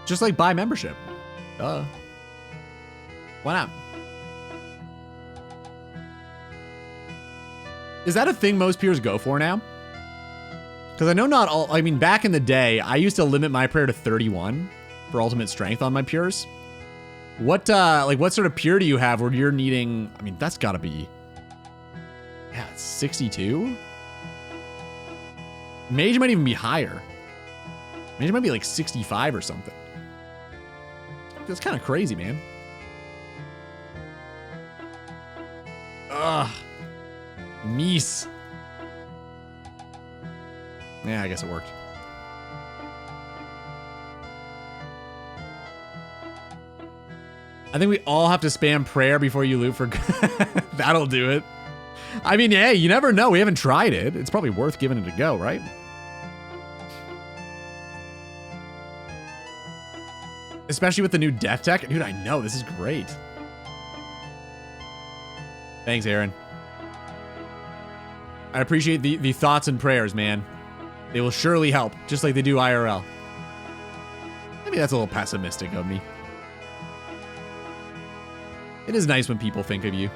Just like buy membership. Duh. Why not? Is that a thing most Pures go for now? Because I know not all, I mean, back in the day, I used to limit my prayer to 31 for ultimate strength on my Pures. What, like, what sort of Pure do you have where you're needing, I mean, that's gotta be, yeah, 62? Mage might even be higher. Mage might be like 65 or something. That's kind of crazy, man. Ugh. Mies. Yeah, I guess it worked. I think we all have to spam prayer before you loot for... That'll do it. I mean, hey, you never know. We haven't tried it. It's probably worth giving it a go, right? Especially with the new death tech. Dude, I know. This is great. Thanks, Aaron. I appreciate the thoughts and prayers, man. They will surely help, just like they do IRL. Maybe that's a little pessimistic of me. It is nice when people think of you.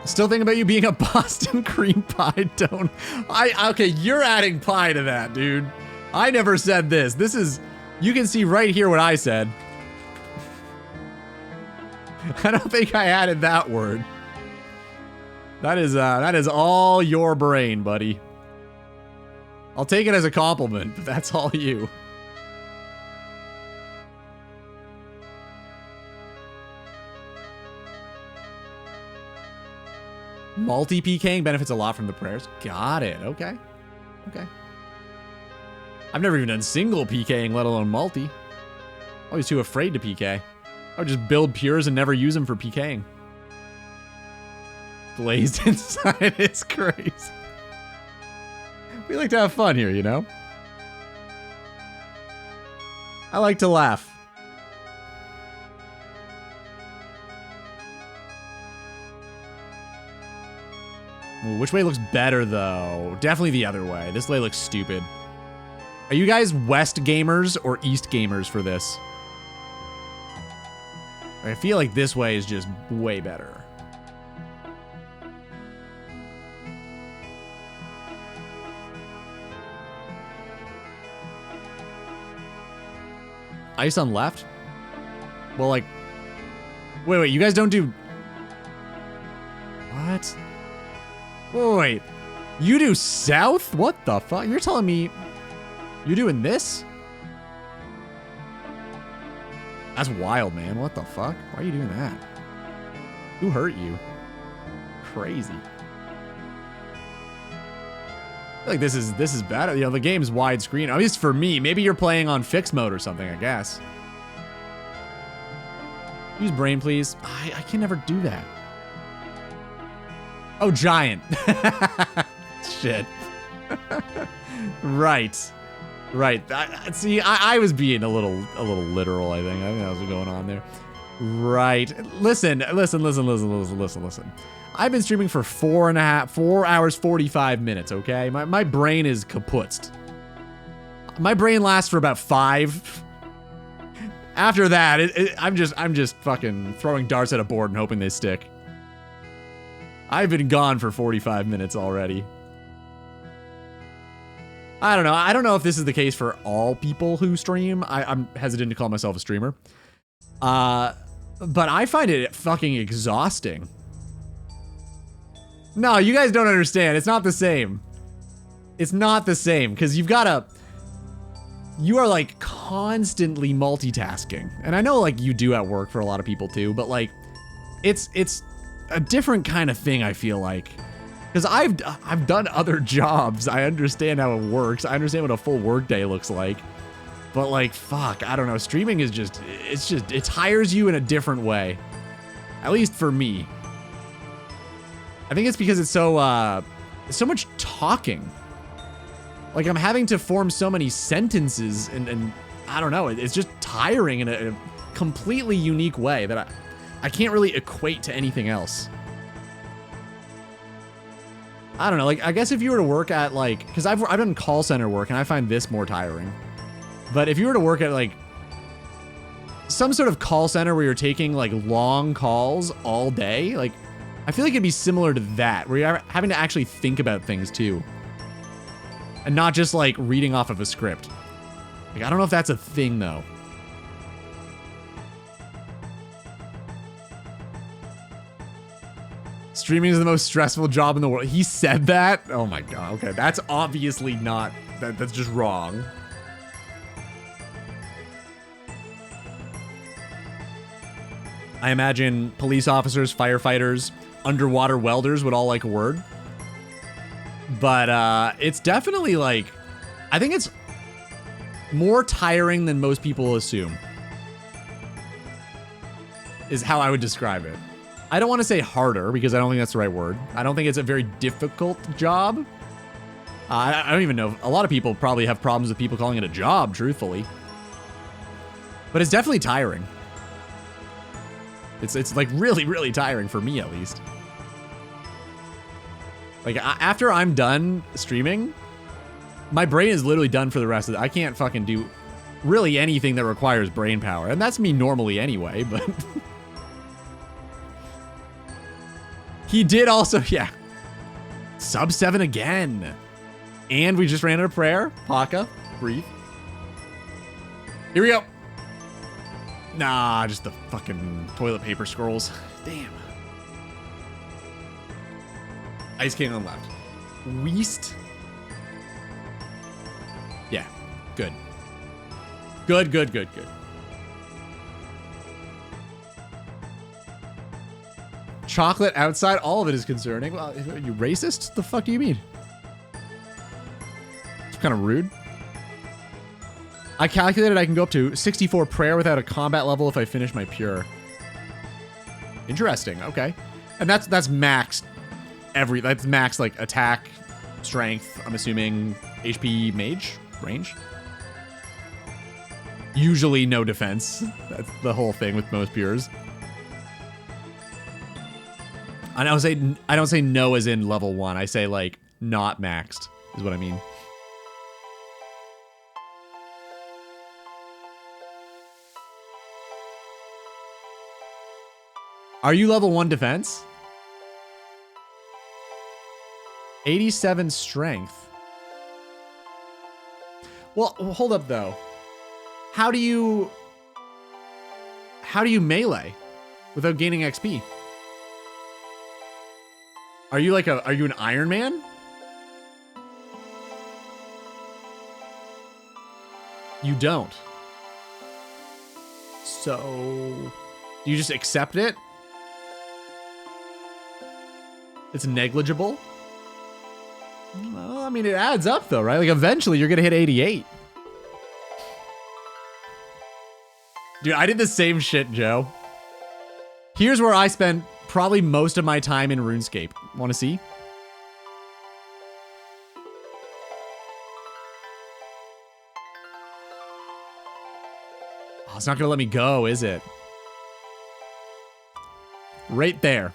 Still thinking about you being a Boston cream pie donut. Okay, you're adding pie to that, dude. I never said this. This is, you can see right here what I said. I don't think I added that word. That is all your brain, buddy. I'll take it as a compliment, but that's all you. Multi-PKing benefits a lot from the prayers. Got it. Okay. Okay. I've never even done single PKing, let alone multi. Always too afraid to PK. I would just build pures and never use them for PKing. Glazed inside is crazy. We like to have fun here, you know? I like to laugh. Ooh, which way looks better, though? Definitely the other way. This way looks stupid. Are you guys West gamers or East gamers for this? I feel like this way is just way better. Ice on left? Well, like... Wait, you guys don't do... What? Wait, you do south? What the fuck? You're telling me you're doing this? That's wild, man. What the fuck? Why are you doing that? Who hurt you? Crazy. I feel like this is better. You know, the game's widescreen. At least for me. Maybe you're playing on fixed mode or something, I guess. Use brain, please. I can never do that. Oh, giant. Shit. Right. See, I was being a little literal, I think. I think that was what's going on there. Right. Listen. I've been streaming for 4 hours, 45 minutes, okay? My brain is kaputzed. My brain lasts for about 5. After that, I'm just fucking throwing darts at a board and hoping they stick. I've been gone for 45 minutes already. I don't know. I don't know if this is the case for all people who stream. I'm hesitant to call myself a streamer. But I find it fucking exhausting. No, you guys don't understand. It's not the same. It's not the same, because you are like constantly multitasking. And I know like you do at work for a lot of people too, but like it's a different kind of thing, I feel like. Because I've done other jobs. I understand how it works. I understand what a full workday looks like. But like, fuck, I don't know. Streaming is just, it tires you in a different way. At least for me. I think it's because it's so much talking. Like I'm having to form so many sentences and I don't know, it's just tiring in a completely unique way that I can't really equate to anything else. I don't know, like, I guess if you were to work at, like, because I've done call center work, and I find this more tiring. But if you were to work at, like, some sort of call center where you're taking, like, long calls all day, like, I feel like it'd be similar to that, where you're having to actually think about things, too. And not just, like, reading off of a script. Like, I don't know if that's a thing, though. Streaming is the most stressful job in the world. He said that? Oh my god, okay. That's obviously not, that's just wrong. I imagine police officers, firefighters, underwater welders would all like a word. But it's definitely like, I think it's more tiring than most people assume. Is how I would describe it. I don't want to say harder because I don't think that's the right word. I don't think it's a very difficult job. I don't even know. A lot of people probably have problems with people calling it a job, truthfully. But it's definitely tiring. It's like really, really tiring for me, at least. Like after I'm done streaming, my brain is literally done for the rest of it. I can't fucking do really anything that requires brain power. And that's me normally anyway, but... He did also, yeah. Sub 7 again. And we just ran out of prayer. Paka, breathe. Here we go. Nah, just the fucking toilet paper scrolls. Damn. Ice King on left. Weast. Yeah, good. Good, good, good, good. Chocolate outside, all of it is concerning. Well, are you racist? The fuck do you mean? It's kind of rude. I calculated I can go up to 64 prayer without a combat level if I finish my pure. Interesting, okay. And that's max that's max like attack, strength, I'm assuming HP mage range. Usually no defense. That's the whole thing with most pures. I don't say no as in level 1. I say like not maxed is what I mean. Are you level 1 defense? 87 strength. Well, hold up though. How do you melee without gaining XP? Are you an Iron Man? You don't. So, do you just accept it? It's negligible? Well, I mean, it adds up though, right? Like eventually you're gonna hit 88. Dude, I did the same shit, Joe. Here's where I spend probably most of my time in RuneScape. Want to see? Oh, it's not gonna let me go, is it? Right there.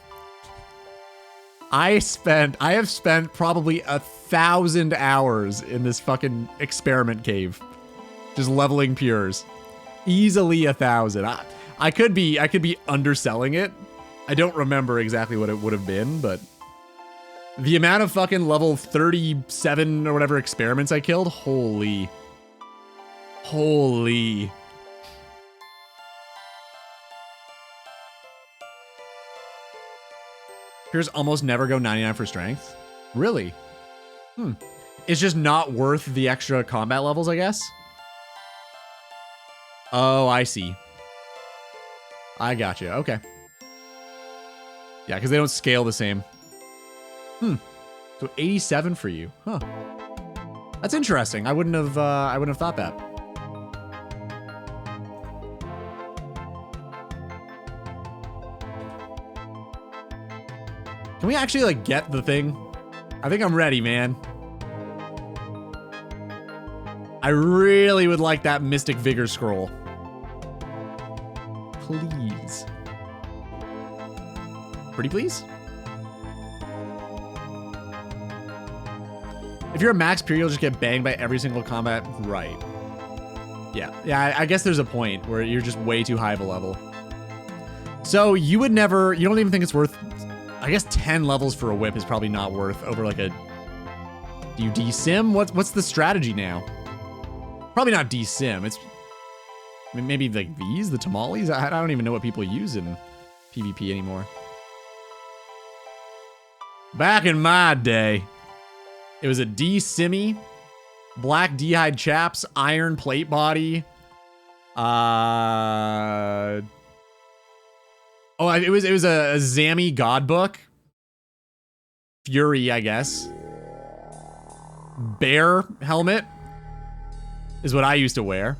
I have spent probably 1,000 hours in this fucking experiment cave. Just leveling pures. Easily 1,000. I could be underselling it. I don't remember exactly what it would have been, but the amount of fucking level 37 or whatever experiments I killed, holy. Holy. Pures almost never go 99 for strength. Really? It's just not worth the extra combat levels, I guess? Oh, I see. I gotcha. Okay. Yeah, because they don't scale the same. So 87 for you. Huh. That's interesting. I wouldn't have thought that. Can we actually like get the thing? I think I'm ready, man. I really would like that Mystic Vigor scroll. Please. Pretty please? If you're a max peer, you'll just get banged by every single combat. Right. Yeah, I guess there's a point where you're just way too high of a level. So you would never, you don't even think it's worth, I guess 10 levels for a whip is probably not worth over like a, do you de-sim? What's the strategy now? Probably not de-sim. It's maybe like these, the tamales. I don't even know what people use in PvP anymore. Back in my day, it was a de-simmy, black d'hide chaps, iron plate body. It was a Zammy god book. Fury, I guess. Bear helmet is what I used to wear.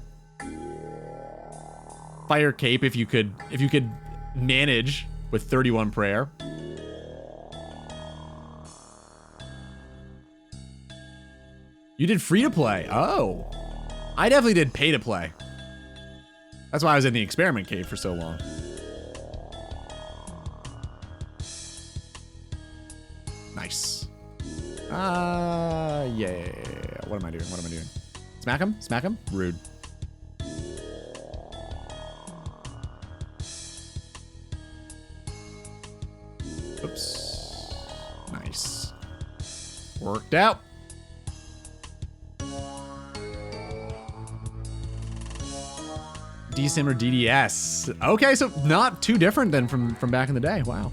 Fire cape if you could manage with 31 prayer. You did free to play. Oh. I definitely did pay to play. That's why I was in the experiment cave for so long. Nice. Yeah. What am I doing? Smack him? Smack him? Rude. Oops. Nice. Worked out. DSIM or DDS. Okay, so not too different than from back in the day. Wow.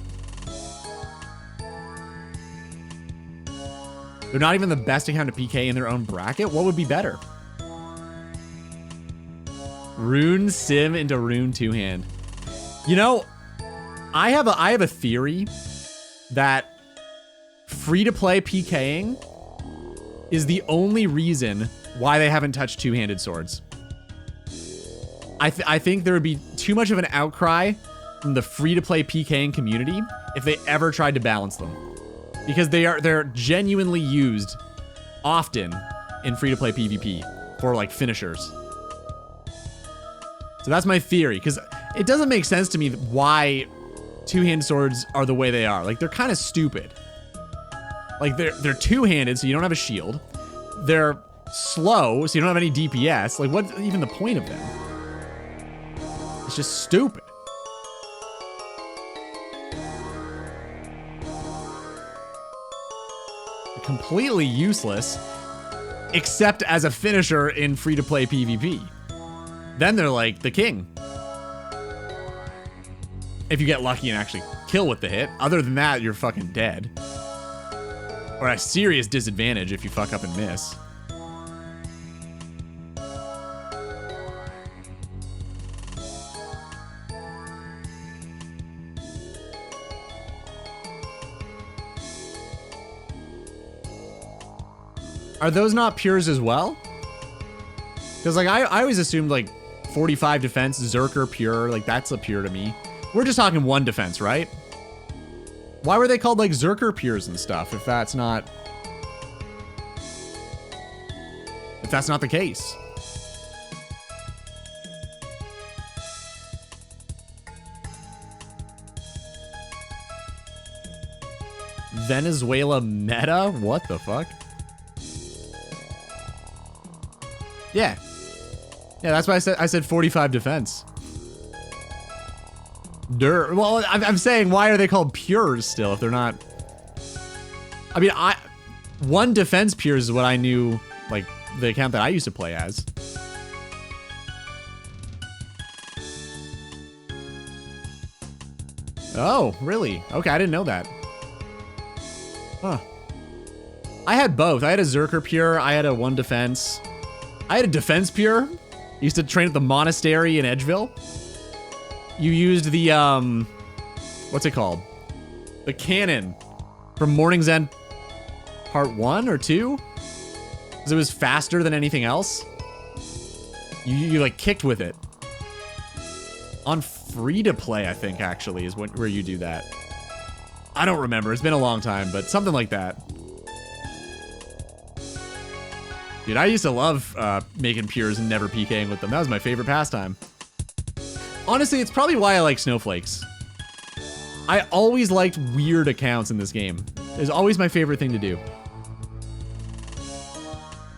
They're not even the best account to PK in their own bracket. What would be better? Rune Sim into Rune two-hand. You know, I have a theory that free-to-play PKing is the only reason why they haven't touched two-handed swords. I think there would be too much of an outcry from the free-to-play PKing community if they ever tried to balance them. Because they're genuinely used often in free-to-play PvP for like finishers. So that's my theory, because it doesn't make sense to me why two-handed swords are the way they are. Like, they're kind of stupid. Like, they're two-handed, so you don't have a shield. They're slow, so you don't have any DPS. Like, what's even the point of them? It's just stupid. Completely useless, except as a finisher in free-to-play PvP. Then they're like the king. If you get lucky and actually kill with the hit. Other than that, you're fucking dead. Or a serious disadvantage if you fuck up and miss. Are those not pures as well? Because like I always assumed like 45 defense, Zerker pure, like that's a pure to me. We're just talking one defense, right? Why were they called like Zerker pures and stuff if that's not the case? Venezuela meta? What the fuck? Yeah. Yeah, that's why I said 45 defense. Well, I'm saying, why are they called pures still if they're not? I mean, one defense pures is what I knew, like, the account that I used to play as. Oh, really? Okay, I didn't know that. Huh. I had both. I had a Zerker pure, I had a one defense. I had a defense pure. Used to train at the monastery in Edgeville. You used the, what's it called? The cannon from Morning's End. Part 1 or 2? Because it was faster than anything else. You like kicked with it. On free to play, I think actually is where you do that. I don't remember. It's been a long time, but something like that. Dude, I used to love making pures and never PKing with them. That was my favorite pastime. Honestly, it's probably why I like snowflakes. I always liked weird accounts in this game. It's always my favorite thing to do.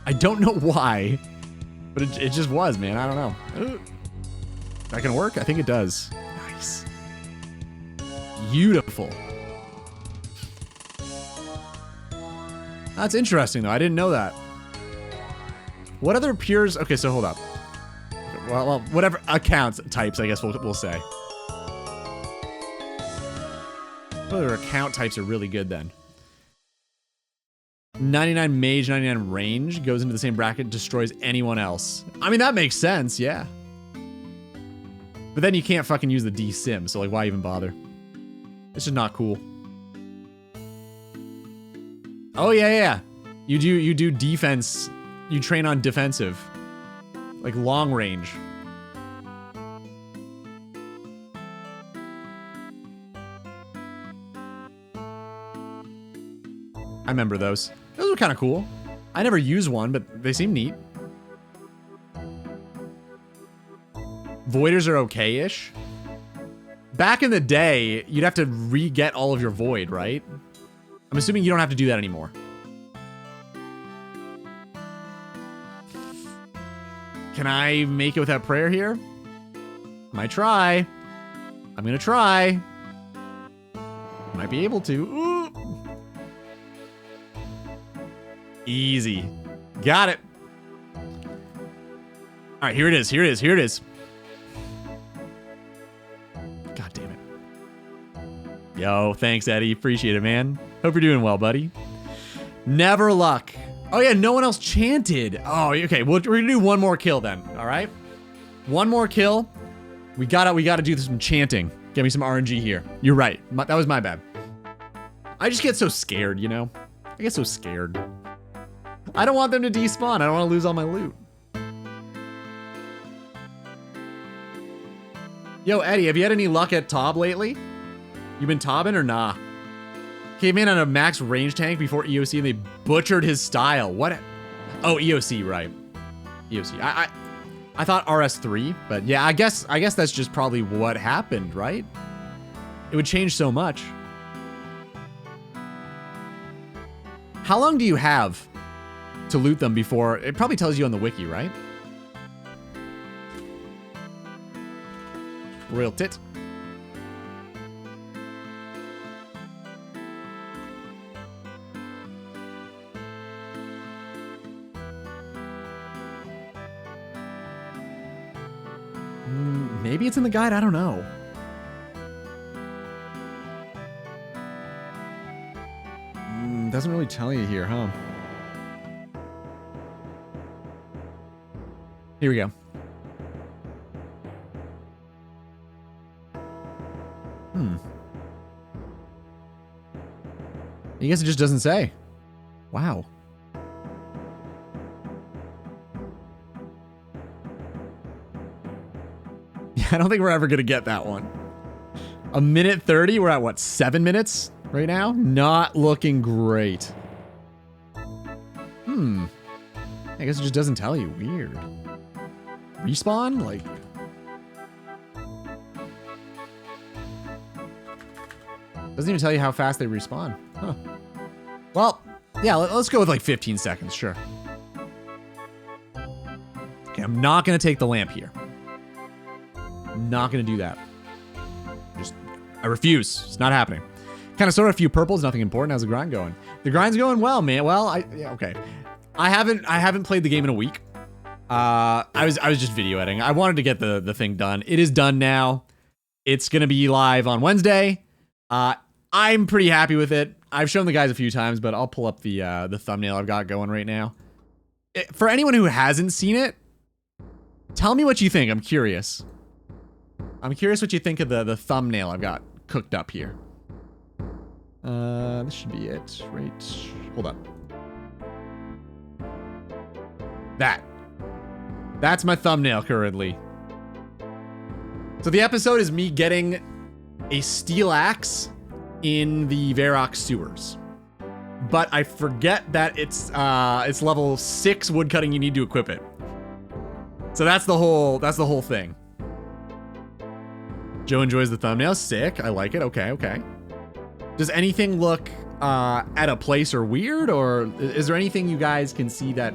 I don't know why, but it just was, man. I don't know. That can work? I think it does. Nice. Beautiful. That's interesting, though. I didn't know that. What other pures? Okay, so hold up. Well, whatever account types, I guess we'll say. What other account types are really good then? 99 mage, 99 range goes into the same bracket, destroys anyone else. I mean, that makes sense, yeah. But then you can't fucking use the D-sim, so like, why even bother? It's just not cool. Oh yeah. You do defense. You train on defensive. Like long range. I remember those. Those were kind of cool. I never used one, but they seem neat. Voiders are okay-ish. Back in the day, you'd have to re-get all of your void, right? I'm assuming you don't have to do that anymore. Can I make it without prayer here? Might try. I'm gonna try. Might be able to. Ooh. Easy. Got it. All right, here it is. Here it is. Here it is. God damn it. Yo, thanks, Eddie. Appreciate it, man. Hope you're doing well, buddy. Never luck. Oh yeah, no one else chanted. Oh, okay. We're gonna do one more kill then. All right, one more kill. We gotta do some chanting. Get me some RNG here. You're right. That was my bad. I just get so scared, you know. I get so scared. I don't want them to despawn. I don't want to lose all my loot. Yo, Eddie, have you had any luck at Tob lately? You been tobbing or nah? Came in on a max range tank before EOC and they butchered his style. What? Oh, EOC, right. EOC. I thought RS3, but yeah, I guess that's just probably what happened, right? It would change so much. How long do you have to loot them before? It probably tells you on the wiki, right? Royal tit. Maybe it's in the guide, I don't know. Doesn't really tell you here, huh? Here we go. I guess it just doesn't say. Wow. Yeah, I don't think we're ever gonna get that one. A minute 30? We're at what, 7 minutes right now? Not looking great. I guess it just doesn't tell you. Weird. Respawn? Like... doesn't even tell you how fast they respawn. Huh. Well, yeah, let's go with like 15 seconds, sure. Okay, I'm not gonna take the lamp here. Not gonna do that. I refuse. It's not happening. Kind of sort of a few purples, nothing important. How's the grind going? The grind's going well, man. Well, yeah, okay. I haven't played the game in a week. I was just video editing. I wanted to get the thing done. It is done now. It's gonna be live on Wednesday. I'm pretty happy with it. I've shown the guys a few times, but I'll pull up the thumbnail I've got going right now. For anyone who hasn't seen it, tell me what you think. I'm curious. I'm curious what you think of the thumbnail I've got cooked up here. This should be it, right? Hold up. That's my thumbnail currently. So the episode is me getting a steel axe in the Varrock sewers. But I forget that it's level 6 woodcutting you need to equip it. So that's the whole thing. Joe enjoys the thumbnail. Sick. I like it. Okay. Does anything look at a place or weird, or is there anything you guys can see that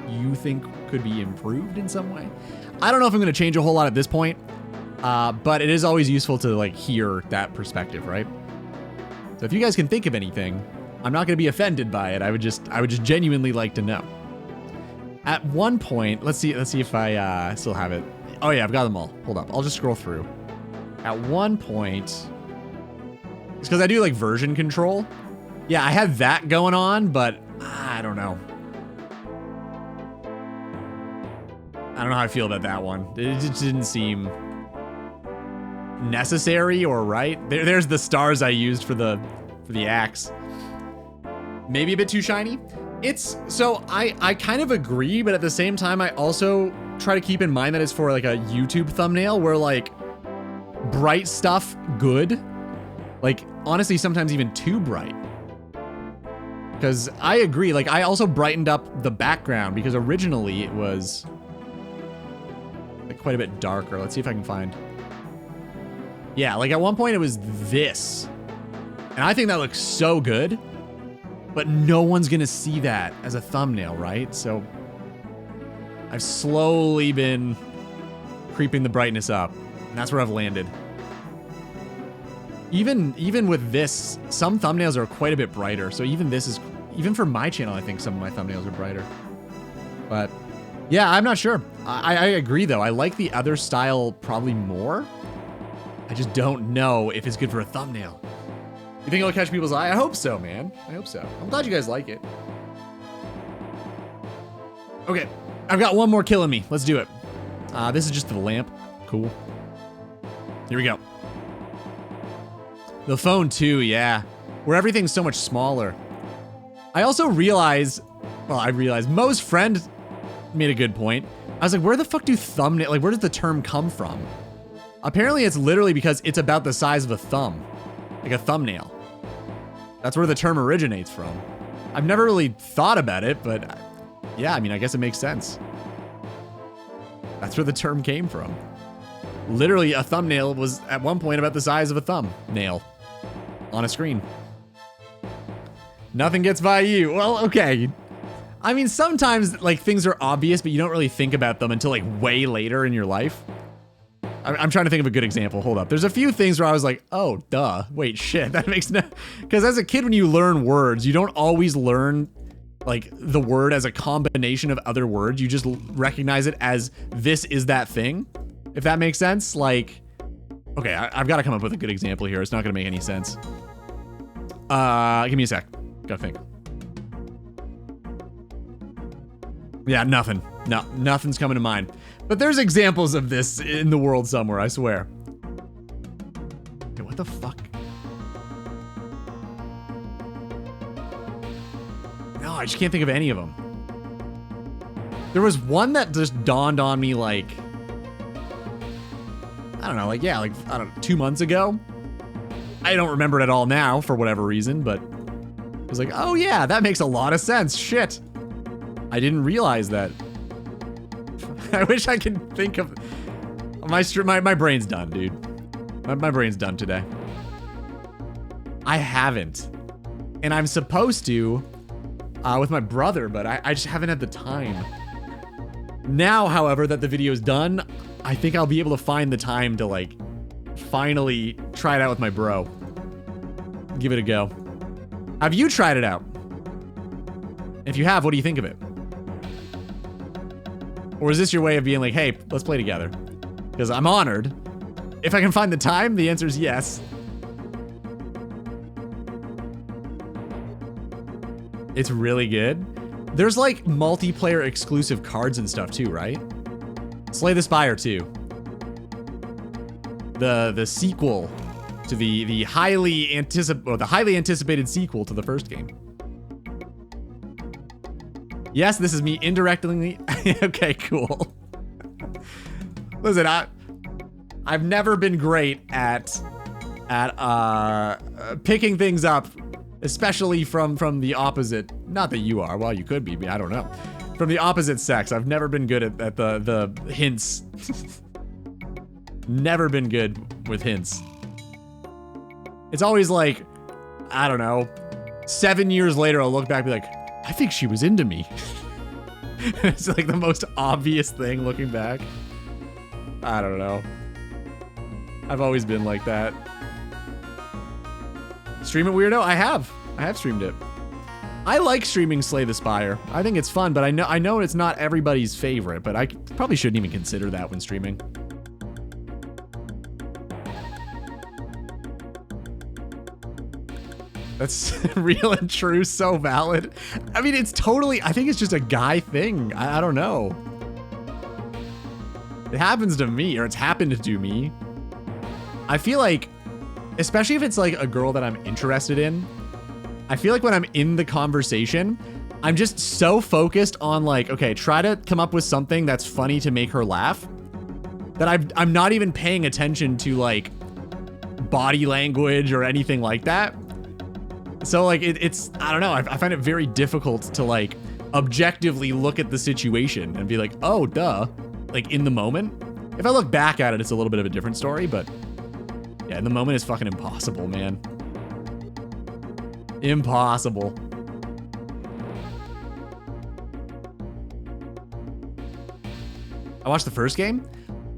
you think could be improved in some way? I don't know if I'm going to change a whole lot at this point, but it is always useful to like hear that perspective, right? So if you guys can think of anything, I'm not going to be offended by it. I would just genuinely like to know. At one point, let's see if I still have it. Oh yeah, I've got them all. Hold up, I'll just scroll through. At one point, it's because I do like version control. Yeah, I had that going on, but I don't know. I don't know how I feel about that one. It just didn't seem necessary or right. There's the stars I used for the axe. Maybe a bit too shiny. So I kind of agree, but at the same time, I also try to keep in mind that it's for like a YouTube thumbnail where like bright stuff good. Like honestly, sometimes even too bright. Because I agree, like I also brightened up the background because originally it was like quite a bit darker. Let's see if I can find. Yeah, like at one point it was this. And I think that looks so good, but no one's gonna see that as a thumbnail, right? So I've slowly been creeping the brightness up, and that's where I've landed. Even with this, some thumbnails are quite a bit brighter. So even for my channel, I think some of my thumbnails are brighter. But yeah, I'm not sure. I agree though. I like the other style probably more. I just don't know if it's good for a thumbnail. You think it'll catch people's eye? I hope so, man. I hope so. I'm glad you guys like it. Okay, I've got one more killing me. Let's do it. This is just the lamp. Cool. Here we go. The phone too, yeah. Where everything's so much smaller. I also realized, Mo's friend made a good point. I was like, where the fuck do thumbnail, like where does the term come from? Apparently it's literally because it's about the size of a thumb. Like a thumbnail. That's where the term originates from. I've never really thought about it, but yeah, I mean, I guess it makes sense. That's where the term came from. Literally, a thumbnail was at one point about the size of a thumbnail on a screen. Nothing gets by you. Well, okay. I mean, sometimes like things are obvious, but you don't really think about them until like way later in your life. I'm trying to think of a good example. Hold up. There's a few things where I was like, oh, duh. Wait, shit. That makes no... Because as a kid, when you learn words, you don't always learn like the word as a combination of other words. You just recognize it as this is that thing. If that makes sense. Like, okay, I've got to come up with a good example here. It's not going to make any sense. Give me a sec. Gotta think. Yeah, nothing. No, nothing's coming to mind. But there's examples of this in the world somewhere, I swear. Okay, what the fuck? No, I just can't think of any of them. There was one that just dawned on me like, I don't know, like, yeah, like, I don't know, 2 months ago. I don't remember it at all now for whatever reason, but I was like, oh yeah, that makes a lot of sense. Shit. I didn't realize that. I wish I could think of my brain's done, dude. My brain's done today. I haven't. And I'm supposed to with my brother, but I just haven't had the time. Now, however, that the video's done, I think I'll be able to find the time to like finally try it out with my bro. Give it a go. Have you tried it out? If you have, what do you think of it? Or is this your way of being like, hey, let's play together? Because I'm honored. If I can find the time, the answer is yes. It's really good. There's like multiplayer exclusive cards and stuff too, right? Slay the Spire 2. The sequel to the highly anticipated sequel to the first game. Yes, this is me indirectly. Okay, cool. Listen, I've never been great at picking things up, especially from the opposite. Not that you are. Well, you could be. I don't know. From the opposite sex. I've never been good at the hints. Never been good with hints. It's always like, I don't know, 7 years later, I'll look back and be like, I think she was into me. It's like the most obvious thing looking back. I don't know. I've always been like that. Stream it, weirdo? I have streamed it. I like streaming Slay the Spire. I think it's fun, but I know it's not everybody's favorite, but I probably shouldn't even consider that when streaming. That's real and true, so valid. I mean, it's totally, I think it's just a guy thing. I don't know. It happens to me, or it's happened to me. I feel like, especially if it's like a girl that I'm interested in, I feel like when I'm in the conversation, I'm just so focused on like, okay, try to come up with something that's funny to make her laugh, that I'm not even paying attention to like body language or anything like that. So like it's I don't know, I find it very difficult to like objectively look at the situation and be like, oh duh, like in the moment. If I look back at it, it's a little bit of a different story, but yeah, in the moment it's fucking impossible, man. Impossible. I watched the first game.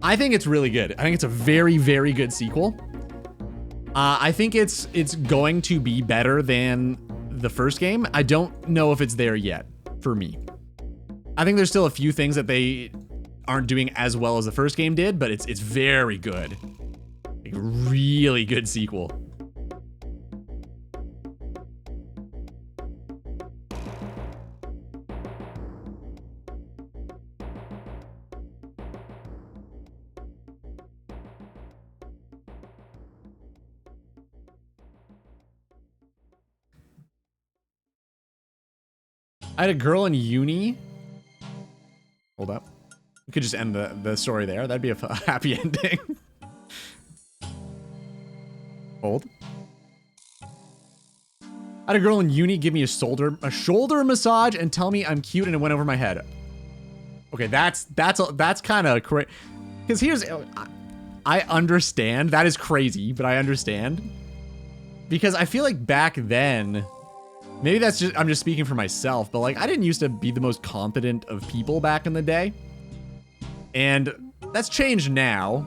I think it's really good. I think it's a very, very good sequel. I think it's going to be better than the first game. I don't know if it's there yet for me. I think there's still a few things that they aren't doing as well as the first game did, but it's very good. Like, really good sequel. I had a girl in uni. Hold up. We could just end the story there. That'd be a happy ending. Hold. I had a girl in uni give me a shoulder massage and tell me I'm cute and it went over my head. Okay, that's kind of crazy. Because here's, I understand. That is crazy, but I understand. Because I feel like back then, maybe that's just, I'm just speaking for myself, but like I didn't used to be the most confident of people back in the day. And that's changed now.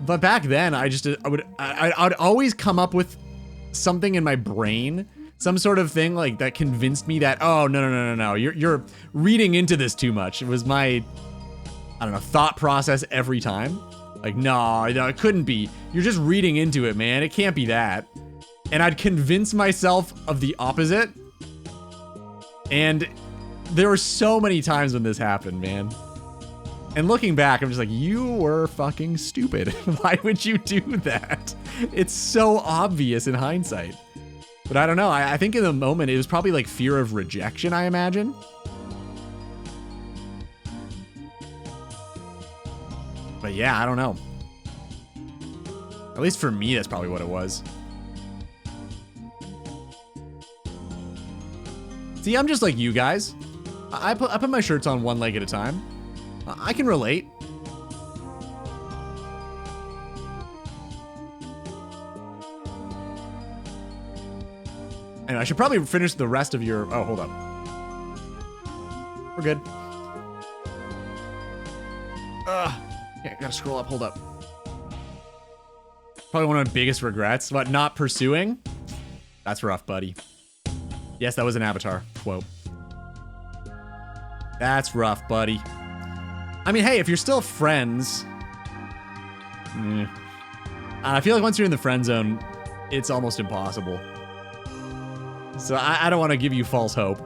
But back then I'd always come up with something in my brain, some sort of thing like that convinced me that, oh, no, you're reading into this too much. It was my, I don't know, thought process every time. Like, no, it couldn't be. You're just reading into it, man. It can't be that. And I'd convince myself of the opposite. And there were so many times when this happened, man. And looking back, I'm just like, you were fucking stupid. Why would you do that? It's so obvious in hindsight. But I don't know. I think in the moment, it was probably like fear of rejection, I imagine. But yeah, I don't know. At least for me, that's probably what it was. See, I'm just like you guys. I put my shirts on one leg at a time. I can relate. Anyway, I should probably finish the rest of your... Oh, hold up. We're good. Yeah, gotta scroll up. Hold up. Probably one of my biggest regrets. What, not pursuing? That's rough, buddy. Yes, that was an Avatar quote. That's rough, buddy. I mean, hey, if you're still friends... I feel like once you're in the friend zone, it's almost impossible. So I don't want to give you false hope.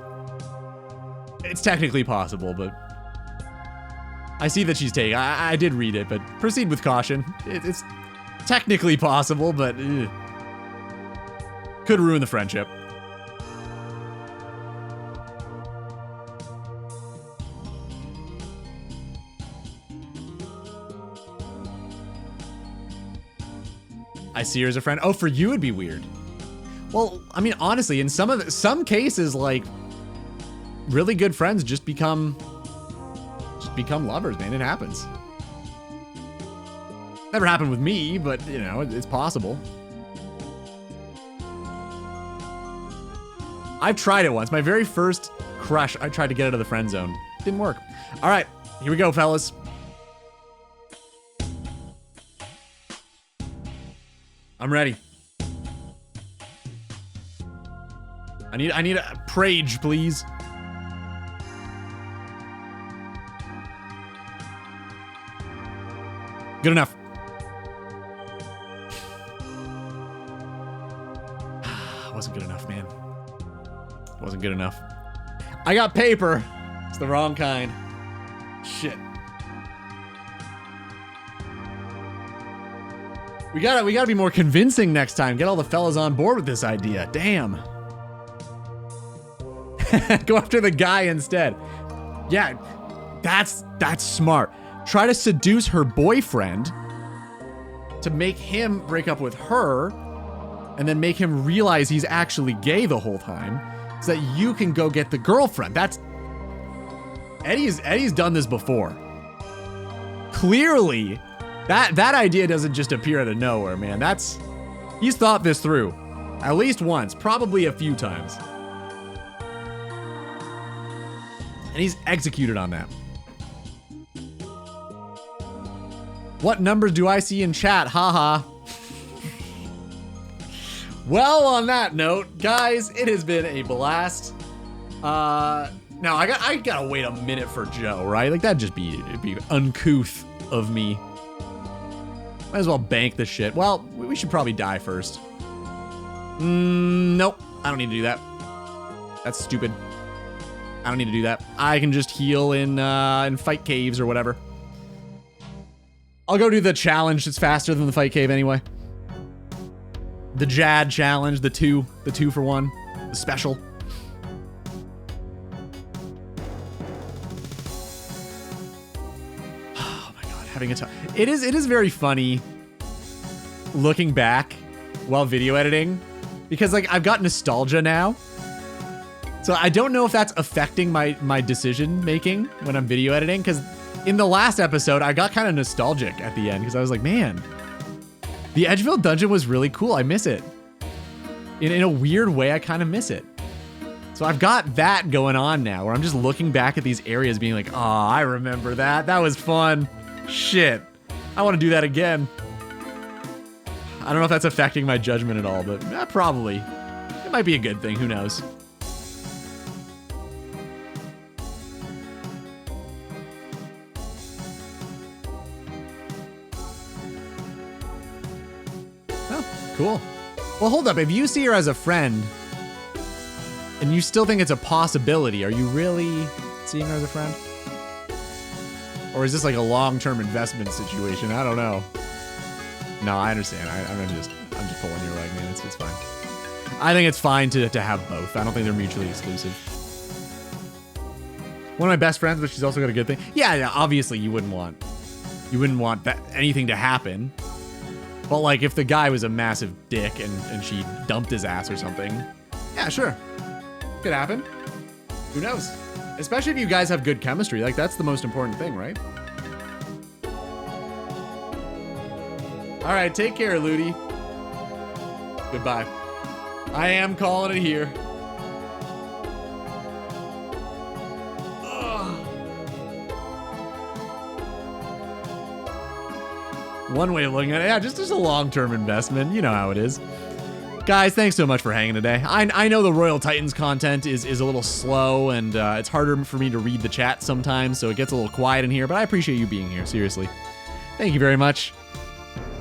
It's technically possible, but... I see that she's taking... I did read it, but proceed with caution. It's technically possible, but... Could ruin the friendship. I see her as a friend. Oh, for you it'd be weird. Well, I mean, honestly, in some cases, like, really good friends just become lovers, man. It happens. Never happened with me, but, you know, it's possible. I've tried it once. My very first crush, I tried to get out of the friend zone. Didn't work. All right, here we go, fellas. I'm ready. I need a prage, please. Good enough. Wasn't good enough, man. Wasn't good enough. I got paper. It's the wrong kind. Shit. We gotta be more convincing next time. Get all the fellas on board with this idea. Damn. Go after the guy instead. Yeah, that's smart. Try to seduce her boyfriend to make him break up with her, and then make him realize he's actually gay the whole time, so that you can go get the girlfriend. That's Eddie's done this before. Clearly, that idea doesn't just appear out of nowhere, man. He's thought this through at least once, probably a few times. And he's executed on that. What numbers do I see in chat? Haha. Well, on that note, guys, it has been a blast. Now I gotta wait a minute for Joe, right? Like it'd be uncouth of me. Might as well bank this shit. Well, we should probably die first. Nope. I don't need to do that. That's stupid. I don't need to do that. I can just heal in fight caves or whatever. I'll go do the challenge. It's faster than the fight cave anyway. The Jad challenge, the two for one, the special. Oh my god, having a time. It is very funny looking back while video editing, because like I've got nostalgia now. So I don't know if that's affecting my decision making when I'm video editing, because in the last episode I got kind of nostalgic at the end because I was like, man, the Edgeville dungeon was really cool. I miss it. In a weird way, I kind of miss it. So I've got that going on now where I'm just looking back at these areas being like, oh, I remember that. That was fun. Shit. I want to do that again. I don't know if that's affecting my judgment at all, but probably. It might be a good thing. Who knows? Cool. Well, hold up. If you see her as a friend and you still think it's a possibility, are you really seeing her as a friend? Or is this like a long-term investment situation? I don't know. No, I understand. I'm just pulling your leg, man. It's fine. I think it's fine to have both. I don't think they're mutually exclusive. One of my best friends, but she's also got a good thing. Yeah, obviously you wouldn't want that anything to happen. But like if the guy was a massive dick and she dumped his ass or something, yeah, sure. Could happen. Who knows? Especially if you guys have good chemistry. Like that's the most important thing, right? All right, take care, Ludi. Goodbye. I am calling it here. One way of looking at it, yeah, just a long-term investment. You know how it is. Guys, thanks so much for hanging today. I know the Royal Titans content is a little slow, and it's harder for me to read the chat sometimes, so it gets a little quiet in here, but I appreciate you being here, seriously. Thank you very much.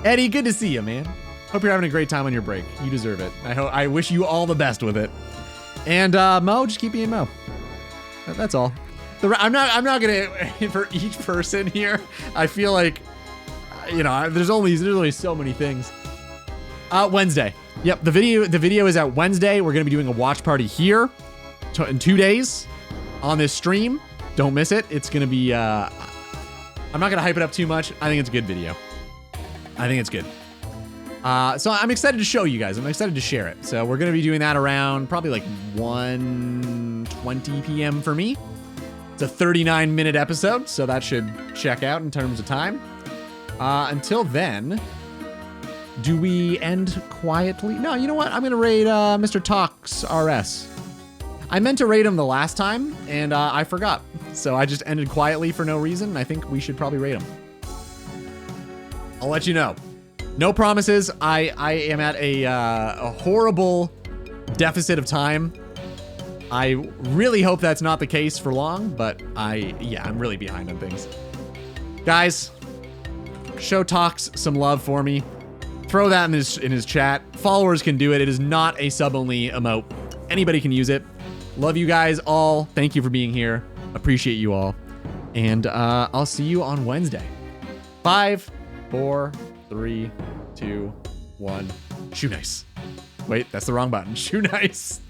Eddie, good to see you, man. Hope you're having a great time on your break. You deserve it. I wish you all the best with it. And Mo, just keep being Mo. That's all. I'm not gonna, for each person here, I feel like, you know, there's only so many things. Wednesday. Yep, the video is out Wednesday. We're gonna be doing a watch party here in 2 days on this stream. Don't miss it. It's gonna be. I'm not gonna hype it up too much. I think it's a good video. I think it's good. So I'm excited to show you guys. I'm excited to share it. So we're going to be doing that around probably like 1:20 p.m. for me. It's a 39-minute episode, so that should check out in terms of time. Until then, do we end quietly? No, you know what? I'm going to raid Mr. Talks RS. I meant to raid him the last time, and I forgot. So I just ended quietly for no reason. I think we should probably raid him. I'll let you know. No promises. I am at a horrible deficit of time. I really hope that's not the case for long, but I'm really behind on things. Guys, show Talks some love for me. Throw that in his chat. Followers can do it. It is not a sub-only emote. Anybody can use it. Love you guys all. Thank you for being here. Appreciate you all. And I'll see you on Wednesday. 5, 4, 3, 2, 1. Shoe nice. Wait, that's the wrong button. Shoe nice.